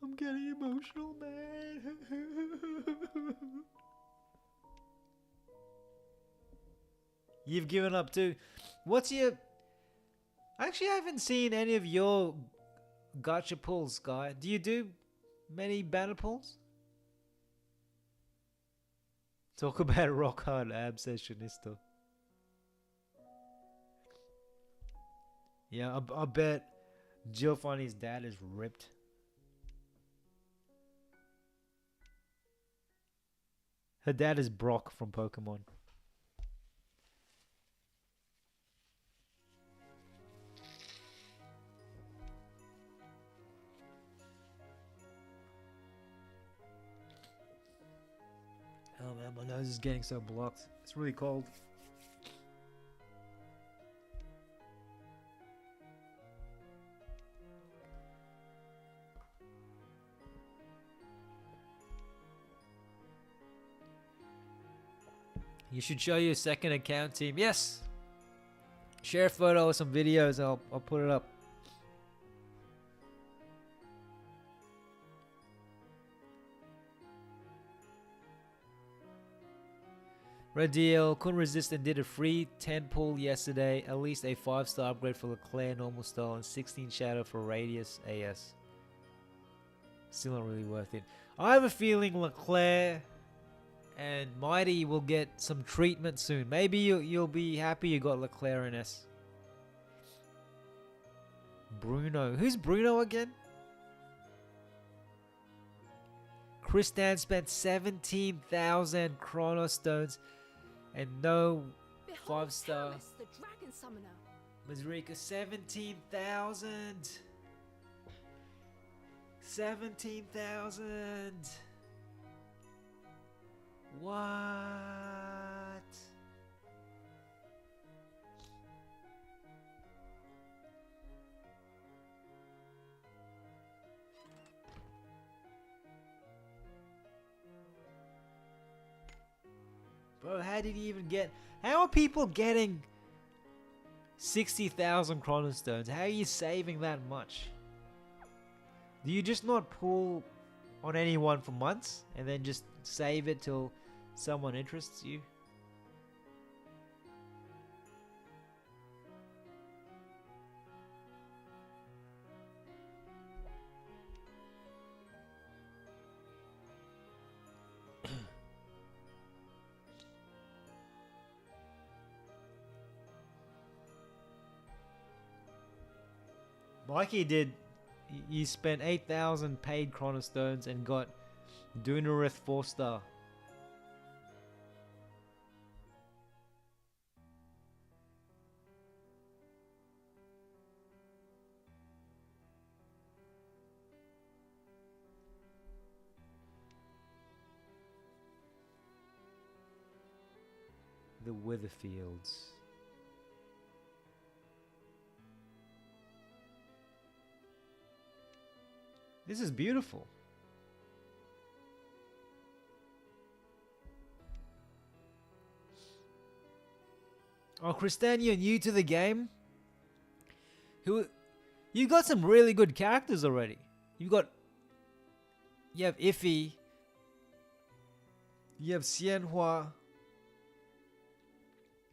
I'm getting emotional, man. You've given up too. What's your... Actually, I haven't seen any of your gacha pulls, Guy. Do you do many banner pulls? Talk about rock hard ab sessionista. Yeah, I bet Giovanni's dad is ripped. Her dad is Brock from Pokemon. Oh man, my nose is getting so blocked. It's really cold. You should show your second account, team. Yes! Share a photo or some videos, I'll put it up. Red DL couldn't resist and did a free 10 pull yesterday. At least a 5-star upgrade for Leclerc normal style and 16 shadow for Radius AS. Still not really worth it. I have a feeling Leclerc and Mighty will get some treatment soon. Maybe you'll be happy you got Leclerc and S. Bruno. Who's Bruno again? Kristan spent 17,000 Chrono Stones and no Behold 5-star. Camus, the dragon summoner. Mazrika, 17,000. 17,000. What? Bro, how did he even get... How are people getting 60,000 Chrono Stones? How are you saving that much? Do you just not pull on anyone for months and then just save it till someone interests you? Mikey did. He spent 8,000 paid Chrono Stones and got Dunarith 4-star. The Witherfields. This is beautiful. Oh, Kristan, you're new to the game? You got some really good characters already. You have Iffy. You have Xianhua.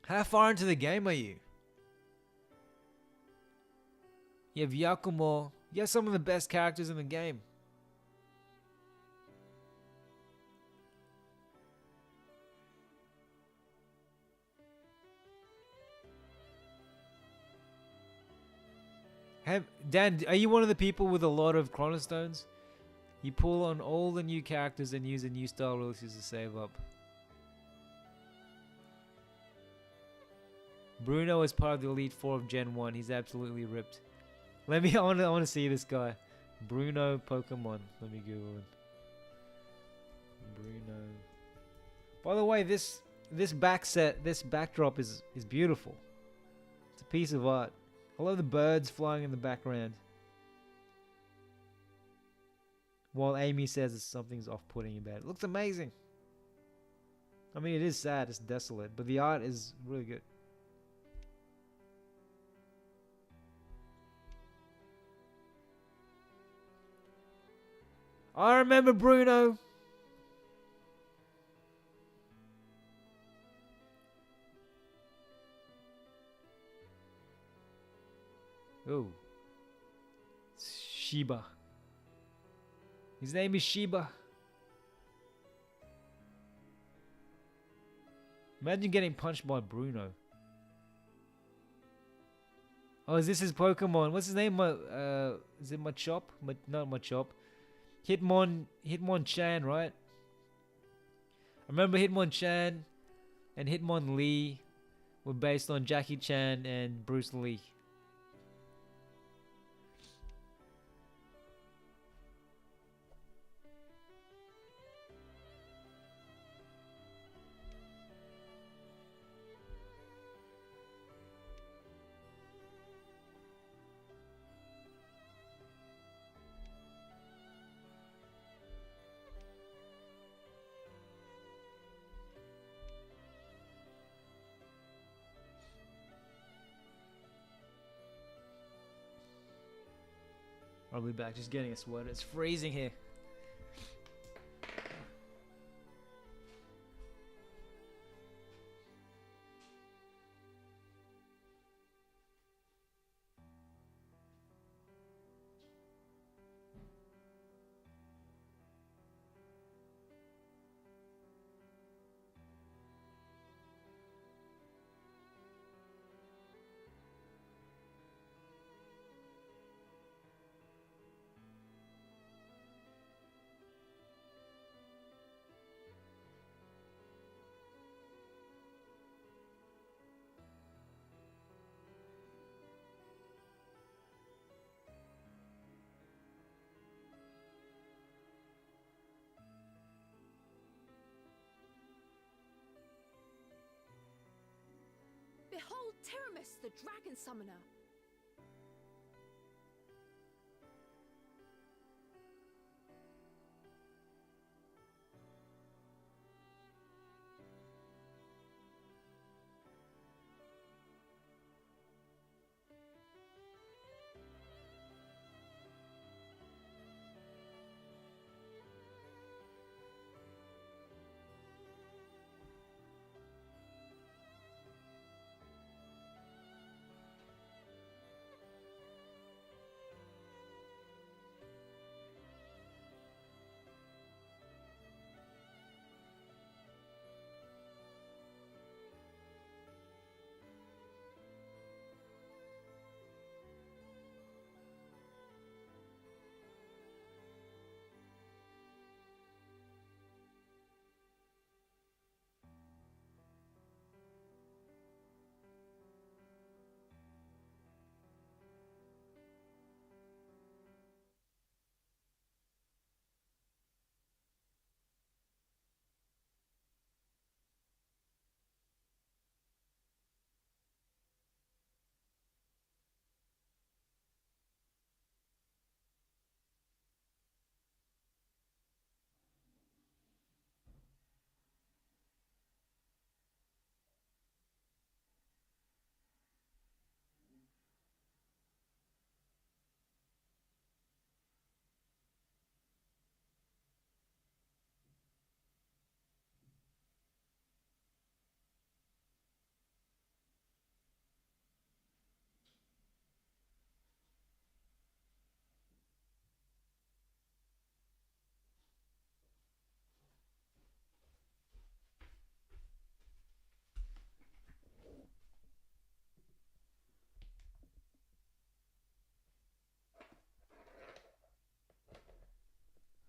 How far into the game are you? You have Yakumo. You have some of the best characters in the game. Dan, are you one of the people with a lot of Chrono Stones? You pull on all the new characters and use a new style releases to save up. Bruno is part of the Elite 4 of Gen 1. He's absolutely ripped. I want to see this guy. Bruno Pokemon. Let me Google him. Bruno. By the way, this backdrop is beautiful. It's a piece of art. I love the birds flying in the background. While Amy says something's off-putting about it. It looks amazing. I mean, it is sad, it's desolate, but the art is really good. I remember Bruno. Oh. Shiba. His name is Shiba. Imagine getting punched by Bruno. Oh, is this his Pokemon? What's his name? Is it Machop? Not Machop. Hitmonchan, right? I remember Hitmonchan and Hitmonlee were based on Jackie Chan and Bruce Lee. I'll be back, just getting a sweater. It's freezing here. Behold Tiramis, the dragon summoner.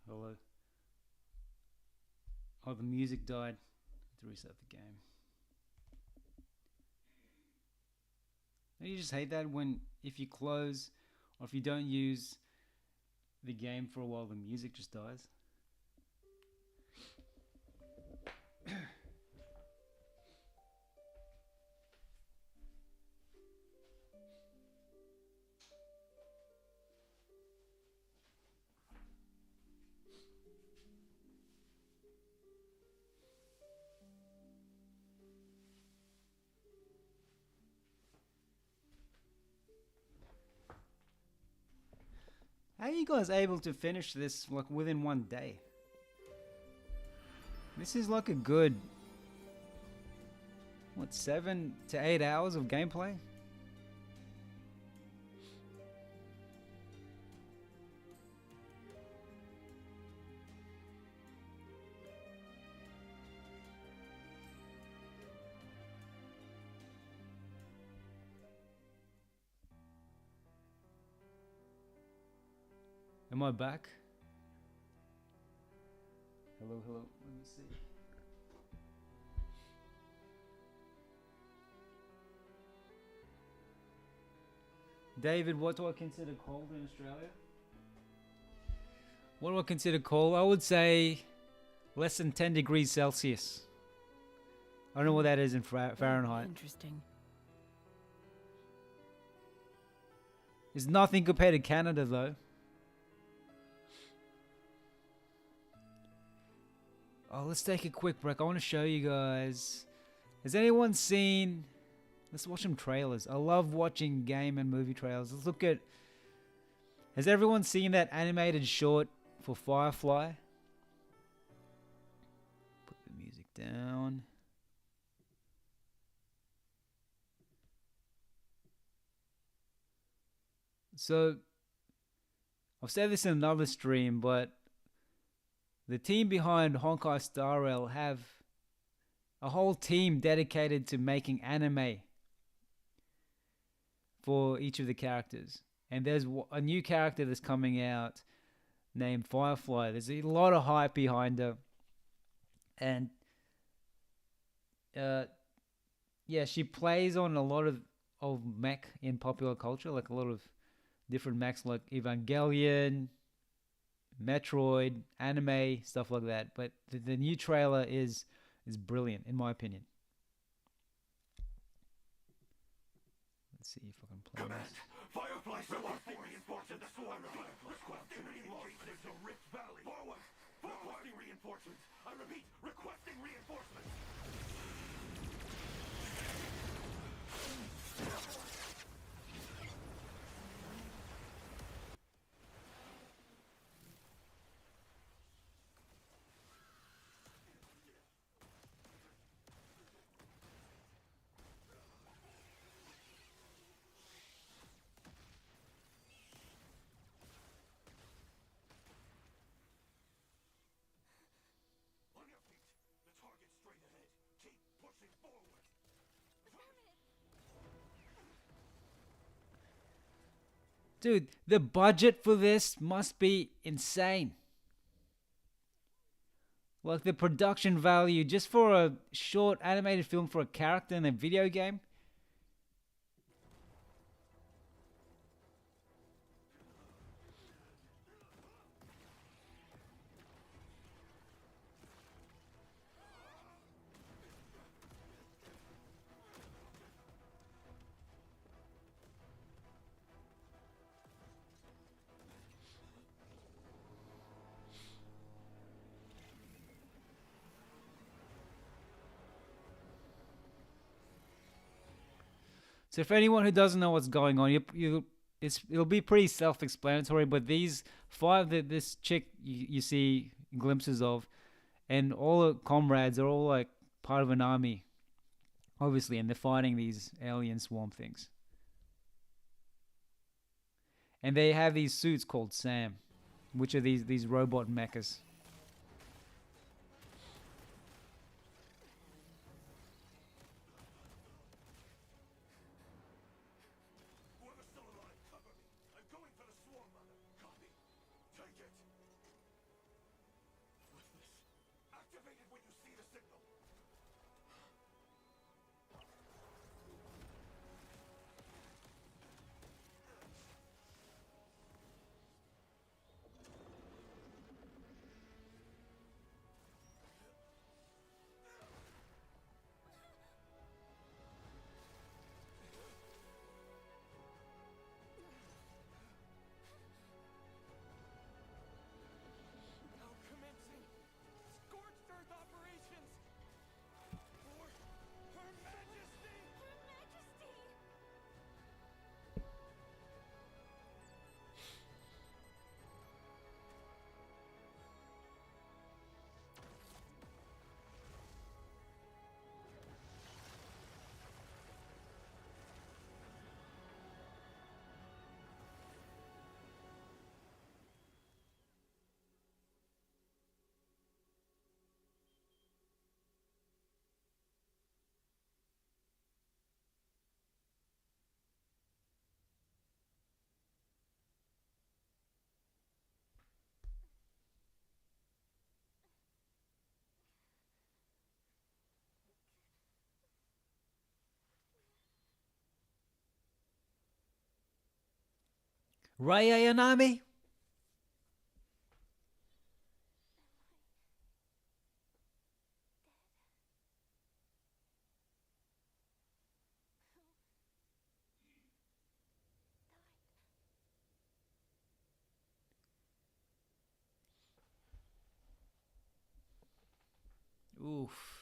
Hello. Oh, the music died. To reset the game. Don't you just hate that when if you close or if you don't use the game for a while, the music just dies? How are you guys able to finish this like within one day? This is like a good, what, 7 to 8 hours of gameplay? Am I back? Hello, hello. Let me see. David, what do I consider cold in Australia? What do I consider cold? I would say less than 10 degrees Celsius. I don't know what that is in Fahrenheit. Interesting. It's nothing compared to Canada, though. Oh, let's take a quick break. I want to show you guys. Has anyone seen... Let's watch some trailers. I love watching game and movie trailers. Let's look at... Has everyone seen that animated short for Firefly? Put the music down. So, I've said this in another stream, but the team behind Honkai Star Rail have a whole team dedicated to making anime for each of the characters. And there's a new character that's coming out named Firefly. There's a lot of hype behind her. And yeah, she plays on a lot of mech in popular culture, like a lot of different mechs like Evangelion, Metroid, anime, stuff like that. But the new trailer is brilliant, in my opinion. Let's see if I can play this. Firefly requesting reinforcements. The swarm requesting reinforcements to Rift Valley. Forward. Requesting reinforcements. I repeat, requesting reinforcements. On your feet. The target's straight ahead. Keep pushing forward. Dude, the budget for this must be insane. Like the production value just for a short animated film for a character in a video game. So for anyone who doesn't know what's going on, it'll be pretty self-explanatory. But these five that this chick you see glimpses of, and all her comrades are all like part of an army, obviously, and they're fighting these alien swarm things. And they have these suits called SAM, which are these robot mechas. Whoever's still alive, cover me. I'm going for the swarm mother. Copy. Take it. With this. Activate it when you see the signal. Raya Yanami? Oof.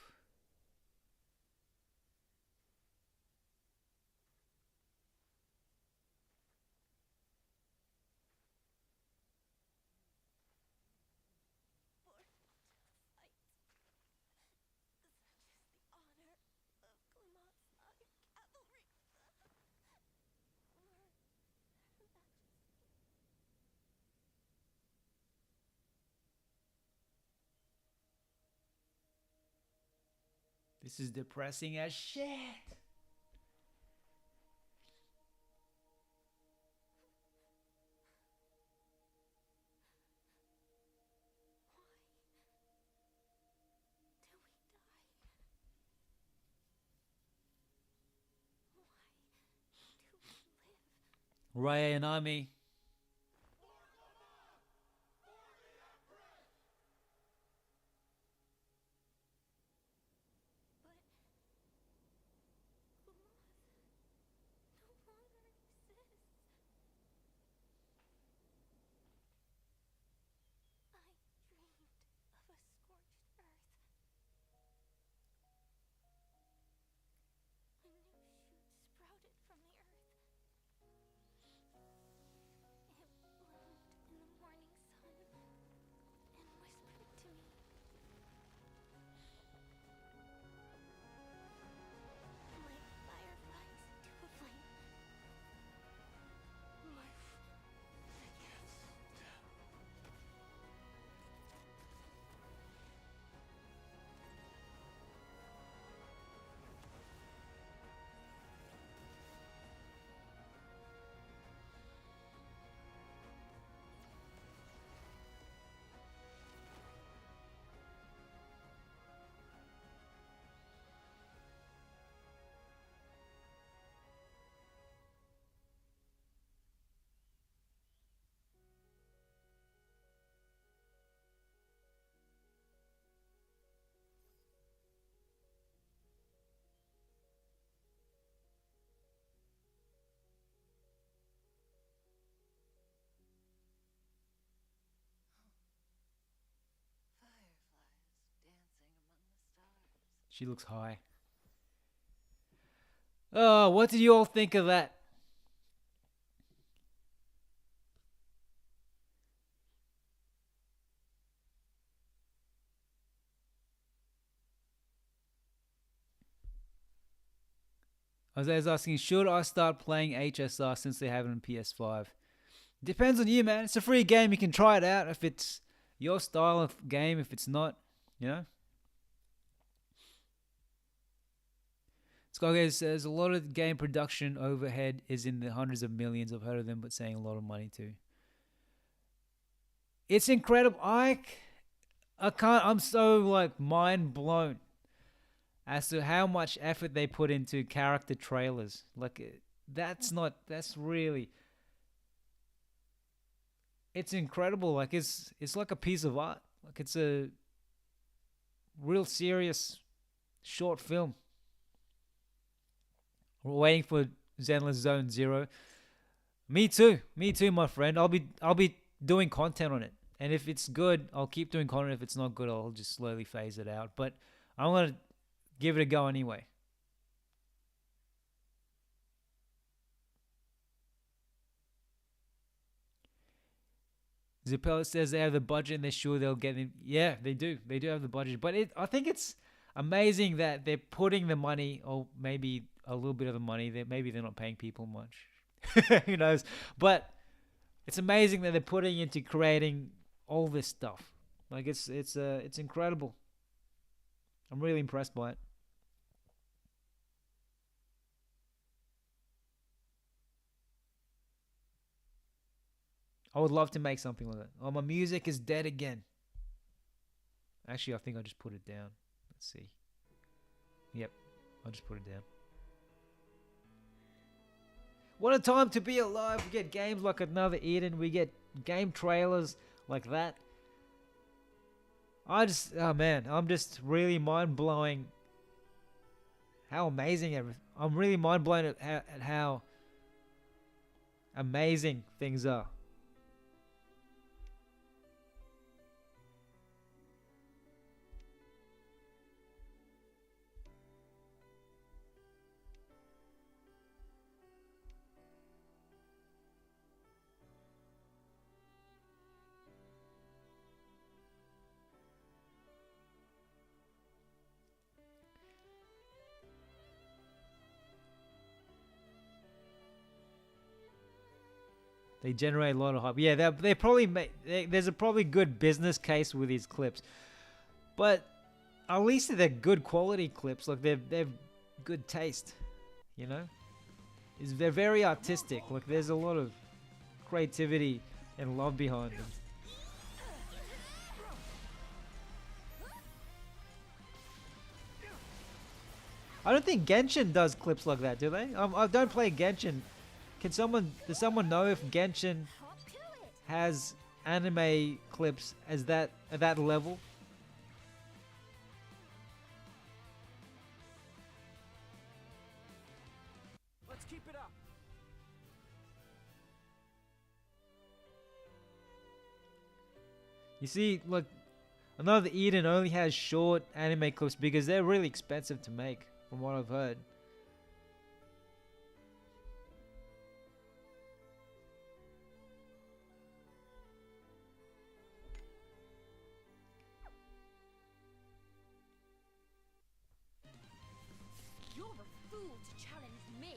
This is depressing as shit. Raya Yanami. She looks high. Oh, what did you all think of that? Isaiah's asking, should I start playing HSR since they have it on PS5? Depends on you, man. It's a free game. You can try it out if it's your style of game. If it's not, you know. Skygaze says a lot of game production overhead is in the hundreds of millions. I've heard of them, but saying a lot of money too. It's incredible. I can't. I'm so like mind blown as to how much effort they put into character trailers. Like that's really. It's incredible. Like it's like a piece of art. Like it's a real serious short film. We're waiting for Zenless Zone Zero. Me too, my friend. I'll be doing content on it, and if it's good, I'll keep doing content. If it's not good, I'll just slowly phase it out. But I'm gonna give it a go anyway. Zappella says they have the budget and they're sure they'll get it. Yeah, they do. They do have the budget, but I think it's amazing that they're putting the money, or maybe a little bit of the money. That maybe they're not paying people much. Who knows? But it's amazing that they're putting into creating all this stuff. Like it's incredible. I'm really impressed by it. I would love to make something like that. Oh, my music is dead again. Actually, I think I just put it down. Let's see. Yep, I just put it down. What a time to be alive. We get games like Another Eden. We get game trailers like that. Oh man, I'm just really mind blowing how amazing I'm really mind blown at how amazing things are. They generate a lot of hype. Yeah, they probably there's a probably good business case with these clips, but at least they're good quality clips. Like they're good taste, you know. They're very artistic. Like there's a lot of creativity and love behind them. I don't think Genshin does clips like that, do they? I don't play Genshin. Does someone know if Genshin has anime clips at that level? Let's keep it up. You see, look, Another Eden only has short anime clips because they're really expensive to make, from what I've heard. You're a fool to challenge me.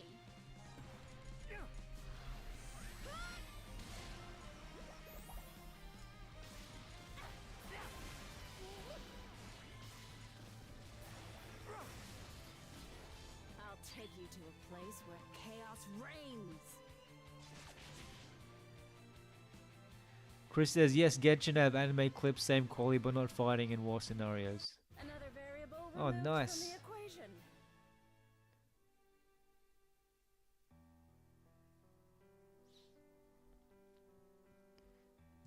I'll take you to a place where chaos reigns. Chris says, yes, Genshin have anime clips, same quality, but not fighting in war scenarios. Another variable Oh, removed nice. from the equation.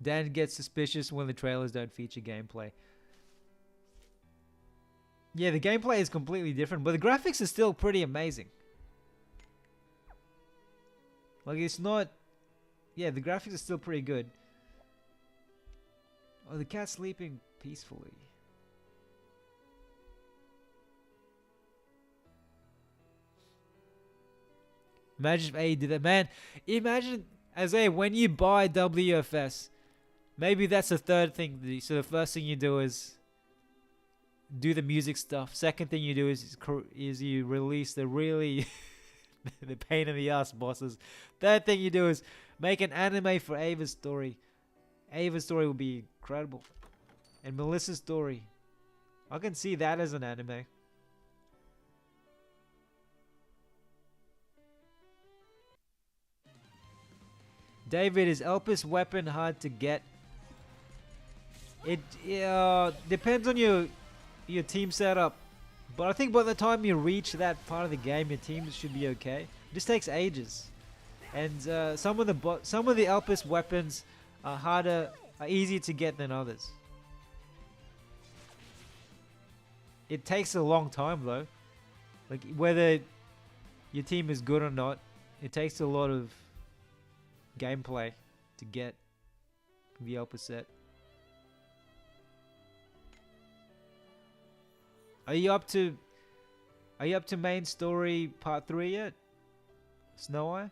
Dan gets suspicious when the trailers don't feature gameplay. Yeah, the gameplay is completely different, but the graphics are still pretty amazing. Like, it's not... Yeah, the graphics are still pretty good. Oh, the cat's sleeping peacefully. Imagine if A did that. Man, imagine, Isaiah, when you buy WFS, maybe that's the third thing. So the first thing you do is do the music stuff. Second thing you do is you release the really the pain in the ass bosses. Third thing you do is make an anime for Ava's story. Ava's story will be incredible. And Melissa's story. I can see that as an anime. David, is Elpis weapon hard to get? It depends on your team setup. But I think by the time you reach that part of the game, your team should be okay. It just takes ages. And some of the Elpis weapons are easier to get than others. It takes a long time though. Like whether your team is good or not, it takes a lot of gameplay to get the Elpis set. Are you up to main story part 3 yet? Snow Eye?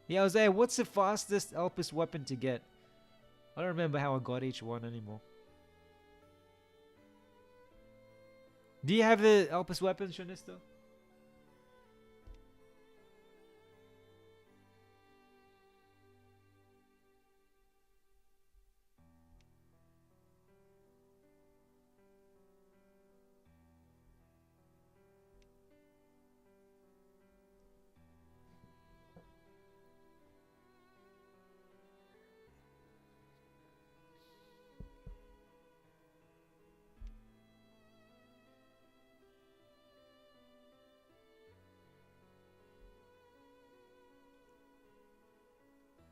Yeah, Jose, what's the fastest Elpis weapon to get? I don't remember how I got each one anymore. Do you have the Elpis weapon, Shonisto?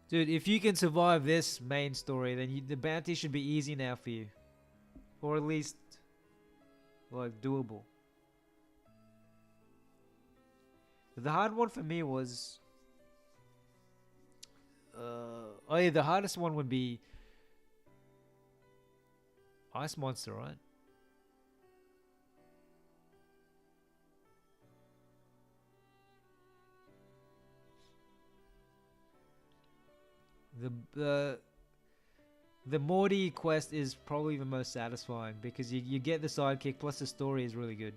Dude, if you can survive this main story, then the bounty should be easy now for you. Or at least, like, doable. But the hard one for me was... oh yeah, the hardest one would be... Ice Monster, right? The Morty quest is probably the most satisfying because you get the sidekick plus the story is really good.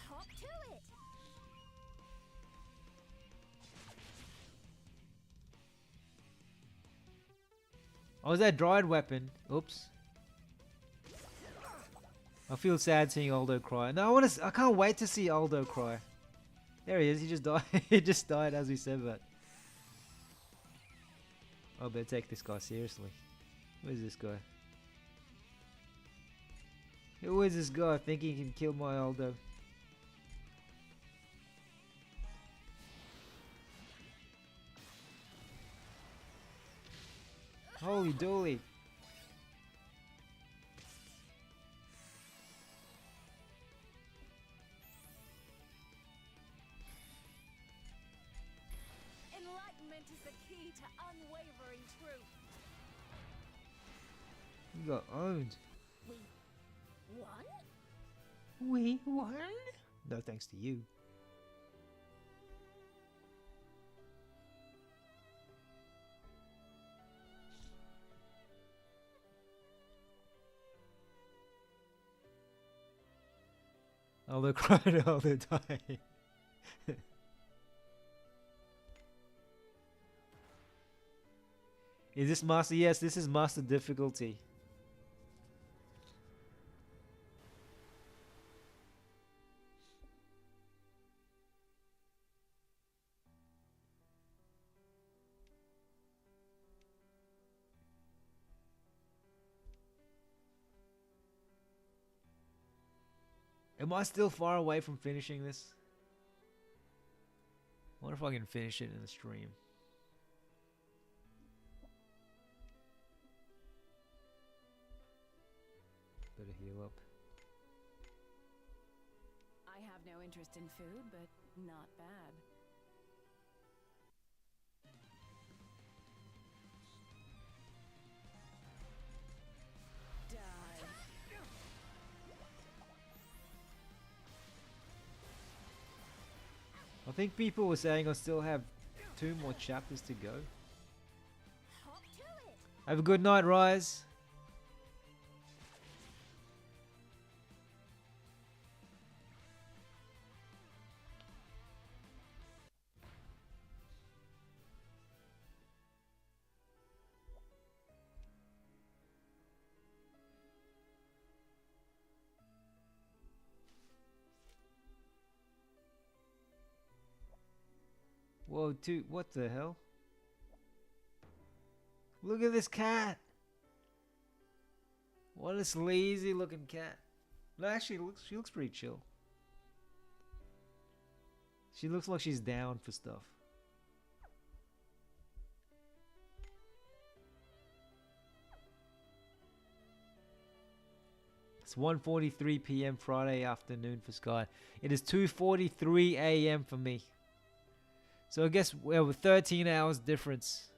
Hop to it. Oh, is that dried weapon? Oops. I feel sad seeing Aldo cry. No, I can't wait to see Aldo cry. There he is. He just died. He just died as we said that. I better take this guy seriously. Where's this guy? Who is this guy thinking he can kill my Aldo? Holy dooly. Enlightenment is the key to unwavering truth. You got owned. One? We won? No thanks to you. Aldo cried, Aldo died. Is this master? Yes, this is master difficulty. Am I still far away from finishing this? I wonder if I can finish it in the stream. Better heal up. I have no interest in food, but not bad. Die. I think people were saying I still have 2 more chapters to go. Hop to it. Have a good night, Rise. Whoa, dude, what the hell? Look at this cat. What a sleazy looking cat. No, actually, she looks pretty chill. She looks like she's down for stuff. It's 1:43 p.m. Friday afternoon for Sky. It is 2:43 a.m. for me. So I guess we have a 13 hours difference.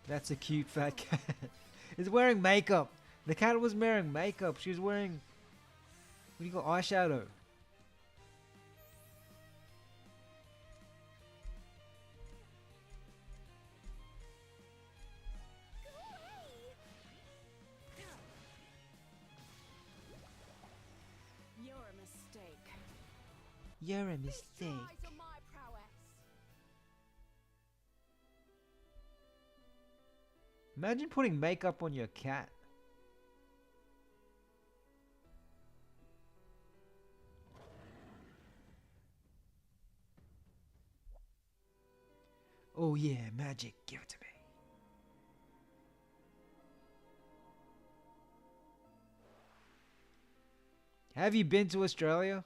That's a cute fat cat. It's wearing makeup. The cat was wearing makeup. She was wearing, what do you call, eyeshadow. You're a mistake. You're a Feast your mistake. eyes on my prowess. Imagine putting makeup on your cat. Oh yeah, magic. Give it to me. Have you been to Australia?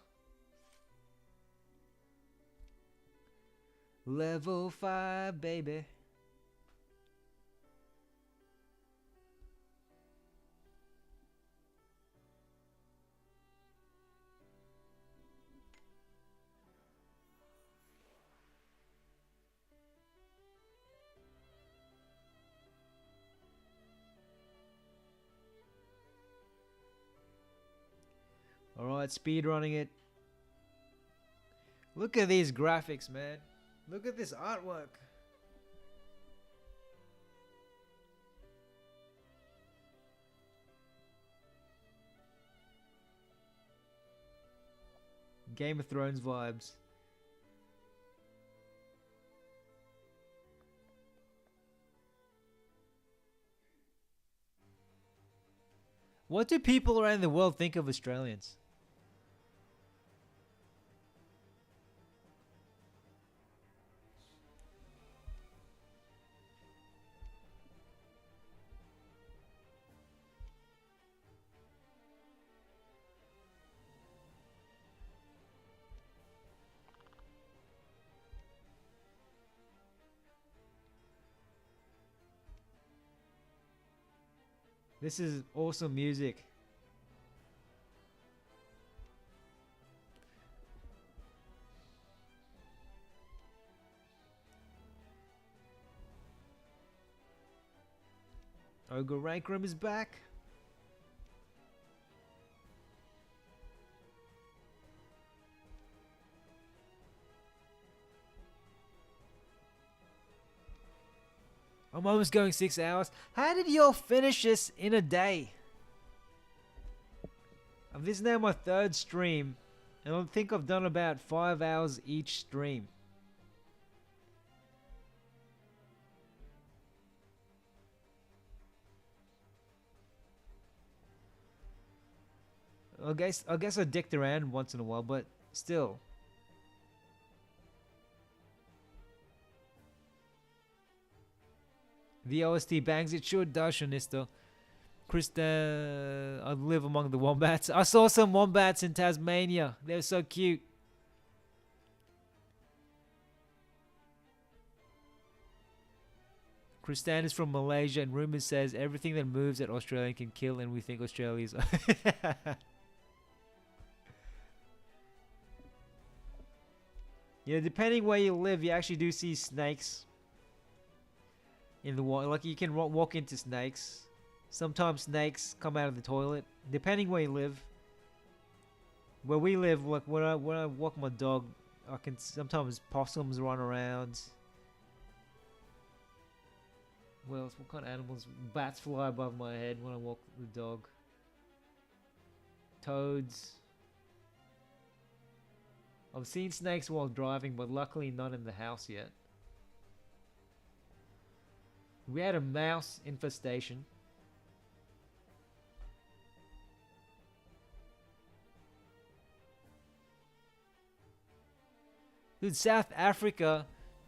Level 5, baby. Alright, speed running it. Look at these graphics, man. Look at this artwork. Game of Thrones vibes. What do people around the world think of Australians? This is awesome music. Ogre Rank Room is back. I'm almost going 6 hours. How did y'all finish this in a day? This is now my third stream, and I think I've done about 5 hours each stream. I guess I dicked around once in a while, but still. The OST bangs, it sure does, Shanista. Krista, I live among the wombats. I saw some wombats in Tasmania. They're so cute. Kristan is from Malaysia, and rumors says everything that moves that Australian can kill, and we think Australia's. Yeah, depending where you live, you actually do see snakes in the water. Like, you can walk into snakes. Sometimes snakes come out of the toilet, depending where you live. Where we live, like when I walk my dog, I can sometimes possums run around. What else? What kind of animals? Bats fly above my head when I walk the dog. Toads. I've seen snakes while driving, but luckily not in the house yet. We had a mouse infestation. Dude, South Africa,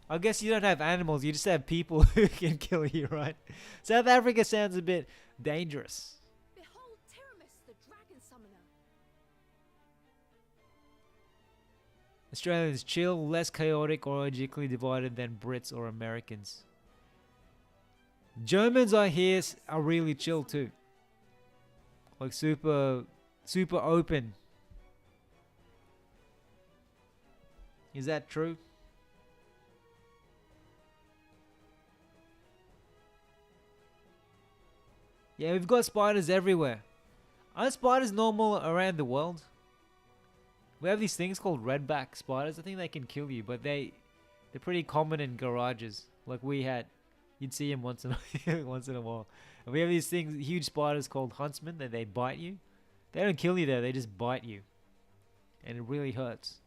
I guess you don't have animals, you just have people who can kill you, right? South Africa sounds a bit dangerous. Behold Tiramis, the dragon summoner. Australians chill, less chaotic or ideologically divided than Brits or Americans. Germans, I hear, are really chill too. Like super open. Is that true? Yeah, we've got spiders everywhere. Aren't spiders normal around the world? We have these things called redback spiders. I think they can kill you, but they're pretty common in garages. Like we had, you'd see them once in once in a while. And we have these things, huge spiders called huntsmen, that they bite you. They don't kill you though; they just bite you, and it really hurts.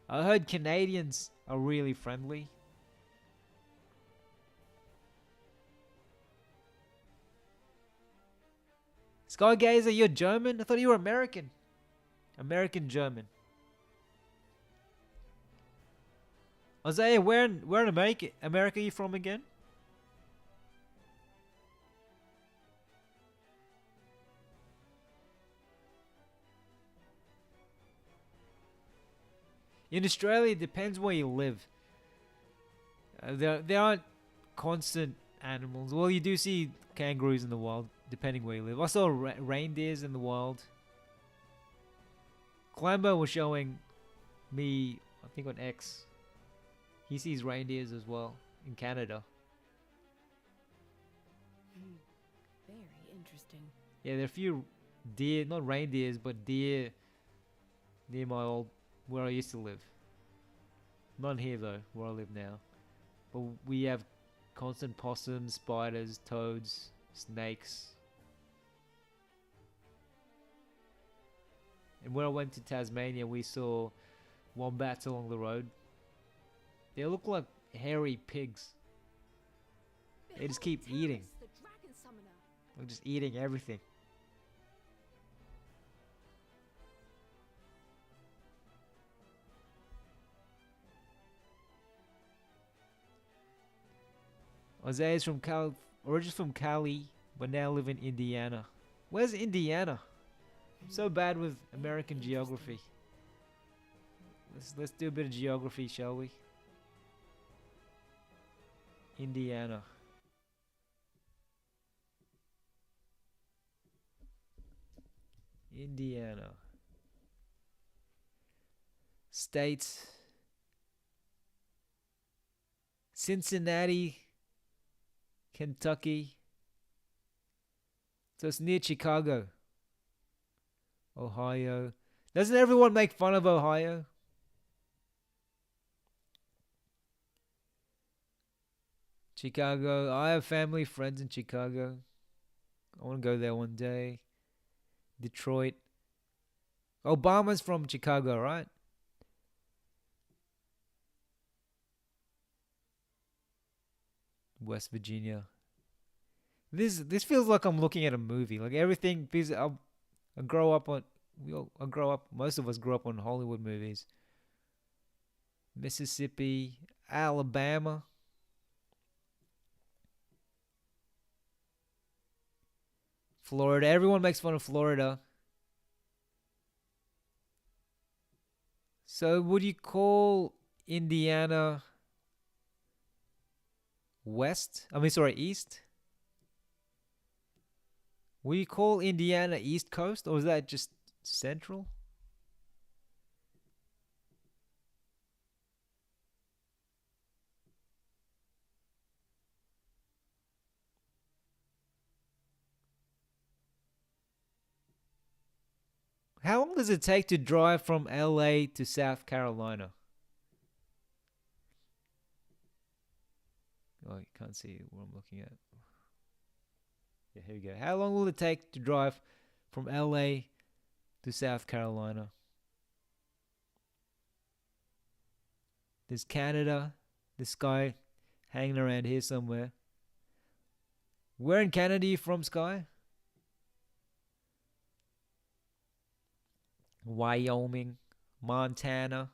I heard Canadians are really friendly. Skygazer, you're German? I thought you were American. American German. Isaiah, where in America are you from again? In Australia, it depends where you live. There aren't constant animals. Well, you do see kangaroos in the wild, depending where you live. I saw reindeers in the wild. Clambo was showing me, I think on X, he sees reindeers as well in Canada. Very interesting. Yeah, there are a few deer, not reindeers, but deer near where I used to live. Not here though, where I live now. But we have constant possums, spiders, toads, snakes. And when I went to Tasmania, we saw wombats along the road. They look like hairy pigs. They just keep eating. The dragon summoner. They're just eating everything. Isaiah's from originally from Cali, but now live in Indiana. Where's Indiana? I'm so bad with American geography. Let's do a bit of geography, shall we? Indiana. Indiana. States. Cincinnati, Kentucky. So it's near Chicago. Ohio. Doesn't everyone make fun of Ohio? Chicago. I have family, friends in Chicago. I want to go there one day. Detroit. Obama's from Chicago, right? West Virginia. This feels like I'm looking at a movie. Like everything, because I grow up on. I grow up. Most of us grew up on Hollywood movies. Mississippi, Alabama. Florida. Everyone makes fun of Florida. So would you call Indiana west? East? Would you call Indiana East Coast, or is that just central? How long does it take to drive from LA to South Carolina? Oh, you can't see what I'm looking at. Yeah, here we go. How long will it take to drive from LA to South Carolina? There's Canada. This guy hanging around here somewhere. Where in Canada are you from, Sky? Wyoming, Montana,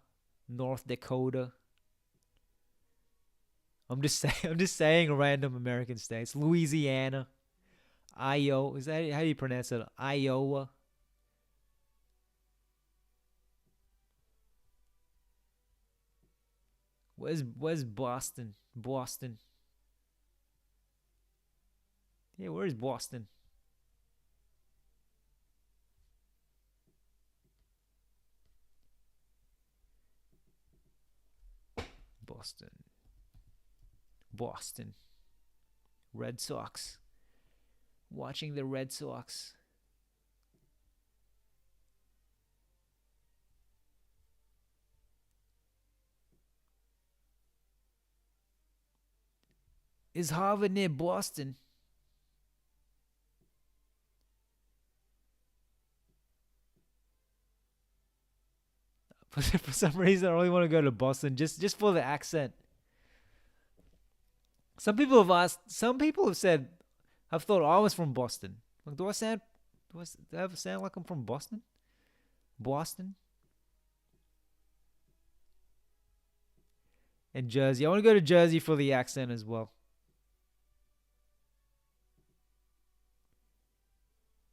North Dakota. I'm just saying random American states. Louisiana, Iowa. Is that how you pronounce it? Iowa. Where's Boston? Boston. Yeah, where is Boston? Boston. Boston. Red Sox. Watching the Red Sox. Is Harvard near Boston? For some reason, I really want to go to Boston just for the accent. Some people have asked. Some people have said, "I've thought I was from Boston." Like, do I ever sound like I'm from Boston? Boston. And Jersey. I want to go to Jersey for the accent as well.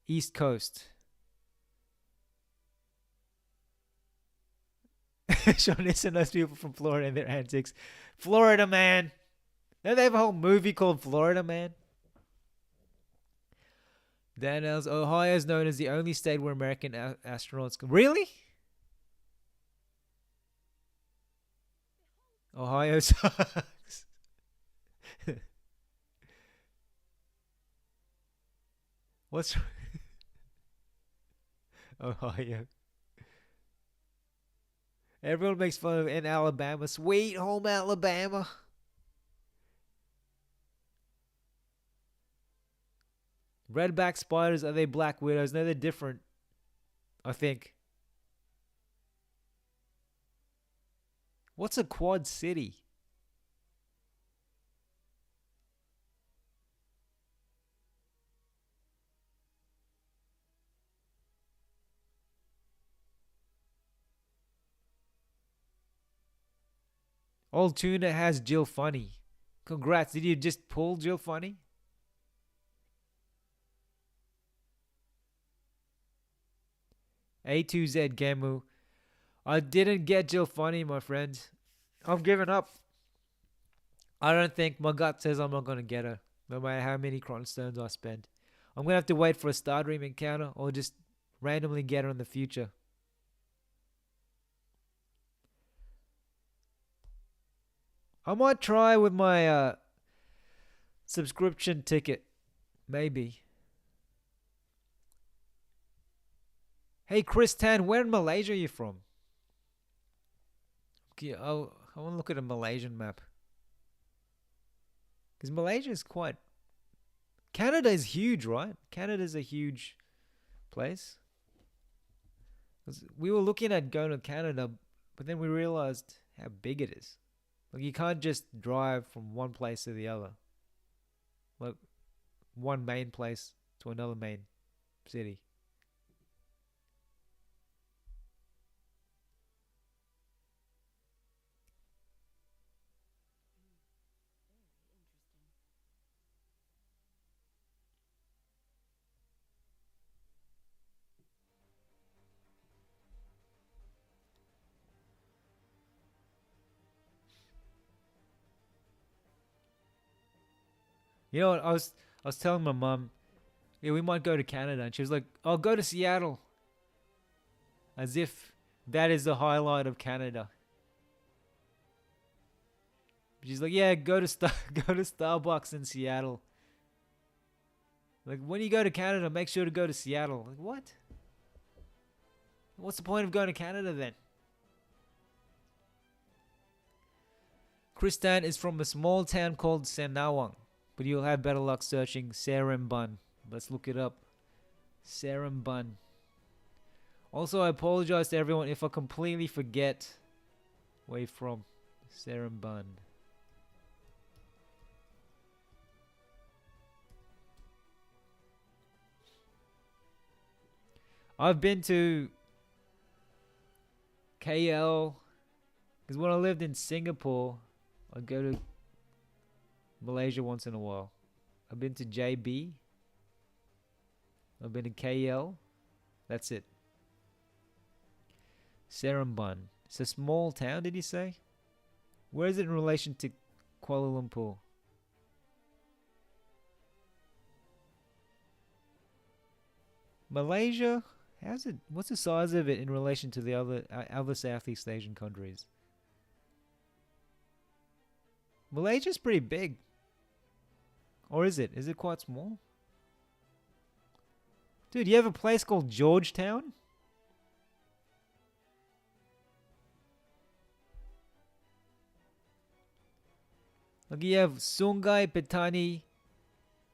East Coast. Sean Nisson knows people from Florida and their antics. Florida Man. Don't they have a whole movie called Florida Man? Dan Els, Ohio is known as the only state where American astronauts go. Really? Ohio sucks. What's Ohio? Everyone makes fun of in Alabama. Sweet home Alabama. Redback spiders, are they black widows? No, they're different, I think. What's a quad city? Old Tuna has Jill Funny. Congrats. Did you just pull Jill Funny? A2Z Gamu. I didn't get Jill Funny, my friend. I've given up. I don't think my gut says I'm not going to get her, no matter how many Cron Stones I spend. I'm going to have to wait for a Stardream encounter or just randomly get her in the future. I might try with my subscription ticket. Maybe. Hey, Chris Tan, where in Malaysia are you from? Okay, I want to look at a Malaysian map. Because Malaysia is quite... Canada is huge, right? Canada is a huge place. We were looking at going to Canada, but then we realized how big it is. Like, you can't just drive from one place to the other. Like, one main place to another main city. You know what? I was telling my mum, yeah, we might go to Canada, and she was like, "I'll go to Seattle," as if that is the highlight of Canada. She's like, "Yeah, go to Starbucks in Seattle." Like, when you go to Canada, make sure to go to Seattle. Like, what? What's the point of going to Canada then? Kristan is from a small town called Senawang. But you'll have better luck searching Seremban. Let's look it up. Seremban. Also, I apologize to everyone if I completely forget where you're from. Seremban. I've been to KL. Because when I lived in Singapore, I'd go to Malaysia once in a while. I've been to JB. I've been to KL. That's it. Seremban. It's a small town, did you say? Where is it in relation to Kuala Lumpur? Malaysia? How's it? What's the size of it in relation to the other Southeast Asian countries? Malaysia's pretty big. Or is it? Is it quite small? Dude, you have a place called Georgetown? Like you have Sungai Petani,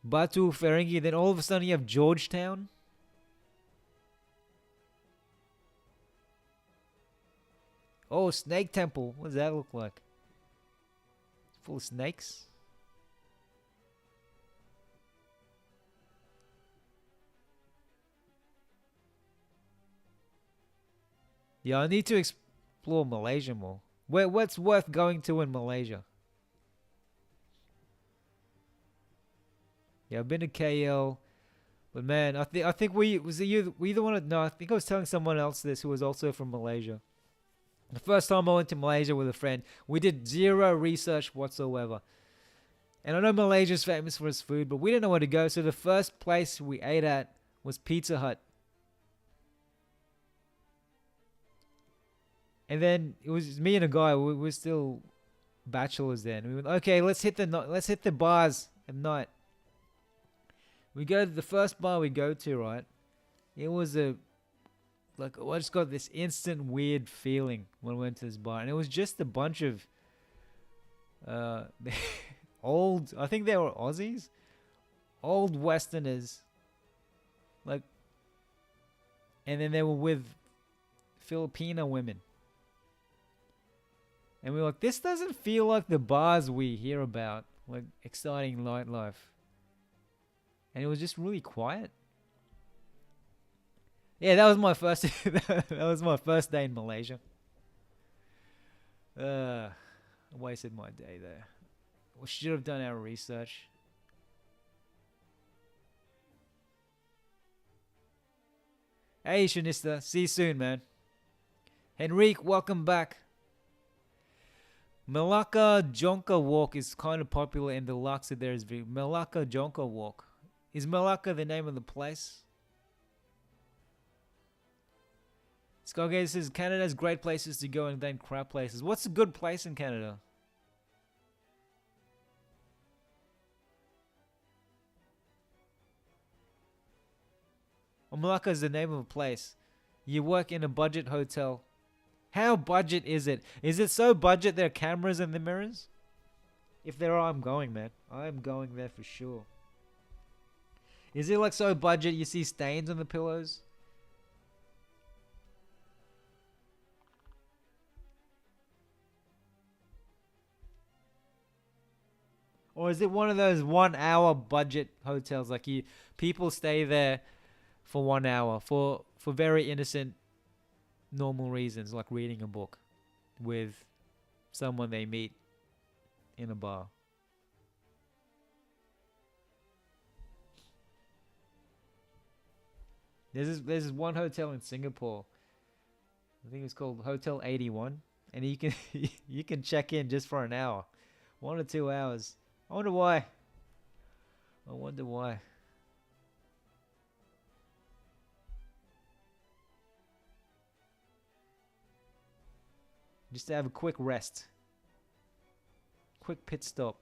Batu Ferenghi, then all of a sudden you have Georgetown? Oh, Snake Temple. What does that look like? Full of snakes? Yeah, I need to explore Malaysia more. What's worth going to in Malaysia? Yeah, I've been to KL, but man, I think was it you? We the one? No, I think I was telling someone else this who was also from Malaysia. The first time I went to Malaysia with a friend, we did zero research whatsoever. And I know Malaysia's famous for its food, but we didn't know where to go. So the first place we ate at was Pizza Hut. And then it was me and a guy. We were still bachelors then. We went, okay, let's hit the bars at night. We go to the first bar we go to, right? It was I just got this instant weird feeling when we went to this bar, and it was just a bunch of old. I think they were Aussies, old Westerners, like, and then they were with Filipino women. And we were like, this doesn't feel like the bars we hear about, like exciting nightlife. And it was just really quiet. Yeah, that was my first. That was my first day in Malaysia. I wasted my day there. We should have done our research. Hey, Shanista, see you soon, man. Henrique, welcome back. Malacca Jonka Walk is kind of popular in the Laksa. There is Malacca Jonka Walk. Is Malacca the name of the place? Skygaze says Canada has great places to go and then crap places. What's a good place in Canada? Malacca is the name of a place. You work in a budget hotel. How budget is it? Is it so budget there are cameras in the mirrors? If there are, I'm going, man. I'm going there for sure. Is it like so budget you see stains on the pillows? Or is it one of those 1 hour budget hotels? Like people stay there for 1 hour for very innocent, normal reasons, like reading a book with someone they meet in a bar. There's this one hotel in Singapore. I think it's called Hotel 81, and you can you can check in just for an hour, 1 or 2 hours. I wonder why. Just to have a quick rest. Quick pit stop.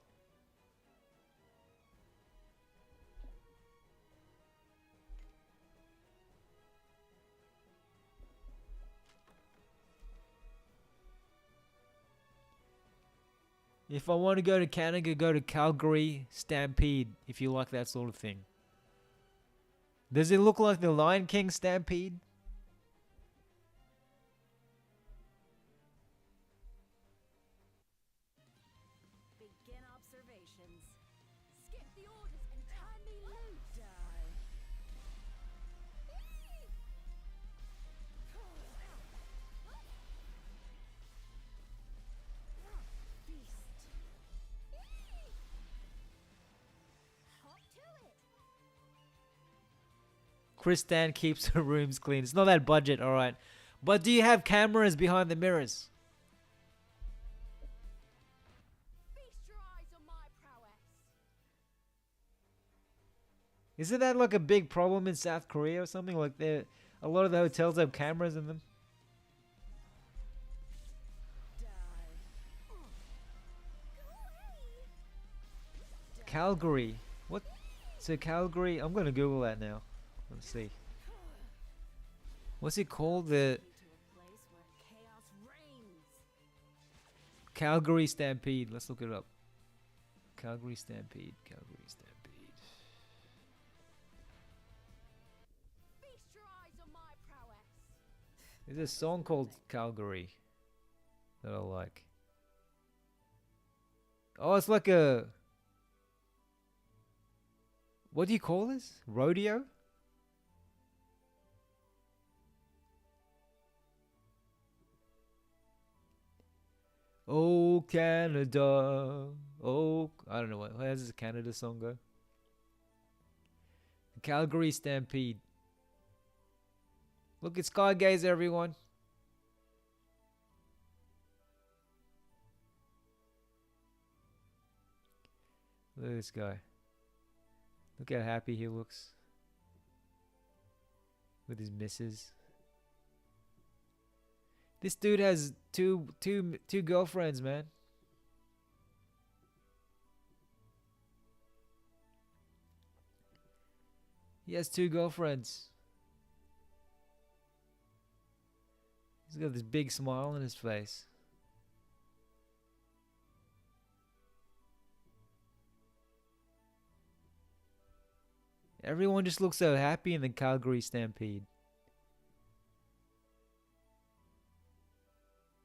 If I want to go to Canada, go to Calgary Stampede, if you like that sort of thing. Does it look like the Lion King Stampede? Begin observations. Skip the orders and turn me loose. Die. Feast. Hop to it. Chris Stan keeps her rooms clean. It's not that budget, alright. But do you have cameras behind the mirrors? Feast your eyes on my prowess. Isn't that like a big problem in South Korea or something? Like a lot of the hotels have cameras in them. Die. Go away. Calgary. What? So Calgary. I'm gonna Google that now. Let's see. What's it called? The To a place where chaos reigns. Calgary Stampede. Let's look it up. Calgary Stampede. Calgary Stampede. Feast your eyes on my prowess. There's a song called Calgary that I like. Oh, it's like a. What do you call this? Rodeo? Oh, Canada. Oh, I don't know what. How does this Canada song go? The Calgary Stampede. Look at Sky Gaze, everyone. Look at this guy. Look how happy he looks. With his missus. This dude has two girlfriends, man. He has two girlfriends. He's got this big smile on his face. Everyone just looks so happy in the Calgary Stampede.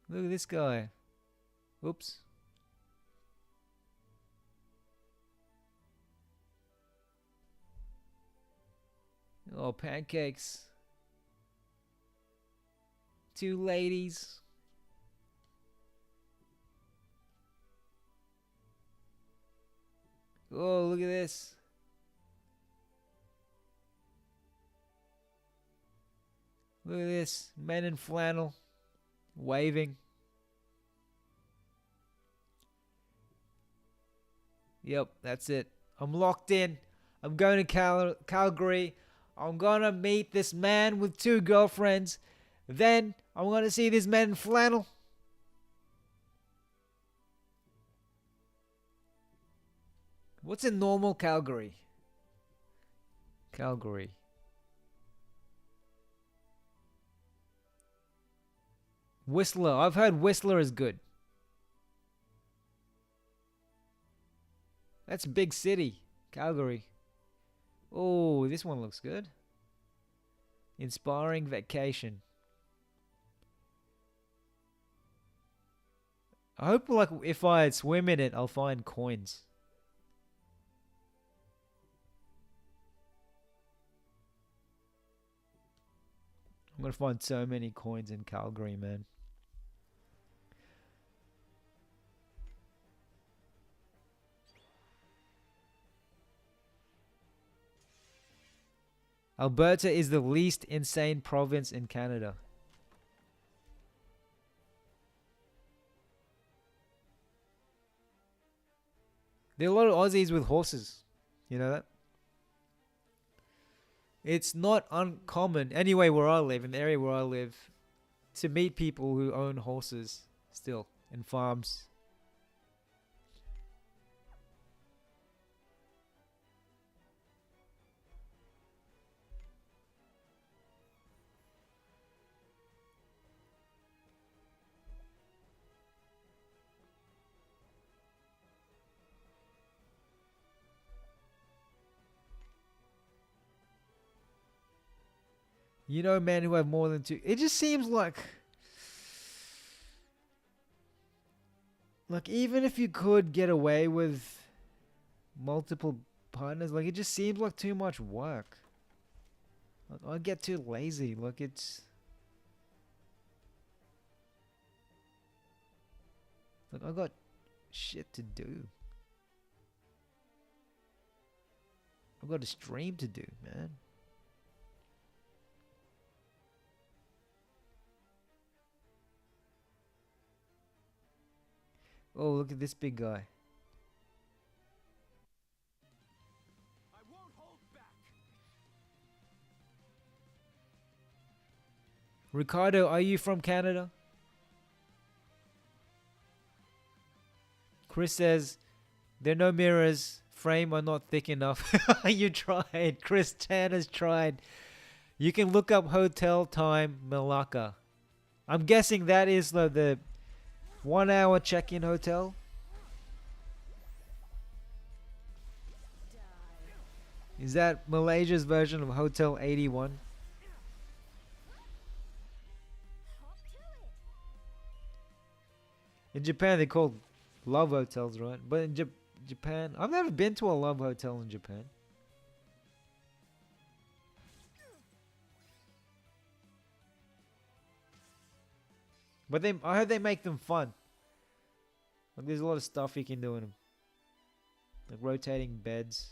Look at this guy. Oops. Oh, pancakes. Two ladies. Oh, look at this. Look at this. Men in flannel. Waving. Yep, that's it. I'm locked in. I'm going to Calgary. I'm going to meet this man with two girlfriends. Then I'm going to see this man in flannel. What's a normal Calgary? Calgary. Whistler. I've heard Whistler is good. That's a big city. Calgary. Oh, this one looks good. Inspiring vacation. I hope like if I swim in it, I'll find coins. I'm gonna find so many coins in Calgary, man. Alberta is the least insane province in Canada. There are a lot of Aussies with horses. You know that? It's not uncommon, anyway, where I live, in the area where I live, to meet people who own horses still and farms. You know men who have more than two. It just seems like even if you could get away with multiple partners, like it just seems like too much work. Like, I get too lazy. Like it's like I got shit to do. I've got a stream to do, man. Oh, look at this big guy. I won't hold back. Ricardo, are you from Canada? Chris says, there are no mirrors. frame are not thick enough. You tried. Chris Chan has tried. You can look up Hotel Time Malacca. I'm guessing that is the 1 hour check-in hotel. Is that Malaysia's version of Hotel 81? In Japan, they're called love hotels, right? But in Japan, I've never been to a love hotel in Japan. But I heard they make them fun. Like there's a lot of stuff you can do in them, like rotating beds,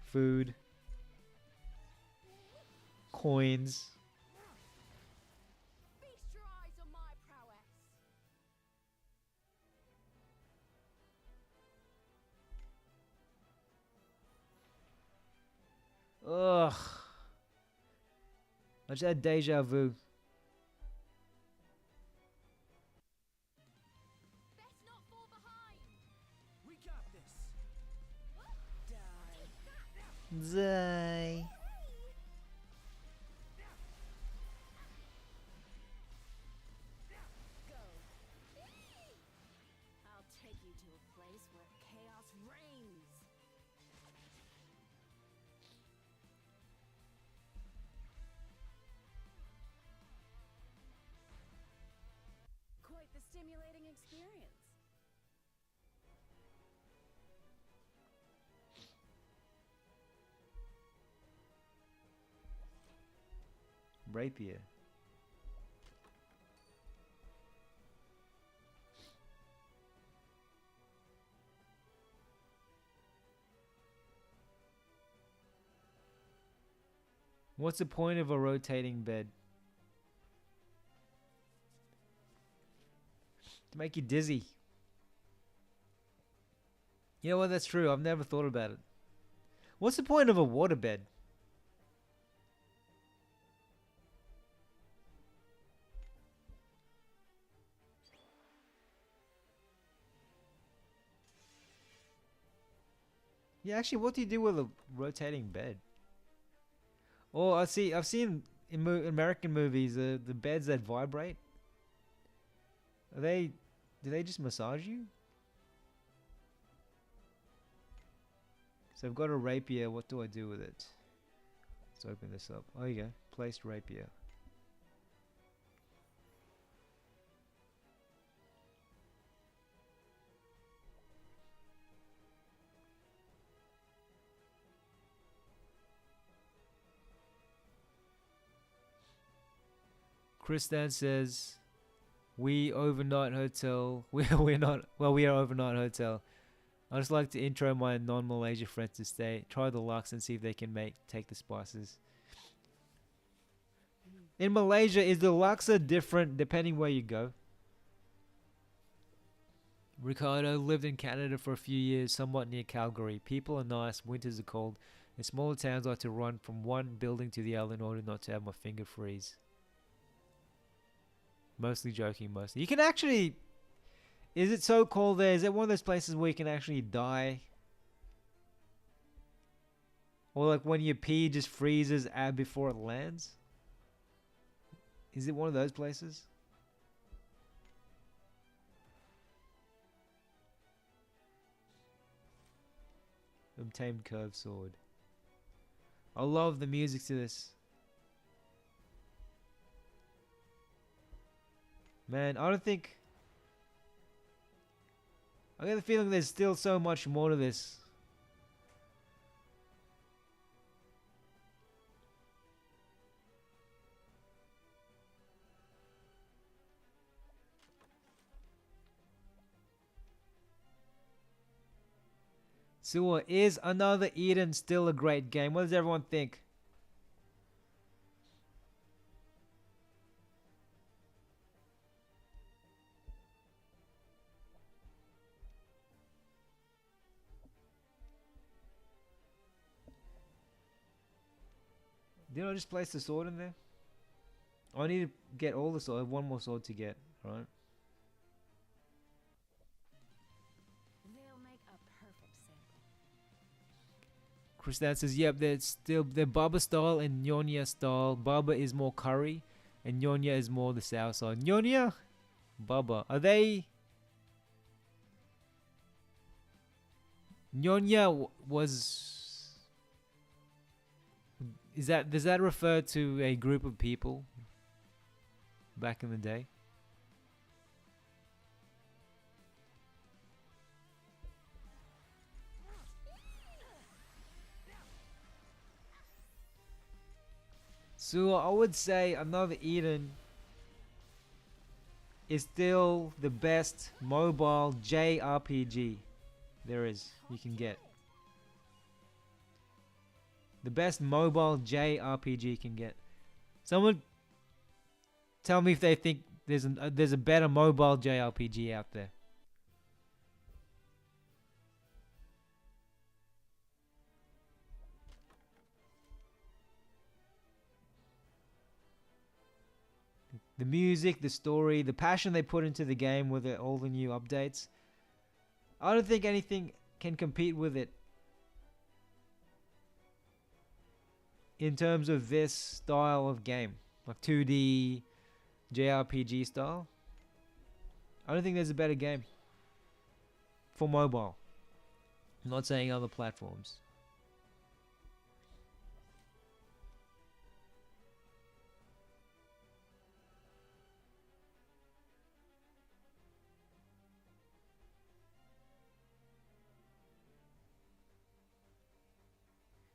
food, coins. Feast your eyes on my prowess. Ugh. I just had deja vu. Best not fall behind. We got this. Zay. I'll take you to a place where chaos reigns. Quite the stimulating experience. Rapier. What's the point of a rotating bed? To make you dizzy. You know what? That's true. I've never thought about it. What's the point of a waterbed? Yeah, actually, what do you do with a rotating bed? Oh, I've seen in American movies the beds that vibrate. Do they just massage you? So I've got a rapier. What do I do with it? Let's open this up. Oh, you go. Placed rapier. Chris Dan says, "We overnight hotel. We're not. Well, we are overnight hotel. I just like to intro my non-Malaysia friends to stay. Try the Lux and see if they can take the spices." In Malaysia, is the Laksa different depending where you go? Ricardo lived in Canada for a few years, somewhat near Calgary. People are nice, winters are cold. In smaller towns, I like to run from one building to the other in order not to have my finger freeze. Mostly joking, mostly. You can actually... Is it so cold there? Is it one of those places where you can actually die? Or like when your pee just freezes before it lands? Is it one of those places? Untamed curved sword. I love the music to this. Man, I don't think... I get the feeling there's still so much more to this. So is Another Eden still a great game? What does everyone think? Did I just place the sword in there? I need to get all the sword. I have one more sword to get, right? They'll make a perfect sample. Kristan says, yep, they're Baba style and Nyonya style. Baba is more curry, and Nyonya is more the sour side. Nyonya, Baba, are they? Nyonya was. Does that refer to a group of people back in the day? So I would say Another Eden is still the best mobile JRPG there is, you can get. The best mobile JRPG you can get. Someone tell me if they think there's a better mobile JRPG out there. The music, the story, the passion they put into the game with all the new updates. I don't think anything can compete with it in terms of this style of game, like 2D JRPG style. I don't think there's a better game for mobile. I'm not saying other platforms.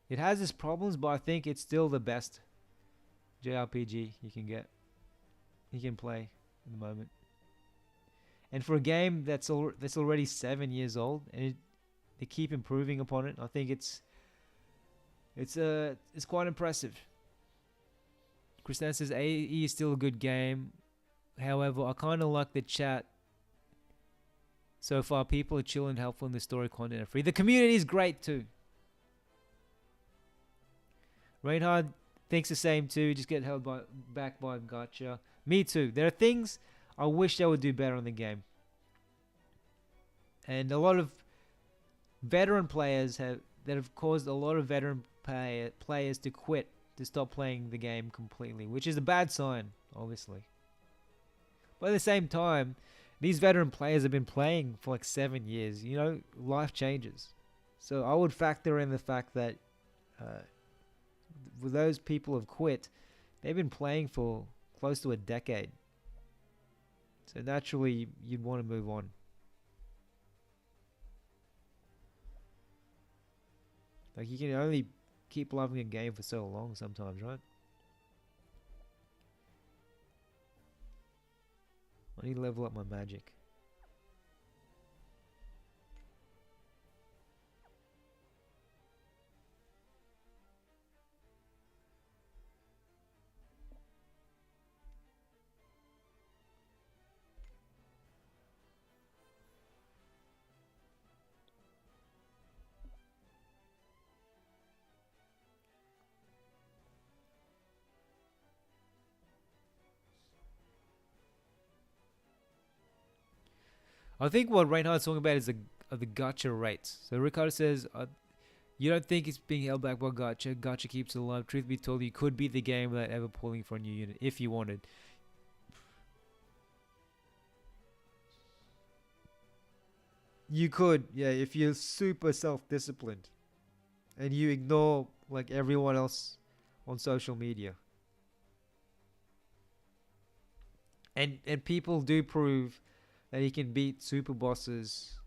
It has its problems, but I think it's still the best JRPG you can get. You can play at the moment. And for a game that's already 7 years old, and they keep improving upon it, I think it's quite impressive. Kristan says AE is still a good game. However, I kind of like the chat so far. People are chill and helpful, and the story content are free. The community is great too. Reinhard thinks the same too. Just get held back by gacha. Me too. There are things I wish they would do better in the game. And a lot of veteran players have caused a lot of veteran players to quit, to stop playing the game completely, which is a bad sign, obviously. But at the same time, these veteran players have been playing for like 7 years. You know, life changes. So I would factor in the fact that with those people have quit, they've been playing for close to a decade. So naturally, you'd want to move on. Like, you can only keep loving a game for so long sometimes, right? I need to level up my magic. I think what Reinhardt's talking about is the gacha rates. So Ricardo says, you don't think it's being held back by gacha. Gacha keeps it alive. Truth be told, you could be the game without ever pulling for a new unit if you wanted. You could, yeah, if you're super self-disciplined and you ignore like everyone else on social media. And people do prove that he can beat super bosses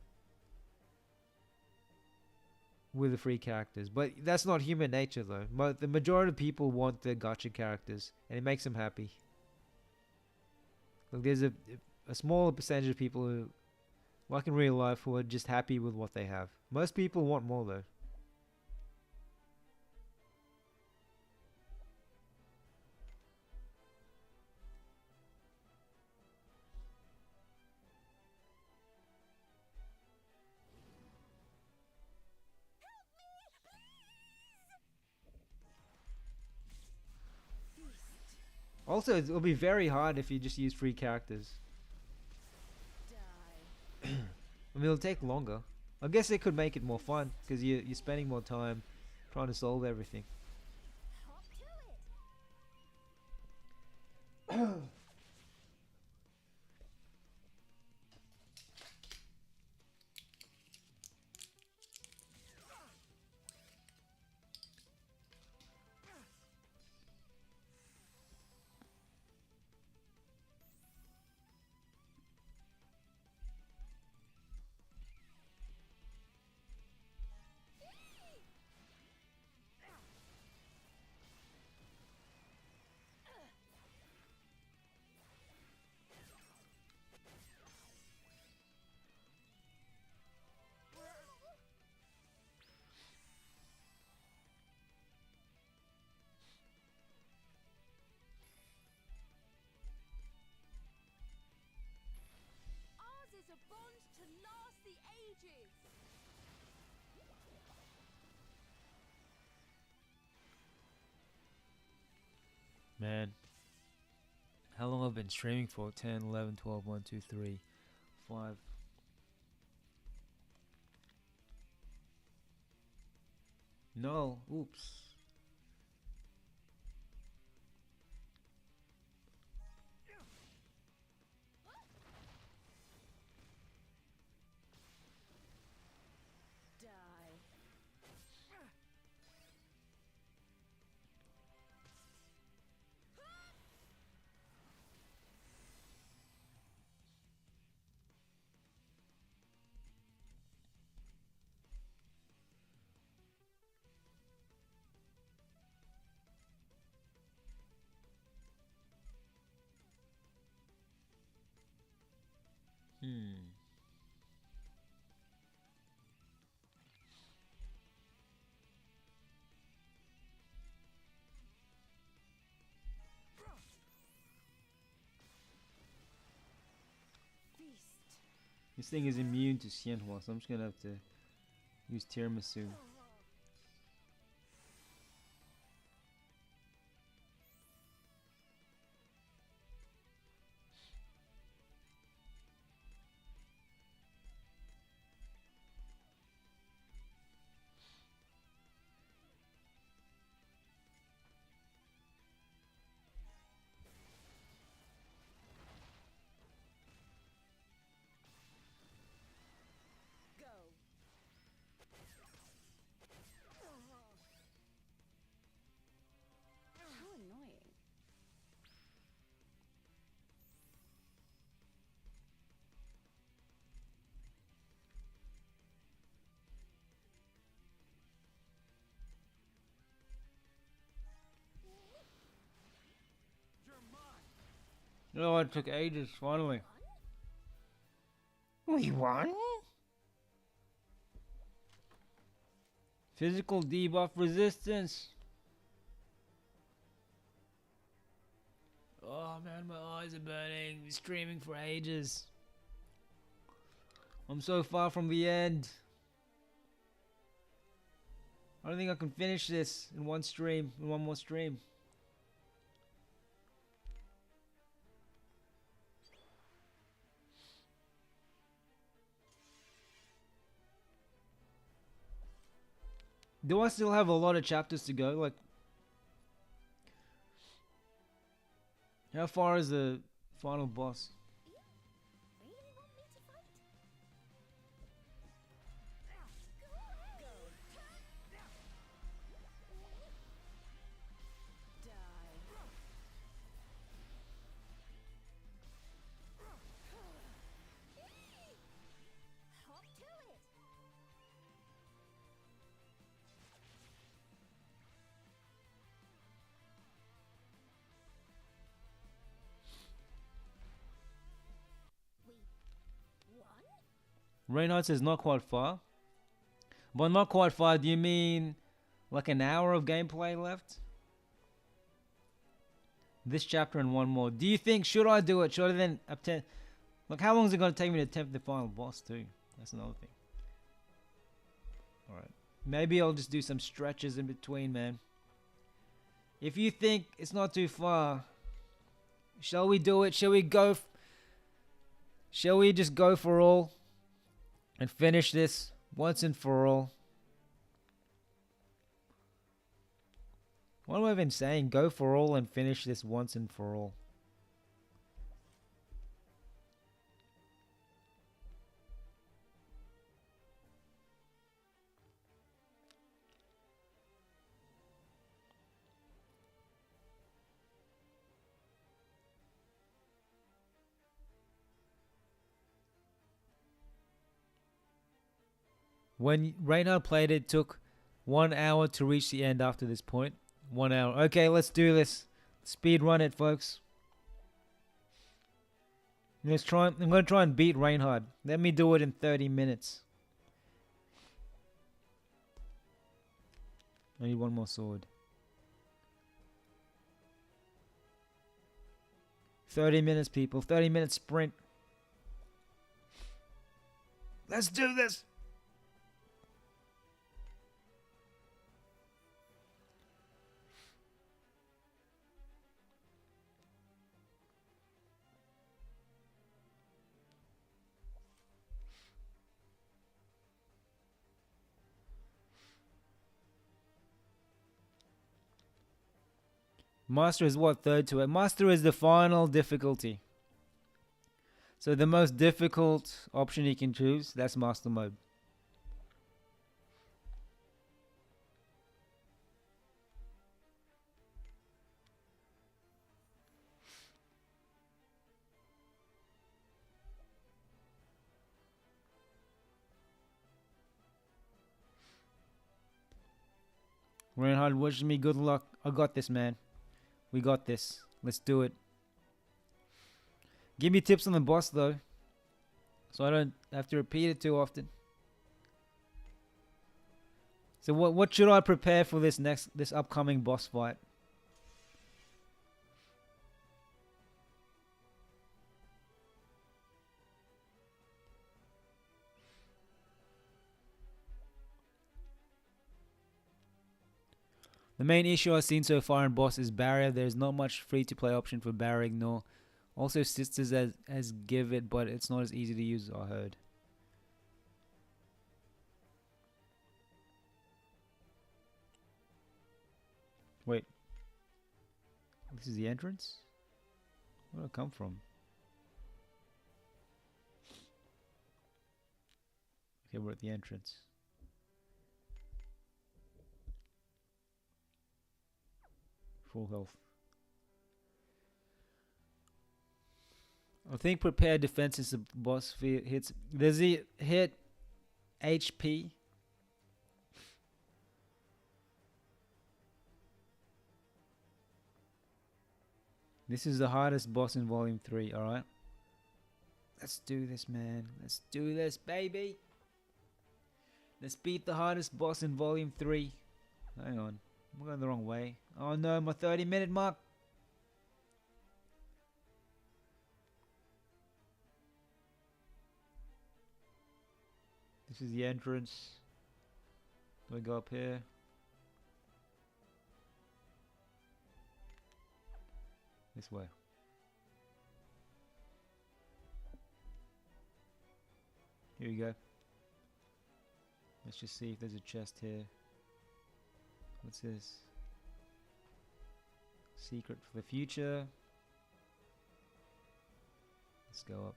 with the free characters. But that's not human nature though. The majority of people want the gacha characters, and it makes them happy. Like, there's a smaller percentage of people who, like in real life, who are just happy with what they have. Most people want more though. Also, it'll be very hard if you just use free characters. Die. I mean, it'll take longer. I guess they could make it more fun because you're spending more time trying to solve everything. Hop to it. Ours is a bond to last the ages. Man, how long I've been streaming for? 10, 11, 12, 1, 2, 3, 5. No, oops. Die. Feast. This thing is immune to Xianhua, so I'm just gonna have to use tiramisu. Go. How annoying. No, it took ages, finally. We won? Physical debuff resistance. Oh man, my eyes are burning. Been streaming for ages. I'm so far from the end. I don't think I can finish this in one stream, in one more stream. Do I still have a lot of chapters to go? Like, how far is the final boss? Really want me to fight? Hop to it. We won? Reinhardt says not quite far. By not quite far, do you mean like an hour of gameplay left? This chapter and one more. Do you think, should I do it? Should I then attempt? Like, how long is it going to take me to attempt the final boss too? That's another thing. Alright. Maybe I'll just do some stretches in between, man. If you think it's not too far, shall we do it? Shall we go? Shall we just go for all and finish this once and for all? What am I even saying? Go for all and finish this once and for all. When Reinhard played it, took 1 hour to reach the end after this point. 1 hour. Okay, let's do this. Speed run it, folks. Let's try. I'm going to try and beat Reinhard. Let me do it in 30 minutes. I need one more sword. 30 minutes, people. 30-minute sprint. Let's do this. Master is what? Third to it. Master is the final difficulty. So the most difficult option you can choose, that's Master mode. Reinhard wishes me good luck. I got this, man. We got this. Let's do it. Give me tips on the boss, though, so I don't have to repeat it too often. So what should I prepare for this upcoming boss fight? The main issue I've seen so far in boss is barrier. There's not much free-to-play option for barracking, nor also sisters as give it, but it's not as easy to use, I heard. Wait. This is the entrance? Where did I come from? Okay, we're at the entrance. Full health. I think prepared defense is the boss hits. Does he hit HP? This is the hardest boss in Volume 3, alright? Let's do this, man. Let's do this, baby. Let's beat the hardest boss in Volume 3. Hang on. I'm going the wrong way. Oh no, my 30-minute mark. This is the entrance. Do I go up here? This way. Here we go. Let's just see if there's a chest here. What's this? Secret for the future. Let's go up.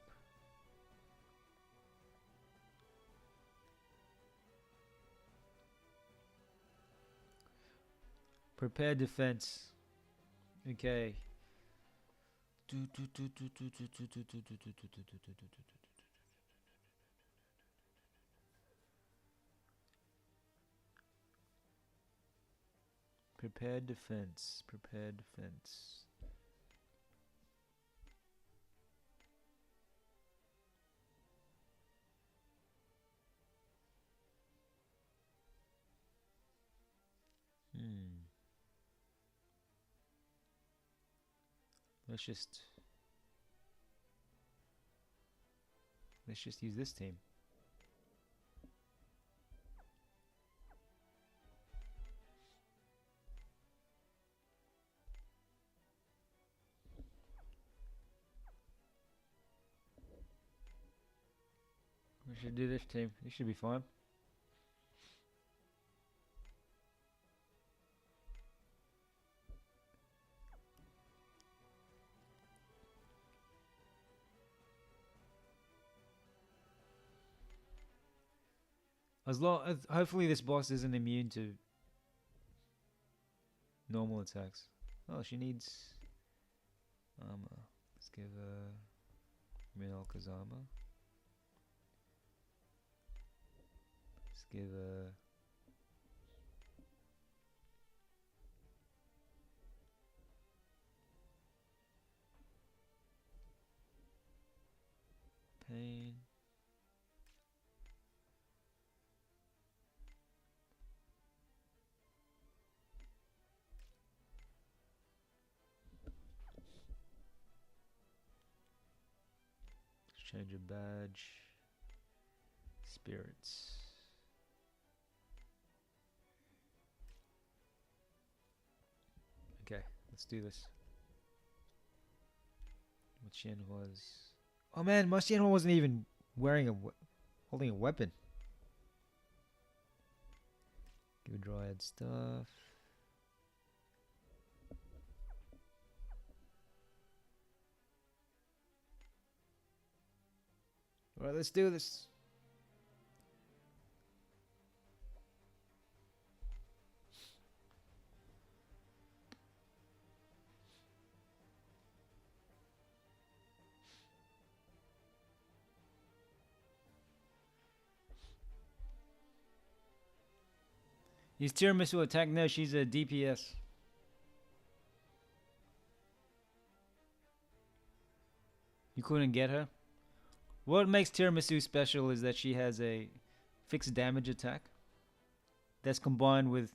Prepare defense. Okay. Prepare defense. Prepare defense. Let's just use this team. We should do this team. This should be fine. As long as hopefully this boss isn't immune to normal attacks. Oh, she needs armor. Let's give her Minolka's armor. Let's give her pain. Let's change a badge. Spirits. Okay, let's do this. Machin was. Oh man, Machin wasn't even wearing holding a weapon. Give a dryad stuff. Alright, let's do this. Is Tiramisu attack? No, she's a DPS. You couldn't get her? What makes Tiramisu special is that she has a fixed damage attack that's combined with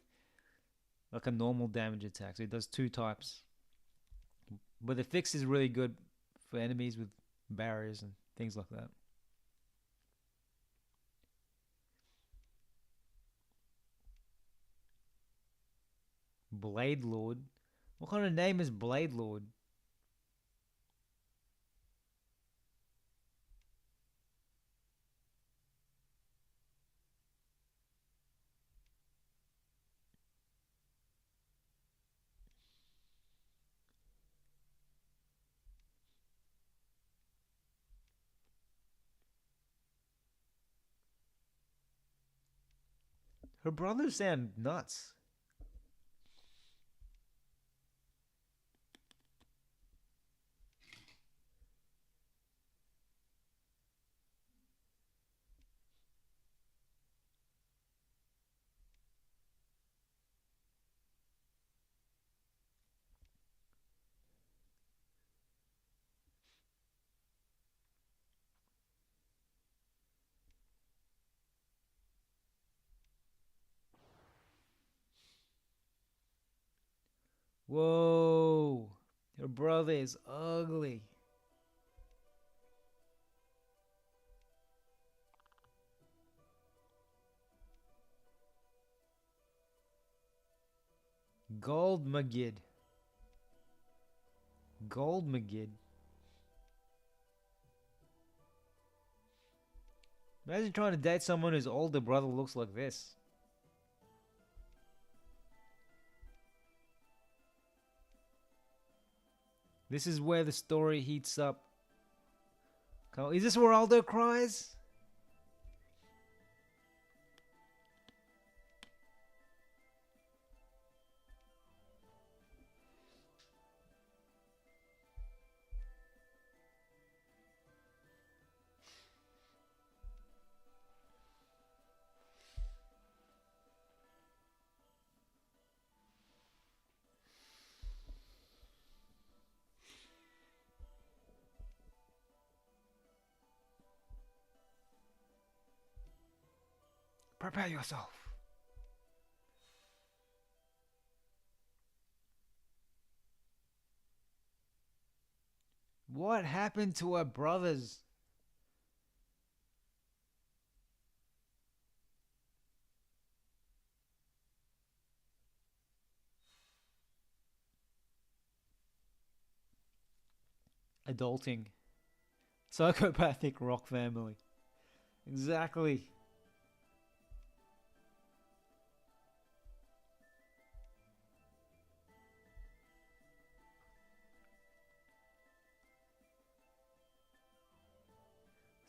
like a normal damage attack. So it does 2 types. But the fix is really good for enemies with barriers and things like that. Blade Lord? What kind of name is Blade Lord? Her brothers sound nuts. Whoa. Her brother is ugly. Gold Magid. Gold Magid. Imagine trying to date someone whose older brother looks like this. This is where the story heats up. Is this where Aldo cries? Prepare yourself. What happened to her brothers? Adulting. Psychopathic rock family. Exactly.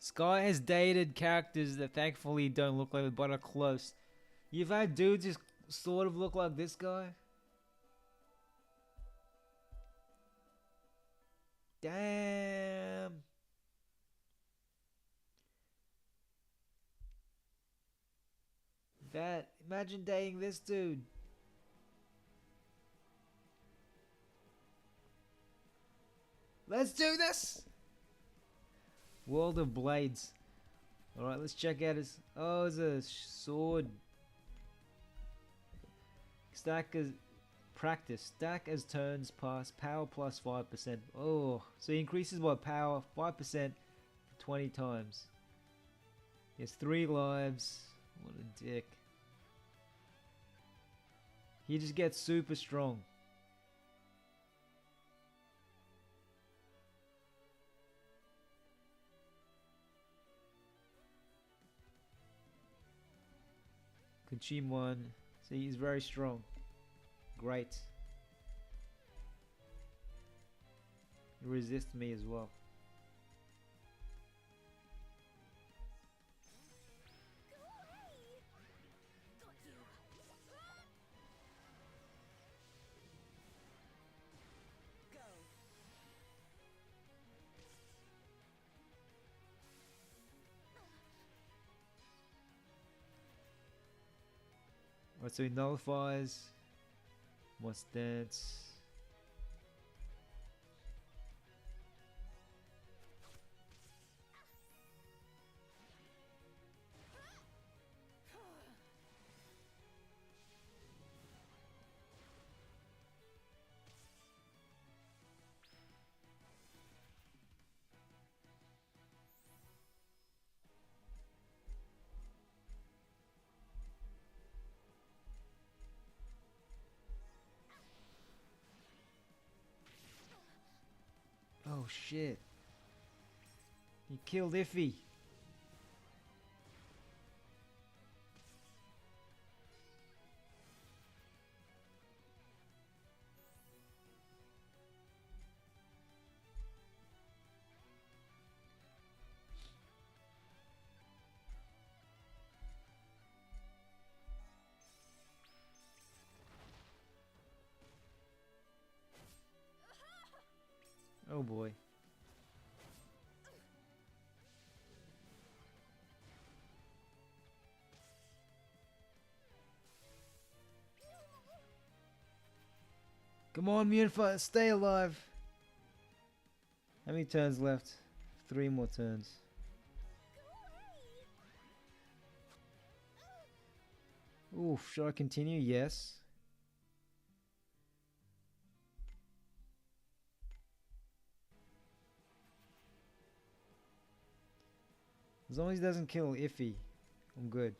Sky has dated characters that thankfully don't look like it, but are close. You've had dudes who sort of look like this guy. Damn. That, imagine dating this dude. Let's do this. World of Blades. Alright, let's check out his... Oh, it's a sword. Stack as... Practice. Stack as turns pass. Power plus 5%. Oh, so he increases what? Power 5% 20 times. He has 3 lives. What a dick. He just gets super strong. Kachim 1. See, he's very strong. Great. He resists me as well. Alright, so he nullifies. What's dance? Oh shit. He killed Iffy. Oh boy. Come on, Mutafire, stay alive. How many turns left? 3 more turns. Oof, should I continue? Yes. As long as he doesn't kill Iffy, I'm good.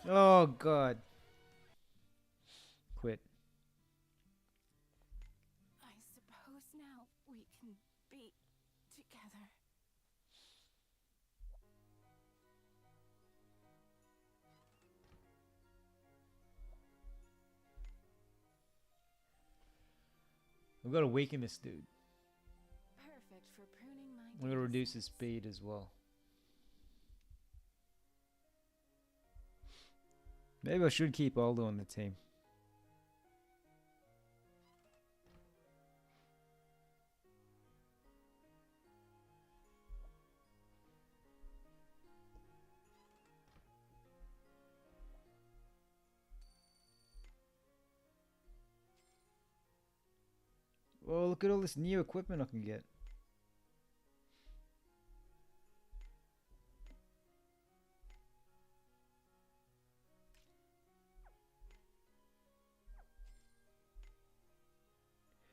Oh god. Quit. I suppose now we can be together. We've got to weaken this dude. Perfect for pruning my We're going to reduce his innocence. speed as well. Maybe I should keep Aldo on the team. Oh, look at all this new equipment I can get.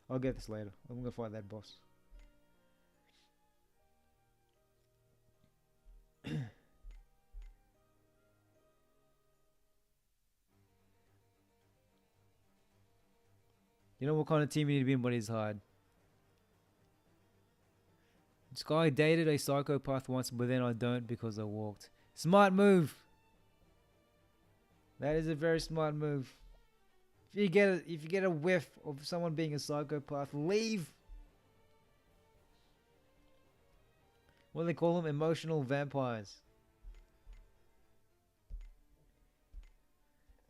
I'll get this later. I'm gonna fight that boss. You know what kind of team you need to be in, but it's hard. This guy dated a psychopath once, but then I don't because I walked. Smart move! That is a very smart move. if you get a whiff of someone being a psychopath, leave. What do they call them? Emotional vampires.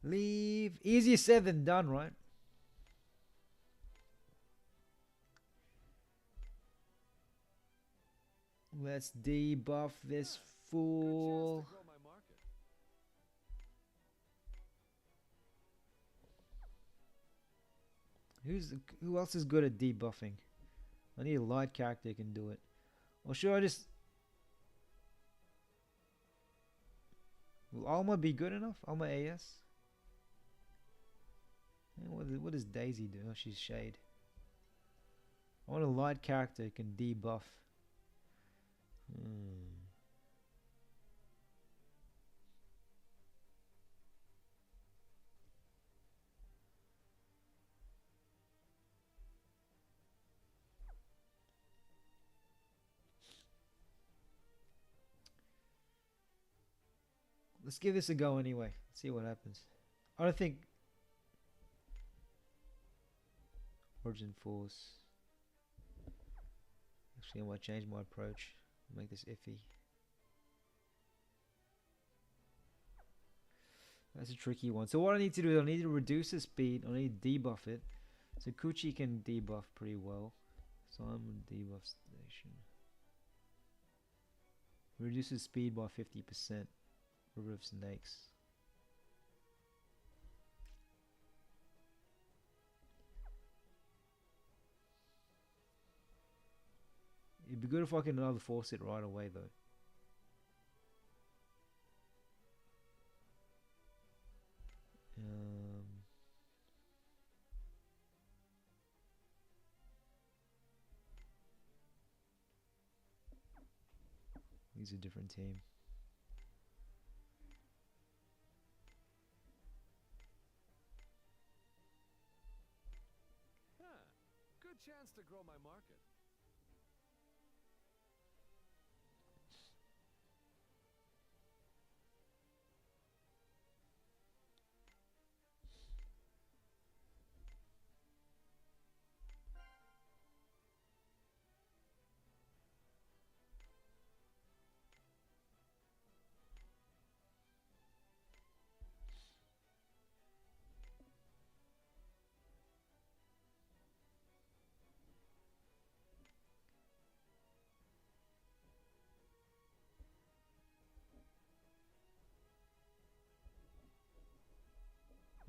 Leave. Easier said than done, right? Let's debuff this fool. Who else is good at debuffing? I need a light character who can do it. Or should I just... Will Alma be good enough? Alma AS? What does Daisy do? Oh, she's Shade. I want a light character who can debuff. Let's give this a go anyway. See what happens. I don't think... Origin Force. Actually, I might change my approach. Make this iffy. That's a tricky one. So what I need to do is I need to reduce the speed. I need to debuff it. So Kuchi can debuff pretty well. Simon debuff station. Reduces speed by 50%. River of Snakes. It'd be good if I can another force it right away though. He's a different team. Good chance to grow my market.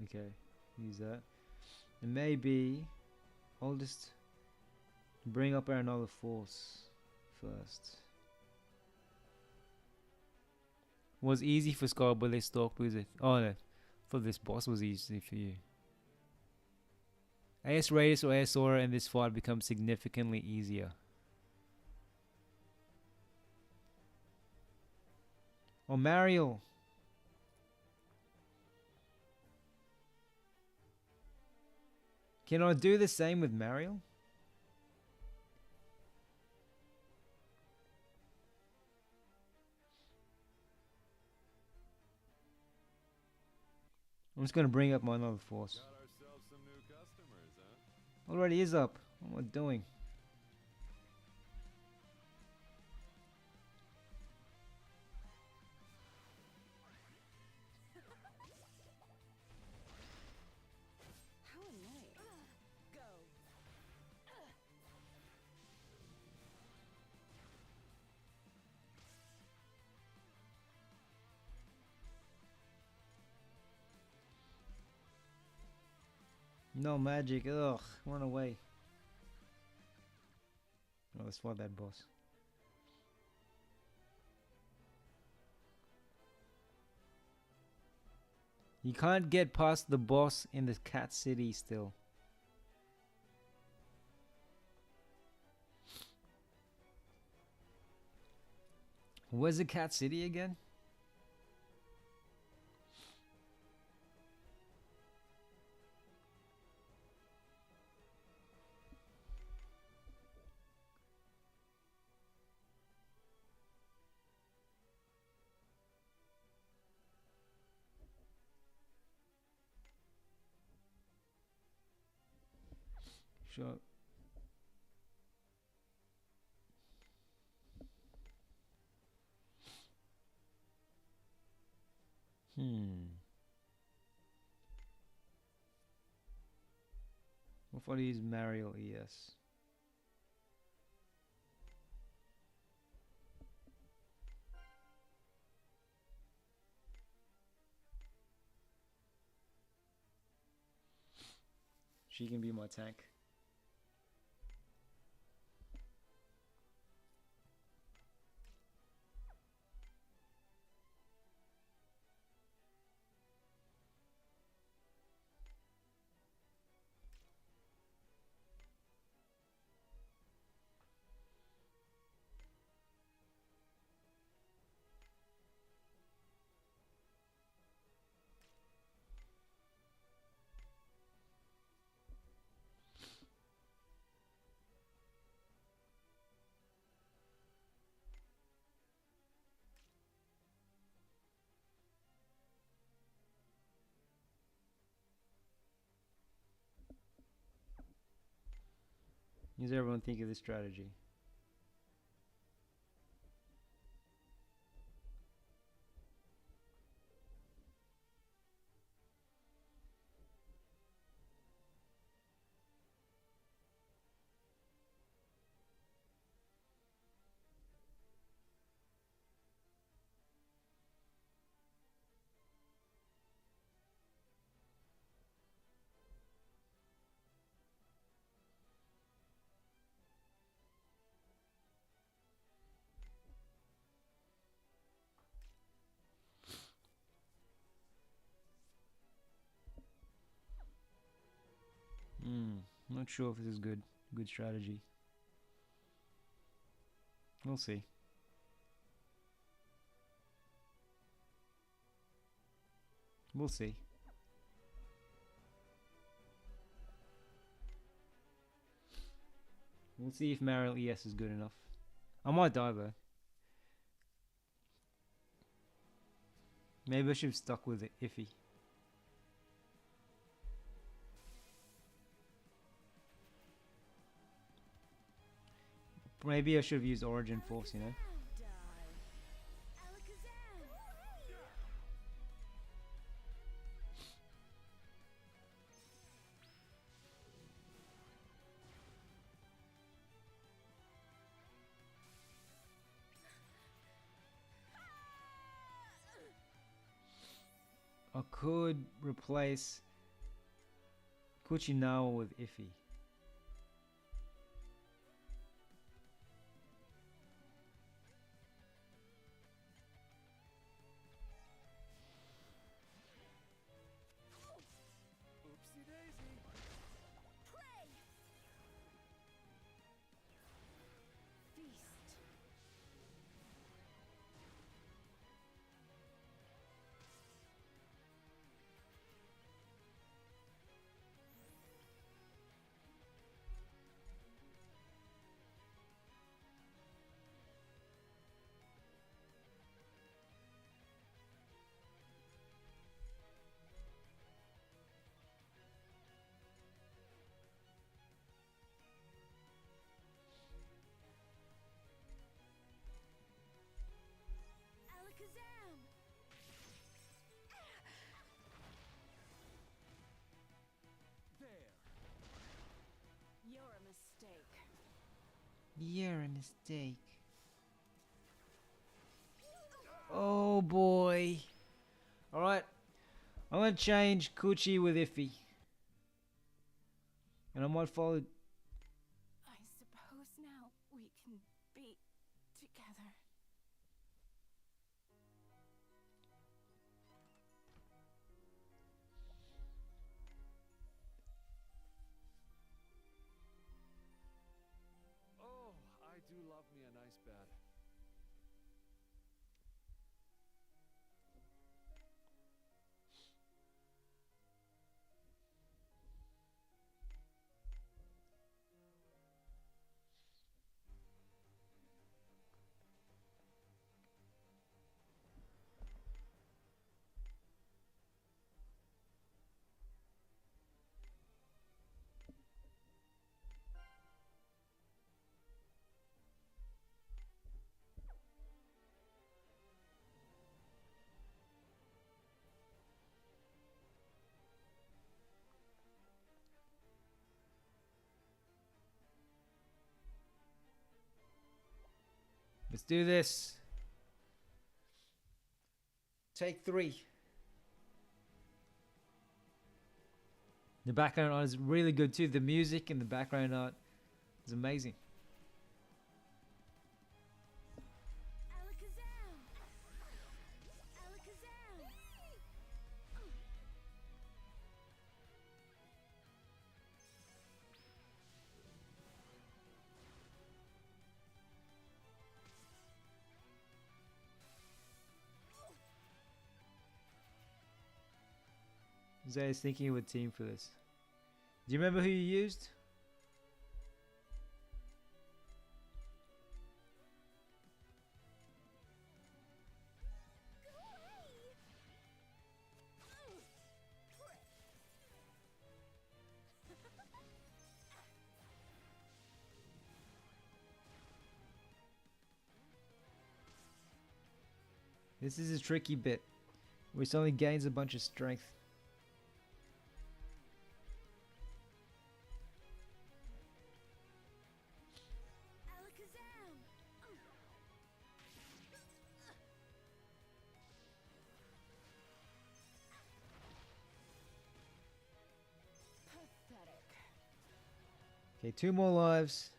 Okay, use that. And maybe I'll just bring up our another force first. Was easy for Scar, but they stopped with it. Oh no, for this boss was easy for you. AS Radius or AS Aura in this fight becomes significantly easier. Or Mariel. Can I do the same with Mariel? I'm just gonna bring up my another force. Got ourselves some new customers, huh? Already is up. What am I doing? How annoying. Go. No magic. Ugh. Run away. Oh, let's fight that boss. You can't get past the boss in the cat city still. Where's the cat city again? Sure. What if I use Mariel ES? She can be my tank. What does everyone think of this strategy? I'm not sure if this is good strategy. We'll see. We'll see. We'll see if Mariel ES is good enough. I might die though. Maybe I should have stuck with it, Iffy. Maybe I should have used Origin Force, you know? I could replace Kuchinawa with Iffy. Oopsie daisy. Prey! Feast. Alakazam! There. You're a mistake. You're a mistake. Oh boy. Alright. I'm gonna change Kuchi with Iffy. And I might follow. I suppose now we can be together. Oh, I do love me a nice bed. Let's do this. Take 3. The background art is really good too. The music and the background art is amazing. Alakazam! Alakazam! Zay's thinking of a team for this. Do you remember who you used? This is a tricky bit, which only gains a bunch of strength. Alakazam! Pathetic. Okay, 2 more lives.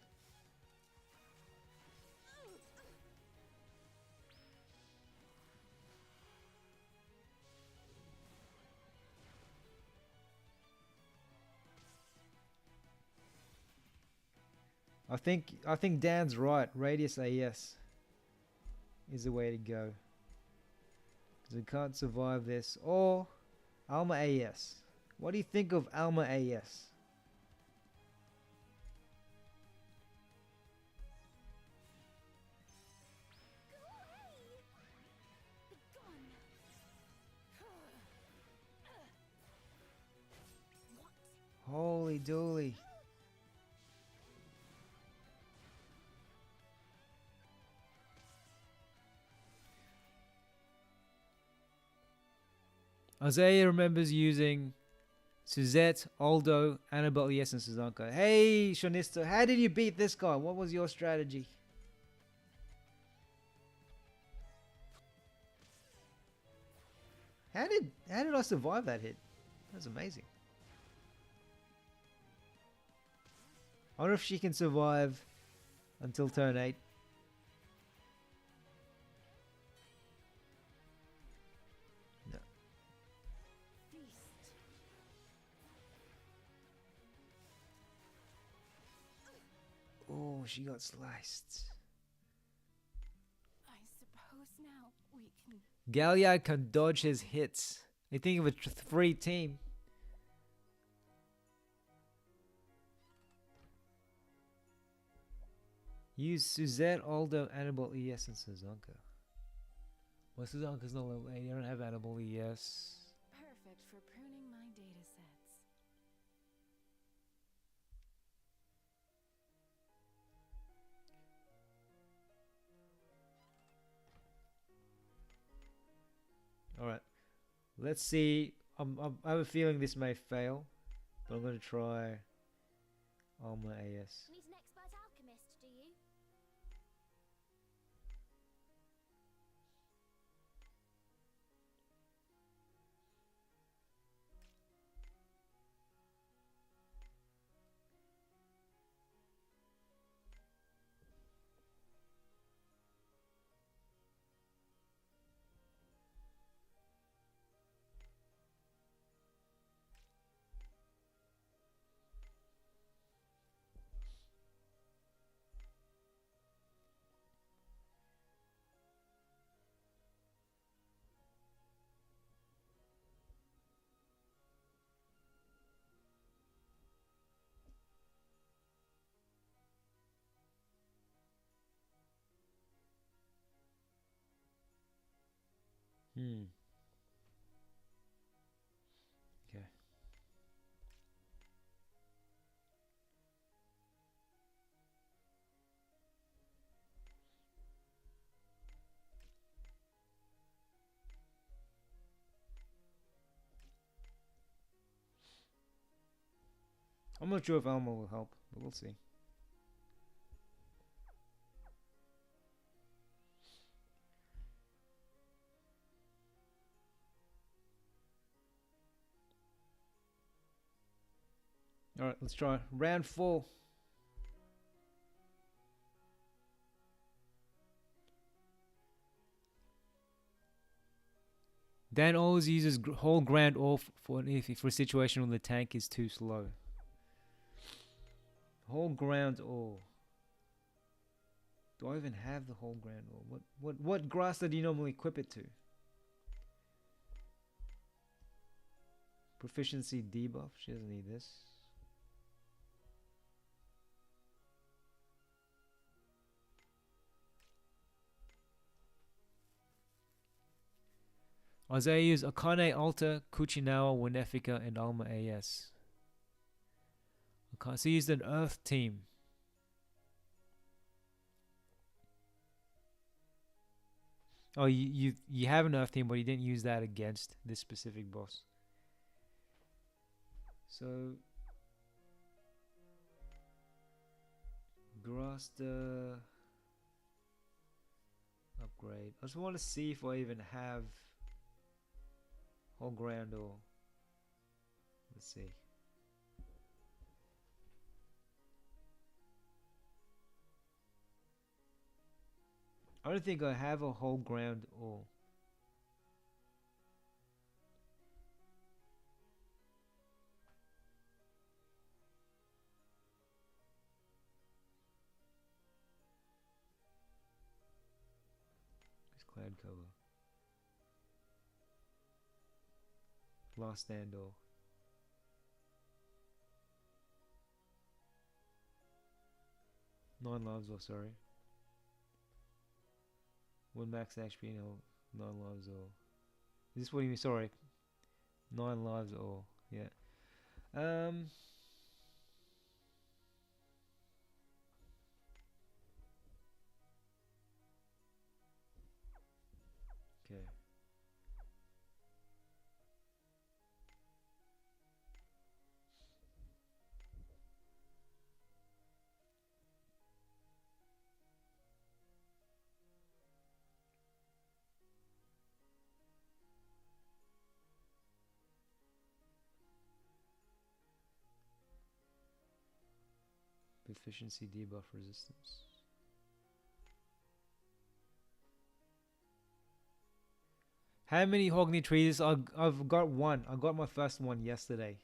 I think Dan's right. Radius AS is the way to go. Because we can't survive this. Or Alma AS. What do you think of Alma AS? Holy dooly. Isaiah remembers using Suzette, Aldo, Annabelle ES, and Suzanka. Hey, Shonista, how did you beat this guy? What was your strategy? How did I survive that hit? That's amazing. I wonder if she can survive until turn 8. No. Oh, she got sliced. I suppose now we can. Galliard can dodge his hits. You think of a free team. Use Suzette, Aldo, Annabelle ES, and Suzanka. Well, Suzanka's not level 8. You don't have Annabelle ES. Perfect for pruning my data sets. Alright. Let's see. I have a feeling this may fail. But I'm going to try Alma AS. Need an expert alchemist, do you? Okay. I'm not sure if Alma will help, but we'll see. Alright, let's try. Round 4. Dan always uses whole ground ore for a situation when the tank is too slow. Whole ground ore. Do I even have the whole ground ore? What grass do you normally equip it to? Proficiency debuff. She doesn't need this. Isaiah used Akane Alta, Kuchinawa, Winefika, and Alma AS. Okay, so he used an Earth team. Oh, you have an Earth team, but you didn't use that against this specific boss. So Grasta upgrade. I just want to see if I even have whole ground or let's see. I don't think I have a whole ground or this cloud cover. Last stand or 9 lives or sorry. 1 max HP and 9 lives or is this what you mean? Sorry. 9 lives or yeah. Okay. Efficiency debuff resistance. How many Hogni trees? I've got 1. I got my first one yesterday.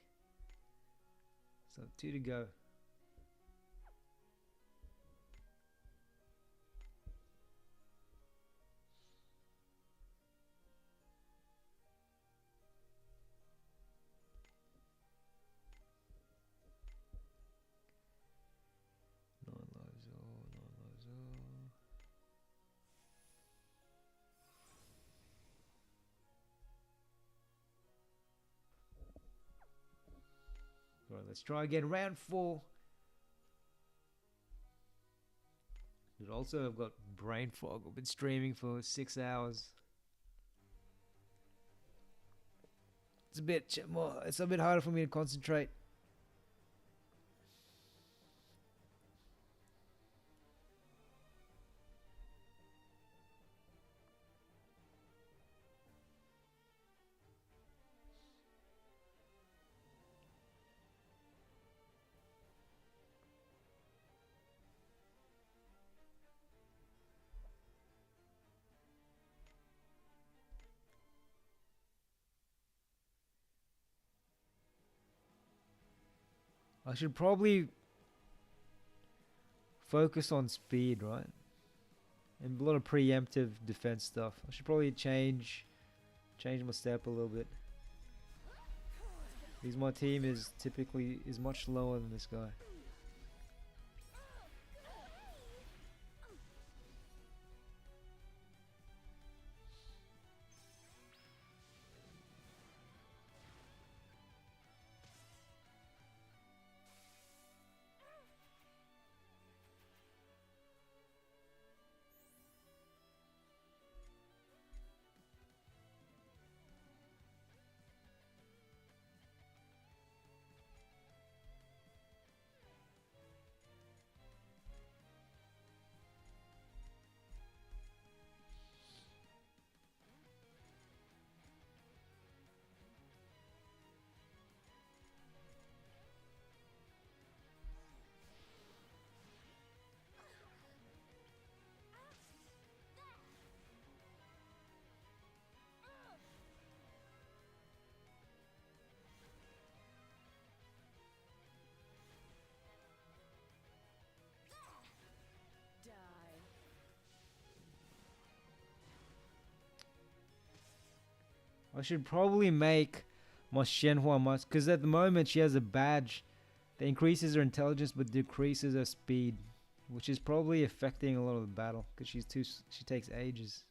So 2 to go. Alright, let's try again. Round 4. But also, I've got brain fog. I've been streaming for 6 hours. It's a bit more. It's a bit harder for me to concentrate. I should probably focus on speed, right? And a lot of preemptive defense stuff. I should probably change my step a little bit. Because my team is typically much lower than this guy. I should probably make my Shenhua much, because at the moment she has a badge that increases her intelligence but decreases her speed, which is probably affecting a lot of the battle because she takes ages.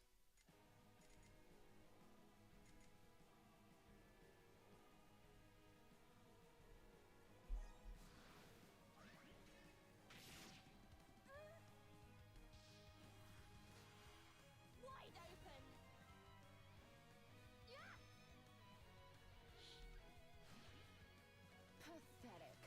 Wide open. Pathetic.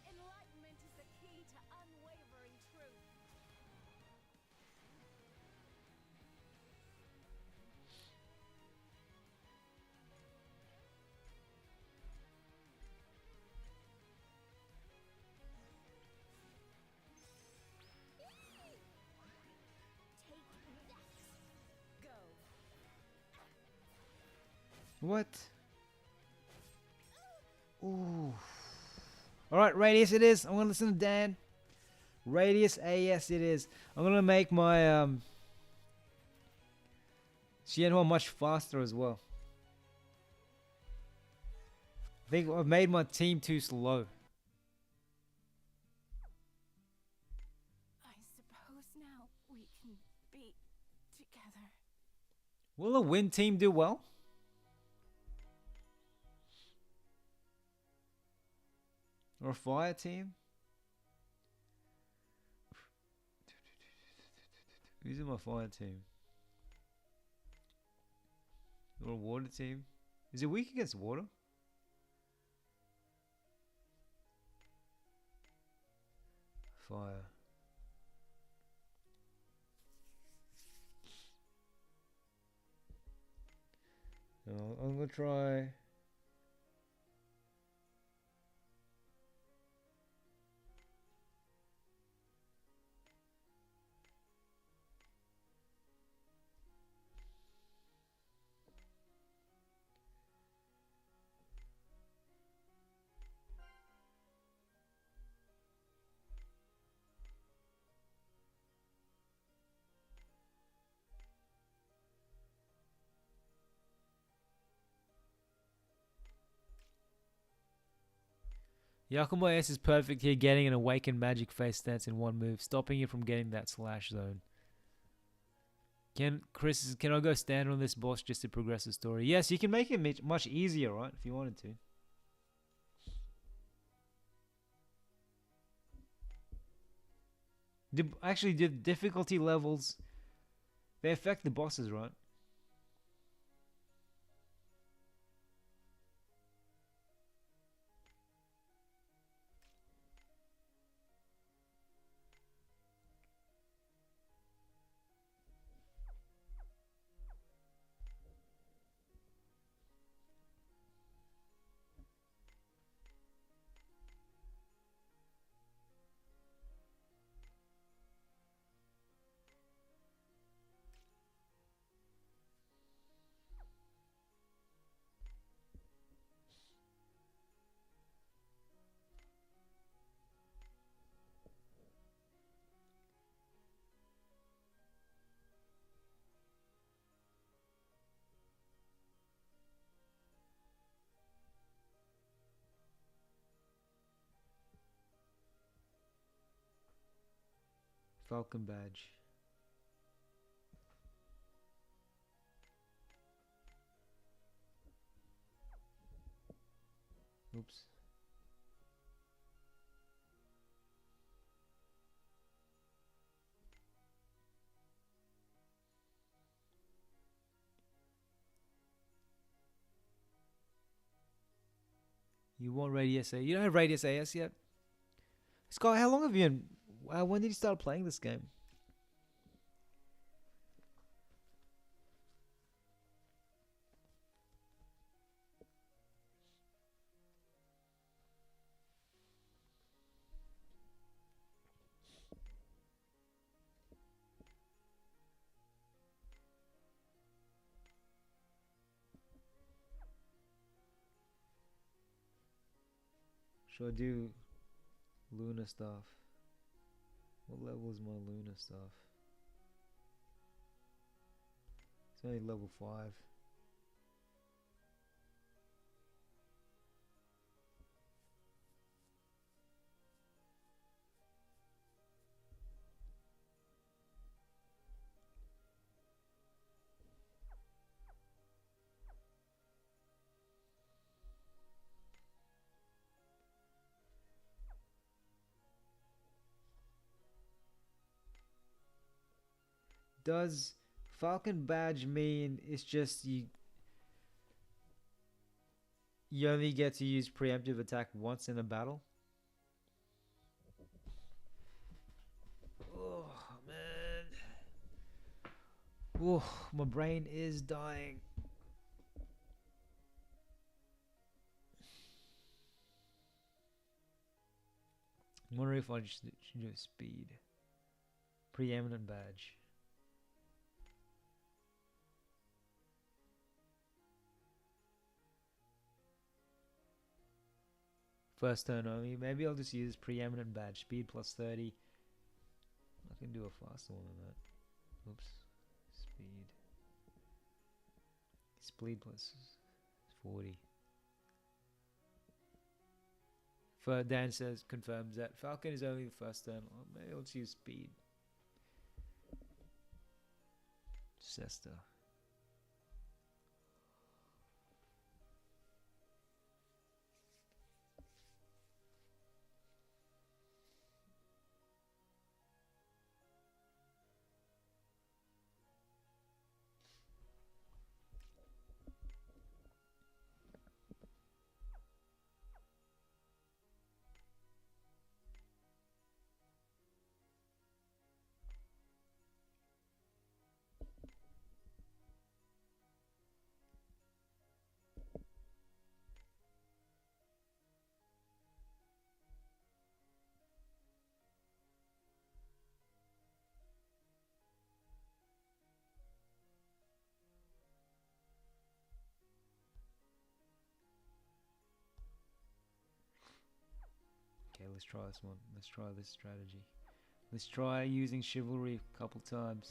Enlightenment is the key to unwavering truth. Take this. Go. What? Ooh. Alright, Radius it is. I'm gonna listen to Dan. Radius AS it is. I'm gonna make my Xianhua much faster as well. I think I've made my team too slow. I suppose now we can be together. Will a win team do well? Or a fire team? Who's in my fire team? Or a water team? Is it weak against water? Fire. No, I'm gonna try. Yakumo S is perfect here, getting an awakened magic face stance in one move, stopping you from getting that slash zone. Can I go stand on this boss just to progress the story? Yes, you can make it much easier, right? If you wanted to. Actually, the difficulty levels, they affect the bosses, right? Falcon badge. Oops. You want Radius A? You don't have Radius AS yet? Scott, how long have you been... when did you start playing this game? Should I do Luna stuff? What level is my Luna stuff? It's only level 5. Does Falcon badge mean it's just you only get to use preemptive attack once in a battle? Oh man. Oh, my brain is dying. I'm wondering if I should do speed. Preeminent badge. First turn only. Maybe I'll just use preeminent badge. Speed plus 30. I can do a faster one than that. Oops. Speed. Speed plus 40. Dan says, confirms that Falcon is only the first turn. Well, maybe let's use speed. Cesta. Okay, let's try this one. Let's try this strategy. Let's try using chivalry a couple times.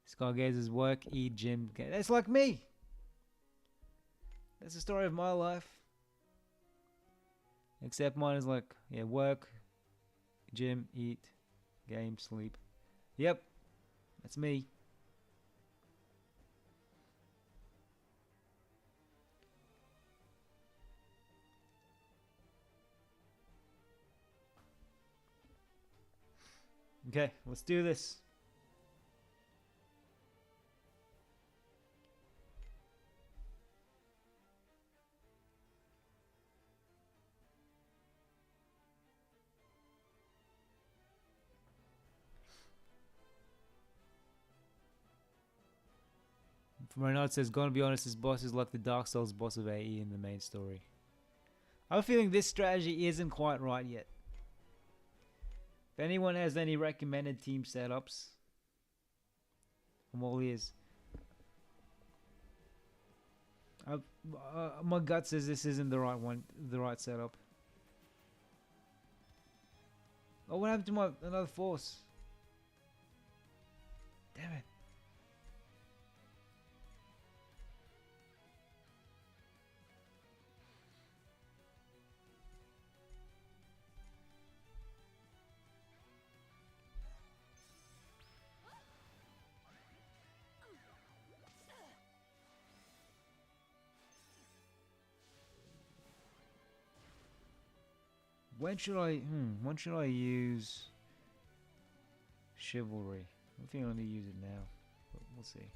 Scargazer's work, eat, gym. That's like me. That's the story of my life. Except mine is like, yeah, work, gym, eat, game, sleep. Yep, that's me. Okay, let's do this. Renaud says, gonna be honest, this boss is like the Dark Souls boss of AE in the main story. I have a feeling this strategy isn't quite right yet. If anyone has any recommended team setups, I'm all ears. My gut says this isn't the right one, the right setup. Oh, what happened to my another force? Damn it. When should I use chivalry? I think I only use it now, but we'll see.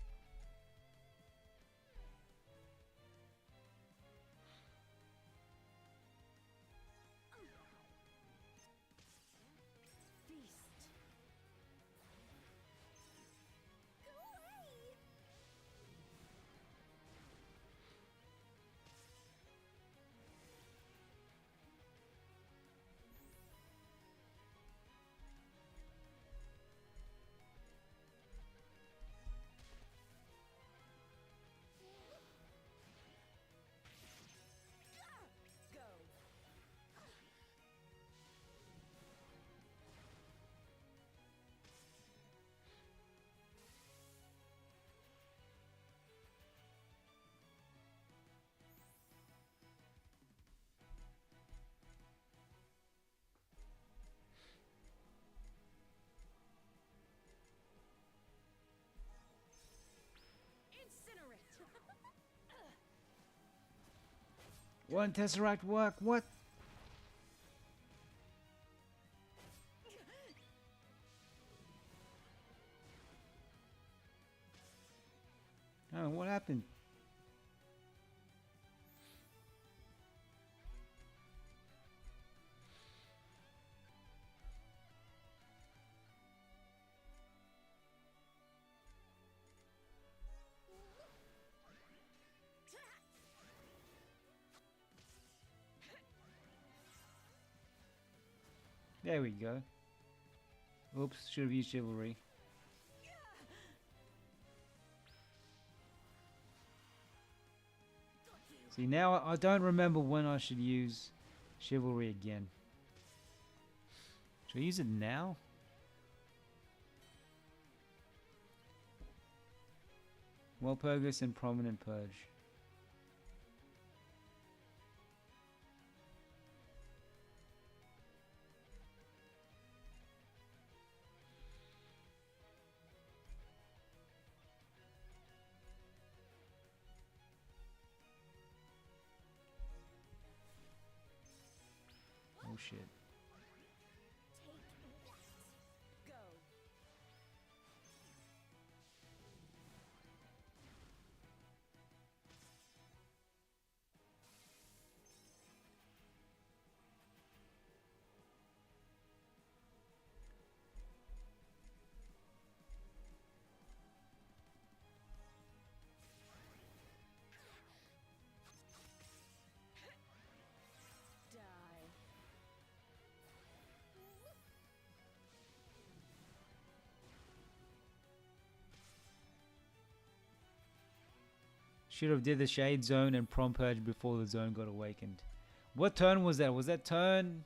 One Tesseract work. What? Oh, what happened? There we go. Oops, should have used chivalry. See, now I don't remember when I should use chivalry again. Should I use it now? Walpurgis and Prominent Purge. Oh shit. Take that. Go. Die. Should have did the Shade Zone and Prom Purge before the zone got awakened. What turn was that? Was that turn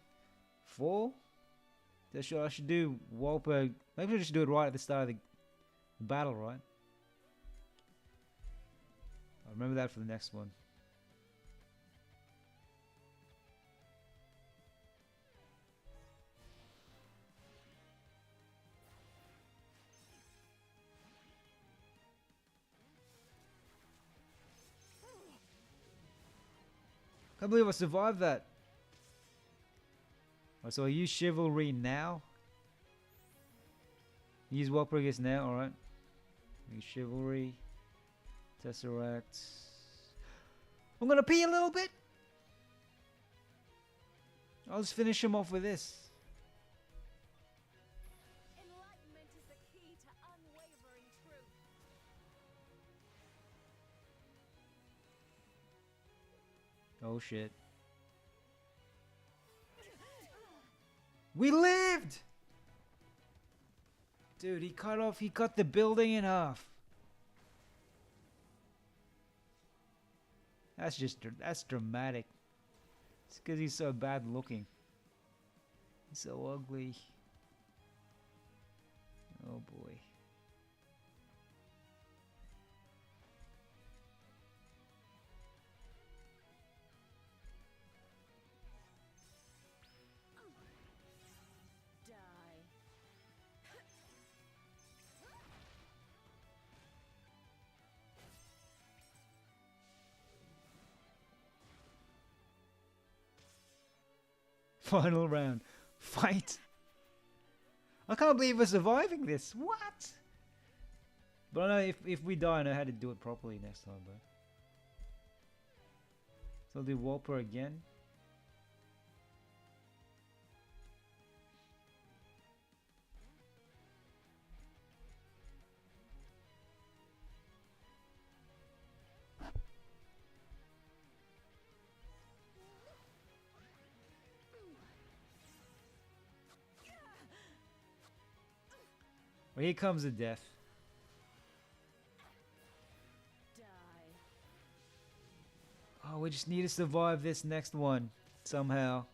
4? I should do Walpurg. Maybe I should do it right at the start of the battle, right? I'll remember that for the next one. Can't believe I survived that. Alright, so I use Chivalry now. Use Walpurgis now, alright. Use Chivalry. Tesseract. I'm gonna pee a little bit. I'll just finish him off with this. Enlightenment is the key to unwavering truth. Oh shit. We lived! Dude, he cut the building in half. That's dramatic. It's because he's so bad looking. He's so ugly. Oh boy. Die. Final round. Fight! I can't believe we're surviving this. What? But I know if we die, I know how to do it properly next time, bro. So I'll do Walper again. Well, here comes the death. Die. Oh, we just need to survive this next one somehow.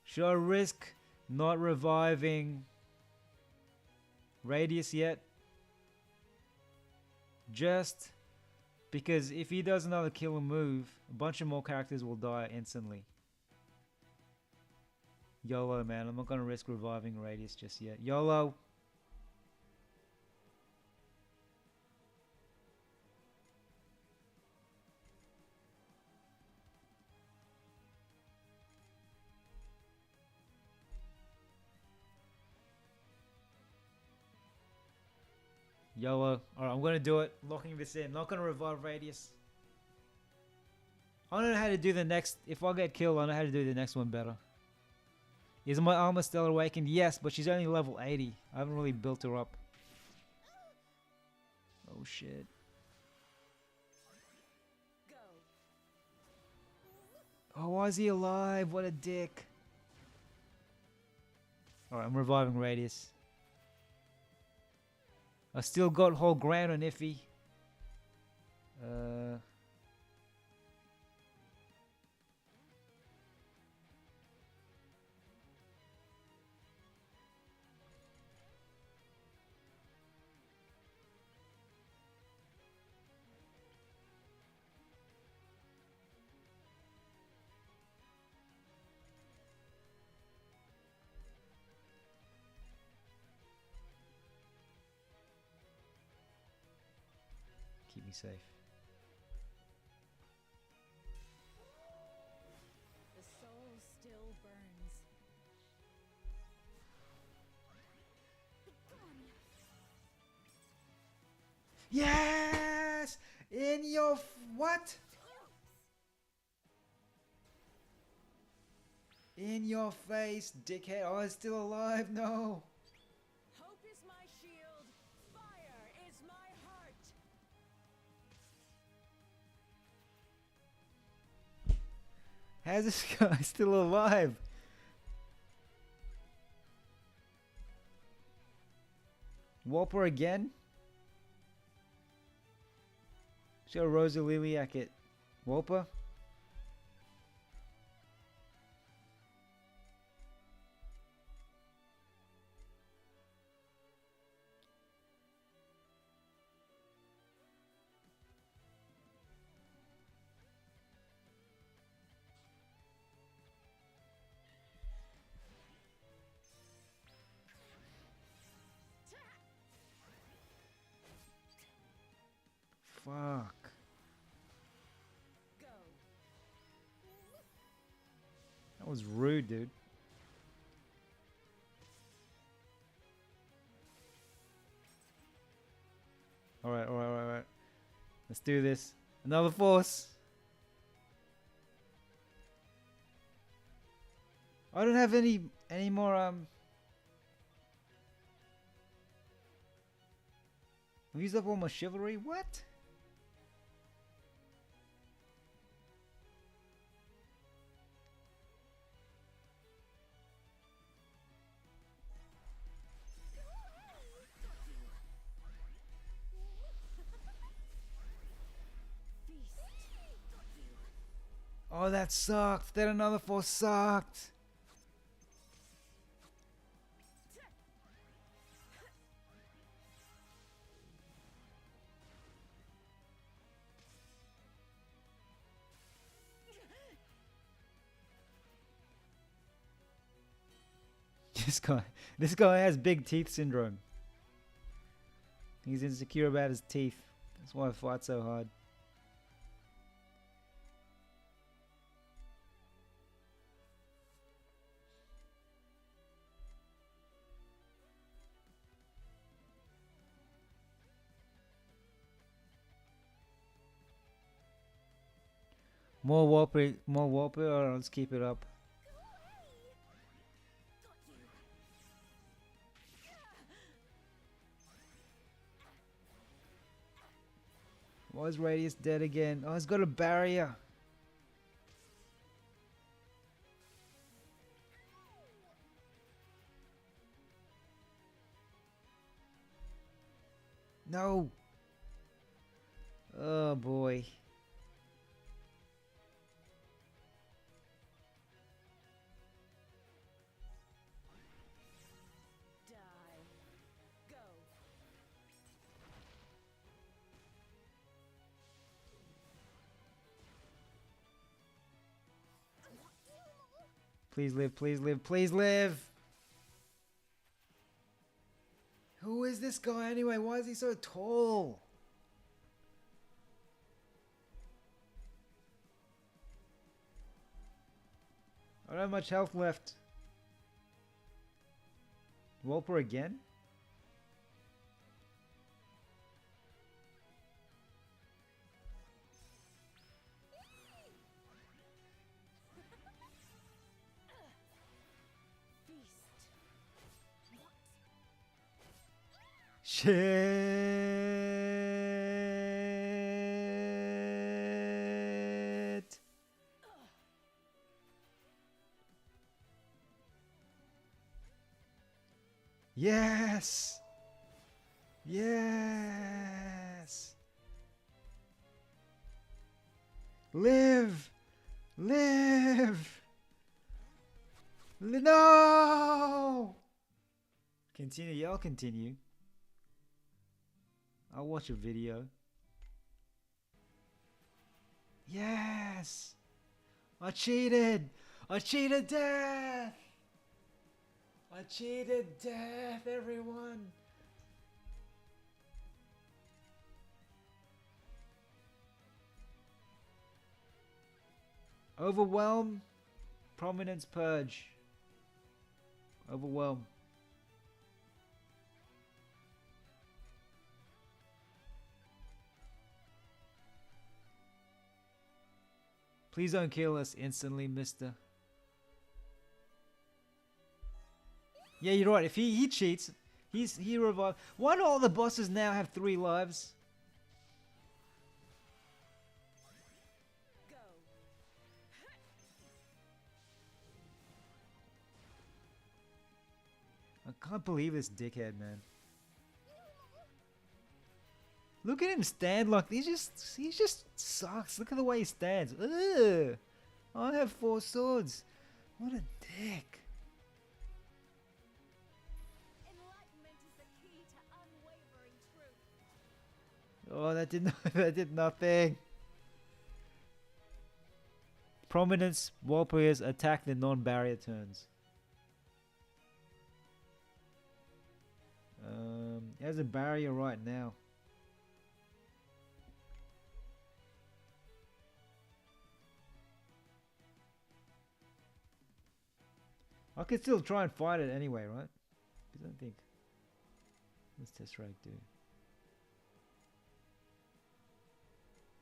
Should I risk not reviving Radius yet? Just because if he does another killer move, a bunch of more characters will die instantly. YOLO, man. I'm not going to risk reviving Radius just yet. YOLO. YOLO. Alright, I'm gonna do it. Locking this in. Not gonna revive Radius. I don't know how to do the next. If I get killed, I know how to do the next one better. Is my armor still awakened? Yes, but she's only level 80. I haven't really built her up. Oh shit. Go. Oh, why is he alive? What a dick. Alright, I'm reviving Radius. I still got whole ground on Iffy. Keep me safe. The soul still burns. Yes! In your what? In your face, dickhead. Oh, it's still alive. No. Hope is my shield. Fire is my heart. How's this guy still alive? Whopper again? Show Rosa Liliac it. Whopper? Fuck. Go. That was rude, dude. Alright, alright, alright, alright. Let's do this. Another force. I don't have any more I've used up all my chivalry. What? Oh, that sucked. That another force sucked. This guy has big teeth syndrome. He's insecure about his teeth. That's why I fight so hard. More wallpaper, or let's keep it up. Why is Radius dead again? Oh, he's got a barrier. No. Oh boy. Die. Go. Please live, please live, please live. Who is this guy anyway? Why is he so tall? I don't have much health left. Whopper again? Shit. Yes. Yes. Live. Live. No. Continue. Yeah, I'll continue. I'll watch a video. Yes. I cheated. I cheated death. I cheated death, everyone. Overwhelm. Prominence purge. Overwhelm. Please don't kill us instantly, mister. Yeah, you're right. If he cheats, he revives. Why do all the bosses now have 3 lives? Go. I can't believe this dickhead, man. Look at him stand like he just sucks. Look at the way he stands. Ugh. I have 4 swords. What a dick. Enlightenment is the key to unwavering truth. Oh, that did that did nothing. Prominence while players attack the non-barrier turns. It has a barrier right now. I could still try and fight it anyway, right? I don't think. What's Tesseract do?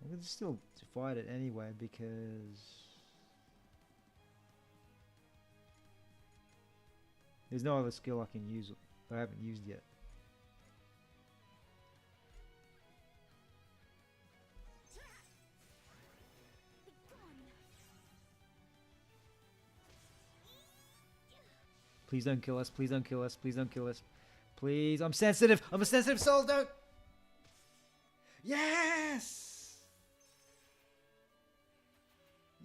I could still fight it anyway because there's no other skill I can use that I haven't used yet. Please don't kill us. Please don't kill us. Please don't kill us. Please. I'm sensitive. I'm a sensitive soul. Don't. Yes.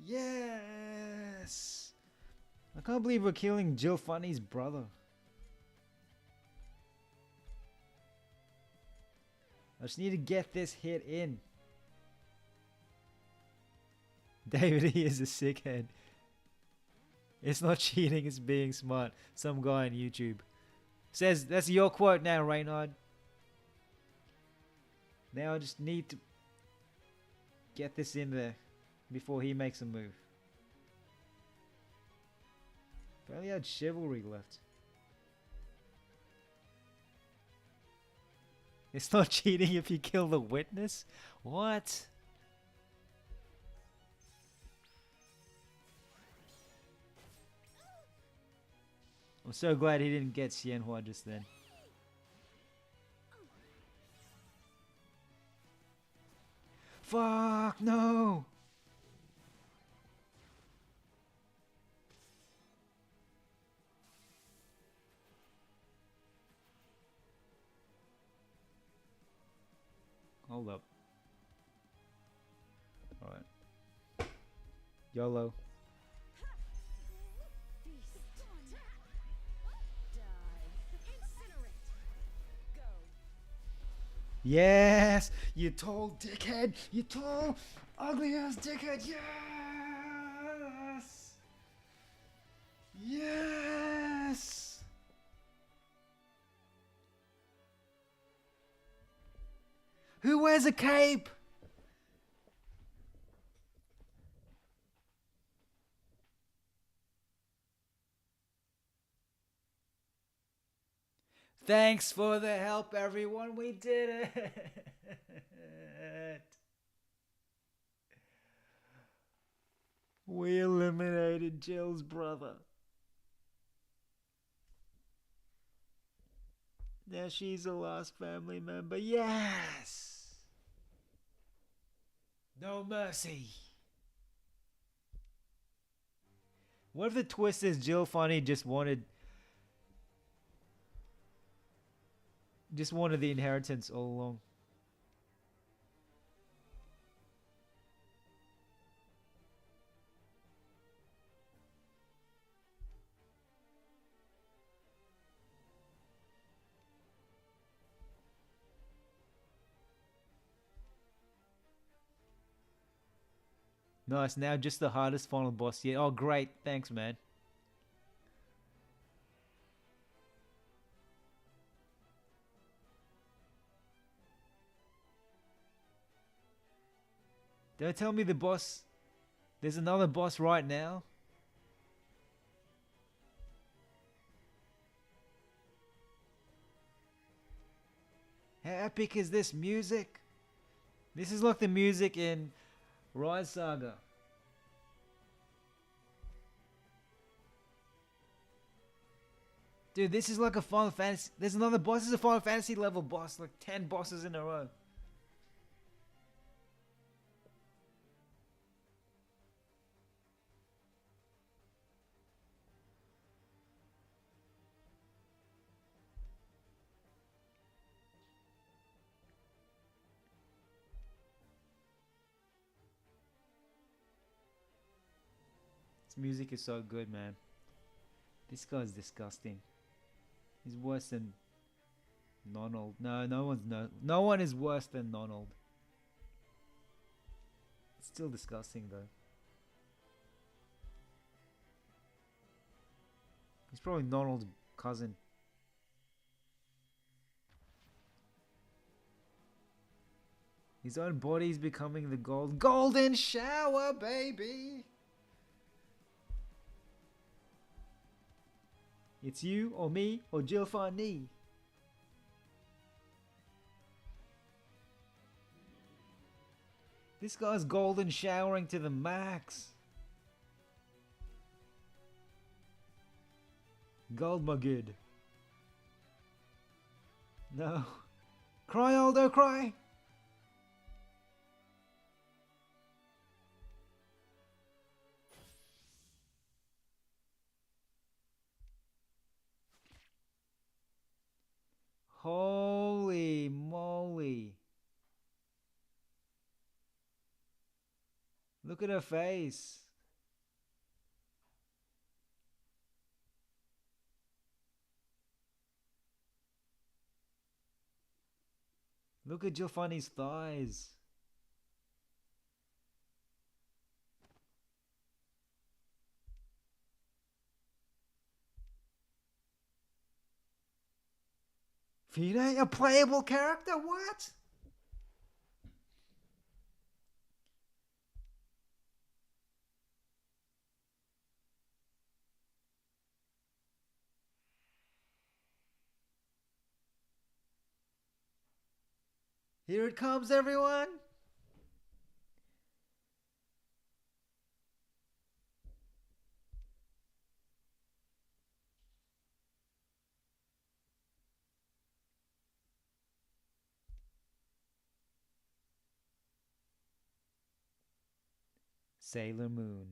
Yes. I can't believe we're killing Jill Funny's brother. I just need to get this hit in. David, he is a sickhead. It's not cheating, it's being smart. Some guy on YouTube says, that's your quote now, Reynard. Now I just need to get this in there before he makes a move. If I only had chivalry left. It's not cheating if you kill the witness? What? I'm so glad he didn't get Xianhua just then. Fuck, no! Hold up. Alright. YOLO. Yes! You tall dickhead! You tall, ugly ass dickhead! Yes! Yes! Who wears a cape? Thanks for the help, everyone. We did it. We eliminated Jill's brother. Now she's the last family member. Yes! No mercy. What if the twist is Jill Feinne just wanted the inheritance all along? Nice, now just the hardest final boss yet. Oh, great. Thanks, man. Don't tell me the boss... There's another boss right now. How epic is this music? This is like the music in Rise Saga. Dude, this is like a Final Fantasy... There's another boss. This is a Final Fantasy level boss. Like 10 bosses in a row. This music is so good, man. This guy's disgusting. He's worse than Nonald. No one is worse than Nonald. It's still disgusting though. He's probably Nonald's cousin. His own body's becoming the golden shower, baby. It's you or me or Jill Feinne. This guy's golden showering to the max. Gold my good. No. Cry, Aldo, cry. Holy moly. Look at her face. Look at Jill Feinne's thighs. Feinne, a playable character? What? Here it comes, everyone. Sailor Moon.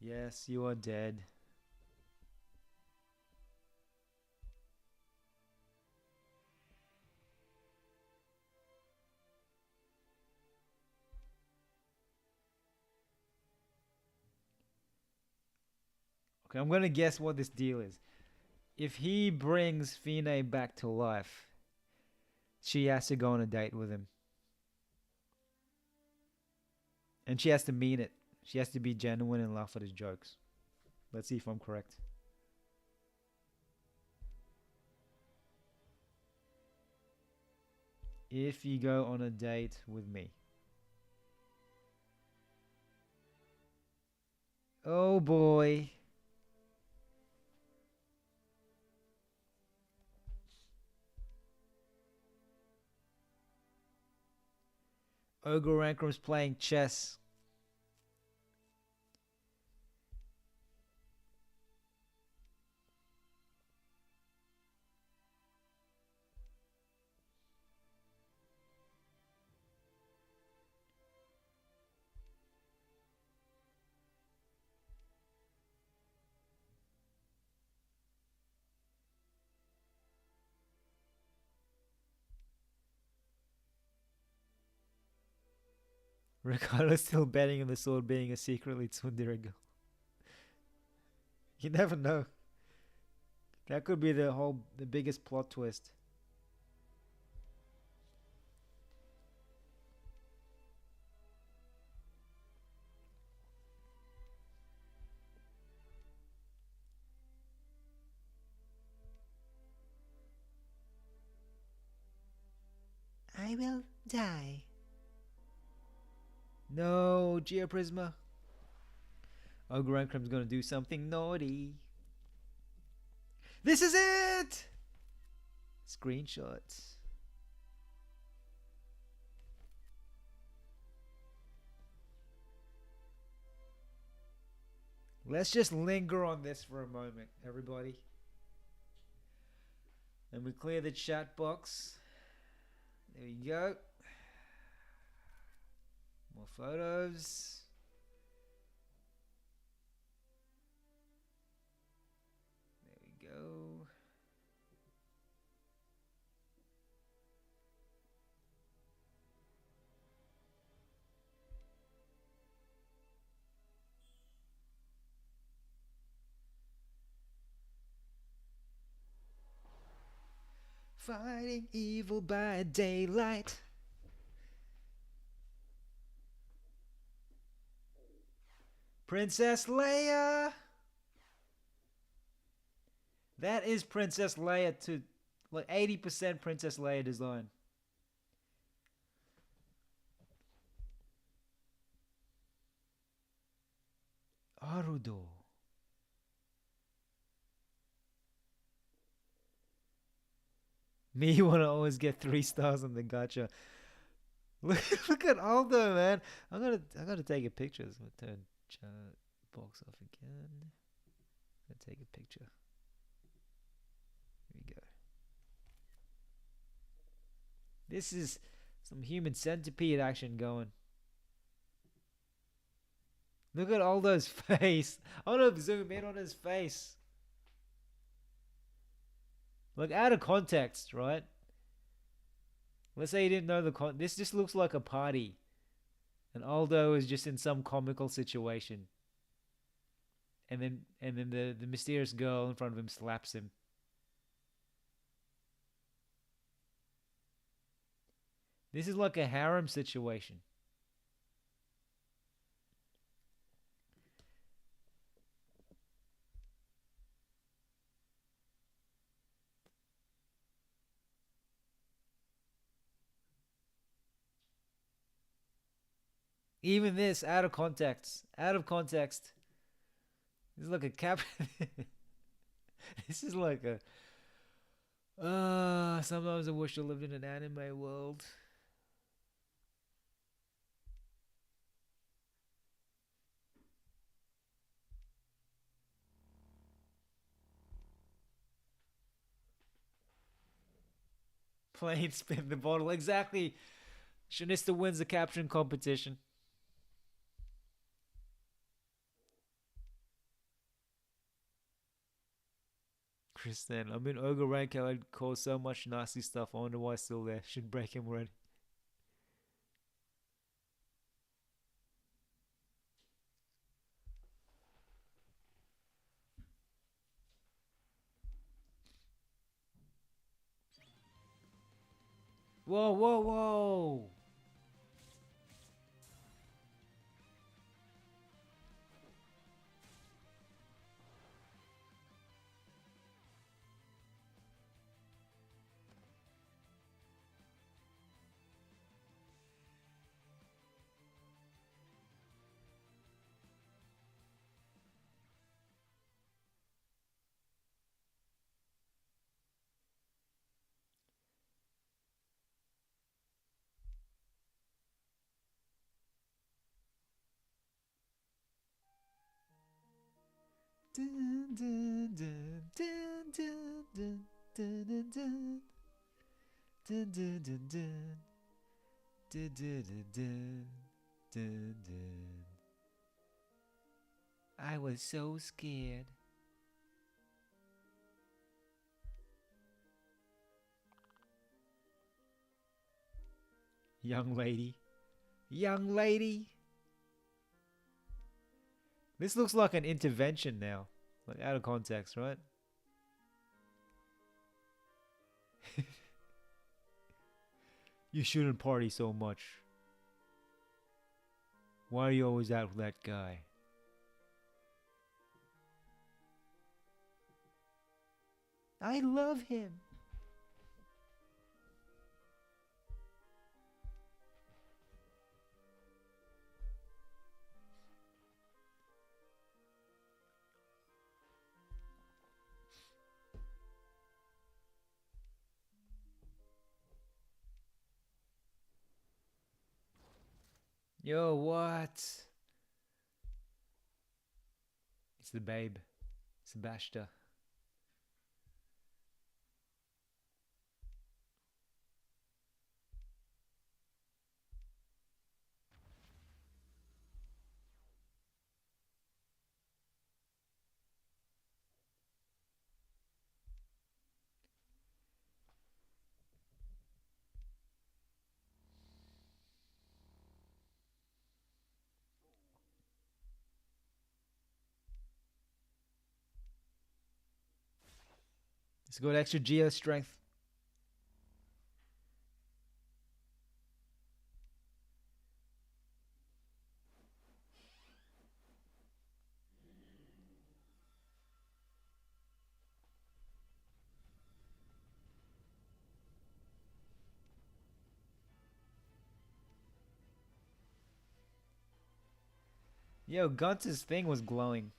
Yes, you are dead. Okay, I'm gonna guess what this deal is. If he brings Feinne back to life, she has to go on a date with him. And she has to mean it. She has to be genuine and laugh at his jokes. Let's see if I'm correct. If you go on a date with me. Oh boy. Ogre Rankrum's playing chess. Ricardo's still betting on the sword being a secretly tsundere girl. You never know. That could be the biggest plot twist. I will die. No, Geoprisma. Ogre Rankrum's gonna do something naughty. This is it! Screenshots. Let's just linger on this for a moment, everybody. And we clear the chat box. There we go. More photos. There we go. Fighting evil by daylight. Princess Leia. That is Princess Leia to like 80% Princess Leia design. Arudo. Me, you want to always get 3 stars on the gacha. Look at Aldo, man. I gotta take a picture. I'm gonna turn chat box off again. I'm gonna take a picture. Here we go. This is some human centipede action going. Look at Aldo's face. I want to zoom in on his face. Like, out of context, right? Let's say you didn't know the this just looks like a party. And Aldo is just in some comical situation. And then the mysterious girl in front of him slaps him. This is like a harem situation. Even this, out of context. Out of context. This is like a cap. This is like a. Sometimes I wish I lived in an anime world. Plain spin the bottle. Exactly. Shanista wins the caption competition. Kristen, I'm in Ogre rank. I'd cause so much nasty stuff. I wonder why it's still there. Should break him already. Whoa, whoa, whoa. Dun, dun, dun, dun, dun, dun, dun, dun, dun. Dun, dun, dun, dun. Dun, dun, dun, dun. Dun, dun. I was so scared. Young lady. Young lady. This looks like an intervention now. Like out of context, right? You shouldn't party so much. Why are you always out with that guy? I love him. Yo, what? It's the babe. Sebastian. It's got extra geo strength. Yo, Gunter's thing was glowing.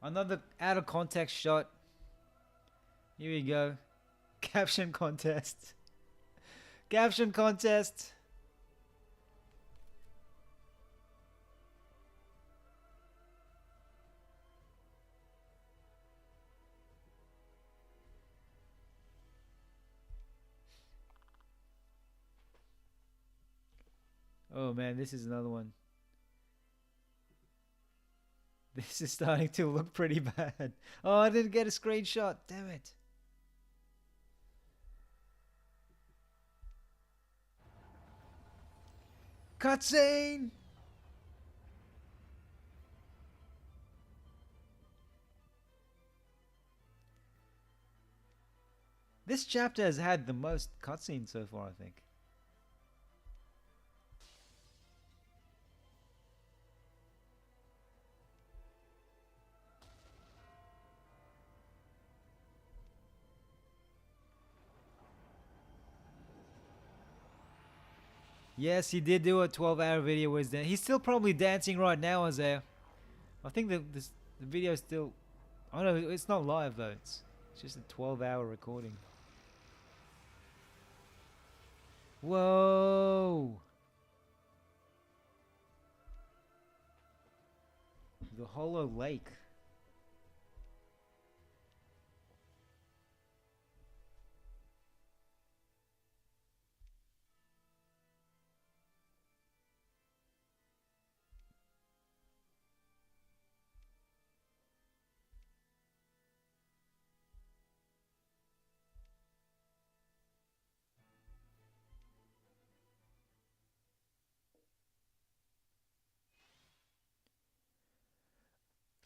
Another out of context shot. Here we go. Caption contest. Caption contest. Oh man, this is another one. This is starting to look pretty bad. Oh, I didn't get a screenshot. Damn it. Cutscene! This chapter has had the most cutscenes so far, I think. Yes, he did do a 12-hour video. Was there? He's still probably dancing right now, Isaiah. I think the video is still. Oh no, it's not live though. It's just a 12-hour recording. Whoa! The Hollow Lake.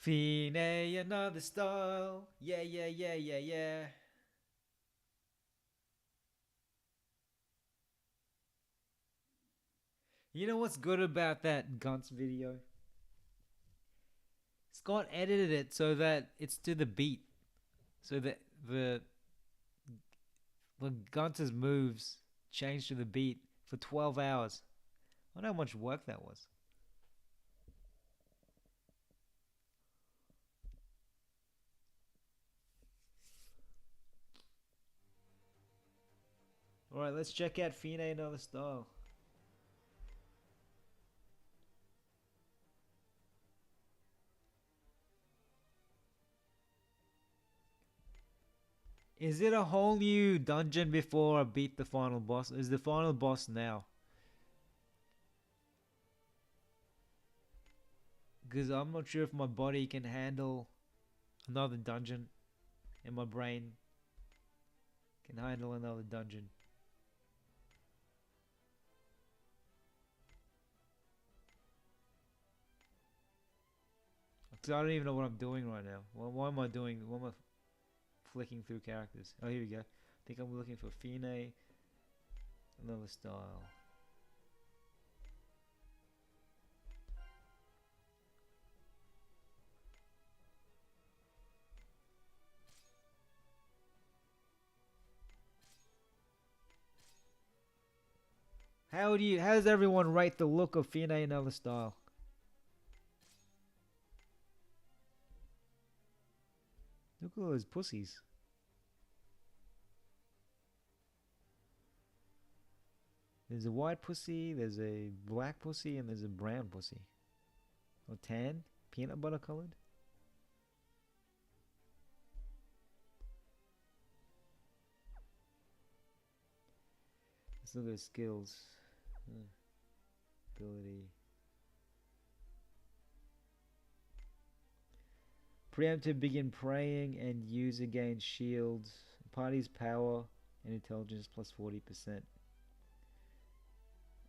Feinne Another Style. Yeah, yeah, yeah, yeah, yeah. You know what's good about that Guns video? Scott edited it so that it's to the beat. So the Gunter's moves changed to the beat for 12 hours. I wonder how much work that was. Alright, let's check out Feinne Another Style. Is it a whole new dungeon before I beat the final boss? Is the final boss now? Because I'm not sure if my body can handle another dungeon and my brain can handle another dungeon. Because I don't even know what I'm doing right now. Why am I doing? Why am I flicking through characters? Oh, here we go. I think I'm looking for Feinne Another Style. How does everyone rate the look of Feinne Another Style? Look at all those pussies. There's a white pussy, there's a black pussy, and there's a brown pussy. Or tan? Peanut butter colored? Let's look at his skills. Ability. Preemptive, begin praying and use against shields. Party's power and intelligence plus 40%.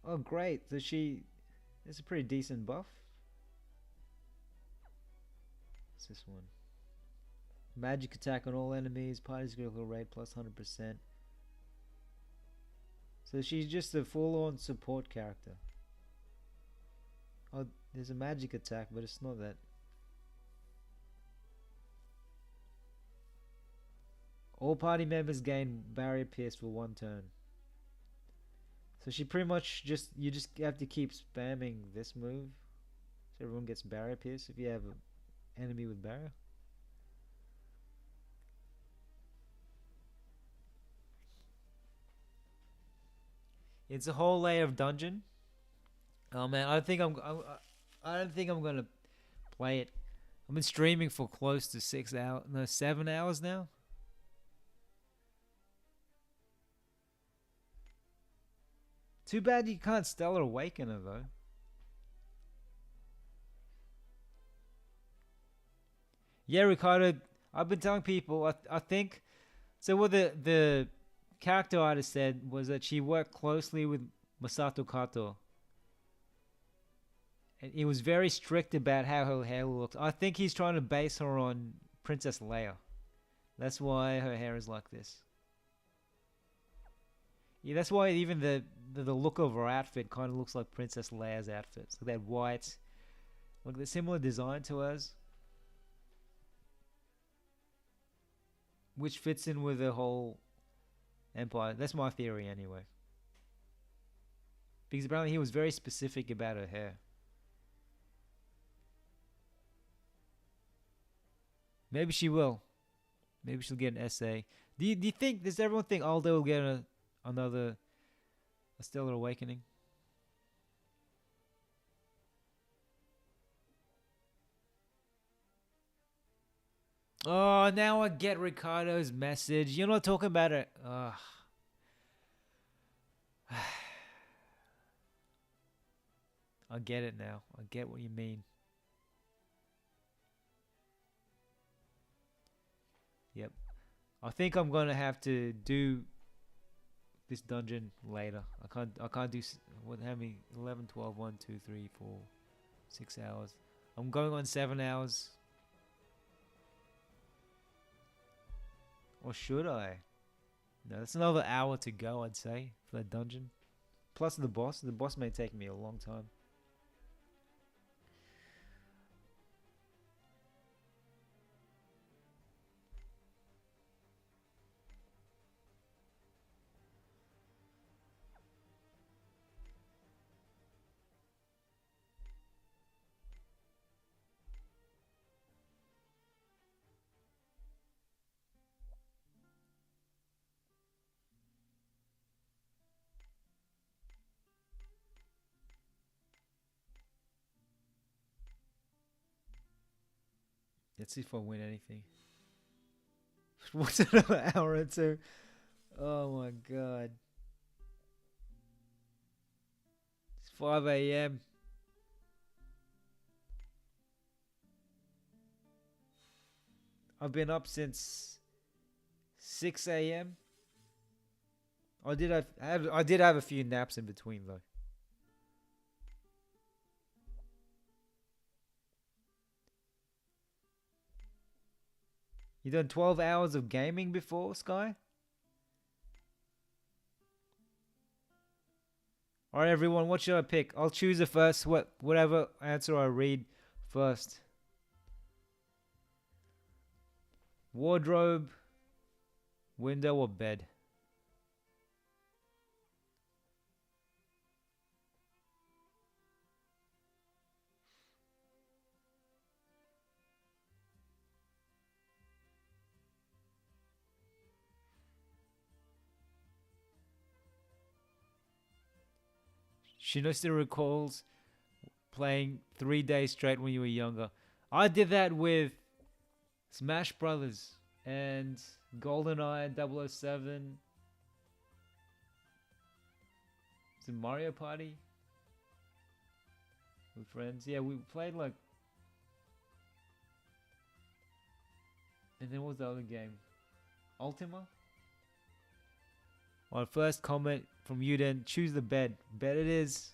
Oh, great. So it's a pretty decent buff. What's this one? Magic attack on all enemies. Party's critical rate plus 100%. So she's just a full-on support character. Oh, there's a magic attack, but it's not that. All party members gain barrier pierce for 1 turn. So she pretty much you just have to keep spamming this move, so everyone gets barrier pierce if you have an enemy with barrier. It's a whole layer of dungeon. Oh man, I don't think I'm gonna play it. I've been streaming for close to 7 hours now. Too bad you can't Stellar Awakener though. Yeah, Ricardo, I've been telling people, I think, so what the character artist said was that she worked closely with Masato Kato. And he was very strict about how her hair looks. I think he's trying to base her on Princess Leia. That's why her hair is like this. Yeah, that's why even the look of her outfit kind of looks like Princess Leia's outfit. So that white, look, the similar design to hers, which fits in with the whole Empire. That's my theory anyway. Because apparently he was very specific about her hair. Maybe she will. Maybe she'll get an essay. Do you think? Does everyone think Aldo will get a Stellar Awakening? Oh, now I get Ricardo's message. You're not talking about it. Ugh. I get it now. I get what you mean. Yep. I think I'm gonna have to do this dungeon later. I can't do how many 11, 12, 1, 2, 3, 4, 6 hours. I'm going on 7 hours. Or should I? No, that's another hour to go, I'd say, for that dungeon. Plus the boss. The boss may take me a long time. Let's see if I win anything. What's another hour or two? Oh my god. It's 5 a.m. I've been up since 6 a.m. I did have a few naps in between though. You done 12 hours of gaming before, Sky? Alright everyone, what should I pick? I'll choose the first whatever answer I read first. Wardrobe, window or bed? Shino still recalls playing 3 days straight when you were younger. I did that with Smash Brothers and GoldenEye 007. Is it Mario Party? With friends. Yeah, we played like... And then what was the other game? Ultima? Our first comment from you then. Choose the bed. Bed it is.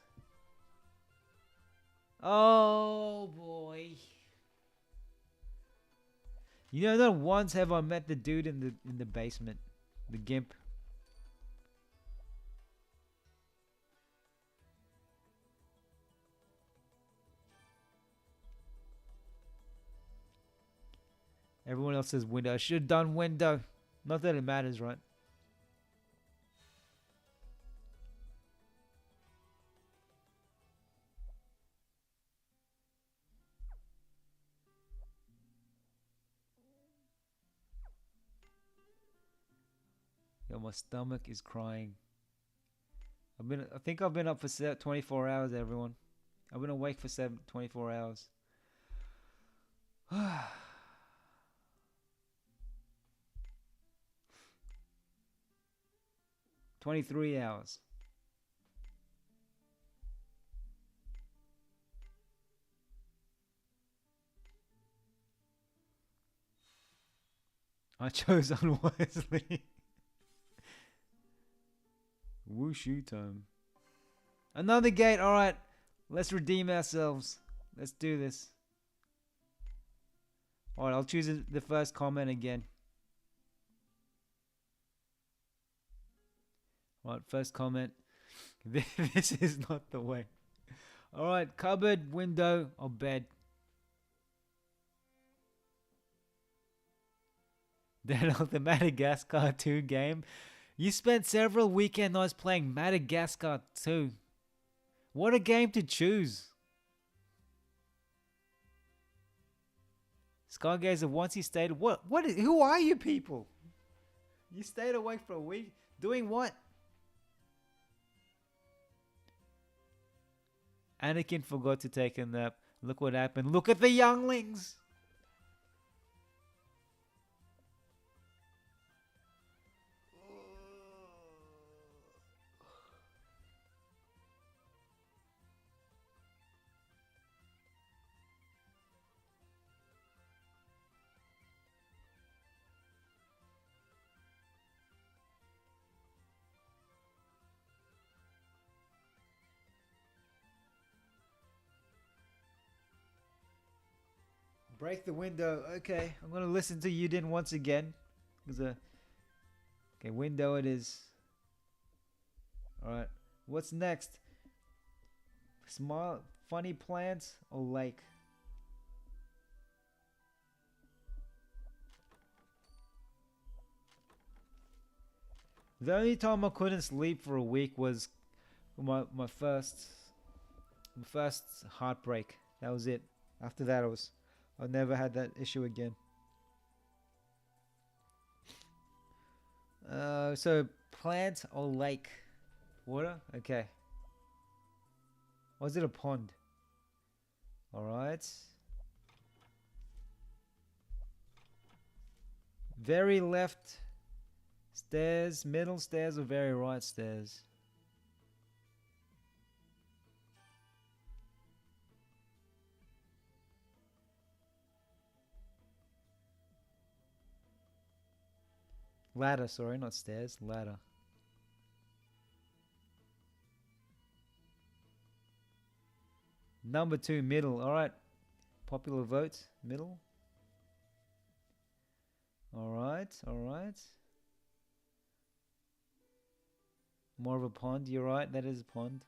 Oh boy. You know, not once have I met the dude in the basement. The gimp. Everyone else says window. I should have done window. Not that it matters, right? Yo, my stomach is crying. I think I've been up for 24 hours, everyone. I've been awake for 24 hours. 23 hours. I chose unwisely. Wushu time. Another gate. All right. Let's redeem ourselves. Let's do this. All right. I'll choose the first comment again. All right. First comment. This is not the way. All right. Cupboard, window, or bed. Then the Madagascar 2 game. You spent several weekend nights playing Madagascar 2. What a game to choose. Skygazer, once he stayed... Who are you people? You stayed awake for a week? Doing what? Anakin forgot to take a nap. Look what happened. Look at the younglings. Break the window. Okay, I'm gonna listen to you then once again. Okay, window it is. Alright. What's next? Small funny plants or lake? The only time I couldn't sleep for a week was my first heartbreak. That was it. After that I never had that issue again. So plant or lake? Water? Okay. Was it a pond? Alright. Very left stairs, middle stairs, or very right stairs? Ladder, sorry, not stairs, ladder. Number 2, middle. Alright. Popular vote, middle. Alright, alright. More of a pond, you're right, that is a pond.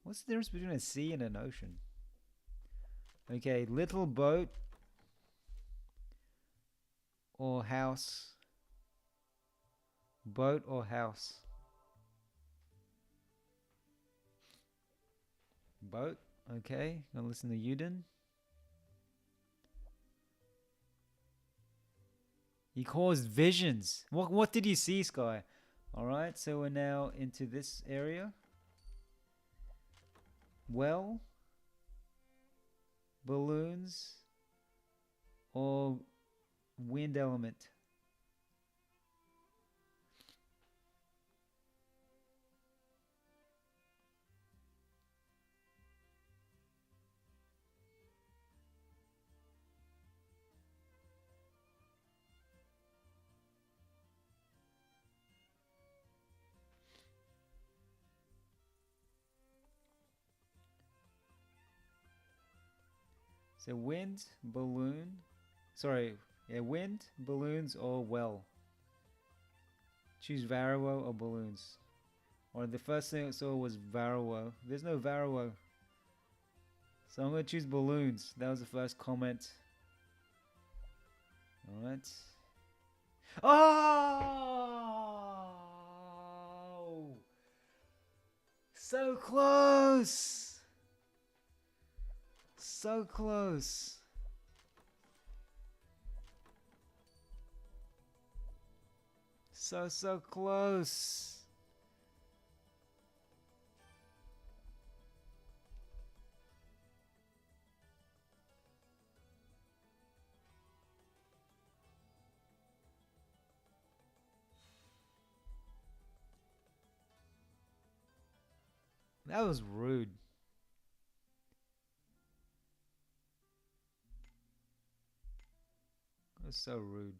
What's the difference between a sea and an ocean? Okay, little boat or house. Boat or house? Boat, okay. Gonna listen to Yuden. He caused visions. What did you see, Sky? Alright, so we're now into this area. Well, balloons, or wind element. So wind, balloon, wind, balloons, or well. Choose Varroa or balloons. Or the first thing I saw was Varroa. There's no Varroa. So I'm going to choose balloons. That was the first comment. Alright. Oh! So close! So close. So close. That was rude. That was so rude.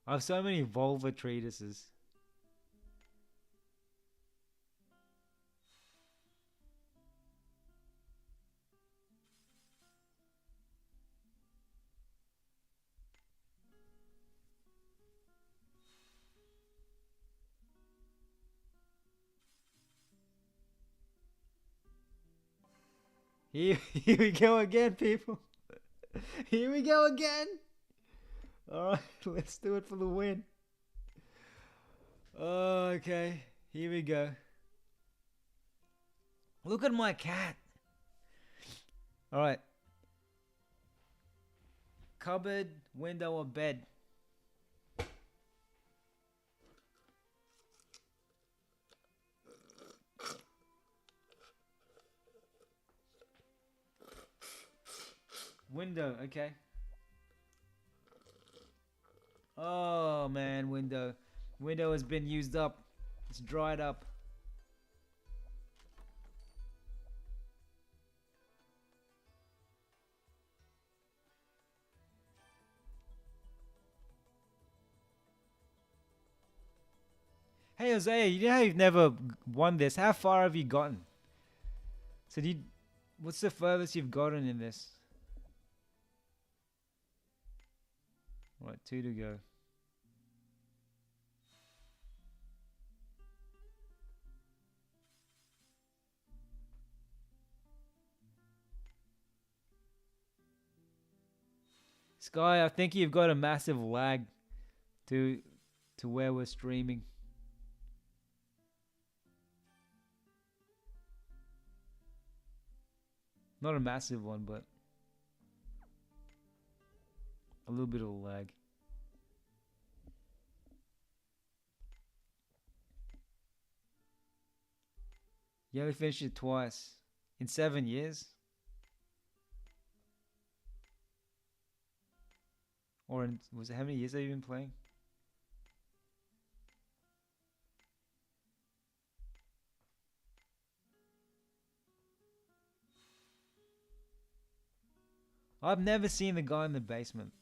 I have so many vulva treatises. Here we go again, people. Here we go again. Alright, let's do it for the win. Okay, here we go. Look at my cat. Alright. Cupboard, window, or bed? Window, okay. Oh man, window. Window has been used up. It's dried up. Hey Hosea, you know how you've never won this? How far have you gotten? So what's the furthest you've gotten in this? Right, 2 to go. Sky, I think you've got a massive lag to where we're streaming. Not a massive one, but a little bit of a lag. You only finished it twice in 7 years, or was it how many years have you been playing? I've never seen the guy in the basement.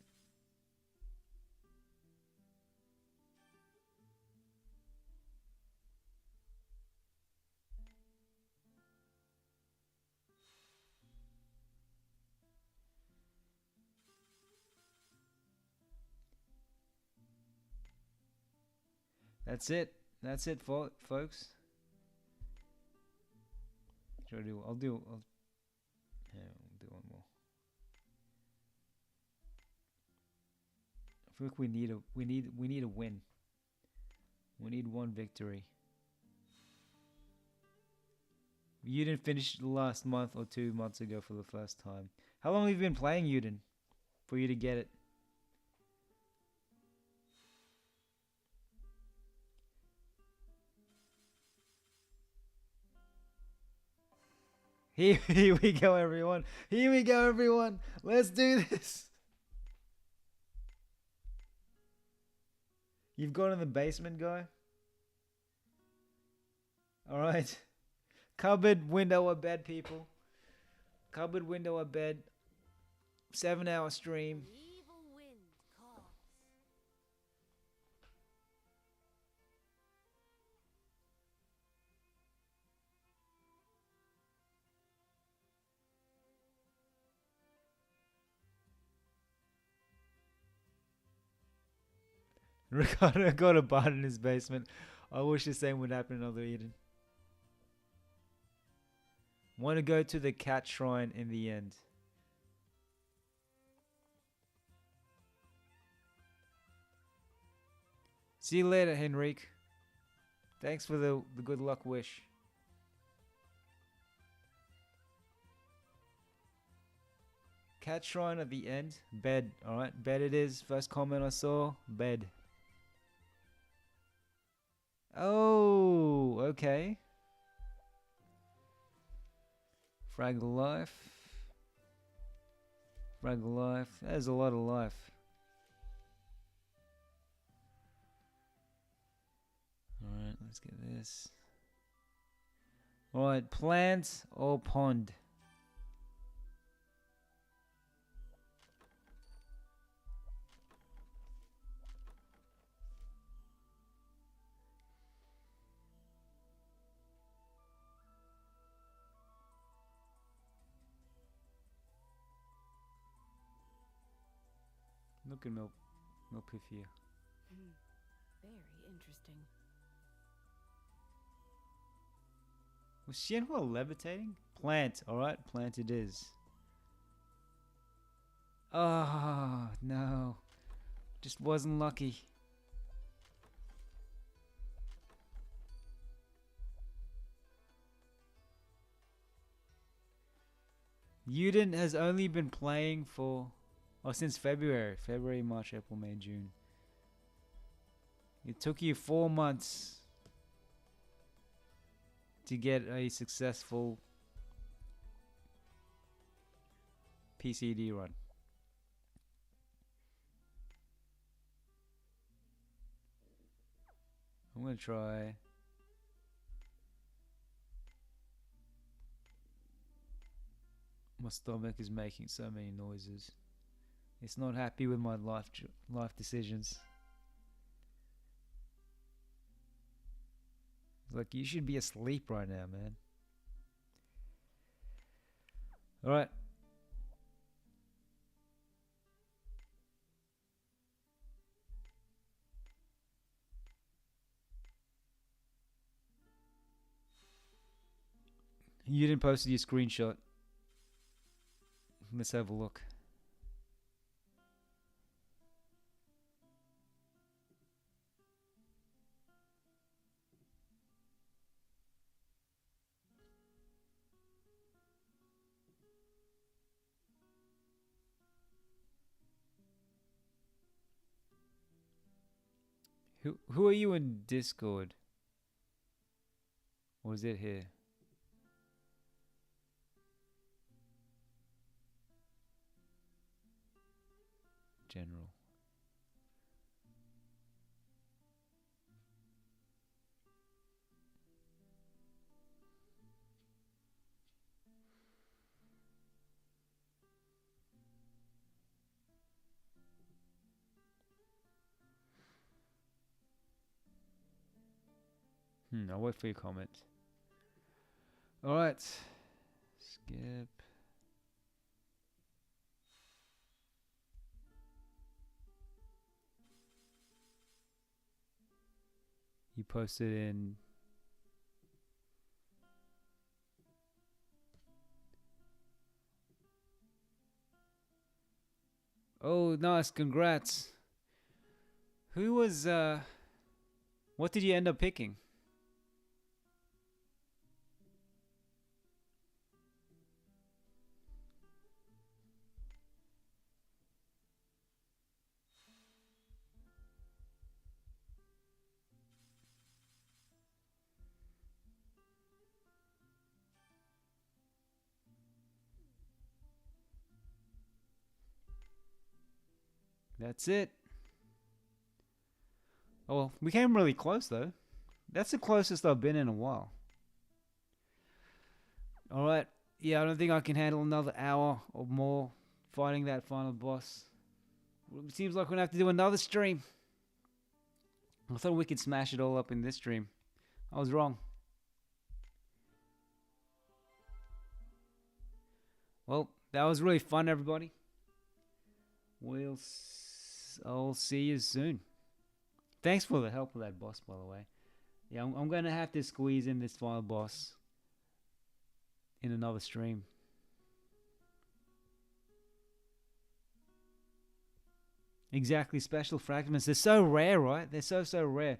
That's it. That's it, folks. Should I do? I'll do. Yeah, I'll do one more. I feel like we need a win. We need one victory. You didn't finish the last month or 2 months ago for the first time. How long have you been playing Uden for you to get it? Here we go, everyone. Here we go, everyone. Let's do this. You've gone in the basement, guy? Alright. Cupboard, window, or bed, people. Cupboard, window, or bed. 7-hour stream. An evil wind calls. Ricardo got a bite in his basement. I wish the same would happen in Other Eden. Want to go to the cat shrine in the end. See you later, Henrique. Thanks for the good luck wish. Cat shrine at the end. Bed. Alright, bed it is. First comment I saw. Bed. Oh, okay. Fraggle life. Fraggle life. There's a lot of life. Alright, let's get this. Alright, plant or pond? Look at Milpif here. Very interesting. Was Shenhua levitating? Plant, alright, plant it is. Oh, no. Just wasn't lucky. Uden has only been playing for... Oh, since February. February, March, April, May, June. It took you 4 months to get a successful PCD run. I'm going to try... My stomach is making so many noises. It's not happy with my life decisions. It's like, you should be asleep right now, man. Alright. You didn't post your screenshot. Let's have a look. Who are you in Discord? Or is it here? General. I'll wait for your comment. Alright. Skip. You posted in. Oh, nice. Congrats. Who was, what did you end up picking? That's it. Oh, well, we came really close though. That's the closest I've been in a while. Alright. Yeah, I don't think I can handle another hour or more fighting that final boss. It seems like we're going to have to do another stream. I thought we could smash it all up in this stream. I was wrong. Well, that was really fun, everybody. I'll see you soon. Thanks for the help with that boss, by the way. Yeah, I'm going to have to squeeze in this final boss in another stream. Exactly, special fragments. They're so rare, right? They're so rare.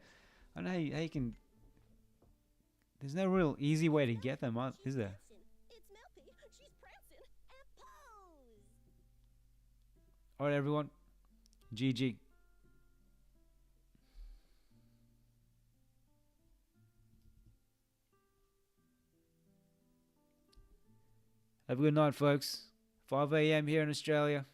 I don't know how you can... There's no real easy way to get them, is there? It's Melpy. She's prancing. And pose. Alright, everyone. GG. Have a good night, folks. 5 a.m. here in Australia.